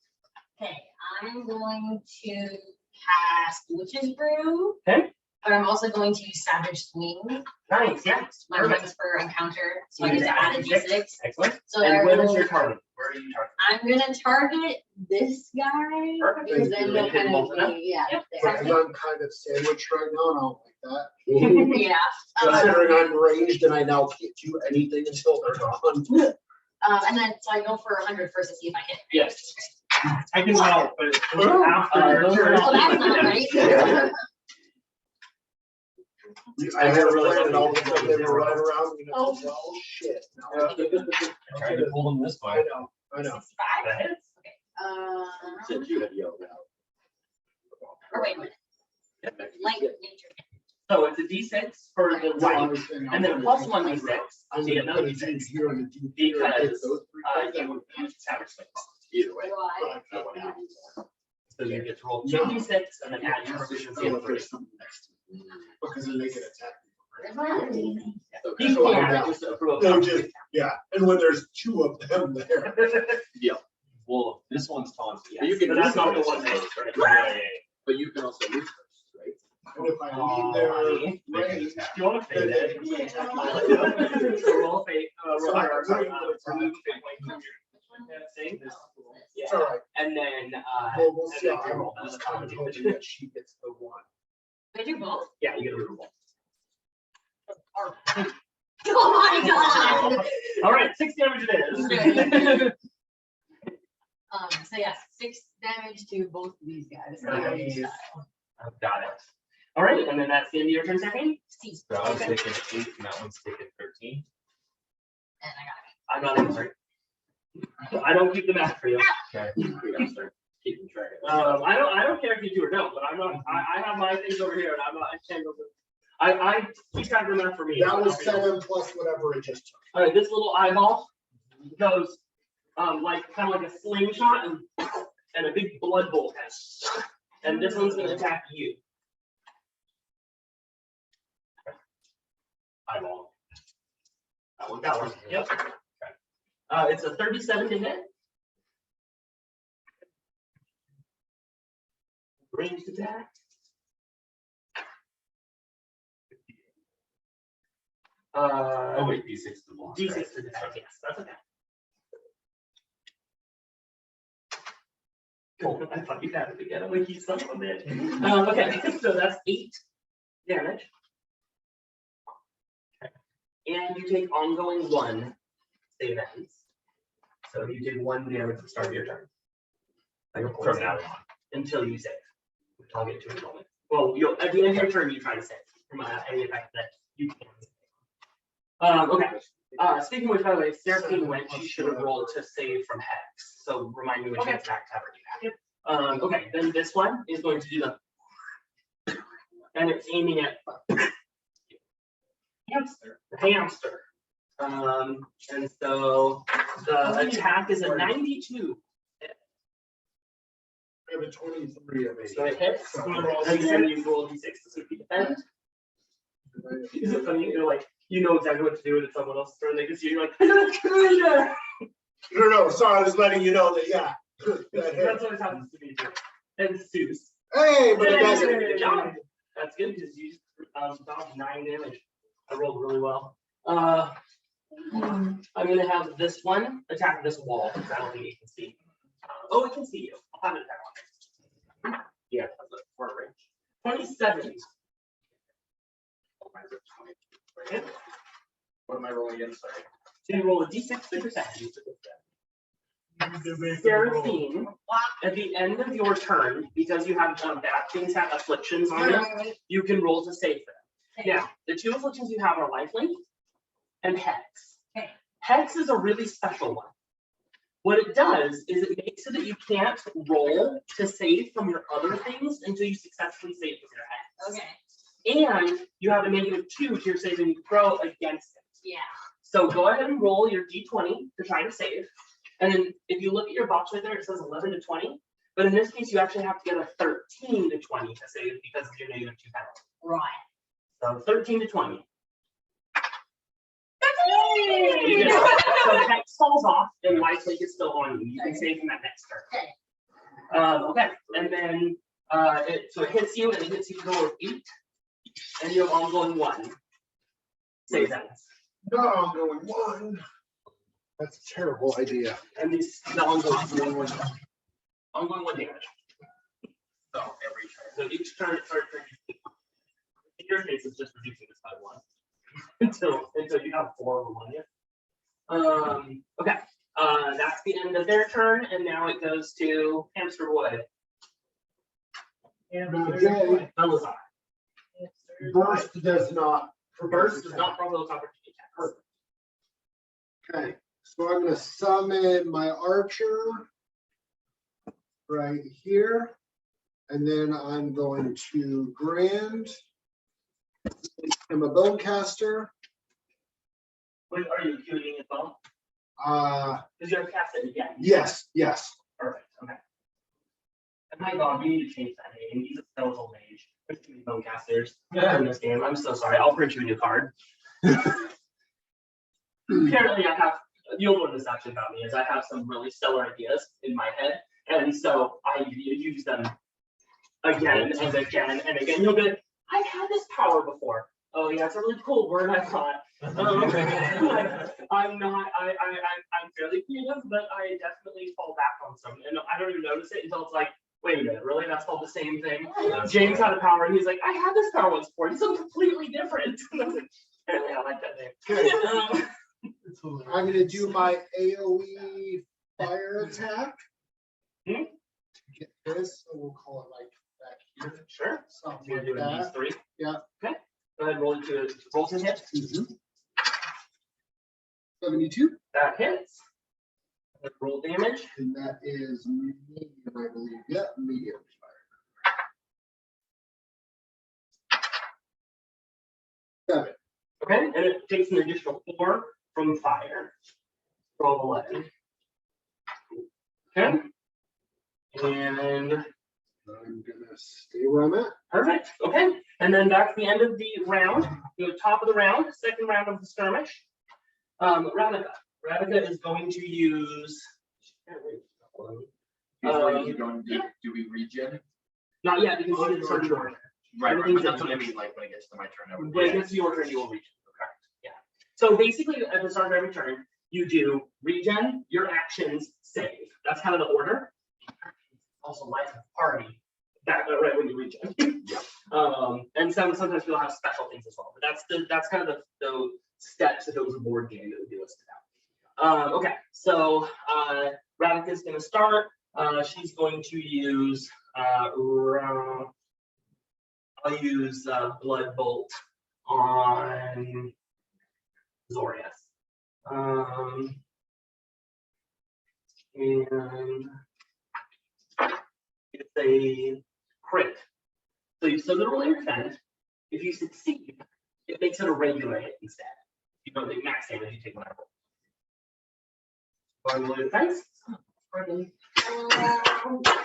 Okay, I'm going to cast Witch's Brew. Okay. But I'm also going to use Savage Swing. Nice, yeah. My Perfect. one's per encounter, so I You get to add a D6. D6. Excellent. So And I where is roll- your target? Where are you targeting? I'm gonna target this guy. Perfect. Because then You they'll hit kind both of of them? be, yeah. Yep. there. Because I'm kind of sandwiched right now, and I don't like that. Yeah. Considering I'm ranged and I now can't do anything until they're gone. And then, so I go for 100 first to see if I hit. Yes. I can help, but it's After your turn. Oh, that's not right. Yeah. I had a really plan and all of a good. sudden they were right around me. And I was Oh. like, oh, shit. No. I tried to pull him this I way. know, I know. 65? That hits. Since you had yelled out. Or wait a minute, like nature. So it's a D6 for the right, and then a plus 1 D6. I'm So you get gonna another put it in D6. here and do here and hit Because those 3 you things. would use Savage Swing. Either way. Why? That one happens. So you get to roll 2d6 and then add your proficiency Oh, of 3. there's something next to me. Because then they can attack me. You So can I'm just approve No, of just, yeah, and when there's 2 of them there. Well, this one's taunted. Yes, You can but that's do not the this. one that is, right? Yeah. But you can also lose first, right? And if I leave their They can range, attack. You want to fade it? So roll fate, roll, or, sorry, remove fate point from your thing. it's all right. And then, Well, we'll and see. then I'm you roll just those kind of combinations. hoping that she gets the 1. They do both? Yeah, you get a reroll. Oh my god! All right, 6 damage it is. So yeah, 6 damage to both of these guys. Nice. I've got it. All right, and then that's the end of your turn, Stephanie? Steve's. So I was Okay. thinking 8 and that one's taking 13. And I got I'm not in, sorry. I don't keep the math for you. Okay. We gotta start keeping track of that. I don't care if you do or don't, but I'm not, I have my things over here and I'm not, I can't go. I keep track of the math for me. That was 7 plus whatever it just took. All right, this little eyeball goes, like, kind of like a slingshot and a big blood bolt has, and this one's gonna attack you. Eyeball. That one, yep. It's a 37 to hit. Ranged attack. Oh wait, D6 is the block. D6 right? to attack, yes, that's okay. Cool, I thought you had it again, I'm like, you son of a bitch. Okay, so that's 8 damage. Okay. And you take ongoing 1 save ends. So you did 1 damage at the start of your turn. Like a From now on. until you save, which I'll get to in a moment. Well, you'll, at the end of your turn, you try to save from any effect that you can. Okay. Speaking of which, by the way, Seraphine went, she should have rolled to save from Hex. So remind me which Okay. attack cover you have. Okay, then this one is going to do the, and it's aiming at hamster. And so the attack is a 92. I have a 23 of it. So it hits, and then you roll d6 to see if you defend. Is it funny? You're like, you know exactly what to do with someone else's turn. They can see you're like, I'm gonna kill you. No, sorry, I was letting you know that, yeah. That hit. That's what happens to me too. And Zeus. Hey, but it Good doesn't. job. That's good because you dodged 9 damage. I rolled really well. I'm gonna have this one attack this wall because I don't think it can see. Oh, it can see you. I'll have it attack on it. Yeah, that's a far range. 27. What am I rolling again? Sorry. So you roll a d6 for perception. Seraphine, at the end of your turn, because you have bad things have afflictions on them, you can roll to save them. Now, the 2 afflictions you have are lifelink and hex. Okay. Hex is a really special one. What it does is it makes it that you can't roll to save from your other things until you successfully save with your hex. Okay. And you have a -2 to your saving throw against it. Yeah. So go ahead and roll your d20 to try to save. And then if you look at your box right there, it says 11 to 20. But in this case, you actually have to get a 13 to 20 to save because of your -2 penalty. Right. So 13 to 20. Yay! You did it. So hex falls off and lifelink is still on you. You can save from that next turn. Okay. Okay, and then so it hits you and it hits you for of 8. And you have ongoing 1. Save ends. No, I'm going 1. That's a terrible idea. And these the ongoing 1 damage. So every turn. So each turn it starts in your case it's just reducing this by 1. until you have 4 of them on you. Okay. That's the end of their turn, and now it goes to Hamster Boy. Okay. Belisar. Burst does not. Burst does not provoke opportunity attacks. Okay, so I'm gonna summon my archer right here. And then I'm going to grand. I'm a bonecaster. Wait, are you queuing as well? Because you haven't cast it yet. Yes. Perfect. Okay. And my god, we need to change that name. He's a skeletal mage. There's too many bonecasters in this game. I'm so sorry. I'll print you a new card. Apparently, the old one is actually about me, is I have some really stellar ideas in my head, and so I use them again and again and again. You'll be like, I've had this power before. Oh yeah, it's a really cool word, I thought. I'm fairly creative, but I definitely fall back on some, and I don't even notice it until it's like, wait a minute, really? That's called the same thing. James had a power, and he's like, I had this power once before. It's something completely different. Apparently, I like that name. I'm gonna do my AoE fire attack. Hmm? To get this, so we'll call it like back here. Sure. Something You're like doing these that. three. Yeah. Okay. Go ahead and roll to hit. 72. That hits. Roll damage. And that is medium, I believe. Yeah, medium fire. 7. Okay, and it takes an additional 4 from fire. Roll 11. Okay. And I'm gonna stay where I'm at. perfect. Okay. And then that's the end of the round. The top of the round, second round of the skirmish. Radika. Radika is going to use. Do we regen? Not yet, because you didn't start your turn. Right, Everything's that's empty. what I mean, like when it gets to my turn, I would. When it gets to your turn, you will reach. Correct. Yeah. So basically, at the start of every turn, you do regen, your actions, save. That's kind of the order. Also, life of the party. That right when you regen. And sometimes you'll have special things as well. But that's kind of the steps if it was a board game that would be listed out. Okay, so Radika is going to start. She's going to use. I'll use Blood Bolt on Zorius. And it's a crit. So you still roll your defend. If you succeed, it makes it a regular hit instead. You don't take max damage, you take whatever. Roll your defense. All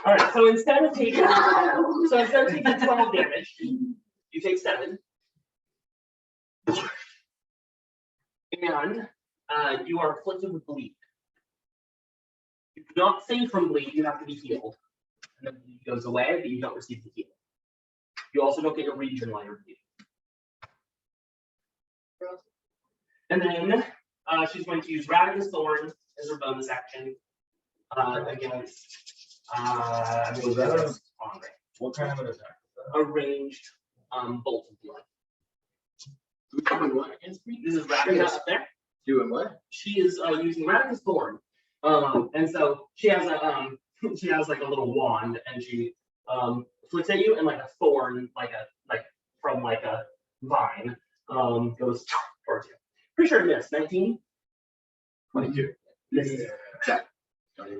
right, so instead of taking 12 damage, you take 7. And you are afflicted with bleed. You do not save from bleed, you have to be healed. And then bleed goes away, but you don't receive the heal. You also don't get your regen while you're bleeding. And then she's going to use Radika's Thorn as her bonus action against What kind of an attack? a ranged bolt of blood. Doing what against me? This is Radika up there. Doing what? She is using Radika's Thorn. And so she has like a little wand, and she flicks at you, and like a thorn, like from like a vine, goes towards you. Pretty sure it missed. 19? 22. Misses.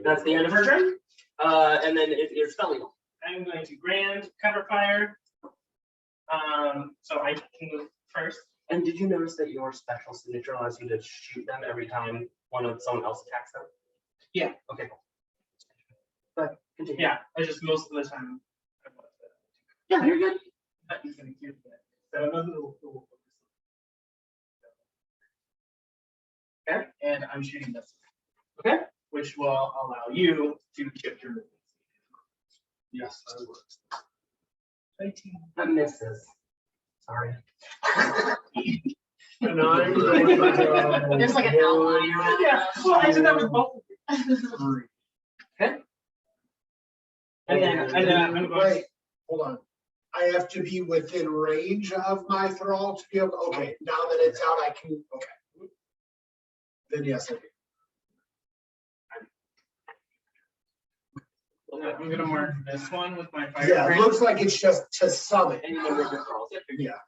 That's the end of her turn. And then it is Felliel. I'm going to grand cover fire. So I can move first. And did you notice that your special signature allows you to shoot them every time someone else attacks them? Yeah. Okay, cool. But continue. Yeah, I just most of the time. Yeah, you're good. He's gonna keep it. So Okay. And I'm shooting this. Okay. Which will allow you to shift your movement. Yes, that works. 19. That misses. Sorry. And I'm There's like an outline. Yeah, well, I did that with both. Okay. And then I'm going. Wait, hold on. I have to be within range of my thrall to be able. Okay, now that it's out, I can. Okay. Then yes, I do. I'm gonna mark this one with my fire. Yeah, it brand. looks like it's just to summon. And you know where your girls. Yeah.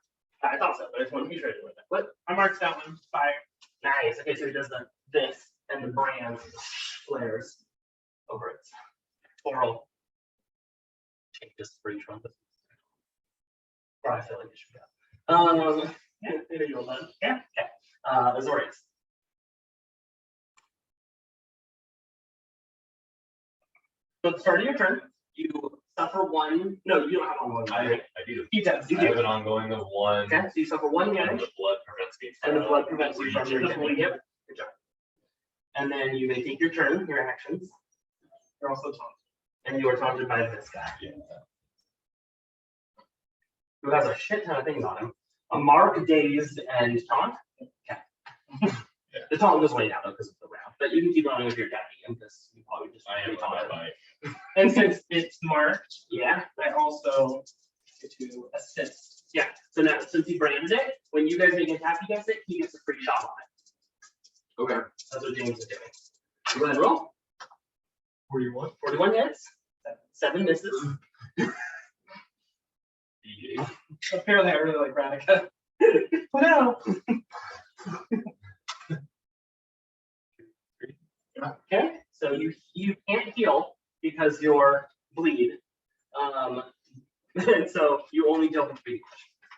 I thought so, but I just wanted to be sure you were there. What? I marked that one fire. Nice. Okay, so he does this, and the brand flares over its floral. Changes for each one. Or I feel like it should go. Yeah, maybe you'll learn. Yeah. Okay. Azorius. So at the start of your turn, you suffer one. No, you don't have ongoing. I do. You do. You I have do. an ongoing of 1. Okay, so you suffer 1 And damage, the blood prevents me from. and the blood prevents you from reaching reaching. Yep. Good job. And then you may take your turn, your actions, You're also taunted. and you are taunted by this guy, Yeah. who has a shit ton of things on him. A mark, dazed, and taunt. Okay. The taunt goes way down though because of the round, but you can keep on with your attacking him because you probably just I am taunted. by. And since it's marked, Yeah, I also get to assist. yeah. So now since he branded it, when you guys make an attack against it, he gets a free shot on it. Okay. That's what James is doing. So go ahead and roll. 41. 41 hits, 7 misses. Apparently, I really like Radika. What else? Okay, so you can't heal because you're bleed. And so you only deal with bleed.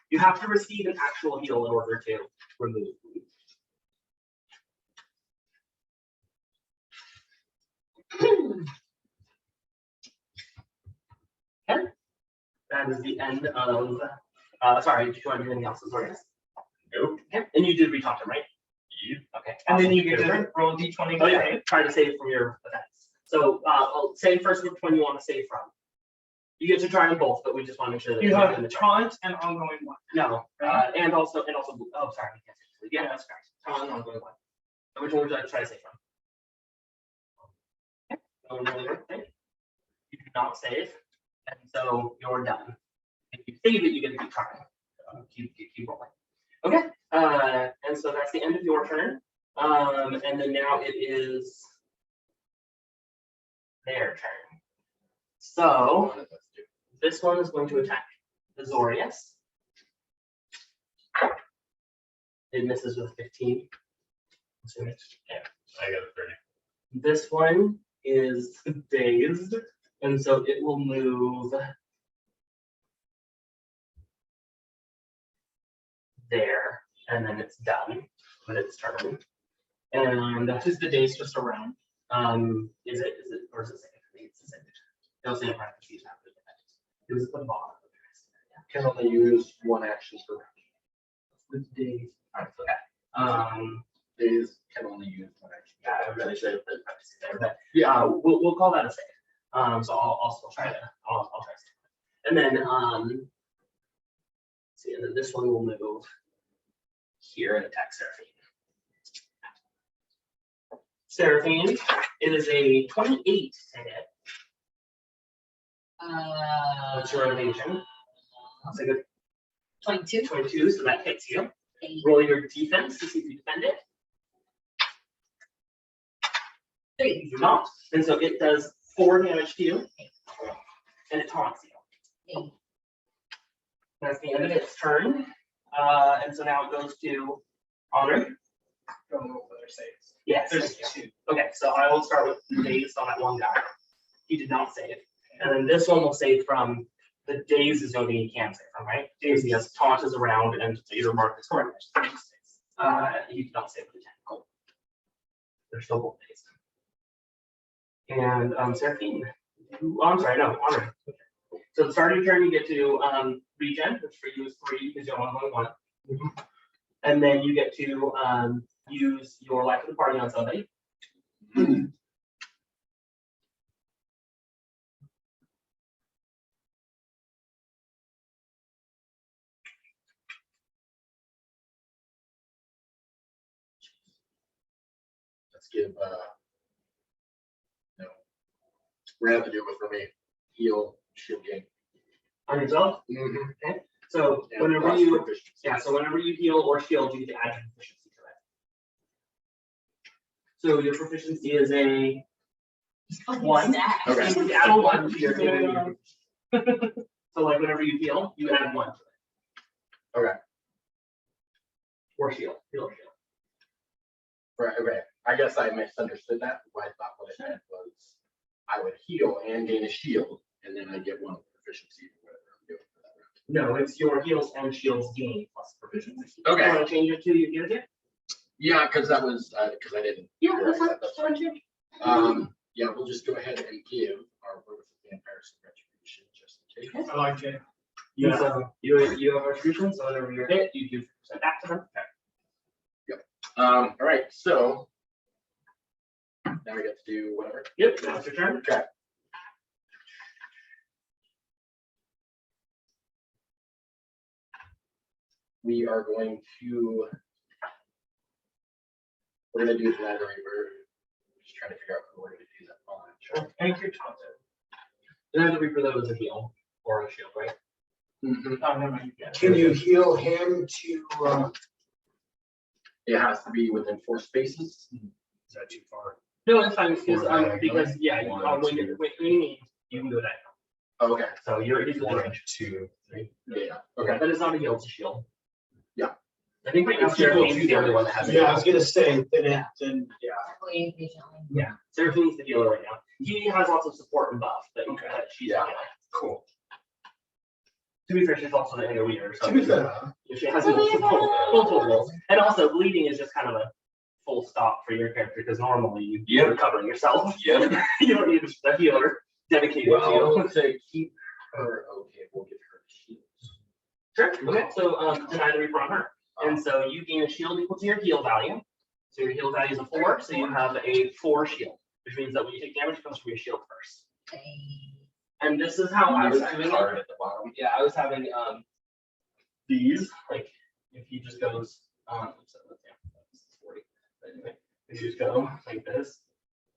You have to receive an actual heal in order to remove bleed. Okay, that is the end of. Sorry, did you want to do anything else? Sorry. Nope. Okay, and you did retaunt him, right? Yep. Okay. And then you get awesome. to roll D20. Oh yeah, try to save from your effects. So I'll say first which one you want to save from. You get to try them both, but we just want to make sure that You you're have in the taunt and ongoing one. No, and also, oh, sorry. Yeah, that's correct. Taunt and ongoing one. So which one would you like to try to save from? Okay. No, no, okay. You do not save, and so you're done. If you save it, you get to keep trying. Keep rolling. Okay, and so that's the end of your turn. And then now it is their turn. So this one is going to attack the Zorius. It misses with 15. Yeah, I got a 30. This one is dazed, and so it will move there, and then it's done when it's turn. And Is the days just around? is it or is it safe? I think it's the same. It'll say in parentheses after the effect. It was at the bottom of the rest. Can only use one action per round. With days. Okay. Days can only use one action. Yeah, I really should have put parentheses there, but yeah, we'll call that a save. So I'll still try to I'll try to save. And then see, and then this one will move here and attack Seraphine. Seraphine, it is a 28 to hit. What's your elevation? That's a good 22. 22, so that hits you. Eight. Roll your defense to see if you defend it. 3. You do not, and so it does 4 damage to you, and it taunts you. 8. That's the end of its turn, and so now it goes to Honor. Go and roll for their saves. Yes. There's thank you. 2. Okay, so I will start with the daze on that one guy. He did not save. And then this one will save from the daze is going to be he can save from, right? Daze, yes, taunt is around and either mark is correct. He did not save with the 10. Cool. They're still both dazed. And Seraphine. I'm sorry, no, Honor. Okay. So at the start of your turn, you get to regen, which for you is 3 because you're on 1. And then you get to use your life of the party on somebody. Let's give, rather do it for me. Heal, shield gain. On yourself? Okay. So And whenever plus you proficiency. so whenever you heal or shield, you get to add your proficiency to it. So your proficiency is a 1. Okay. You can add 1 to your So like whenever you heal, you add 1 to it. Okay. Or shield. Heal or shield. Right, okay. I guess I misunderstood that. What I thought what it meant was I would heal and gain a shield, and then I get 1 proficiency or whatever I'm doing for that round. No, it's your heals and shields gain plus proficiency. Okay. You want to change it to you get it? Yeah, because that was, because I didn't. Yeah, realize that's that. fine. That's fine. Yeah, we'll just go ahead and give our Roof of Vampires some retribution. retribution just in case. I like it. You have a retribution, so whenever you're hit, you do send back to them. All right, so now we get to do whatever. Yep, now it's your turn. Okay. We are going to. We're gonna do the We're just trying to figure out who we're gonna do that on. Sure. Anchor Taunted. Then the Reaper, that was a heal or a shield, right? Mm-hmm. Oh, never mind. Yeah. Can you heal him to, It has to be within 4 spaces. Is that too far? No, it's fine because Or yeah, one, when two. you need, you can go down. Oh, okay. So you're easily 1, right. 2, 3. Yeah. Okay, but it's not a heal, it's a shield. Yeah. I think right now Seraphine's the only one that has a yeah, I heal. was gonna say, then Yeah, Seraphine's the healer right now. He has lots of support and buff, but she's Yeah. not. Cool. To be fair, she's also an AoE, so to be fair, she has multiple roles. And also, bleeding is just kind of a full stop for your character because normally you're covering yourself. Yep. You don't need a healer dedicated to Well, you. to keep her okay, we'll give her shields. Sure. Okay. So deny the Reaper on her, and so you gain a shield equal to your heal value. So your heal value is a 4, so you have a 4 shield, which means that when you take damage, it comes from your shield first. And this is how I was doing Card it. at the bottom. Yeah, I was having these, like if he just goes so let's see, this is 40. But anyway, if you just go like this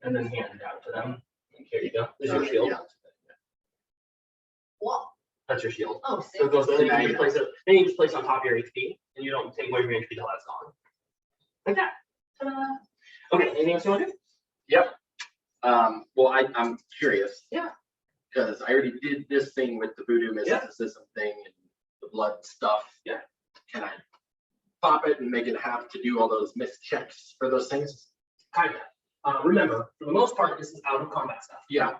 and then hand it out to them. And here you go. This is your shield. Yeah. What? That's your shield. Oh, So it goes, sick. then you just place it, then you just place it on top of your HP and you don't take away your HP till that's gone. Like that. Ta-da. Okay, anything else you want to do? Yep. Well, I'm curious. Yeah. Because I already did this thing with the voodoo mysticism thing and the blood stuff. Yeah. Can I pop it and make it have to do all those missed checks for those things? Kind of. Remember, for the most part, this is out of combat stuff. Yeah.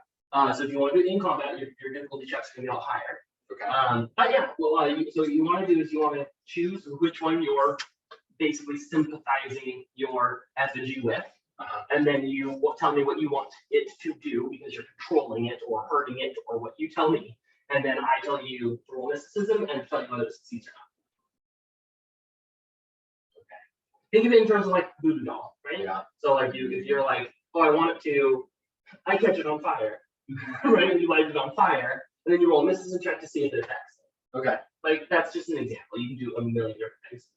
So if you want to do it in combat, your difficulty checks can be a lot higher. Okay. But yeah, well, so you want to do is you want to choose which one you're basically sympathizing your effigy with. And then you tell me what you want it to do because you're controlling it or hurting it or what you tell me. And then I tell you to roll mysticism and tell you whether it succeeds or not. Okay. Think of it in terms of like voodoo doll, right? Yeah. So like if you're like, oh, I want it to, I catch it on fire, right? And you light it on fire, and then you roll a mysticism check to see if it affects it. Okay. Like that's just an example. You can do a million different things.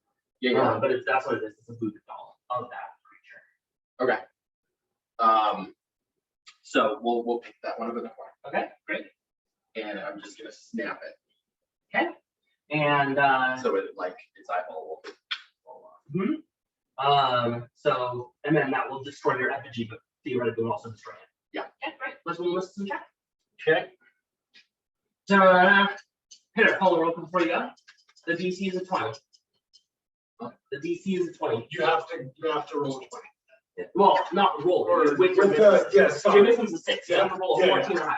Yeah. But that's what it is. It's a voodoo doll of that creature. Okay. So we'll pick that one over the corner. Okay, great. And I'm just gonna snap it. Okay. And So it like its eyeball will fall off. so and then that will destroy your effigy, but theoretically will also destroy it. Yeah. Okay, great. Let's roll this and check. Okay. So here, call the roll before you go. The DC is a 20. The DC is a 20. you have to roll 20. Well, not roll. Or with your with the, yes, so your mission is a 6. You Yeah, have to roll a yeah, 14 or higher.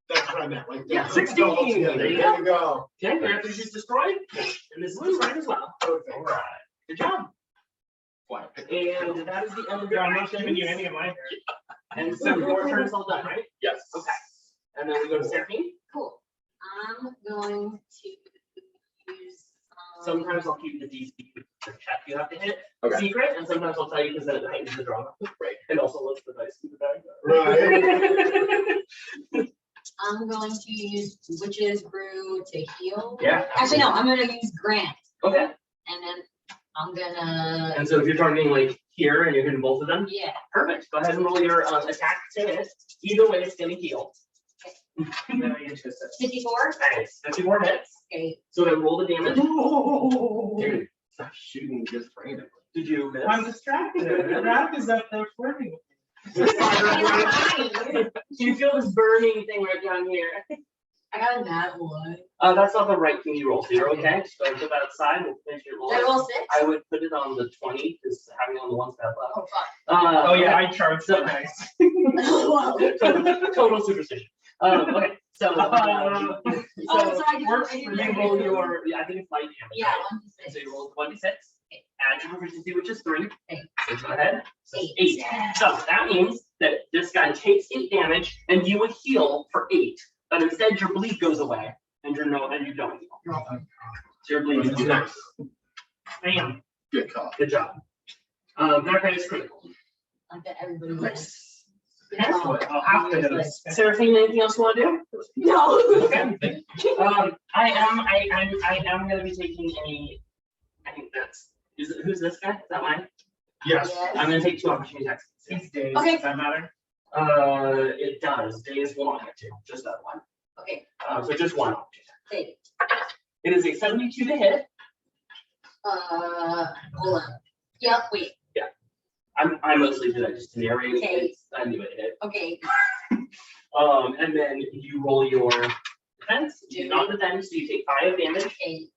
that's what I meant, like. Yeah, the 16. double together. There you There you go. Okay, your effigy is destroyed, and this is destroyed as well. Perfect. Good job. Fly, pick And that is the end of your I'm not giving you actions. any of mine. And so your turn is all done, right? Yes. Okay. And then we go to Seraphine. Cool. I'm going to use. Sometimes I'll keep the DC the check you have to hit Okay. secret, and sometimes I'll tell you because then it heightens the drama. Right. And also lets the dice do the bag. Right. I'm going to use Witch's Brew to heal. Yeah. Actually, no, I'm gonna use Grant, Okay. and then I'm gonna, And so if you're targeting like here and you're hitting both of them, yeah. perfect. Go ahead and roll your attack to hit. Either way, it's gonna heal. And then I get to assist. 54. Nice. 54 hits. Okay. So then roll the damage. Dude, stop shooting just randomly. Did you miss? I'm distracted. The raft is up there flirting with Do you feel this burning thing right down here? I got a nat one. That's not the right thing you roll, so you're okay. Just go ahead and put that aside. We'll finish your roll. Did I roll 6? I would put it on the 20 because having it on the one step left. Oh, fuck. Oh yeah, I charged so nice. Total superstition. Okay, so so I you roll your, I think it's light damage. Yeah, right? 1 to And 6. so you roll 26. add your proficiency, which is 3. Okay. So go ahead. So 8. 8. So that means that this guy takes 8 damage, and you would heal for 8, but instead your bleed goes away, and you don't heal. You're welcome. So your bleed is nice. Bam. Good call. Good job. That guy is critical. I bet everybody knows. I'll have to hit us. Seraphine, anything else you want to do? No. Okay. I am going to be taking a. I think that's. Who's this guy? Is that mine? Yes. I'm going to take 2 opportunity attacks. It's days. Okay. Does that matter? It does. Days will not get 2. Just that one. Okay. So just 1 opportunity Okay. attack. It is a 72 to hit. Hold on. Yep. Wait. I mostly do that just to narrate. Okay. I knew it hit. Okay. And then you roll your defense. You do not defend, so you take 5 damage, Okay.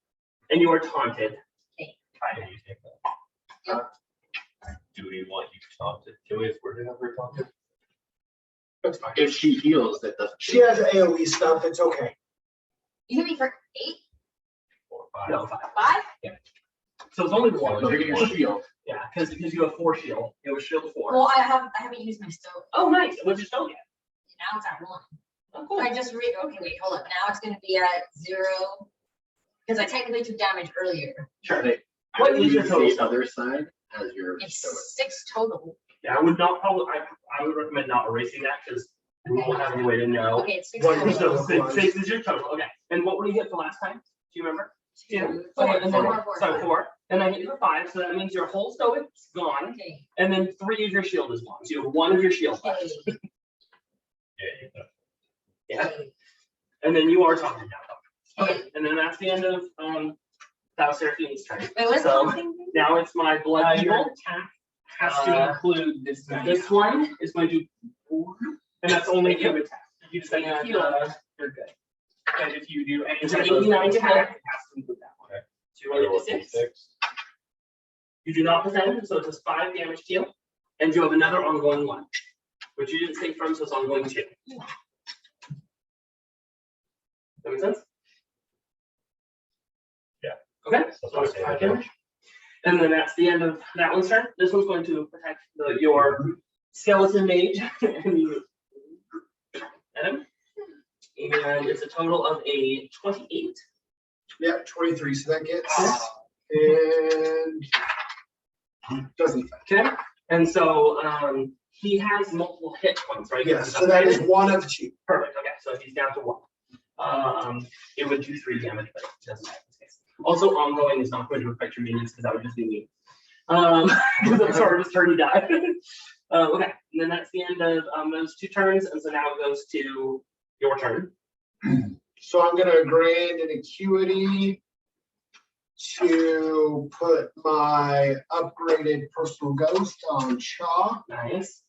and you are taunted. Okay. 5 damage. Do we want you taunted? Can we afford to have her taunted? That's fine. If she heals, that doesn't. She has AoE stuff, it's okay. You hit me for 8? 4 or 5? No, 5. 5? So it's only 1. No, you're gonna shield. Yeah, because you have 4 shield. It was shield 4. Well, I haven't used my stove. Oh, nice. What'd you still get? Now it's at 1. Oh, cool. I just okay, wait, hold up. Now it's gonna be at 0. Because I technically took damage earlier. Sure. I What would is your use total? the other side as your. It's 6 total. Yeah, I would not probably. I would recommend not erasing that because we won't have any way to know. Okay, it's 6 What total. is So 6 is your total. Okay. And what were you hit the last time? Do you remember? 2. 4, Okay, and then 4. so 4. And I hit you for 5, so that means your whole stoic is gone. Okay. And then 3 of your shield is gone. So you have 1 of your shield left. Okay. Yeah. And then you are talking now. Okay. And then that's the end of Thou Seraphine's turn. Wait, what's So, the thing? now it's my blood Your evil. attack has to include this guy. This one is going to, And that's only you attack. You just like and heal. you're good. And if you do any It's an type of 89 to attack, hit. it has to include that one. So you roll a 6. You do not defend, so it does 5 damage to you. And you have another ongoing 1, which you didn't save from, so it's ongoing 2. That make sense? Yeah. Okay. So it's 5 damage. And then that's the end of that one's turn. This one's going to protect your skeleton mage. And you hit him. And it's a total of a 28. Yeah, 23, so that gets, and doesn't affect. Okay. And so he has multiple hit points, right? Yes, so that is 1 of 2. Perfect. Okay, so he's down to 1. It would do 3 damage, but it doesn't matter in this case. Also, ongoing is not going to affect your minions because that would just be me. Because I'm sorry, this turn he died. Okay, and then that's the end of those 2 turns, and so now it goes to your turn. So I'm gonna grant an acuity to put my upgraded personal ghost on Shaw. Nice.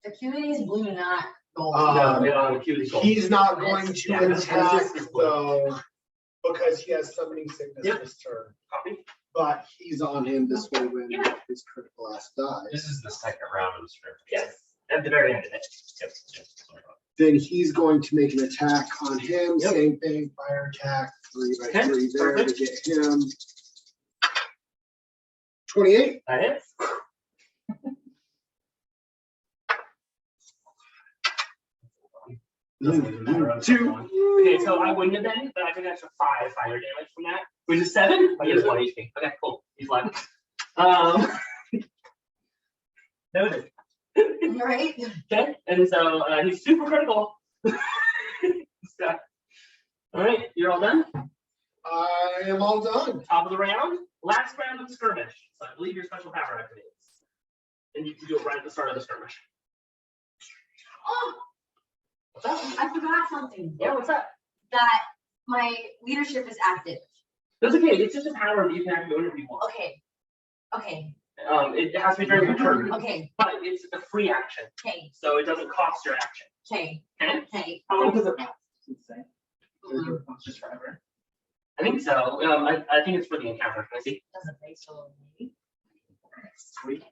Acuity is blue, not gold. No, acuity gold. He's not going to Yeah, this attack is though, because he has summoning sickness Yep. this turn. Copy. But he's on him this way when his critical ass dies. This is the second round of the script. Yes, at the very end of it. Yep. Then he's going to make an attack on him. Yep. Same thing, fire attack, 3 by Okay, 3 there to perfect. get him. 28. That is. Okay, so I wouldn't have been, but I took an extra 5 fire damage from that, which is 7. He has 1 HP. Okay, cool. He's left. Noted. Right? Okay, and so he's super critical. So, all right, you're all done. I am all done. Top of the round, last round of the skirmish. So I believe your special power activates, and you can do it right at the start of the skirmish. Oh, What's up? I forgot something. Yeah, what's up? That my leadership is active. That's okay. It's just a power that you can activate whenever you want. Okay. Okay. It has to be during your turn, Okay. but it's a free action, Okay. so it doesn't cost your action. Okay. Okay? Okay. How long does it last? It's just forever. I think so. I think it's for the encounter. Can I see? Doesn't say so. Maybe. Sweet.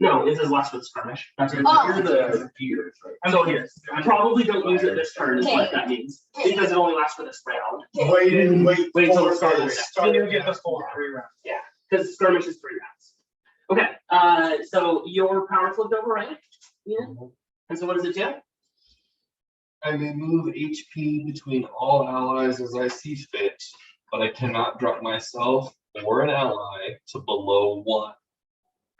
No, No, it says last for the skirmish. That's it. Oh. You're the Gears, right? I'm going here. I probably don't use it this turn is what that means. Because it only lasts for this round. Wait Till the for start of the the start And you of get the the full round. 3 rounds. Yeah, because skirmish is 3 rounds. Okay, so your power flipped over, right? Yeah. And so what does it do? I may move HP between all allies as I see fit, but I cannot drop myself or an ally to below 1.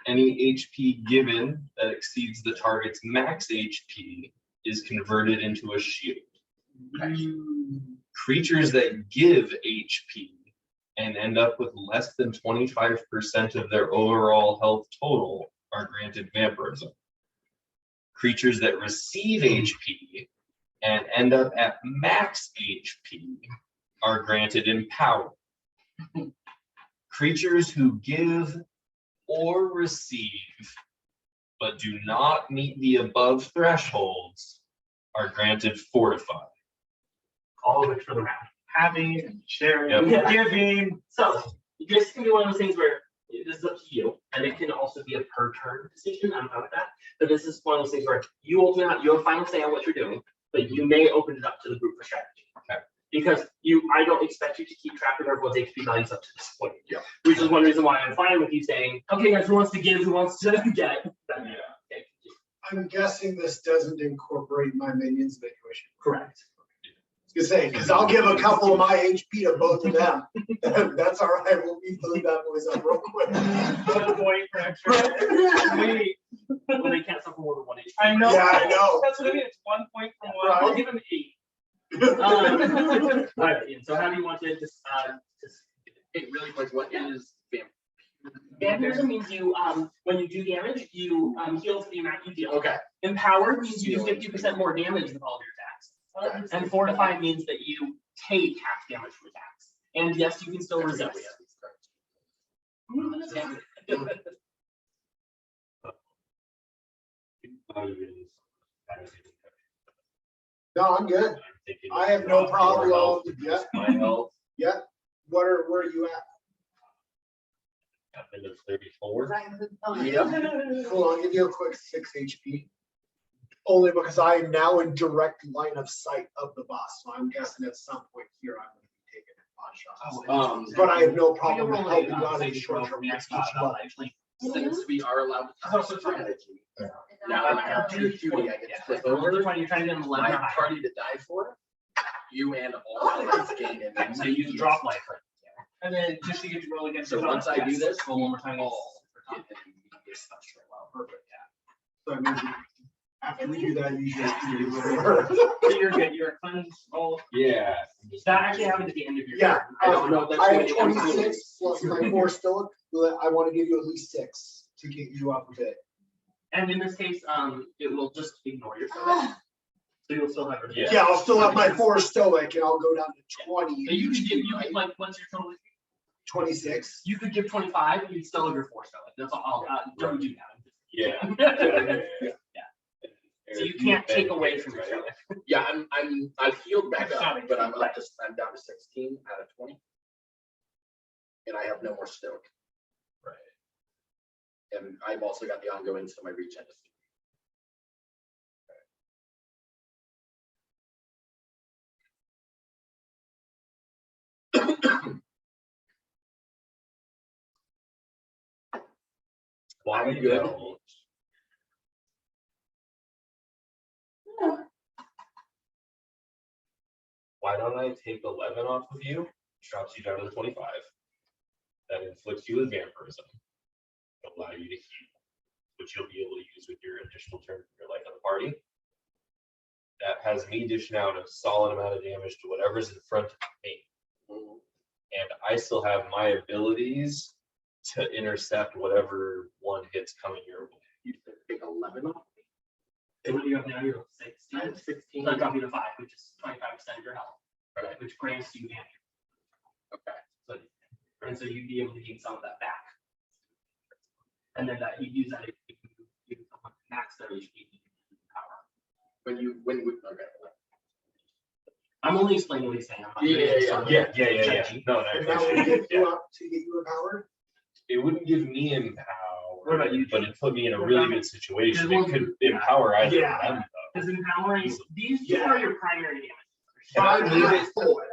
Any HP given that exceeds the target's max HP is converted into a shield. Creatures that give HP and end up with less than 25% of their overall health total are granted vampirism. Creatures that receive HP and end up at max HP are granted empower. Creatures who give or receive but do not meet the above thresholds are granted fortify. All of it for the round. Having and sharing, Yep. giving. So this can be one of those things where this is up to you, and it can also be a per turn decision. I'm fine with that. But this is one of those things where you ultimately you have final say on what you're doing, but you may open it up to the group for strategy. Okay. Because I don't expect you to keep track of everyone's HP values up to this point. Yeah. Which is one reason why I'm fine with you saying, okay, guys, who wants to give, who wants to get? Then, Yeah. Okay. I'm guessing this doesn't incorporate my minions evacuation. Correct. You say, because I'll give a couple of my HP to both of them. That's all right. We'll beat those bad boys up real quick. 1 point for extra. Wait, Well, they can't suffer more than 1 HP. I know. Yeah, I know. That's what I mean. It's 1 point from one. Right. I'll give them 8. All right, Ian, so how do you want to just Hey, really quick, what is vampirism means you when you do damage, you heal for the amount you deal. Okay. Empowered means you do 50% more damage with all of your attacks. And fortify means that you take half damage from attacks. And yes, you can still resist. No, I'm good. I have no problem. Yeah. My health, Yeah. Where are you at? I've been to 34. Cool, I'll give you a quick 6 HP. Only because I am now in direct line of sight of the boss, so I'm guessing at some point here I'm going to be taking a pot shot. But I have no problem with helping you out in the short term next each month. Since we are allowed to Oh, so talk strategy, now that I have 2 cutie, I get to flip over You're trying to get them my 11 higher. party to die for. You and all allies gain it. So you drop life. And then just to get to roll against. So once I do this, roll one more time. all get an Perfect. So I mean, after we do that, you just do So you're good. You're a cleanse roll. Yeah. That actually happens at the end of your Yeah, turn. I don't know if that's I going have to be 26 plus my 4 stoic. I want to give you at least 6 to get you up a bit. And in this case, it will just ignore your stoic. So you'll still have it. Yeah. Yeah, I'll still have my 4 stoic and I'll go down to 20. But you could give like what's your total? 26. You could give 25 and you'd still have your 4 stoic. That's all. Don't do that. Yeah. So you can't take away from your stoic. Yeah, I've healed back up, but I'm down to 16 out of 20. And I have no more stoic. Right. And I've also got the ongoing, so my reach end is. Why I'm good. don't- Why don't I take 11 off of you, drops you down to the 25. That inflicts you with vampirism. Allow you to heal, which you'll be able to use with your additional turn for your life on the party. That has me dishing out a solid amount of damage to whatever's in front of me. And I still have my abilities to intercept whatever one hits coming your way. You take 11 off. So what do you have now? You're 16. I'm 16. So I drop you to 5, which is 25% of your health. Right. Which grants you damage. Okay. So, and so you'd be able to gain some of that back. And then that you'd use that if you max their HP power. When okay. I'm only explaining what he's saying. I'm not Yeah, doing yeah, it Yeah. No, And that would get you up to get you empowered. it wouldn't give me empower. forward. about you? But it put me in a really good situation. It could empower either Yeah. of them. Though. Because empowering, these two Yeah. are your primary damage. Can I leave it? 4.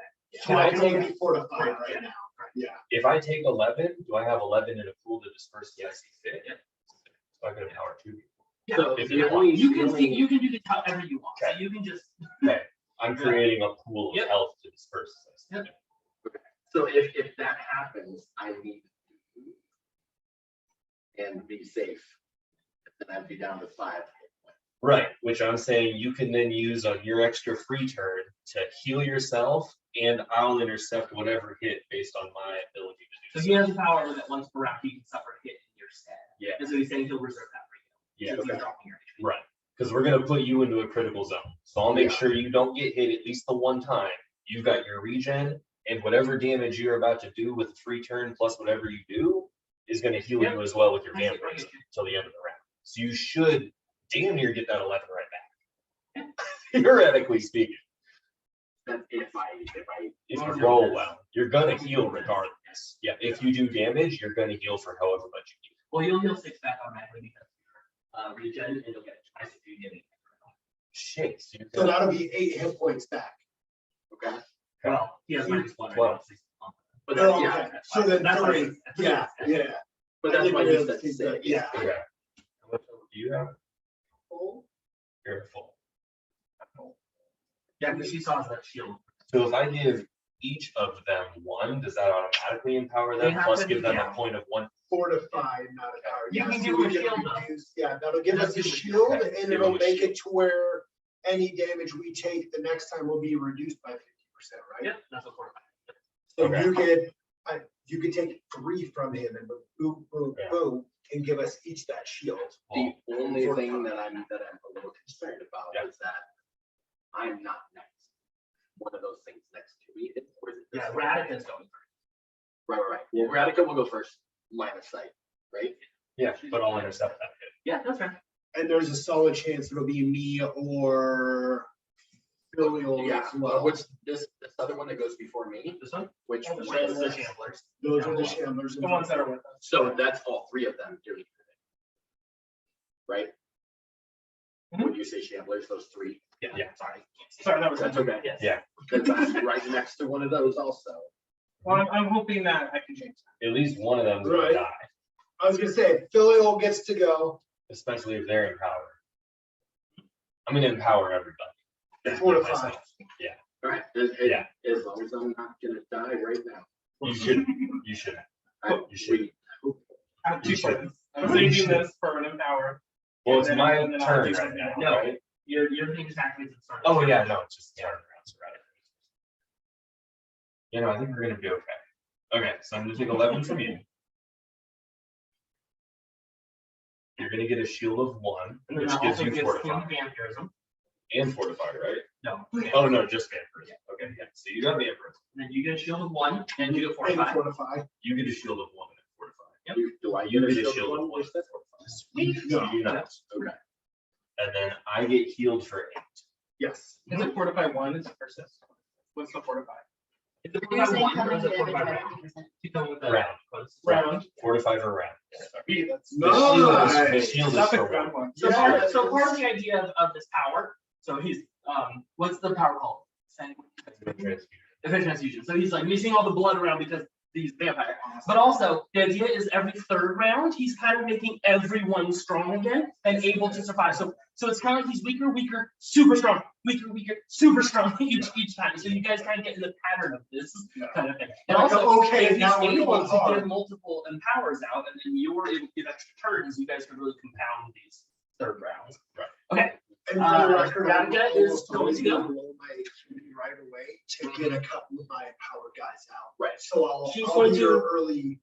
Can I Can take only be 4 to 5 right now. Yeah. if I take 11? Do I have 11 in a pool to disperse as I see fit? Yeah. So I can empower 2 people. So If the you only, You the can see, only, you can do this however you want. So Okay. you can just. Okay, I'm creating a pool of Yep. health to disperse as I see Yep. fit. so if that happens, I need to move and be safe. And then I'd be down to 5. Right, which I'm saying you can then use on your extra free turn to heal yourself, and I'll intercept whatever hit based on my ability to So do he has the power that once per round he can suffer a hit in your stead. Yeah. And so he's saying he'll reserve that for you. Yeah, Since you're okay. dropping your HP. right, because we're gonna put you into a critical zone. So I'll make Yeah. sure you don't get hit at least the one time. You've got your regen, and whatever damage you're about to do with a free turn plus whatever you do is gonna heal Yep. you as well with your I see, I vampirism get you. till the end of the round. So you should damn near get that 11 right back. Theoretically speaking. That's if I If you roll well, you're gonna heal regardless. Yeah, if you do damage, you're gonna heal for however much you do. Well, you'll heal 6 back automatically because of your regen, and you'll get it twice if you get it. Shit. So So that'll be 8 hit points back. okay. Well, he has -1 right now. 12. But Oh, that's, okay. that's So fine. then That's 3. fine. Yeah, yeah. But that's why you said Think 6. that- Yeah. Okay. How much do you have? You're full. Yeah, because she still has that shield. So if I give each of them 1, does that automatically empower They them? have Plus to- give them yeah. a point of 1. 4 to 5, not a power. You can so give we them a shield, though. reduce- Yeah, that'll give us a Just give shield, okay, and give it'll them a make shield. it to where any damage we take the next time will be reduced by 50%, right? Yep, that's a 4 So Okay. you could take 3 from him and boom, boom, Yeah. boom, and give us each that shield. The only for thing fun. that I'm a little concerned about Yeah. is that I'm not next. One of those things next to me, or is it? this Yeah, one? Radica's going first. Right. Well, Radica will go first, line of sight, right? Yeah, but I'll intercept that hit. Yeah, that's fair. And there's a solid chance it'll be me or Felliel Yeah, as well. what's this other one that goes before me? This one? Which Oh, one the is the this? Shamblers. Those are the shamblers. The ones that are with us. So that's all 3 of them doing it. Right? Mhm. When you say shamblers, those 3. Yeah. Sorry. Sorry, that was. That's okay. Yes. Yeah. Because I'm right next to one of those also. Well, I'm hoping that I can change that. At least one of them's Right. gonna die, I was gonna say, Felliel gets to go. especially if they're empowered. I'm gonna empower everybody. 4 to Myself. 5. All right, Yeah. as long as I'm not gonna die right now. You should. You should. You should. I have 2 You should. plans. I'm You saving should. this for an empower. Well, it's And my then I'll turn do right something now, else. No. right? Your thing is actually to start. Oh, yeah, no, it's just turn around, so right. You know, I think we're gonna be okay. Okay, so I'm gonna take 11 from you. You're gonna get a shield of 1, And then which that gives also you gives him fortify. vampirism. And fortify, right? No. Oh, no, just vampirism. Okay, yeah, so you got vampirism. And then you get a shield of 1 and you get And 45. fortify. You get a shield of 1 and fortify. Yep. Do I You get a get a shield shield of 1 one? and fortify. Sweet. You do not. Okay. And then I get healed for 8. Yes. Is it fortify 1? Is it persist? What's the fortify? Is it You're fortify saying 1 how or is many it damage fortify are round? 50%? Keep going with the Round. round. Fortify for round. Sorry, that's. The shield is, the Nice. shield is That's for a 1. round one. So Yeah. part of the idea of this power, so he's, what's the power called? Efficient transfusion. So he's like missing all the blood around because these vampires. But also, the idea is every 3rd round, he's kind of making everyone strong again and able to survive. So it's kind of like he's weaker, super strong, weaker, super strong each time. So you guys kind of get in the pattern of this kind of thing. And Like, also, okay, if he's now we're able going to hard. give multiple empowers out, and then you're able to give extra turns, you guys can really compound these 3rd rounds. Right. Okay. And for the record, I'm Radica is almost going always to go. gonna roll my HP right away to get a couple of my power guys out. Right. So She's I'll going do to- your early.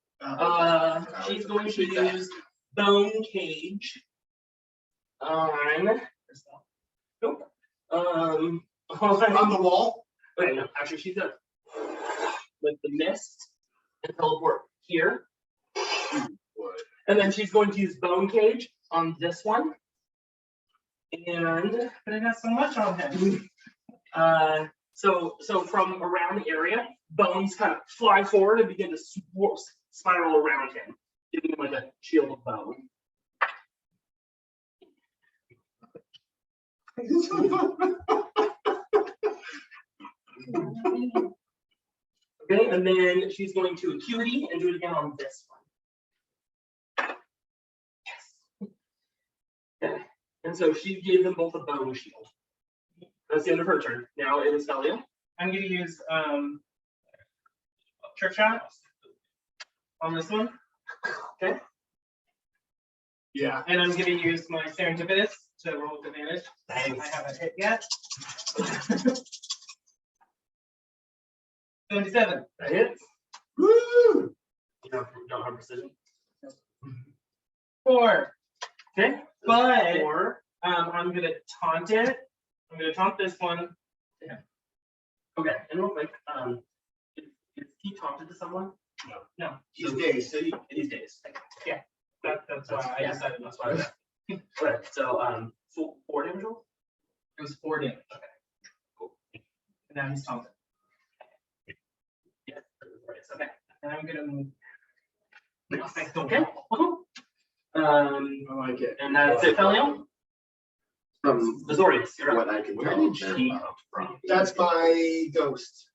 She's going to use bone cage on. Nope. On the wall. Wait, no, actually, she's gonna with the mist and teleport here, and then she's going to use bone cage on this one. And but it has so much on him. So from around the area, bones kind of fly forward and begin to spiral around him, giving him like a shield of bone. Okay, and then she's going to acuity and do it again on this one. Yes. Okay, and so she gave them both a bone shield. That's the end of her turn. Now it is Felliel. I'm gonna use trick shot on this one. Okay. Yeah. And I'm gonna use my serendipitous to roll with advantage. Thanks. I haven't hit yet. 77. That hits. Woo! You don't have precision. 4. Okay. But- 4. I'm gonna taunt it. I'm gonna taunt this one. Okay, and real quick, is he taunted to someone? No, He's dazed. So he's dazed. that's why I decided That's not why. to. Okay, so 4 damage roll? It was 4 damage. And now he's taunted. Yeah. Okay. And I'm gonna move. Okay. I like it. And that's it, Felliel? From Azorius, you're up. what I can Where tell, did they're she about from. That's my ghost.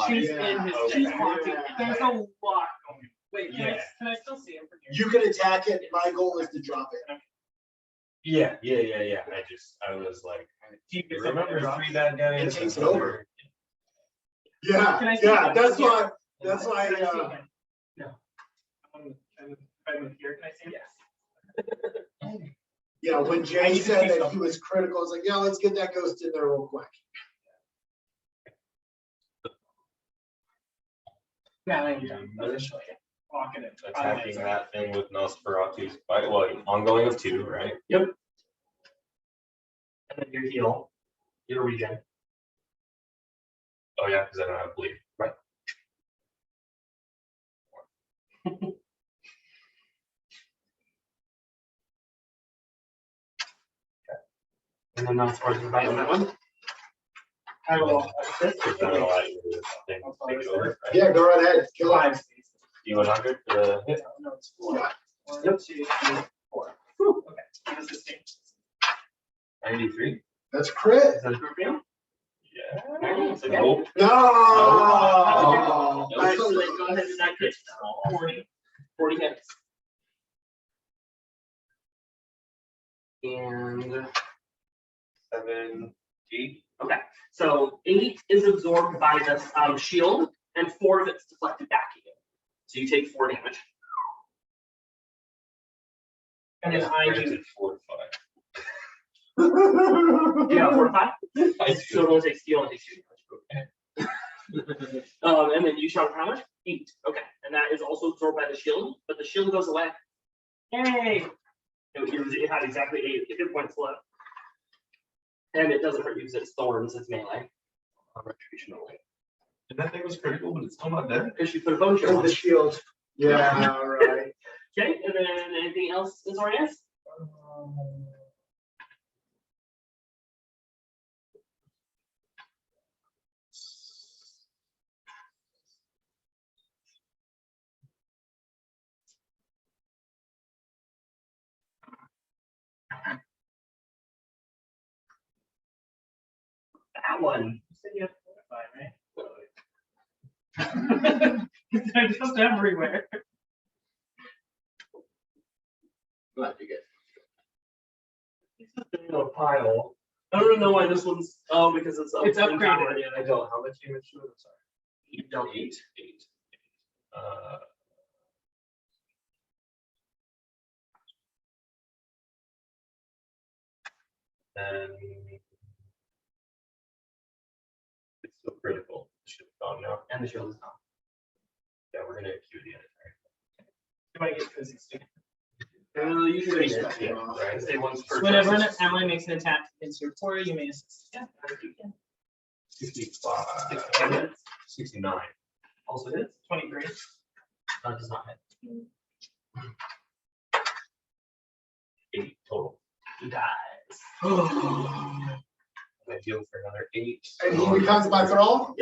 She's yeah, in his, okay. she's haunting. There's a lot going. Wait, Yeah. can I still see him from here? You can attack it. My goal is to drop it. Yeah. I was like, Do you get remember something 3 bad guys? It takes it over. Yeah, Can I see yeah, him? that's why, that's Can why, I see him? No. If I move here, can I see him? Yes. yeah, when Jay said that he was critical, I was like, yeah, let's get that ghost in there real quick. Yeah, I am. I'll just walking it. Attacking that thing with Nosferatu's bite. Well, ongoing of 2, right? And then your heal, your regen. Oh yeah, because I don't have bleed. Right. And then that's where the bite on that one. I will. Is that allow you to take it over? Right? Yeah, go right ahead, kill it. 5 spaces. D100 for the hit. No, it's 4. Yeah. 1, 2, 3, 4. Whew, okay. What does this change? 93. That's crit. Is that good for you? Yeah. Nice, okay. Nope. No. Oh, I nice. So thought- then go ahead and that crit. 40 hits. And 7, 8. okay, so 8 is absorbed by the shield, and 4 of it's deflected back at you. So you take 4 damage. And then I do. Granted, 4 to 5. Yeah, 4 to 5. I So it only takes you only takes 2 damage. And then you shot how much? 8. Okay, and that is also absorbed by the shield, but the shield goes away. Yay! It had exactly 8 hit points left. And it doesn't hurt you because it's thorns, it's melee. Retribution only. And that thing was critical, but it's still not dead. Because you put a bone shield Kill on. the shield. Yeah, all right. Okay, and then anything else is already asked? That one. You said you have 4 to 5, right? They're just everywhere. Glad you get. In a pile. I don't know why this one's, oh, because it's It's upgraded. empowered. I don't, how much damage do it? I'm sorry. You don't 8. And it's still critical. Should have gone now. and the shield is not. Yeah, we're gonna queue the other. You might get cozies too. Usually, Yeah, right. say once per. Whenever turn. an ally makes an attack against your quarry, you may assist. Yeah. 65. 69. Also hits, 23. does not hit. 8 total. He dies. I heal for another 8. And he becomes my thrall?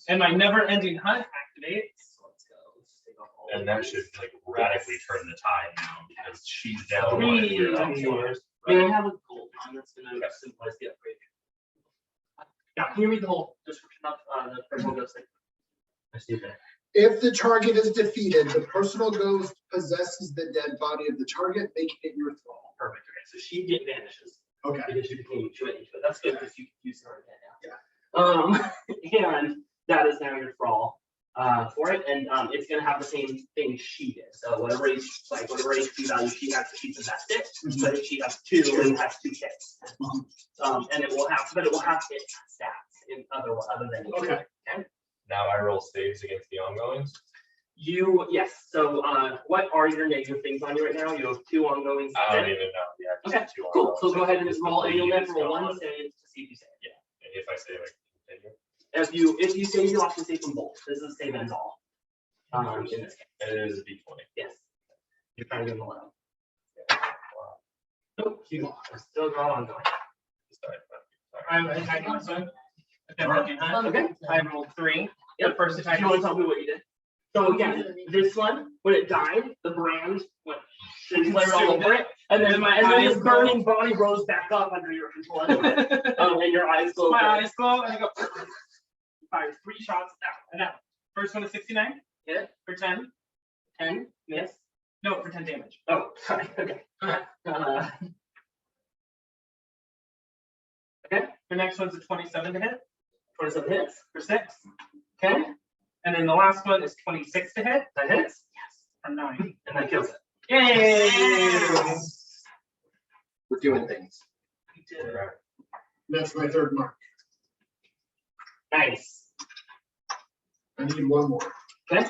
And my never-ending hunt activates. So let's go. Let's take off all And that should like radically turn the tide now because she's down. 3 one and you're up on one. yours. I mean, I have a gold one that's gonna symbolize the upgrade. Yeah, can you read the whole description of the personal ghost thing? I see that. If the target is defeated, the personal ghost possesses the dead body of the target, making it your thrall. Perfect. Okay, so she vanishes. Okay. Because you became into it. That's good because you can use her again now. Yeah. And that is now your thrall for it, and it's gonna have the same thing she did. So whatever HP value she has, she possessed it. But if she has 2, it has 2 hits. And it will have hit stats in other than Okay. Now I roll saves against the ongoings. Yes. So what are your negative things on you right now? You have 2 ongoings. I don't even know. Yeah, Okay, just 2 cool. ongoings. So go ahead and just roll, and you'll Leave have to is roll 1 gone. save to see if you save. Yeah, and if I save, I continue. If you save, you often save from both. This is save and all. In this case. And it is a D20. Yes. You're trying to give them a low. Nope, you are still going ongoing. Sorry. I'm attacking this one. Okay, I rolled 3. Yep. First Do attack. you want to tell me what you did? So again, this one, when it died, the brand went flared all over it, and then this burning body rose back up under your control, and your eyes glowed. My eyes glow and I go. Fire 3 shots now. Now, first one is 69. Hit For 10. 10. Miss. No, for 10 damage. Oh, sorry. Okay. Okay. The next one's a 27 to hit 27 hits. for 6. Okay. And then the last one is 26 to hit That hits. for 9. And that kills it. Yay! We're doing things. That's my 3rd mark. Nice. I need 1 more. Okay.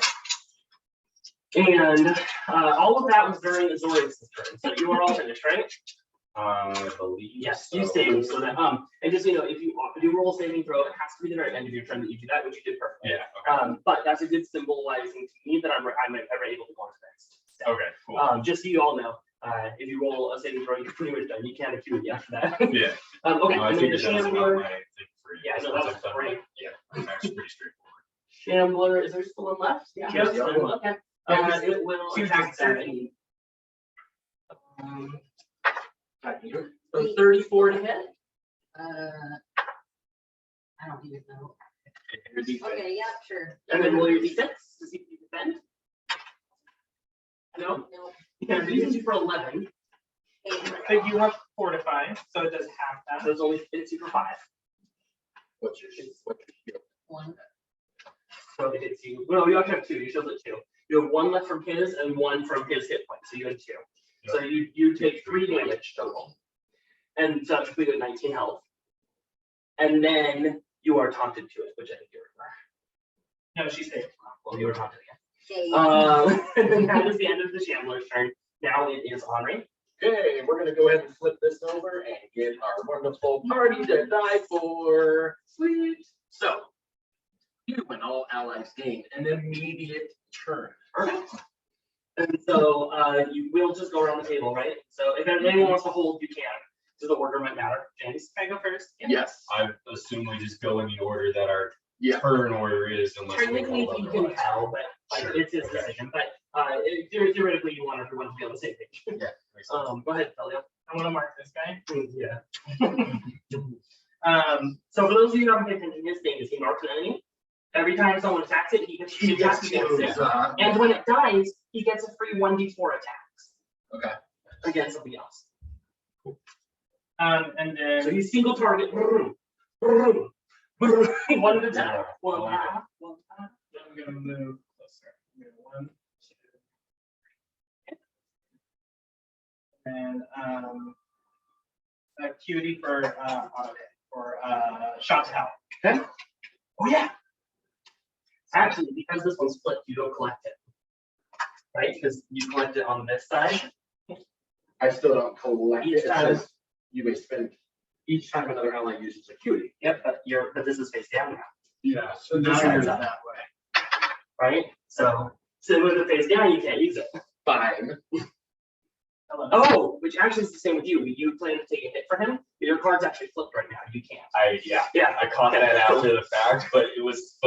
And all of that was during Azorius' turn. So you are all finished, right? I believe. Yes, you saved. So that and just so you know, if you roll a saving throw, it has to be the very end of your turn that you do that, which you did perfectly. Yeah. But that's a good symbolizing to me that I'm ever able to go on to the next step. Okay, cool. Just so you all know, if you roll a saving throw, you're pretty much done. You can't acuity after that. Yeah. Okay. No, I And then figured the that was about Shambler. my thing for you. Yeah, no, that was great. Yeah, it's actually pretty straightforward. Shambler, is there just the one left? Yeah. Yep. Okay. It will attack 30. So 34 to hit. I don't even know. Okay, yeah, sure. And then roll your d6 to see if you defend. No? No. Yeah, these are for 11. But you have fortify, so it does half So that. it's only hits you for 5. What's your shield? 1. So it hits you. Well, you actually have 2. You showed it 2. You have 1 left from his and 1 from his hit point. So you had 2. So you take 3 damage total. And so that's completely 19 health. And then you are taunted to it, which I think you were. No, she saved. Well, you were taunted again. Okay. And then that is the end of the Shambler's turn. Now it is Henri. Okay, we're gonna go ahead and flip this over and get our wonderful party to die for. Sweet. So, you and all allies gain an immediate turn. Perfect. And so you will just go around the table, right? So if anyone wants to hold, you can. So the order might matter. James, can I go first? Yes. I assume we just go in the order that our Yeah. turn order is unless we Technically, hold you up. can tell, but like, Sure. it's his Okay. decision. But theoretically, you want everyone to be on the same page. Yeah. makes sense. Go ahead, Felliel. I want to mark this guy. Yeah. So So for those of you who haven't paid attention, his thing is he marks an enemy. Every time someone attacks it, he gets to attack against it. And when it dies, he gets a free 1d4 attacks Okay. against something else. and So then you single target. One at a time. One half. I'm gonna move closer. I'm gonna 1, 2. And acuity for auto hit for shot to hell. Okay. Oh yeah. Actually, because this one's split, you don't collect it. Right? Because you collect it on this side. I still don't collect Each it. It time. says you may spend each time another ally uses acuity. Yep, but this is face down now. Yeah, so This now side's you're up. that way. Right? So with the face down, you can't use it. Fine. Oh, which actually is the same with you. You plan to take a hit for him, but your card's actually flipped right now. You can't. Yeah. Yeah. I caught that after the fact, but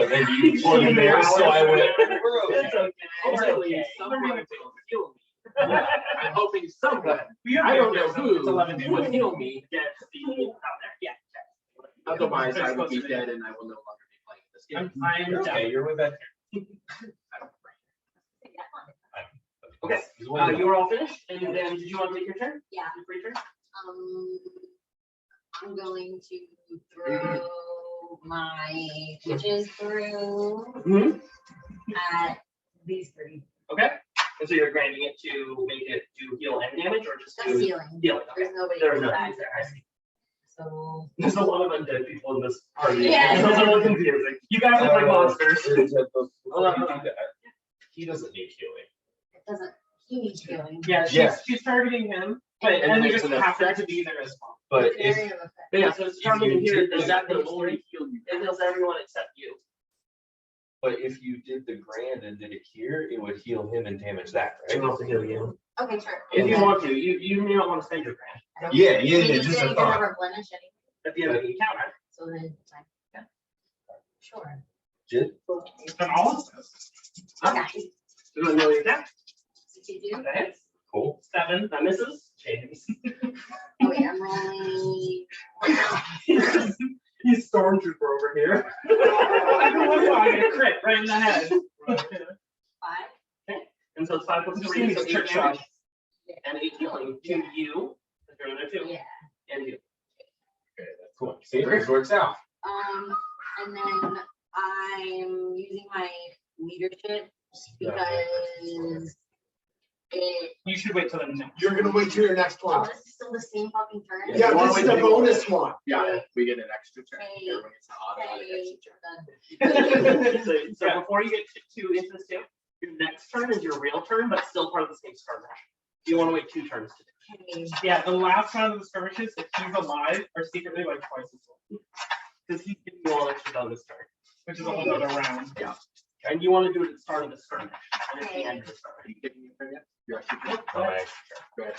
then you put it there, so I went. we're okay. It's okay. Hopefully It's someone okay. will heal me. I'm hoping someone, We I don't know it's who, 11 would heal me. Gets the out there. Yeah. Otherwise, I would be dead and I will no longer be playing this game. I'm You're down. okay, you're way back here. Okay, you were all finished, and then did you want to take your turn? Yeah. Your free turn? I'm going to throw my witches through Mhm. at these three. Okay, and so you're granting it to make it do heal and damage, or just That's do healing. healing? Okay. There's nobody There's no back things there, I see. So. There's a lot of undead people in this party. Yeah. It's a little confusing. You guys look like monsters. He doesn't need healing. It doesn't, he needs healing. Yeah, Yeah. she's targeting him, but And and we there's just an happen effect. to be there as well. But It's if, area of effect. But yeah, so it's targeting you here, did does that It'll mean only heal you. it heals everyone except you? but if you did the grand and did it here, it would heal him and damage that, Can right? also heal you. Okay, sure. If you want to, you may not want to spend your grand I don't- Yeah, I mean, just you a can thought. replenish any, at the end of the encounter. so then it's like, yeah. Sure. Did? And all of this. Okay. You want to know your attack? 62. That hits. Cool. 7, that misses. James. Oh wait, I'm rolling. He's stormtrooper over here. I get a crit right in the head. 5. And so it's 5 plus 3, so 8 damage. And 8 healing to you. If you're in there too. Yeah. And you. Okay, that's cool. See, this works out. And then I'm using my leadership because it. You should wait till the next. You're gonna wait till your next Oh, one. this is still the same fucking turn. Yeah, You wanna this is wait the till you- bonus one. Yeah, we get an extra turn. Okay. Everyone gets an automatic extra turn. So before you get to instance 2, your next turn is your real turn, but still part of the same skirmish. You want to wait 2 turns to do. Okay. Yeah, the last round of the skirmishes, if he's alive, are secretly like twice as long. Because he's giving you all extra on this turn, which is a whole other round. Yeah. And you want to do it at the start of the skirmish, and at the end of the Are skirmish. you getting your turn yet? You're actually good. Alright. Go ahead.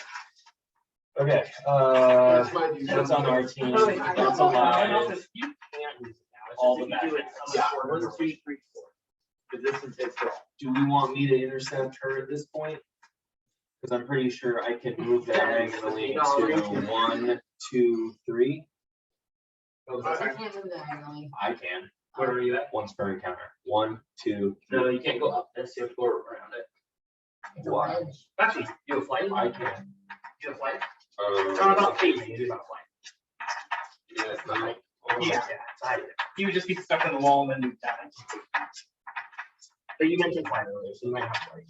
Okay, That's my that's on our team. Oh, That's and alive. also, you can't use it now. It's All just the if you do it magic. some Yeah, sort of 1, 2, duration. 3, 4. Because this is his draw. Do we want me to intercept her at this point? Because I'm pretty sure I can move diagonally to 1, 2, 3. I can't move diagonally. I can. Where are you at? Once per encounter. 1, 2, 3. No, you can't go up this, you have to go around it. It's a Why? ledge. Actually, you have flight? I can. You have flight? It's not about phasing, it is about flight. Yeah, it's not. Yeah, he would just be stuck in the wall and then move down. But you mentioned flight earlier, so you might have flight.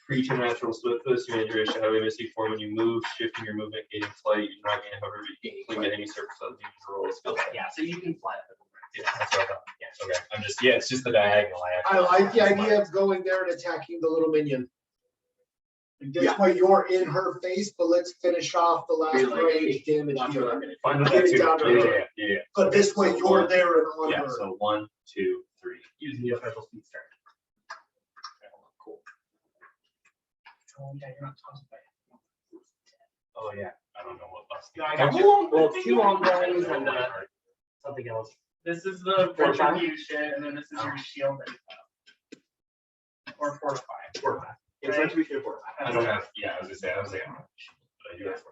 Creature natural swift foots, you may enjoy a shadowy misty form when you move, shifting your movement, gaining flight, you're not gaining however you can at any surface of the roll skill. Yeah, so you can fly. Yeah, that's what I thought. Yeah, okay. I'm just, yeah, it's just the diagonal. I like the idea of going there and attacking the little minion. This way you're in her face, but let's finish off the last Really? range damage That's what here. I'm gonna do. Fine with Get that it too. down to her. Yeah. But this way you're there and on Yeah, her. so 1, 2, 3. Using your special speed start. Cool. Oh, yeah, you're not tossed by. Oh, yeah. I don't know what else. No, I got you. Well, 2 ongoings and something else. This is the retribution, and then this is your shield. Or fortify. Fortify. It's retribution or fortify. I don't have, yeah, I was gonna say, I do have 45.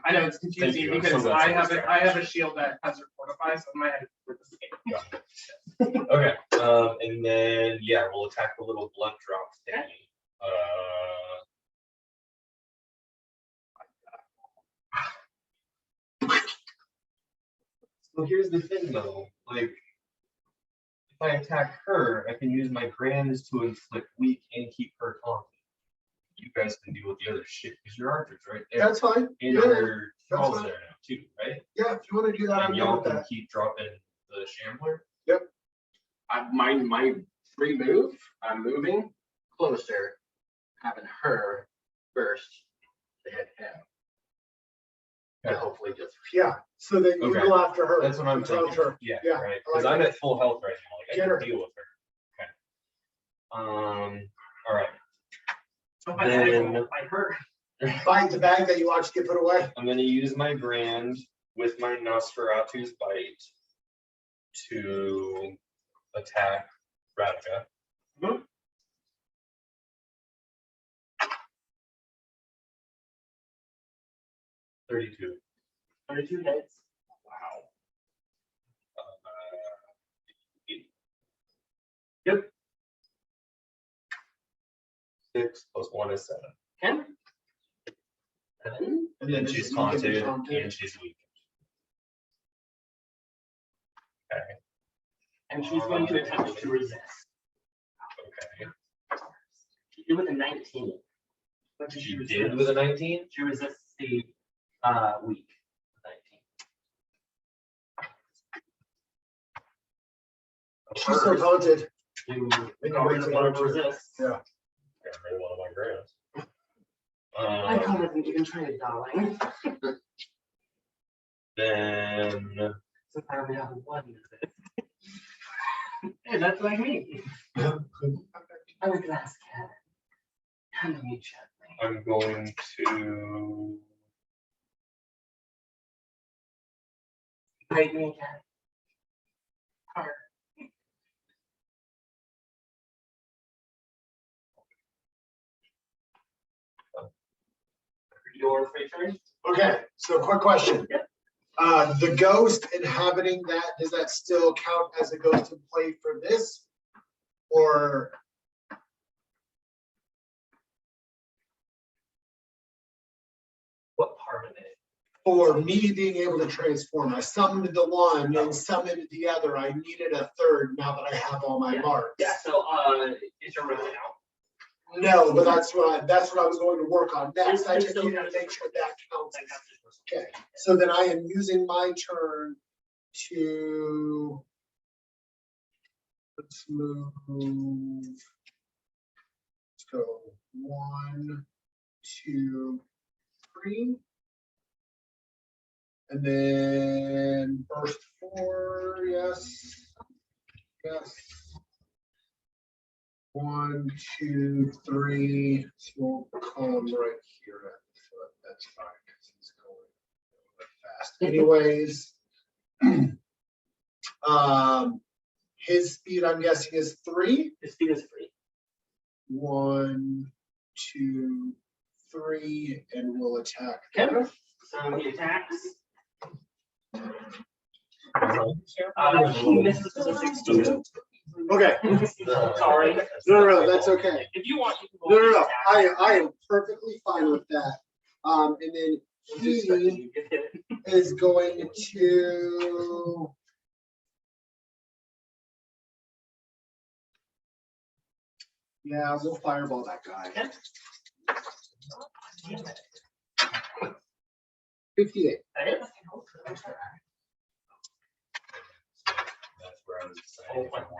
I know it's Thank confusing you. because So I that's have I have a shield that has your fortify, so in my head it's the same. Okay, and then, yeah, we'll attack the little blood drop thing. So here's the thing though, like, if I attack her, I can use my grands to inflict weak and keep her confident. You guys can deal with the other shit, because your archers right there. That's fine. And Yeah, your that's trolls fine. there now too, right? yeah, if you wanna do that, I'm And good y'all with can that. keep dropping the shambler. My free move, I'm moving closer, having her first to hit him. And Okay. hopefully just. Yeah, so then you Okay. go after her. That's what I'm Challenge thinking. her. Yeah, Yeah, right. I Because like I'm that. at full health right now. Like I Get her. can deal with her. Okay. All right. So Then- I heard. Find the bag that you watched get put away. I'm gonna use my grand with my Nosferatu's bite to attack Radika. Mhm. 32. 32 hits. Wow. Yep. 6 plus 1 is 7. Okay. 7. And then she's taunted and she's weak. And she's going to attempt to resist. Okay. She did with a 19. What did She resist? did with a 19? She resists the weak. 19. She's so taunted. You Make are her in the take one of her turn. resist. Yeah. Got rid of one of my grants. I come with an even trade, darling. Then So far we have one resist. Hey, that's like me. I'm a glass cat. Handle me gently. I'm going to. Break me again. Hard. Your free turn? Okay, so quick question. The ghost inhabiting that, does that still count as a ghost in play for this? Or What part of it? for me being able to transform? I summoned the one and summoned the other. I needed a third now that I have all my marks. Yeah, so is your round out? No, but that's what I was going to work on next. I just Still needed to counts. make sure that counts. That counts as personal. Okay, so then I am using my turn to, let's move. Let's go 1, 2, 3. And then burst 4, yes. Yes. 1, 2, 3. So we'll call him right here. So that's fine because he's going fast. Anyways, his speed I'm guessing is 3. His speed is free. 1, 2, 3, and we'll attack. Okay. So he attacks. He misses with a 16. Okay. Sorry. No, that's okay. If you want, you can go. No. I am perfectly fine with that. And then he is going to. Yeah, we'll fireball that guy. Okay. 58. That is. that's where I was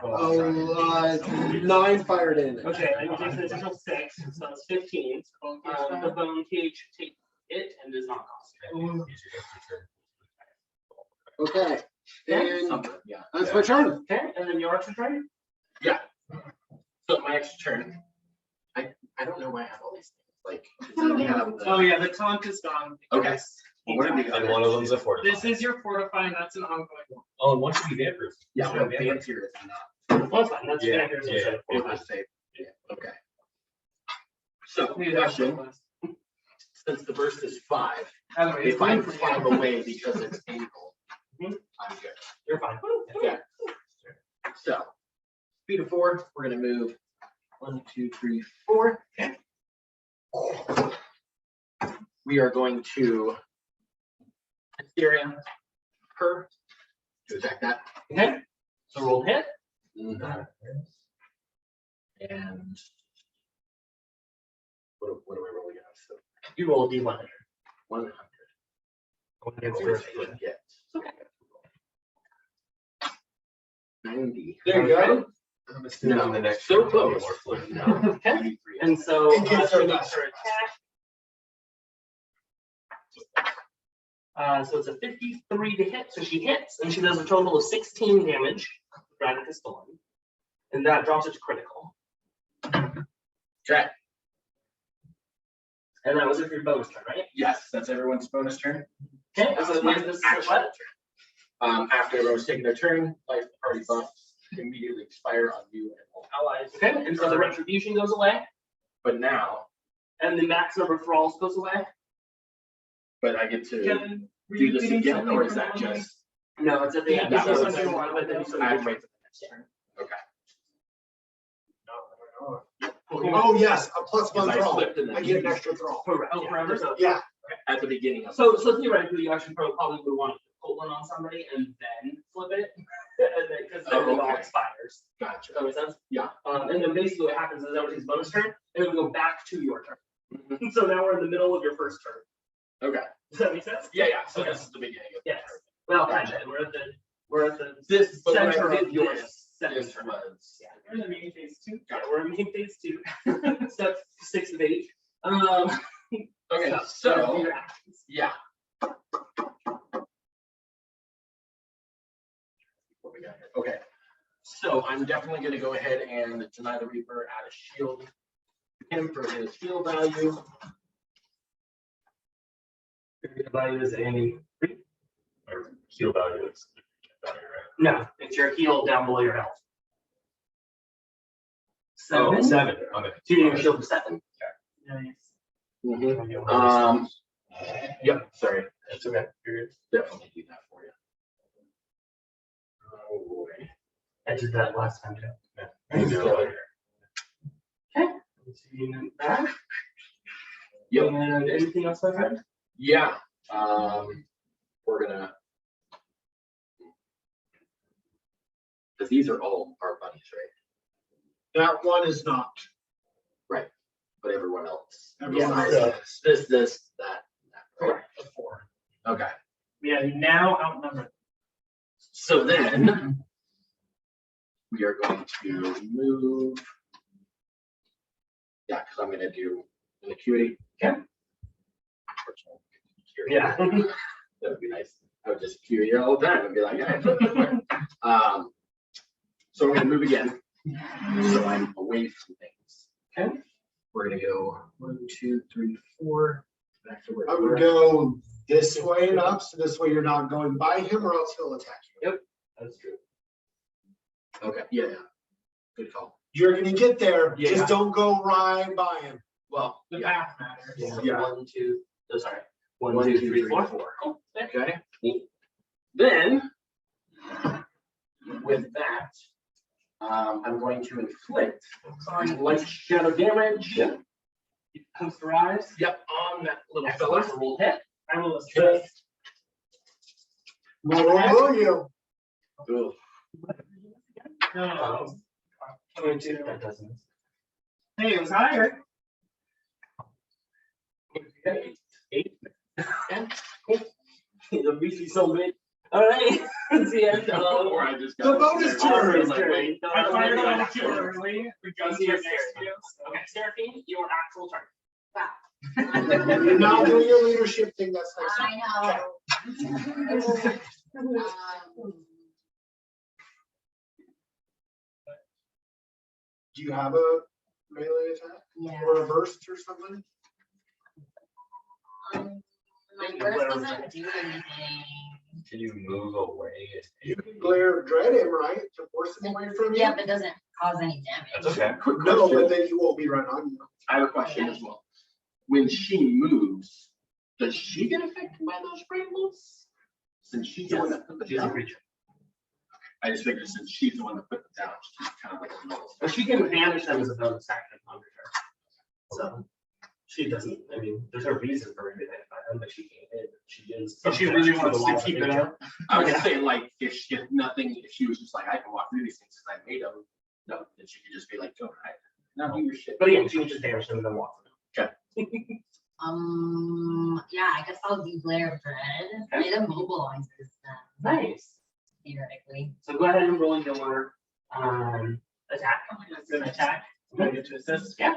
Oh deciding my if I wanted to try 9 fire damage. Okay, and you take an additional 6, so that's 15. The bone cage takes it and does not cost it. Use your extra turn. Okay. And Something, yeah. that's my turn. Okay, and then your extra turn? So my extra turn, I don't know why I have all these things, like, we have Oh the, yeah, the taunt is gone. okay. Well, what are the And other? one of them's a fortify. This is your fortifying, that's an ongoing one. Oh, and one should be vampires. Yeah, well, Vampire. vampire is not. Well, that's fine, that's Yeah, vampires yeah, instead of It fortifying. was safe, yeah, okay. So, Need question, that. since the burst is 5, By the way, if I it's find a way because it's ankle, Mhm. I'm good. You're fine. Okay. So, speed of 4, we're gonna move 1, 2, 3, 4. Okay. We are going to Hysteria her to attack that. Okay, so roll hit. And what are we rolling at? So You roll a D100. 100. Against What yours. I can get. Okay. 90. There you go. I'm assuming No, the next so turn will be close. more fun. No. Okay. 93. And so It gets she her makes back. her attack. So it's a 53 to hit, so she hits, and she does a total of 16 damage. Cedricus the one, and that drops it to critical. Okay. And that was it for your bonus turn, right? Yes, that's everyone's bonus turn. Okay, so this is what? After everyone's taken their turn, life party buffs immediately expire on you and all allies. Okay, and so the retribution goes away, But now, and the max number of thralls goes away. But I get to Kevin, were do you this getting again, something or is from that one of just? No, it's at the end. Yeah, So that's it's- what I wanted, but then so I you- wait for the next turn. Okay. Oh, yes, a plus Because one I throw. flipped and then I get an you- extra throw. Correct. Oh, forever, so. Yeah, At the beginning of. So theoretically, you actually probably would want to pull one on somebody and then flip it, and then, because then it all Okay. expires. Gotcha. Does that make sense? Yeah. And then basically what happens is everything's bonus turn, and then we go back to your turn. Mhm. So now we're in the middle of your first turn. Okay. Does that make sense? Yeah. So Okay. this is the beginning of. the Yes. turn. Well, kind of, we're at the This, but when center I of did your this, second this turn. was. Yeah, we're in the main phase 2. Yeah, we're in main phase 2. Step 6 of 8. Okay, do so, your actions. yeah. What we got here? Okay, so I'm definitely gonna go ahead and deny the Reaper, add a shield. to him for his shield value. Your value is a Or heal value is value, right? No, it's your heal down below your health. Oh, 7. 7. Okay. So you need a shield of 7. Mhm. Um, Yep, sorry, That's okay. Period. definitely do that for you. I did that last time too. Okay. So you know that. Yep. And anything else, my friend? Yeah, we're gonna. Cause these are all our buddies, right? that one is not. But everyone else. Everyone Yeah, else. this, that. Correct. 4. Okay, We are now outnumbered. so then. We are going to move. Yeah, cause I'm gonna do an acuity. Okay. Yeah. That would be nice. I would just cue you all the time and be like, hey. So we're gonna move again. So I'm away from things. Okay. We're gonna go 1, 2, 3, 4. Back to where I we would were. go this way and up, so this way you're not going by him or else he'll attack you. That's true. Okay, yeah. Good call. You're gonna get there, Yeah. just don't go right by him. Well, The yeah. path matters. Yeah. Yeah. 1, 2. Oh, sorry. 1, 1, 2, 2, 3, 3, 4. 4. Cool. Okay. Then, with that, I'm going to inflict light shadow damage. It comes to rise. Yep, on that little fella. Excellent. Roll hit. I will Okay. assist. Will you? Ooh. No. 22. That doesn't. Hey, it was higher. Okay. 8. The beast is so big. All right. That's the end of. Or I just The got. bonus I turn. was like, wait. I fired on it too early because you're next to you. Okay, Seraphine, your actual turn. You're not doing your leadership thing, that's nice. I know. Do you have a melee attack Yeah. or a burst or something? My burst doesn't do anything. Can you move away? You can glare dread him, right, to force him away from you? Yeah, but it doesn't cause any damage. That's okay. Quick No, question. but then he won't be right on you. I have a question as well. When she moves, does she get affected by those rainbows? Since she's the one that put them She's a down. creature. I just figured since she's the one that put them down, she's kind of like a null. But she can manage them as a bonus action on her turn. So she doesn't, I mean, there's no reason for her to identify them, but she can. She is. If she really wants to keep it up. I was saying like, if she had nothing, if she was just like, I can walk through these things because I made them, no, then she could just be like, go right. Now do your shit. But again, she can just damage them and then walk them. Yeah, I guess I'll do Glare of Dread. It immobilizes them, Nice. theoretically. So go ahead and roll your attack. It's an attack. I'm gonna get to assist. Yeah.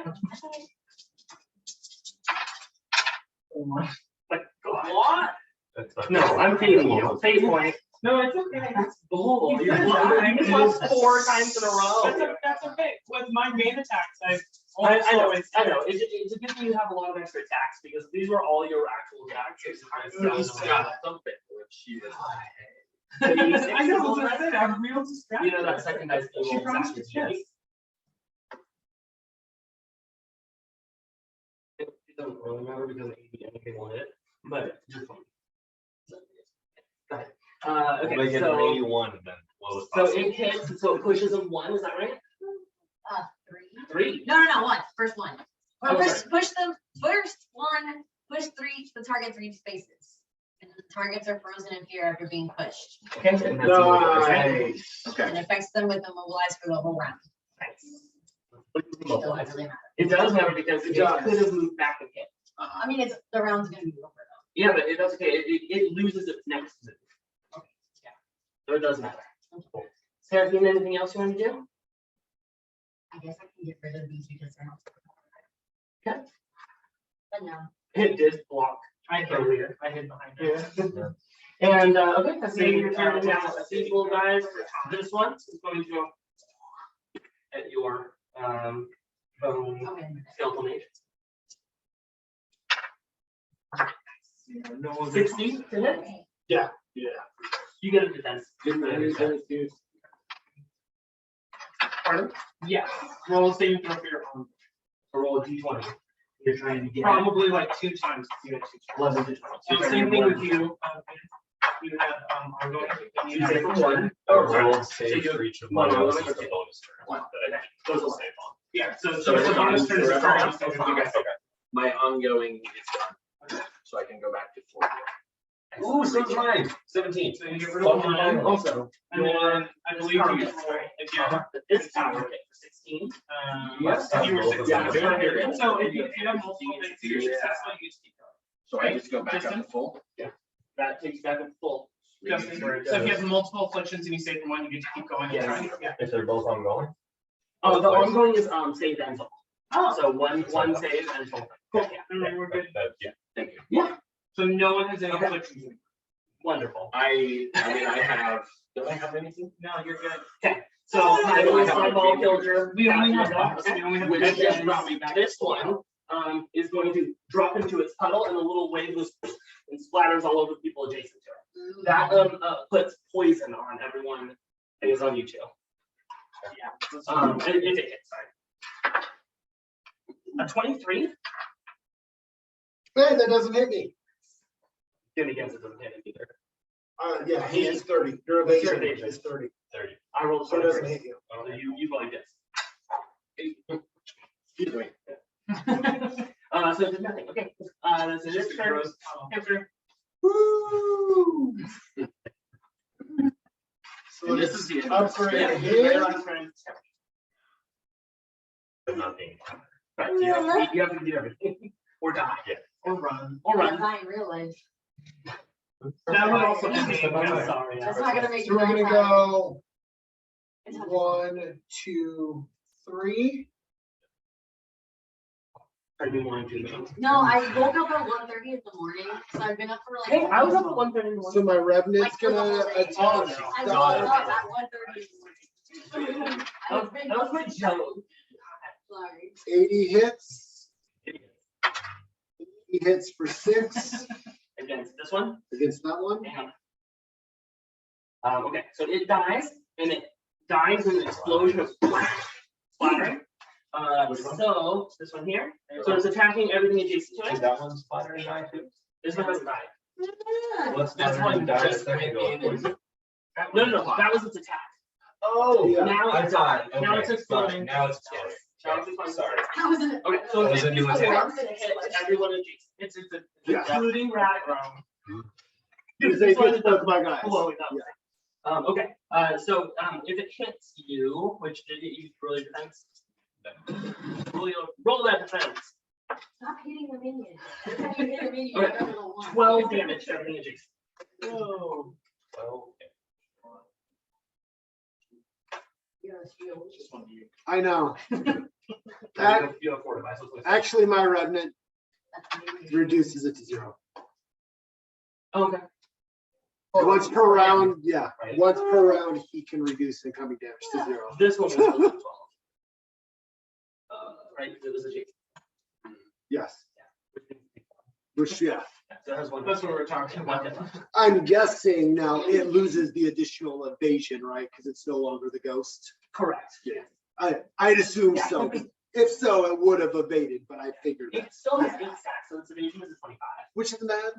Oh my. Like, What? That's not- no, I'm feeding you. Fate point. No, it's okay. That's bull. You're lying. You lost 4 times in a row. That's okay. With my main attacks, I know. It's a good thing you have a lot of extra attacks because these were all your actual attacks. She's got something when she was I know, but I said I'm real distracted. You know that second dice. She promised to kiss. You don't remember because anything on it. but just one. Go ahead. We'll make Okay, it so, 81 then. Lowest so possible. it hits, so it pushes them 1, is that right? 3. 3. No, 1. First one. Or Oh, push the first one, push 3, the target 3 spaces. And the targets are frozen in fear after being pushed. Okay. And that's Nice. Okay. And affects them with immobilized for the whole round. Nice. It doesn't really matter. It does matter because it does. could have moved back and hit. I mean, it's the round's gonna be over though. Yeah, but it does, okay, it loses its next move. Yeah. So it does matter. Seraphine, anything else you want to do? I guess I can get rid of these because they're not. Okay. But no. It did block. I hid behind here. And, okay, that's the your turn now. As usual, guys, this one is going to go at your, bone Okay. skeletal mage. 60 to hit? Yeah. You get a defense. Pardon? Yeah. Roll a saving throw for your arm. Or roll a d20. You're trying to get. Probably like 2 times. You had 11 to 12. Same thing with you. You had, I'm going. You say for 1. Roll save for each of my One. rolls is the bonus turn. One. that I Those will save on. Yeah, so So it's a bonus turn. forever? It's a bonus turn. My ongoing is done, so I can go back to 4. Ooh, so is mine. 17. So you get rid of mine. Also. And then I believe you roll again. This power hit for 16. Yes. You were 16. Yeah. So if you have multiple things, you're successful, you just keep going. So I just go back up to full. That takes you back up full. Justin, so if you have multiple afflictions and you save from one, you get to keep going. Yes. Yeah. If they're both ongoing. Oh, the ongoing is save and full. Oh, So one save and full. Cool. then we're good. Yeah. Thank you. Yeah. So no one has any afflictions. Wonderful. I mean, I have, do I have anything? No, you're good. Okay. So I will eyeball filter. We only have that. We only have Which that. then brought me back. This one is going to drop into its puddle and a little wave goes and splatters all over people adjacent to it. That puts poison on everyone. I think it's on you too. Yeah. It hit, sorry. A 23. Hey, that doesn't hit me. Good against it doesn't hit it either. Yeah, he is 30. Your What's your evasion evasion? is 30. 30. I rolled So it doesn't 23. hit you. So you probably guess. Excuse me. So it did nothing. Okay. So this turn. Answer. Woo! So And this this is the end. upgrade Yeah, here. very last turn. Nothing. Right, you have to do everything. Or die. Yeah. Or run. Or run. Not in real life. That would also be. I'm sorry. That's not gonna make So you. we're gonna laugh. go It's not- 1, 2, 3. Are you wanting to? No, I woke up at 1:30 in the morning, so I've been up for like. Hey, I was up at 1:30 in the morning. So my revenant's Like, for the gonna whole day. attack. I woke up at 1:30 in the morning. I've been That was my joke. Sorry. 80 hits. 80 hits for 6 Against this one. against that one. Okay, so it dies, and it dies in an explosion of splattering. So this one here. So it's attacking everything adjacent to Is it. that one splattering die too? This one hasn't died. What's This one just second go hit me poison? No, that was its attack. Oh, Yeah. Now I it's thought. died. Now it's Okay, exploding. sorry, now it's Yes. exploding. Now it's exploding. Sorry. That was an. Okay, so That was a new attack. it hits everyone adjacent. It's Yeah. including Radical. Because they hit both my guys. Below it, okay, so if it hits you, which did it, you roll your defense. Roll that defense. Stop hitting the minion. Every time you hit a minion, Okay. you're gonna go one. 12 damage to everything adjacent. Oh, okay. You're a shield. Just one of you. I know. You have 4 devices. Actually, my revenant That's amazing. reduces it to 0. Okay. Once per round, yeah. Right. Once per round, he can reduce incoming damage to 0. This one was 12. Right, it was adjacent. Yes. Which, yeah. So it has one. That's what we're talking about. I'm guessing now it loses the additional evasion, right? Because it's no longer the ghost. Correct. I'd assume so. If so, it would have evaded, but I figured that. It still has 8 stacks, so its evasion is a 25. Which isn't bad.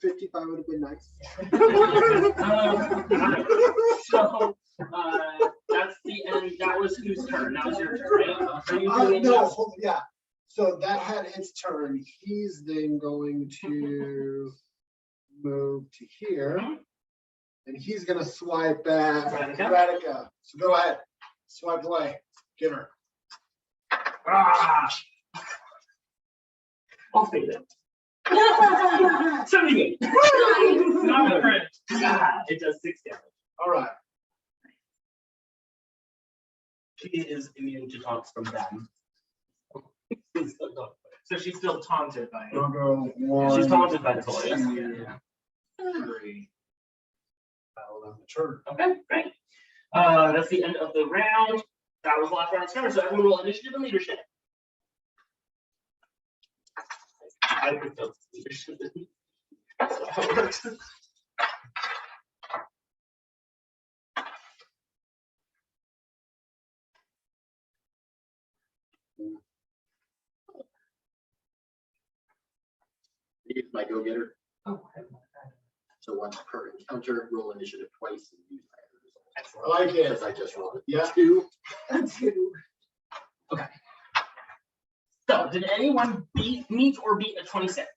55 would have been nice. So, that's the end. That was whose turn? That was your turn, right? Are you doing No, this? yeah. So that had its turn. He's then going to move to here. And he's gonna swipe at Radica? Radica. So go ahead. Swipe away. Get her. Ah! I'll fade it. 78. Not a crit. Ah, it does 6 damage. All right. She is immune to taunts from them. So she's still taunted by it. I'll go 1, She's taunted by the toys. 2, 3. Battle of the turn. Okay, great. That's the end of the round. That was the last round's turn, so everyone roll initiative and leadership. I picked up leadership. That's how it works. Use my go-getter. Oh, So once per encounter, roll initiative twice and use my result. I like it. Because I just rolled it. Yeah. 2. okay. So, did anyone meet or beat a 26?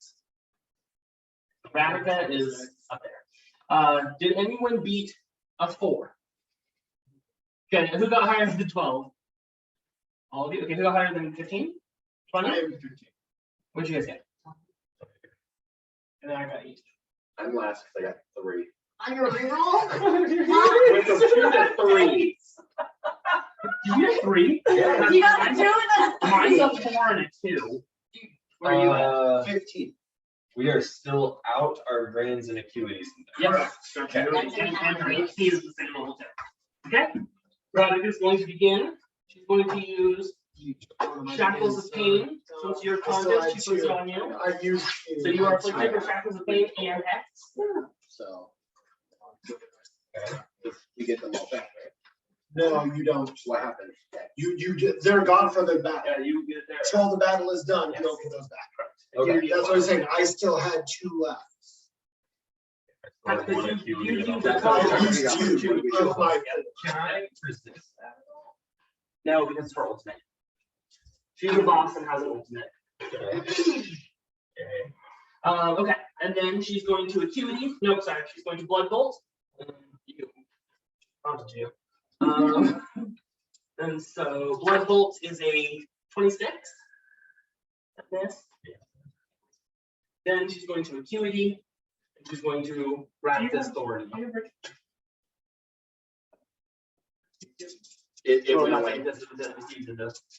Radica is up there. Did anyone beat a 4? Okay, who got higher than 12? All of you? Okay, who got higher than 15? 20? I am 15. What'd you guys get? And then I got 8. I'm last because I got 3. On your reroll? Went from 2 to 3. Did you get 3? Yeah. You got 2 and Mine's a 4 and a 2. Where are you at? 15. We are still out our brains and acuities. Yes. Okay. And her AC is the same level too. Okay. Radica is going to begin. She's going to use Shackles of Pain. Since you're conscious, she puts it on you. I used. So you are afflicted with Shackles of Pain and Hex. So you get them all back, right? No, you don't. What happens? You just, they're gone for the battle. Yeah, you get there. Until the battle is done, you don't get those back. Okay. That's what I'm saying. I still had 2 left. You use that I used 2 of my. Can I resist that? No, because it's her ultimate. She's a boss and has an ultimate. Okay. Okay, and then she's going to Acuity. No, sorry, she's going to Blood Bolt. You. And so Blood Bolt is a 26. This. Then she's going to Acuity. And she's going to wrap this thorn. It Oh, went no, away. wait, this is the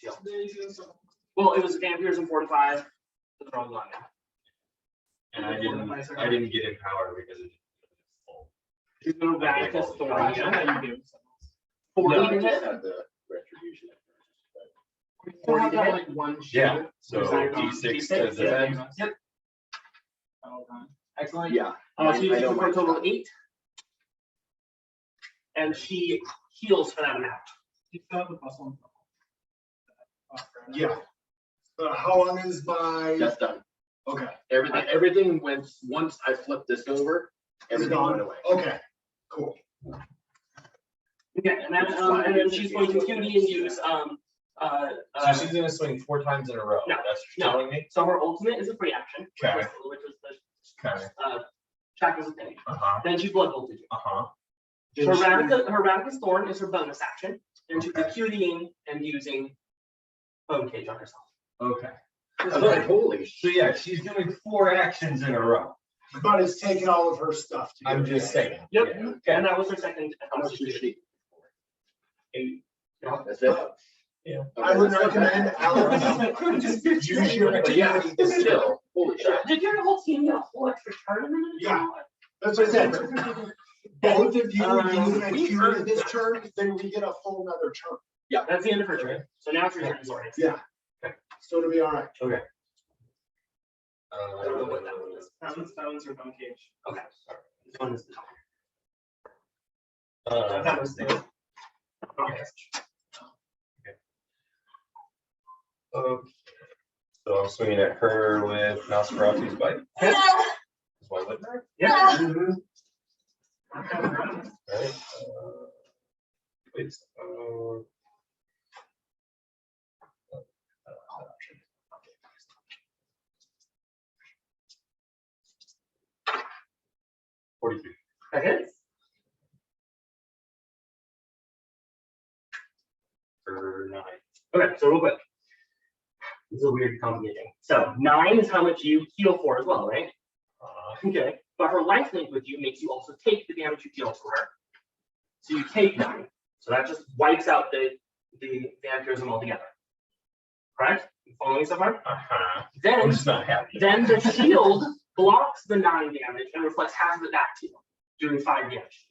deal. Well, it was vampires and 4 to 5. Those are all gone now. And I didn't get in power because it's full. She's going to wrap this thorn. Yeah, you do. No, 40 I to just hit. had the retribution. 40 to hit. Yeah. So Sorry, D6 D6, to yeah. defend. Yep. Excellent. Yeah. So you I know for a my total of 8. And she heals for that amount. You still have the plus 1. Yeah. How long is my? That's done. Okay. Everything went, once I flipped this over, everything gone. went away. Okay. Cool. Okay, and then she's going to Acuity and use So she's gonna swing 4 times in a row. No, That's what no. you're telling me? so her ultimate is a free action, Okay. which is the Okay. Shackles of Pain. Uh-huh. Then she blood bolted you. Uh-huh. Her Radica's Thorn is her bonus action. And she's Okay. Acuitying and using Bone Cage on herself. Okay. I was like, holy So shit. yeah, she's doing 4 actions in a row. But it's taking all of her stuff. To I'm do just it. saying. Yep. Yeah, And okay. that was her second. How much did she? 8. That's it? Yeah. I would recommend Alan just use your But yeah, activity. it's still, holy shit. Did your whole team get a whole extra turn in a minute? Yeah. That's what I said. Both of you use an we activity earned this that. turn, then we get a full another turn. Yeah, that's the end of her turn. So now it's your turn, sorry. Yeah. So it'll be all right. Okay. I don't know what that one is. That one's her bone cage. Okay. This one is the top. Uh, That was the. Okay. okay. So I'm swinging at her with Nosferatu's bite. why wouldn't I? Yeah. Right? Wait, uh, 43. That hits. For 9. Okay, so real quick. This is a weird combination. So 9 is how much you heal for as well, right? Okay. But her life link with you makes you also take the damage you deal for her. So you take 9. So that just wipes out the vampirism altogether. Correct? You following me so far? I'm Then, just not happy. then the shield blocks the 9 damage and reflects half of it back to you, doing 5 damage.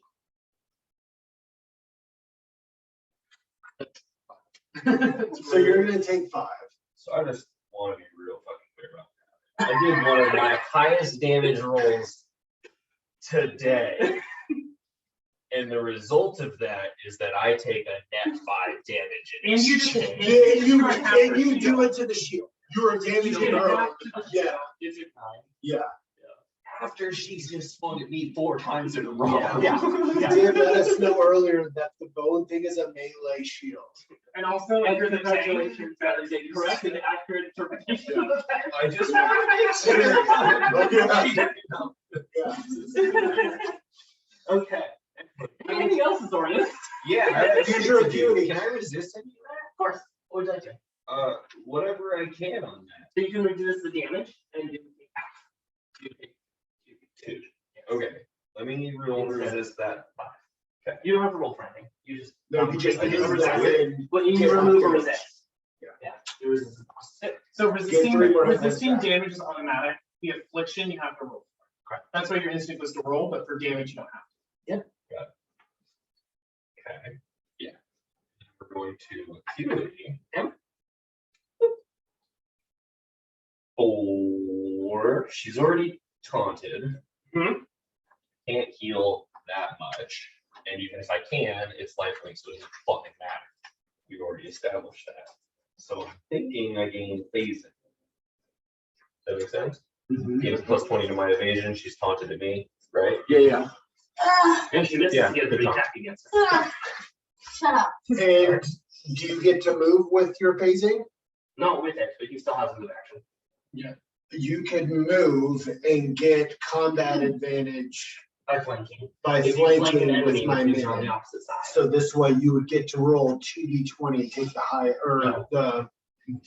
So you're gonna take 5. So I just want to be real fucking clear about that. I did one of my highest damage rolls today. And the result of that is that I take a net 5 damage. in And you just exchange. And you do it to the shield. You are You damaging did her. half to the Yeah. shield. You took 9. Yeah. After she's just swung at me 4 times in a row. Yeah. You did let us know earlier that the bone thing is a melee shield. And also, And under the congratulations, that is a correct and accurate interpretation of that. I just want to make sure. Okay. Anything else is oriented? Yeah. Use your acuity. Can I resist any of Of course. What would you like to? that? Whatever I can on that. So you can reduce the damage and do half. You take 2. Okay. Let me roll resist that. You don't have to roll for anything. You just No, you just I use just- that and but you Get remove or off resist. Yeah. Yeah. You resist. So Get 3 more resisting hits back. damage is automatic. The affliction you have to roll. Correct. That's why your instinct was to roll, but for damage you don't have Okay. Yeah. We're going to acuity. Okay. 4. She's already taunted. Mhm. Can't heal that much. And even if I can, it's lifelink, so it doesn't fucking matter. We've already established that. So I'm thinking I gain phasing. Does that make sense? Gains plus 20 to my evasion. She's taunted at me, right? yeah. And she misses Yeah, to get good the job. attack against her. Shut up. And do you get to move with your phasing? Not with it, but you still have a move action. You can move and get combat advantage By flanking. by If you flank an flanking enemy, with my which means you're on the minion. opposite side. So this way you would get to roll 2d20, take the high, or No. the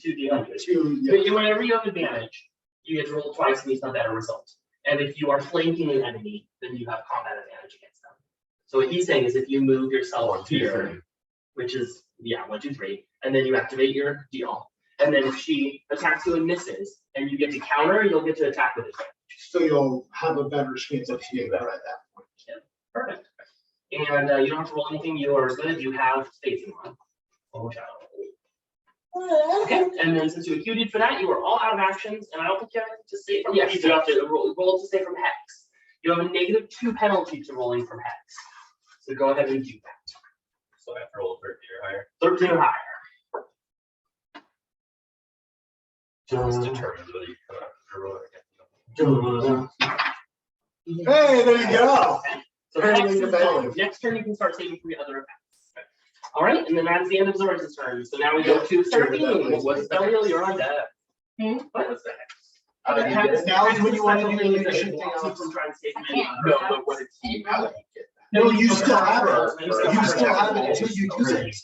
2d100. 2, But whenever you have advantage, you get to roll twice and you a better result. And if you are flanking an enemy, then you have combat advantage against them. So what he's saying is if you move yourself here, which is, 1, 2, 3, and then you activate your deal. And then if she attacks you and misses, and you get to counter, you'll get to attack with advantage. so you'll have a better chance of hitting her at that point. Perfect. And you don't have to roll anything. You are good. You have phasing on. Okay. And then since you acuted for that, you are all out of actions, and I don't think you have to say from Yes. you have to roll to say from hex. You have a -2 penalty to rolling from hex. So go ahead and do that. So I have to roll 13 or higher. 13 or higher. It's determined whether you come out or roll again. Hey, there you go. So Very hex is competitive. gone. Next turn, you can start saving for your other effects. All right, and then that's the end of Zor's turn. So now we go to 13. What's Felliel? You're on deck. What was that? Now is when you want to do the Thing is that leadership it thing. blocks you from trying to save I many can't. other No, effects. but what it's, I didn't how know. do you get that? No, you still have it. You still have it until you use it.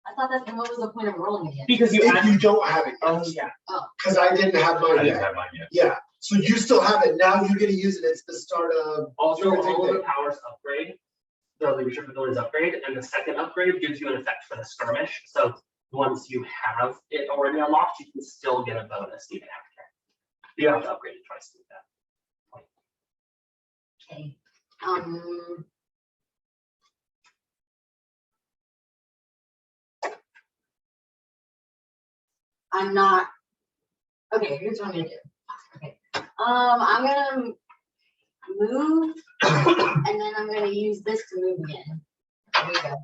I thought that, and what was the point of rolling again? Because you If add. you don't have it Oh, yet, yeah. because I didn't have I mine didn't yet. have mine yet. Yeah, so you still have it. Now you're gonna use it. It's the start of. Also, you're gonna take all of the- the powers upgrade. The leadership abilities upgrade, and the second upgrade gives you an effect for the skirmish. So once you have it already unlocked, you can still get a bonus even after. You have to upgrade it twice to do that. Okay. I'm not, okay, here's what I'm gonna do. Okay, I'm gonna move, and then I'm gonna use this to move again. There we go.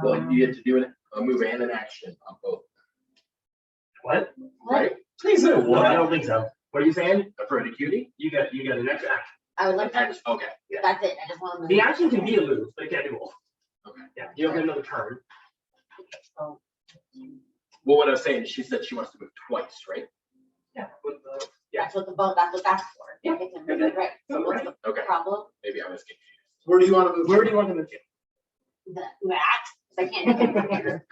Well, you get to do a move and an action on both, What? What? right? Please no. I don't think so. What are you saying? For an acuity? You got an extra action. I would like to, Okay. that's it, I just want to. The action can be a move, but it can't do both. Okay. Yeah, you don't get another turn. Oh, Well, what I was saying, she said she wants to move twice, right? Yeah. that's what that's for. Yeah. Okay, right, so what's the Okay. problem? Maybe I was confused. Where do you want to move? Where do you want them to do? That, 'cause I can't hit him from here.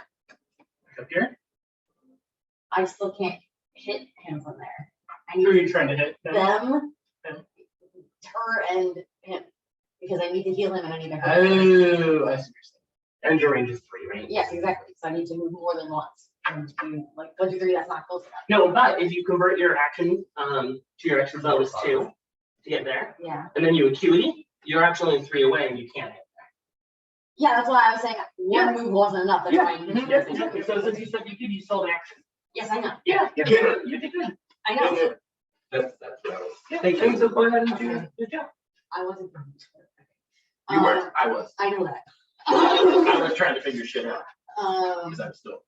Up here? I still can't hit him from there. I Who are need you trying to hit? them, Them. her and him, because I need to heal him and I need to hurt him. Oh, I see. And your range is 3, right? Yes, exactly, so I need to move more than once. And to, like, 1, 2, 3, that's not close enough. No, but if you convert your action to your extra bonus 2 to get there, Yeah, and then you acuity, you're actually 3 away and you can't hit yeah, that's why I was saying one move wasn't enough, that's there. why I needed to Yes, do exactly. it. So since you said you could, you still have an action. Yes, I know, Yeah, Yeah. you did good. I know, That's what I was. Thank you. So go ahead and do your job. I wasn't. You weren't, I was. I know that. I was trying to figure shit out, because I'm still.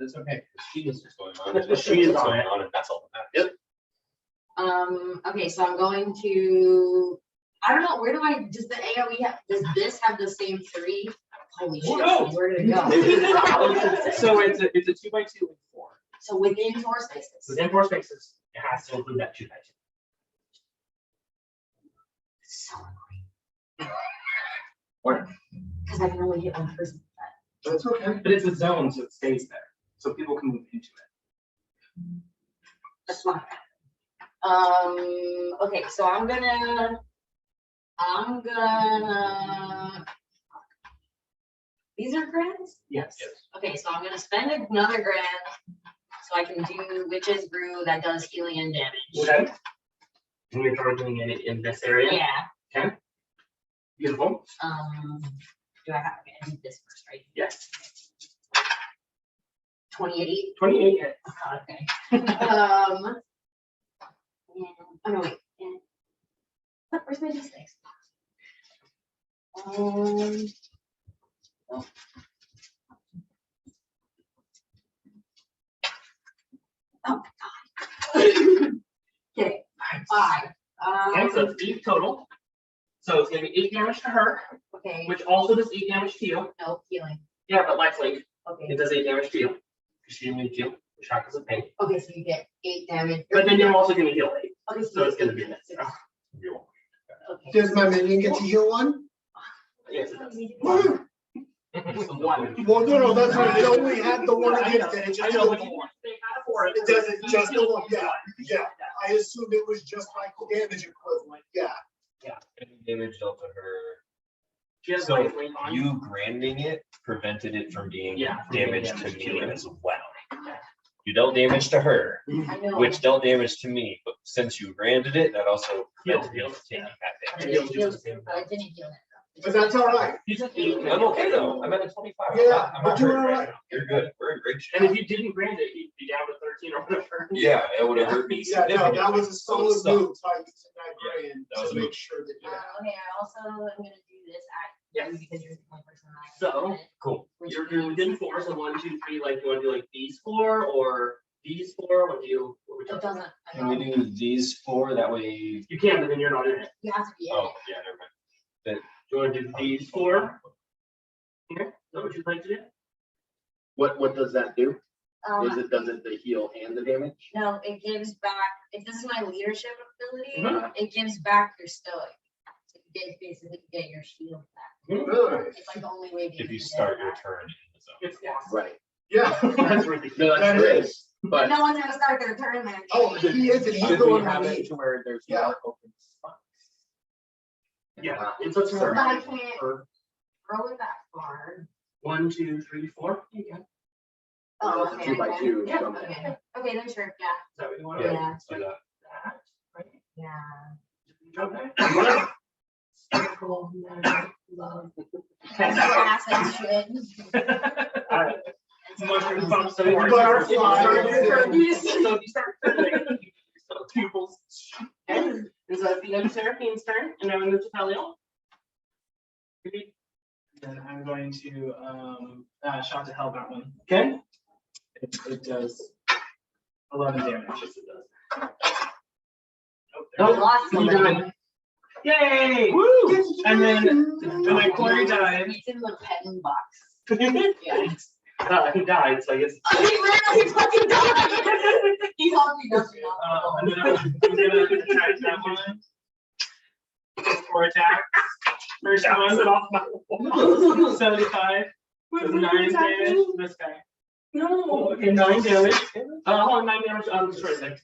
That's okay. She is just going on. She is on it. And that's all that matters. Okay, so I'm going to, I don't know, where do I, does the AoE have, does this have the same 3? Holy shit, no. where did it go? So it's a 2x2 with 4. So within 4 spaces. Within 4 spaces, it has to include that 2x2. So annoying. Because I can only hit one person with that. That's okay. But it's a zone, so it stays there. So people can move into it. That's not bad. Okay, so I'm gonna, these are grants? Yes. Okay, so I'm gonna spend another grand so I can do Witch's Brew that does healing and damage. Okay. And you're targeting it in this area? Yeah, Okay. Beautiful. do I have, okay, I need this first, right? Yes. 28. 28 hits. Okay. And, oh no, wait, and, what, where's my D6? Oh. Oh, God. Okay, 5. Okay, so it's 8 total. So it's gonna be 8 damage to her, Okay, which also does 8 damage to you. no, healing. Yeah, but lifelink, Okay, it does 8 damage to you. Because she didn't need you. The shock is a pain. okay, so you get 8 damage. But then you're also gonna heal 8. Okay, So it's gonna be you this. get 6. Okay. Does my minion get to heal 1? Yes, it does. Woo! 1. Well, no, that's what it only had the one against it. It I just know, did but the you one. they add 4. It doesn't just the one, yeah, yeah. I assumed it was just like the damage equivalent, yeah. Any damage dealt to her. She has So lifelink on. you branding it prevented it from being Yeah, from damage being to damaged me to you. as well. You dealt damage to her, I know. which dealt damage to me, but since you branded it, that also Healed, prevented me healed, from taking But that I damage. didn't heal it, but I didn't heal it. But that's all right. You just 8. I'm okay though. I'm at a 25. I'm Yeah, not- I'm but not you're hurt all right right. now. You're good. We're in great shape. And if you didn't grant it, you'd be down to 13 or whatever. Yeah, it would have hurt me Yeah, no, significantly. that was a solid Sucked. move by using that grand that was to a make move. sure that, yeah. Okay, I also am gonna do this at Yes. you because you're the only person that I So, can hit, Cool. which You're within 4, so 1, 2, 3. Like you want to do like these 4 or these 4? What do you? What would you It like? doesn't, I Can we know, do these 4? That way. You can, but then you're not in it. you have to be in Oh, it. yeah, never mind. Do you want to do these 4? Here, is that what you'd like to do? What does that do? Does Um, it the heal and the damage? no, it gives back, if this is my leadership ability, Mhm. it gives back your stoic. So you get basically get your shield back. Really? It's like the only way. If you can start get your that. turn in the zone. It's awesome. Right. Yeah. That's ridiculous. No, That that's is. is. But No one's gonna start their turn then. Oh, he is, and he's should the we one have who it needs. to where there's Yeah. more open spots? Yeah, it's a But I turn. can't For throw it that far. 1, 2, 3, 4. You can. Is Oh, It's a okay. 2 by 2. Yeah. so- Okay, okay, then sure, yeah, that what you want? Yeah. Let's do that. That, right? yeah. Okay. Circle, love. Okay. Grass and shit. All right. Mushroom bumps and Butterfly. So if you start so pupils. Okay. And so at the end of Seraphine's turn, and now we move to Felliel. Then I'm going to, shot to hell that one. Okay. It does 11 damage. Oh, lost He somebody. died. Yay! Woo! And then Corey died. He's in the pen box. Yeah. He died, so I guess. Oh, he literally fucking died. He's hungry, doesn't he? And then I'm gonna attack that one. 4 attacks. First one off my wall. 75. So 9 damage. This guy. No. Okay, 9 damage. Hold on, 9 damage on the short thing.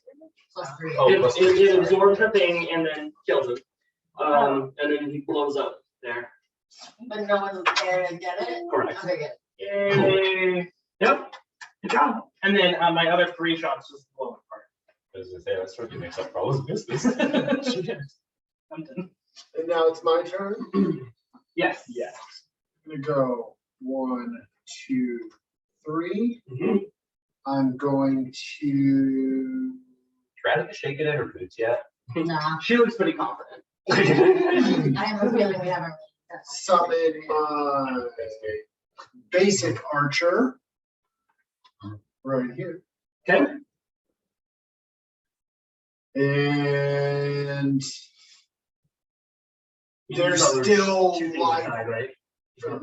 Plus 3. It absorbs the thing and then kills him. And then he blows up there. But no one's there to get it? Correct. Okay, good. Yay. Yep. Good job. And then my other 3 shots just blow it apart. I was gonna say, that sort of makes up for all his business. I'm done. And now it's my turn. Yes. Yes. I'm gonna go 1, 2, 3. I'm going to Try to shake it in her boots yet. Nah, She looks pretty confident. I have a feeling we haven't. summon my basic archer right here. Okay. And there's still like, right?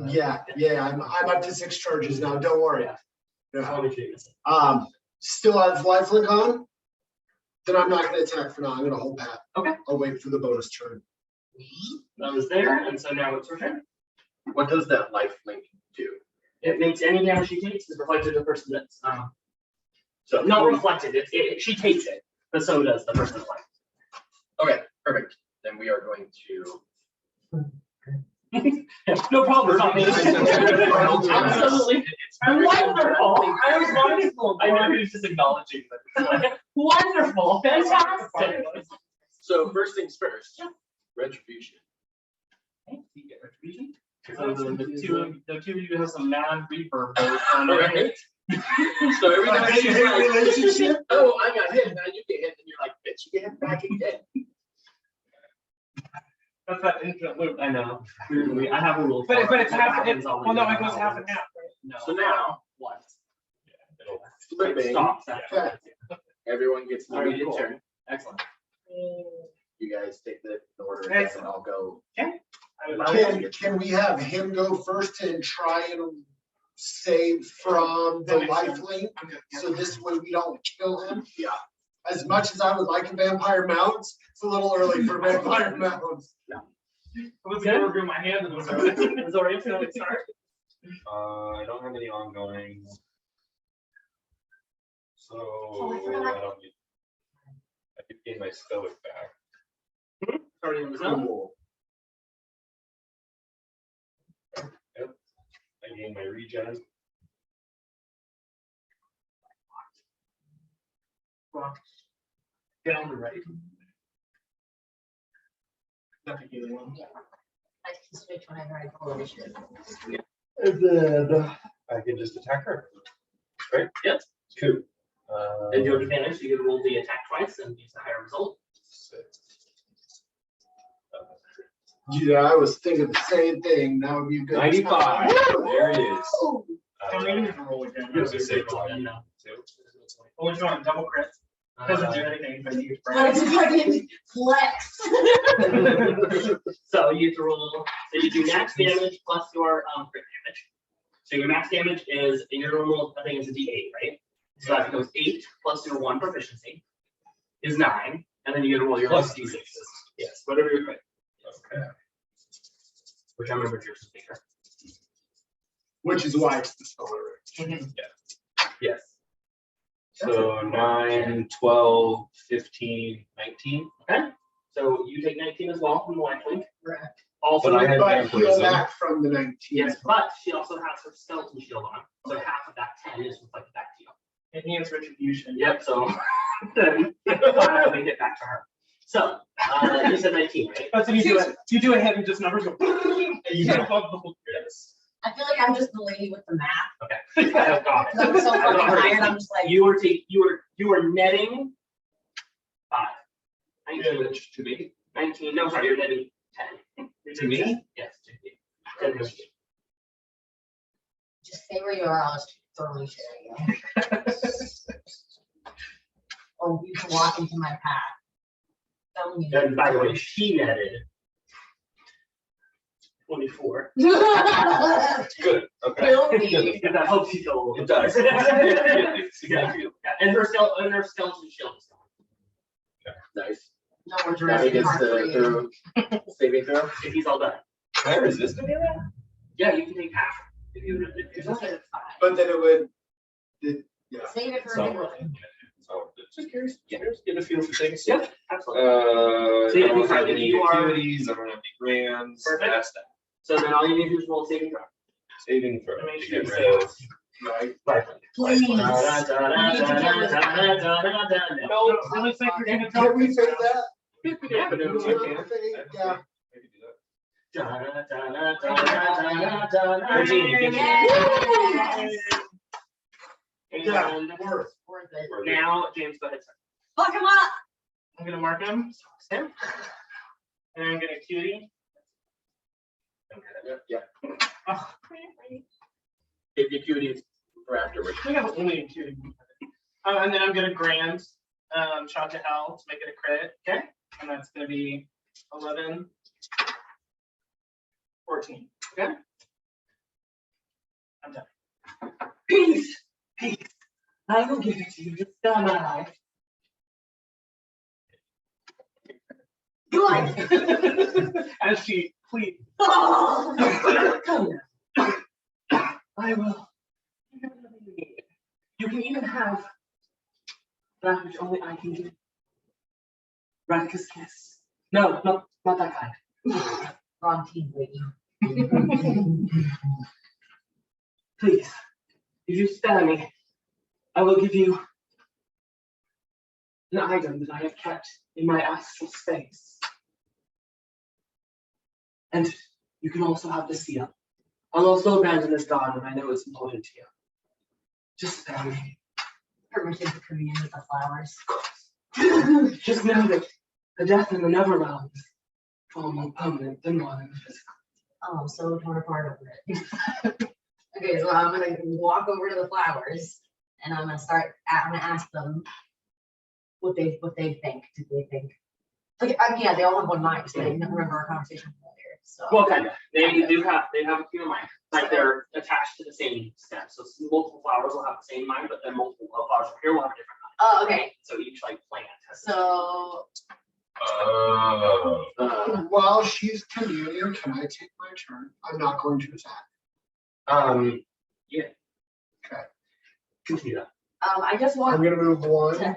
yeah, I'm up to 6 charges now, don't worry. Yeah. Still have lifelink on, then I'm not gonna attack for now, I'm gonna hold pat. Okay. I'll wait for the bonus turn. That was there, and so now it's her turn. What does that life link do? It makes any damage she takes is reflected to the person that's so not reflected. She takes it, but so does the person that's like. Okay, perfect. Then we are going to. No problem. Absolutely. Wonderful. I was wonderful. I know he was just acknowledging that. Wonderful. Fantastic. So first things first, retribution. Okay, you get retribution. So the two of you have some mad reverb on there. Okay. So every time she's like, relationship. oh, I got hit, now you get hit, and you're like, bitch, you get hit back again. That's that infinite loop. I know. I have a rule. But it's That half, happens all the well, no, time. it goes half and half, right? No. So now, What? It flipping, stops after. everyone gets an Alright, immediate cool. turn. Excellent. You guys take the order, Excellent. and I'll go. Can we have him go first and try and save from the life link? So this way we don't kill him? Yeah. As much as I would like a vampire mount, it's a little early for vampire mounts. I was gonna review my hand and it was already going to start. I don't have any ongoing. So I forgot. I don't need. I could gain my stoic back. Starting in the zone. Cool. Yep. I gain my regen. Down the right. Nothing healing one. I can switch whenever I pull initiative. And then I can just attack her. Right? Yep. Cool. And you have advantage, you can roll the attack twice and use the higher result. 6. Yeah, I was thinking the same thing. That would be a good. 95. There it is. Don't need to roll again. It was a save No. roll. Oh, which one? Double crit. Doesn't do anything, but you Let's fucking flex. So you have to roll, so you do max damage plus your crit damage. So your max damage is, your normal, I think it's a D8, right? So that goes 8 plus your 1 proficiency is 9, and then you get to roll your Plus D6s. Yes, whatever your crit. Okay. Which I remember yours is bigger. Which is why it's the smaller. Yes. So 9, 12, 15, 19. Okay. So you take 19 as well from the life link. Correct. Also, But I had But heal vampirism. back from the 19. yes, but she also has her skeleton shield on. So half of that 10 is reflected back to you. Enhanced retribution. Yep, so then we hit back to her. So you said 19, right? Oh, so you do a hit and just numbers go. Yeah. Yes. I feel like I'm just the lady with the math. Okay. I have got it. 'Cause I'm so I got fucking her. tired, I'm just like. You were netting 5. 19 to me. 19. No, sorry, you're netting 10. To me? Yes, to me. 10 to me. Just stay where you are, I'll just throw shit at you. or you can walk into my path. Telling you. And by the way, she netted 24. Good, okay. Kill me. If that helps you feel a little It bit does. better. Yeah. Yeah, and her skeleton shield is gone. Nice. No more Now he Jurassic gets Park for you. the saving throw. If he's all done. Can I resist any of that? Yeah, you can take half. If you, It's only at 5. But then it would, yeah. Save it for a So, good one. so just curious, get a feel for things. Yep, absolutely. I So, yeah, don't have if any you are- activities, I don't have any grants, Perfect. that's that. So then all you need to do is roll a saving throw. Saving throw Make to sure get you rid of. Right. Please. No, No, it looks like you're gonna Can we fake that? yeah, but no, Fake, you can. yeah. Maybe do that. 13, you get Yes. And Worth it. now, James, go ahead, sir. Fuck him up. I'm gonna mark him. Sam? And I'm gonna cutie. Yeah. Oh, Give you cuties for afterwards. I got only a cutie. And then I'm gonna grand shot to hell to make it a crit. Okay. And that's gonna be 11, 14. Okay. I'm done. Peace! Peace! I will give it to you this time, my life. Good. As she pleads. Oh. Come now. I will. You can even have that which only I can give. Radicus kiss. No, not that kind. Wrong team, lady. Please, if you spare me, I will give you an item that I have kept in my astral space. And you can also have the seal. I'll also abandon this garden. I know it's important to you. Just spare me. Permission to come in with the flowers. Just know that the death in the Neverworld is far more permanent than one in the physical. Oh, I'm so torn apart over it. Okay, so I'm gonna walk over to the flowers and I'm gonna ask them what they think. Do they think? Like, yeah, they all have one mind, so they never remember our conversation earlier. So. Well, kind of. They have a few mind. Like they're attached to the same stem. So multiple flowers will have the same mind, but then multiple flowers up here will have a different mind. Oh, okay. So each like plant has. So While she's communing, can I take my turn? I'm not going to attack. Yeah. Okay. Continue that. I just I'm want gonna move 1, to,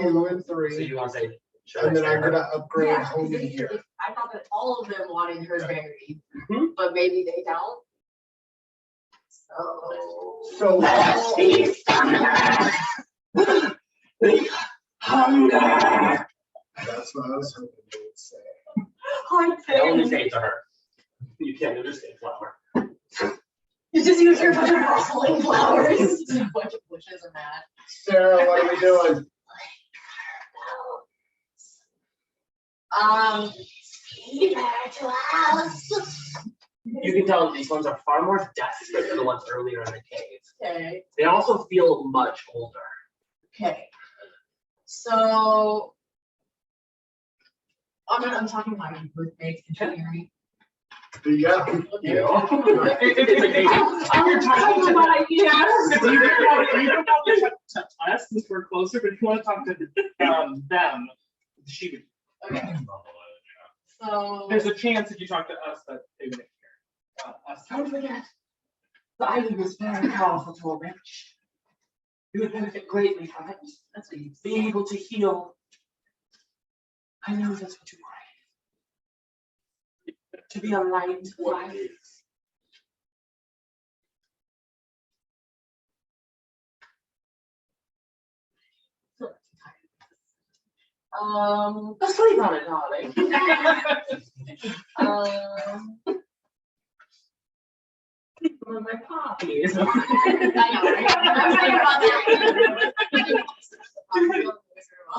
2, and So 3, you want to say? should and I then say I'm her? gonna upgrade yeah, home in because here. I thought that all of them wanted her buried, Mhm. but maybe they don't. So. So Hunger. that's what I was hoping they would say. I only say it to her. You can't understand flower. You just use your bunch of rustling flowers. A bunch of bushes and that. Sarah, what are we doing? Keep her to us. You can tell these ones are far more desperate than the ones earlier in the cave. Okay. They also feel much older. Okay. So I'm talking about my birthday. Can you hear me? Yeah. It's like, I'm talking to my yes. You can probably talk to us since we're closer, but if you want to talk to them, she would. Okay. So There's a chance if you talk to us that they would hear us. don't forget, the item is very powerful to a witch. You would benefit greatly from it. that's what you Being able to heal. I know that's what you crave. To be a light to life. Sleep on it, darling. Sleep on my poppies. I know, right? I'm thinking about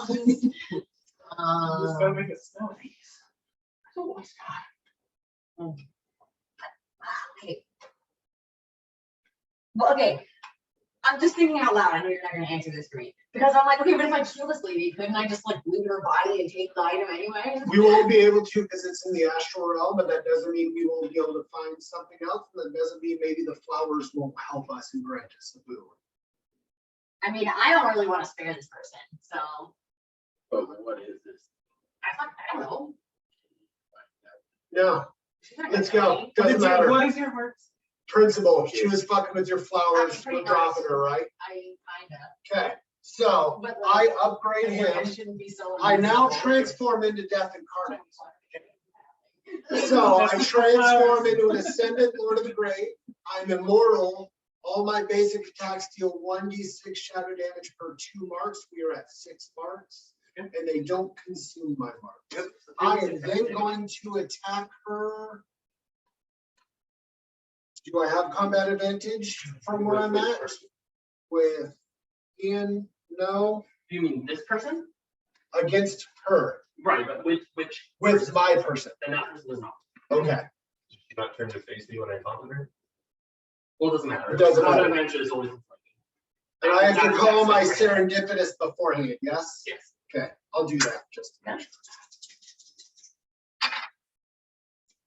that. Just gotta make it snow. Oh my God. Okay. Well, okay. I'm just thinking out loud. I know you're not gonna answer this for me. Because I'm like, okay, but if I kill this lady, couldn't I just like loot her body and take the item anyway? We won't be able to because it's in the astral realm, but that doesn't mean we won't be able to find something else. And that doesn't mean maybe the flowers won't help us and grant us a boon. I mean, I don't really want to spare this person, so Oh, what is this? I don't know. No, She's not let's gonna go. die. Doesn't matter. What is your heart? Principal, she was fucking with your flowers. That's pretty We're dropping nice. her, right? I kinda. Okay, so But I like, upgrade I him. shouldn't be so. I now invisible. transform into Death Incarnate. So I transform into an Ascendant Lord of the Grave. I'm immortal. All my basic attacks deal 1d6 shadow damage per 2 marks. We are at 6 marks. And they don't consume my marks. I am then going to attack her. Do I have combat advantage from where I'm at? With Ian, no, You mean this person? against her, Right, but which with my person. then that person is not. Okay, Did she not turn to face me when I taunted her? Well, it doesn't matter. It doesn't Combat matter. advantage is always. and I have to call my serendipitous beforehand, yes? Yes. Okay, I'll do that just.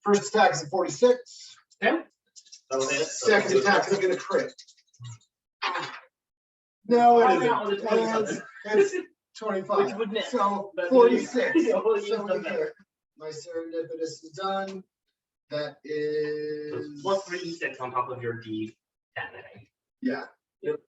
First attack is a 46. Okay. That was it. Second attack is gonna crit. No, Why it not with a 27? isn't. It's 25. Which would miss. So But 46. you- you'll use So the we better. get- my serendipitous is done. That So is. it's plus 3d6 on top of your D10, I think. Yeah. Yep.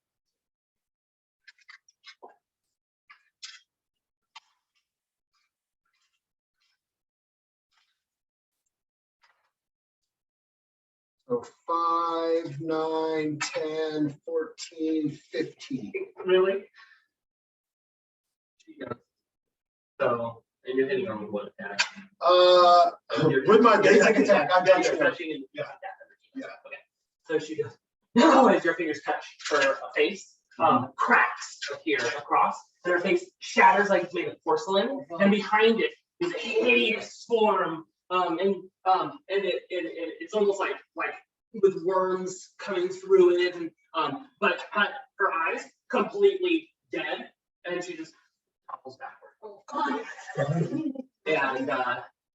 So 5, 9, 10, 14, 15. Really? Yeah. So, and you're hitting her with what attack? With my basic attack, I'm You're touching her. touching and Yeah. Yeah. Okay. So she goes, no, as your fingers touch her face, cracks appear across, and her face shatters like it's made of porcelain, and behind it is a hideous form, it's almost like with worms coming through it, and but her eyes completely dead, and she just topples backward. And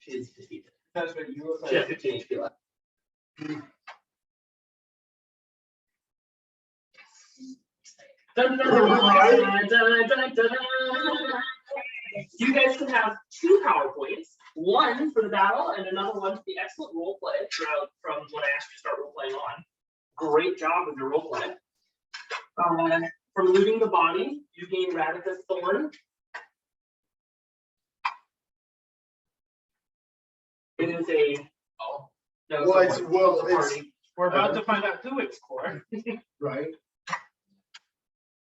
she is defeated. That's what you look She has like. 15 HP left. Dun, dun, dun, dun, dun, dun, dun. You guys can have 2 power points, one for the battle and another one for the excellent role play from when I asked you to start role playing on. Great job with your role play. From looting the body, you gain Radica's Thorn. It is a no, Well, it's, someone. well, It's a it's, party. We're about to find out who it's for. right.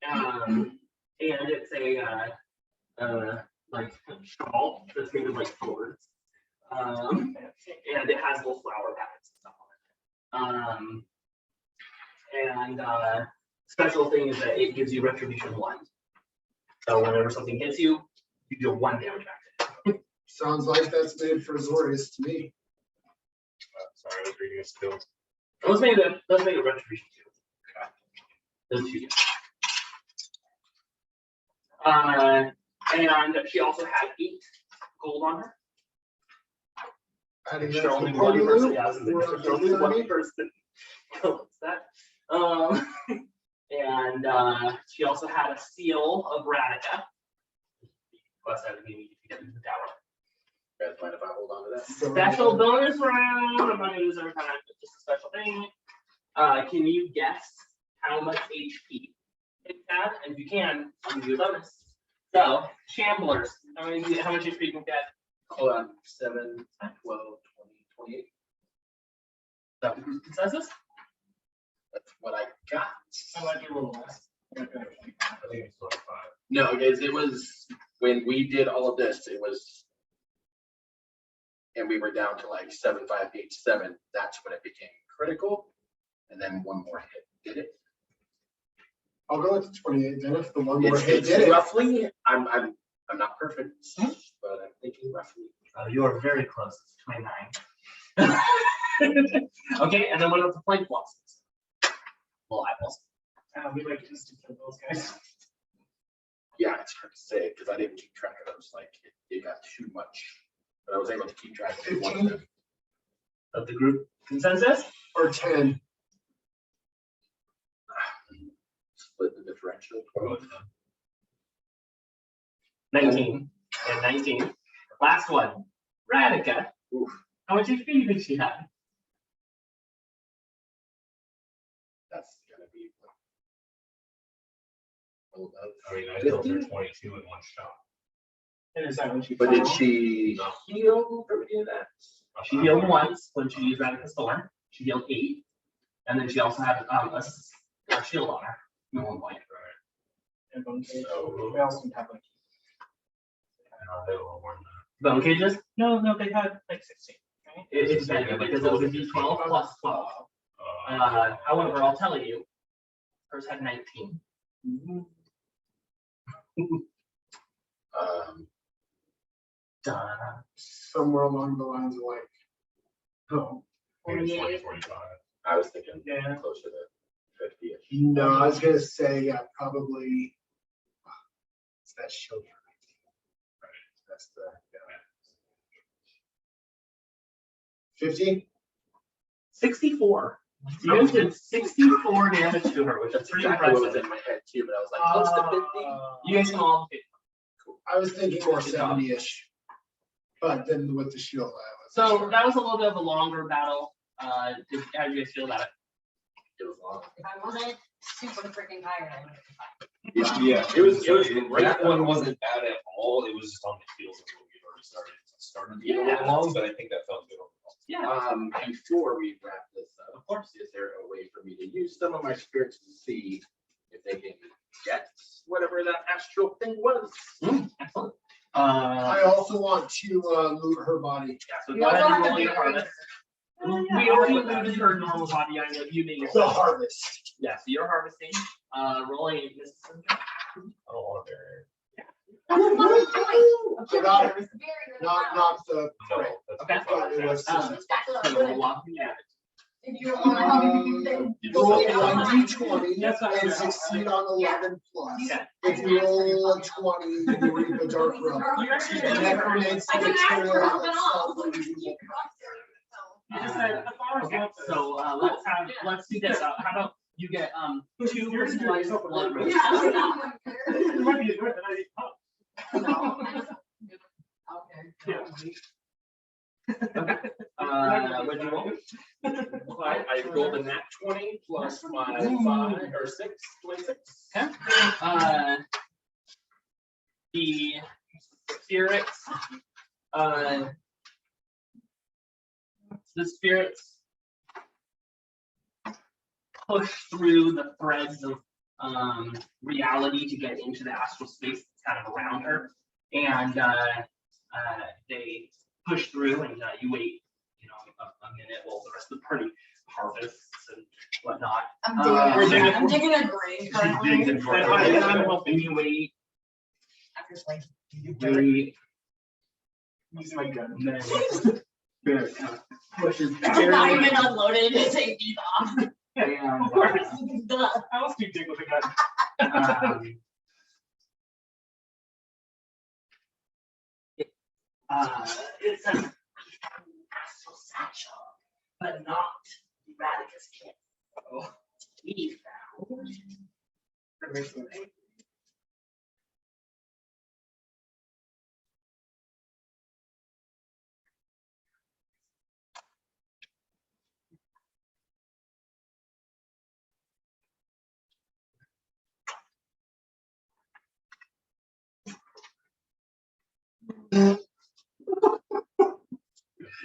And it's a like shawl that's made of like thorns. And it has little flower patterns and stuff on it. Special thing is that it gives you retribution 1. So whenever something hits you, you deal 1 damage back to it. Sounds like that's made for Zorius to me. Sorry, I was reading a skill. Let's make it retribution 2. Those 2. And she also had 8 gold on her. Adding that Sure, to only the one party person, loot, yeah, we're there's only at one 30. person collects that. And she also had a seal of Radica. Plus, that would mean you get into the tower. You guys mind if I hold on to that? Special bonus round. I'm not gonna use every time, but just a special thing. Can you guess how much HP it had? And if you can, I'm gonna do a bonus. So, Shamblers, how much HP you can get? Hold on, 7, 12, 20, 28. Is that the consensus? That's what I got. I like your little less. I think it's 25. No, guys, it was when we did all of this, it was, and we were down to like 7, 5, 8, 7. That's when it became critical. And then one more hit did it. I'll go with the 28 then if the one more hit It's did it. roughly, I'm not perfect, but I'm thinking roughly. You are very close. It's 29. Okay, and then what about the plank blossoms? Little eyeballs. We like instant kill those guys. Yeah, it's hard to say because I didn't keep track of those. Like it got too much, but I was able to keep track of one of them. Of the group consensus? Or 10. Split the differential. 19 and 19. Last one. Radika. How much HP do you think she had? That's gonna be. I mean, I killed her 22 in one shot. And is that when she? But did fell? she heal from any of that? She healed once when she used Radika's Storm. She healed 8. And then she also had a shield on her at one point. And bone cage. So- We also have like. They were more than Bone cages? No, they had like 16. Right? It depended because it was a D12 plus 12. However, I'll tell you, hers had 19. Somewhere along the lines of like, oh, maybe 20, 45. I was thinking Yeah. closer to 50-ish. no, I was gonna say, yeah, probably. It's that shield. That's the. 50? 64. You guys did 64 damage to her, which is That's pretty exactly what was impressive. in my head too, but I was like close to 50. You guys can all pick. I was thinking more Good job. 70-ish. But then with the shield, I was. So that was a little bit of a longer battle. How do you guys feel about it? It was long. If I wasn't super freaking tired, I would have been fine. Yeah, It was that right one down. wasn't bad at all. It was just on the heels of what we've already started. It started to get a little long, but I think that felt good overall. Yeah. Before we wrap this up, of course, is there a way for me to use some of my spirits to see if they can get whatever that astral thing was? Excellent. I also want to loot her body. Yeah, so We go ahead also and have roll to your do harvest. We already looted her normal body. I know you made your. The harvest. Yeah, so you're harvesting. Rolling a distance. I don't want to bury That's a fucking point. I got it. It's very good. Not the. her. No, that's Okay. But it was. That's So walk me at it. If you don't want to help me, then. Roll Yeah. 1d20 That's what I and was- succeed on 11 plus. Yeah. If you roll a 20, you reap a dark rub. Necromancy I can ask for material help and all. itself. You just said the farmer's Okay, not so let's do this. How about you get 2 personalized blood roses. Yeah. It might be good that I. No. Yeah. What'd you roll? I rolled a nat 20 plus my 5 or 6, 26. Okay. The spirits, push through the threads of reality to get into the astral space that's kind of around her, and they push through, and you wait, a minute while the rest of the party harvests and whatnot. I'm digging a grave currently. And you wait. After like. You wait. Using my gun. And then Spirit kind of pushes back. It's not even unloaded to take these off. And, Of course. Duh. How else do you dig with a gun? It says astral satchel, but not Radicus kit. We found.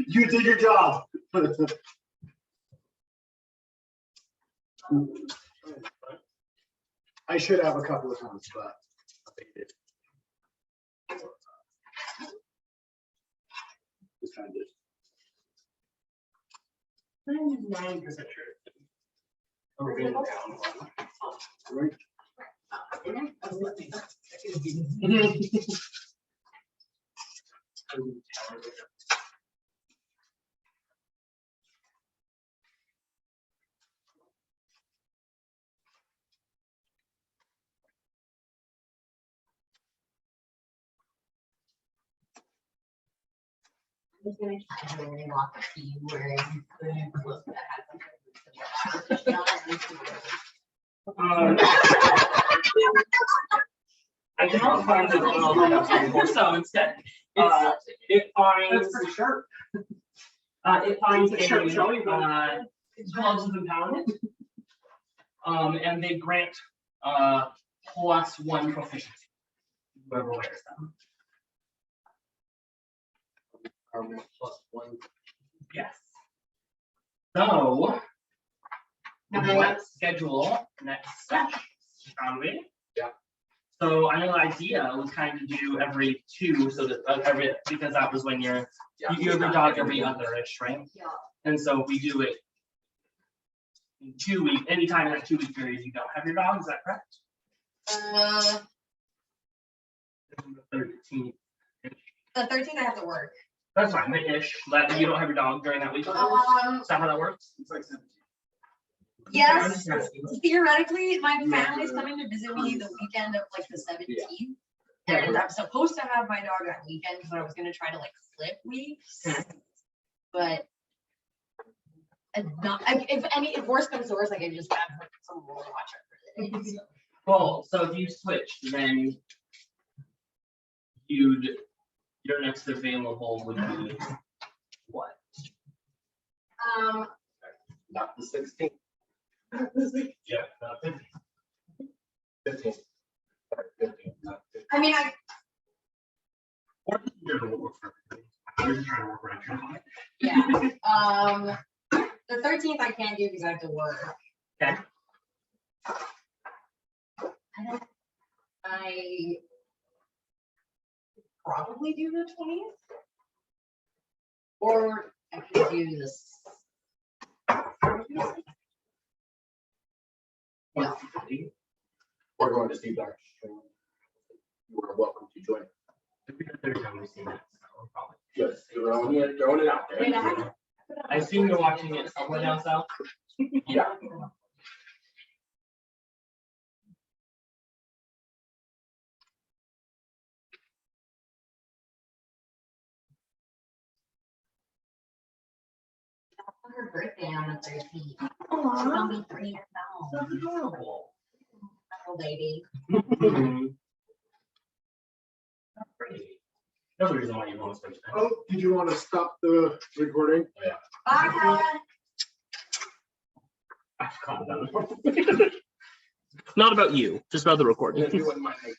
You did your job. I should have a couple of times, but. Just kind of did. 99% sure. Oh, we're going down one. Right. was gonna try to lock a key where you couldn't look that had I cannot find the so instead, it finds That's for sure. it finds Sure, a sure. gloves of empowerment. And they grant +1 proficiency. Whoever wears them. +1. Yes. So now let's schedule next session, shall we? Yeah. So I know the idea was kind of do every 2, so that every, because that was when you give your dog every other-ish, right? Yeah. And so if we do it in 2 weeks, anytime in that 2-week period you don't have your dog, is that correct? 13th. The 13th I have to work. That's fine, ish. That you don't have your dog during that week. Is that how that works? It's like 17. Yes, theoretically, my family's coming to visit me the weekend of like the 17th. And I'm supposed to have my dog that weekend, but I was gonna try to like flip weeks. But not, if worse comes to worse, I can just have some role watcher for the day. So. Well, so if you switched, then your next available would be what? Not the 16th. Yeah, not 15. 15th. Sorry, 15th, not 15th. I mean, Or you're gonna work for everything. You're just trying to work around your life. yeah. The 13th I can't do because I have to work. Okay. I probably do the 20th. Or I could do this. No. We're going to see Dr. String. You are welcome to join. It'd be the third time we've seen that, so probably. Just throwing it out there. Wait, I haven't- I assume you're watching it somewhere down south. Yeah. Her birthday on the 13th. She's Aw. gonna be 3 years old. That's adorable. Little baby. That's pretty. That's the reason why you want to switch. Oh, did you want to stop the recording? Bye, Helen. I've caught that. Not about you, just about the recording. And then you wouldn't mind making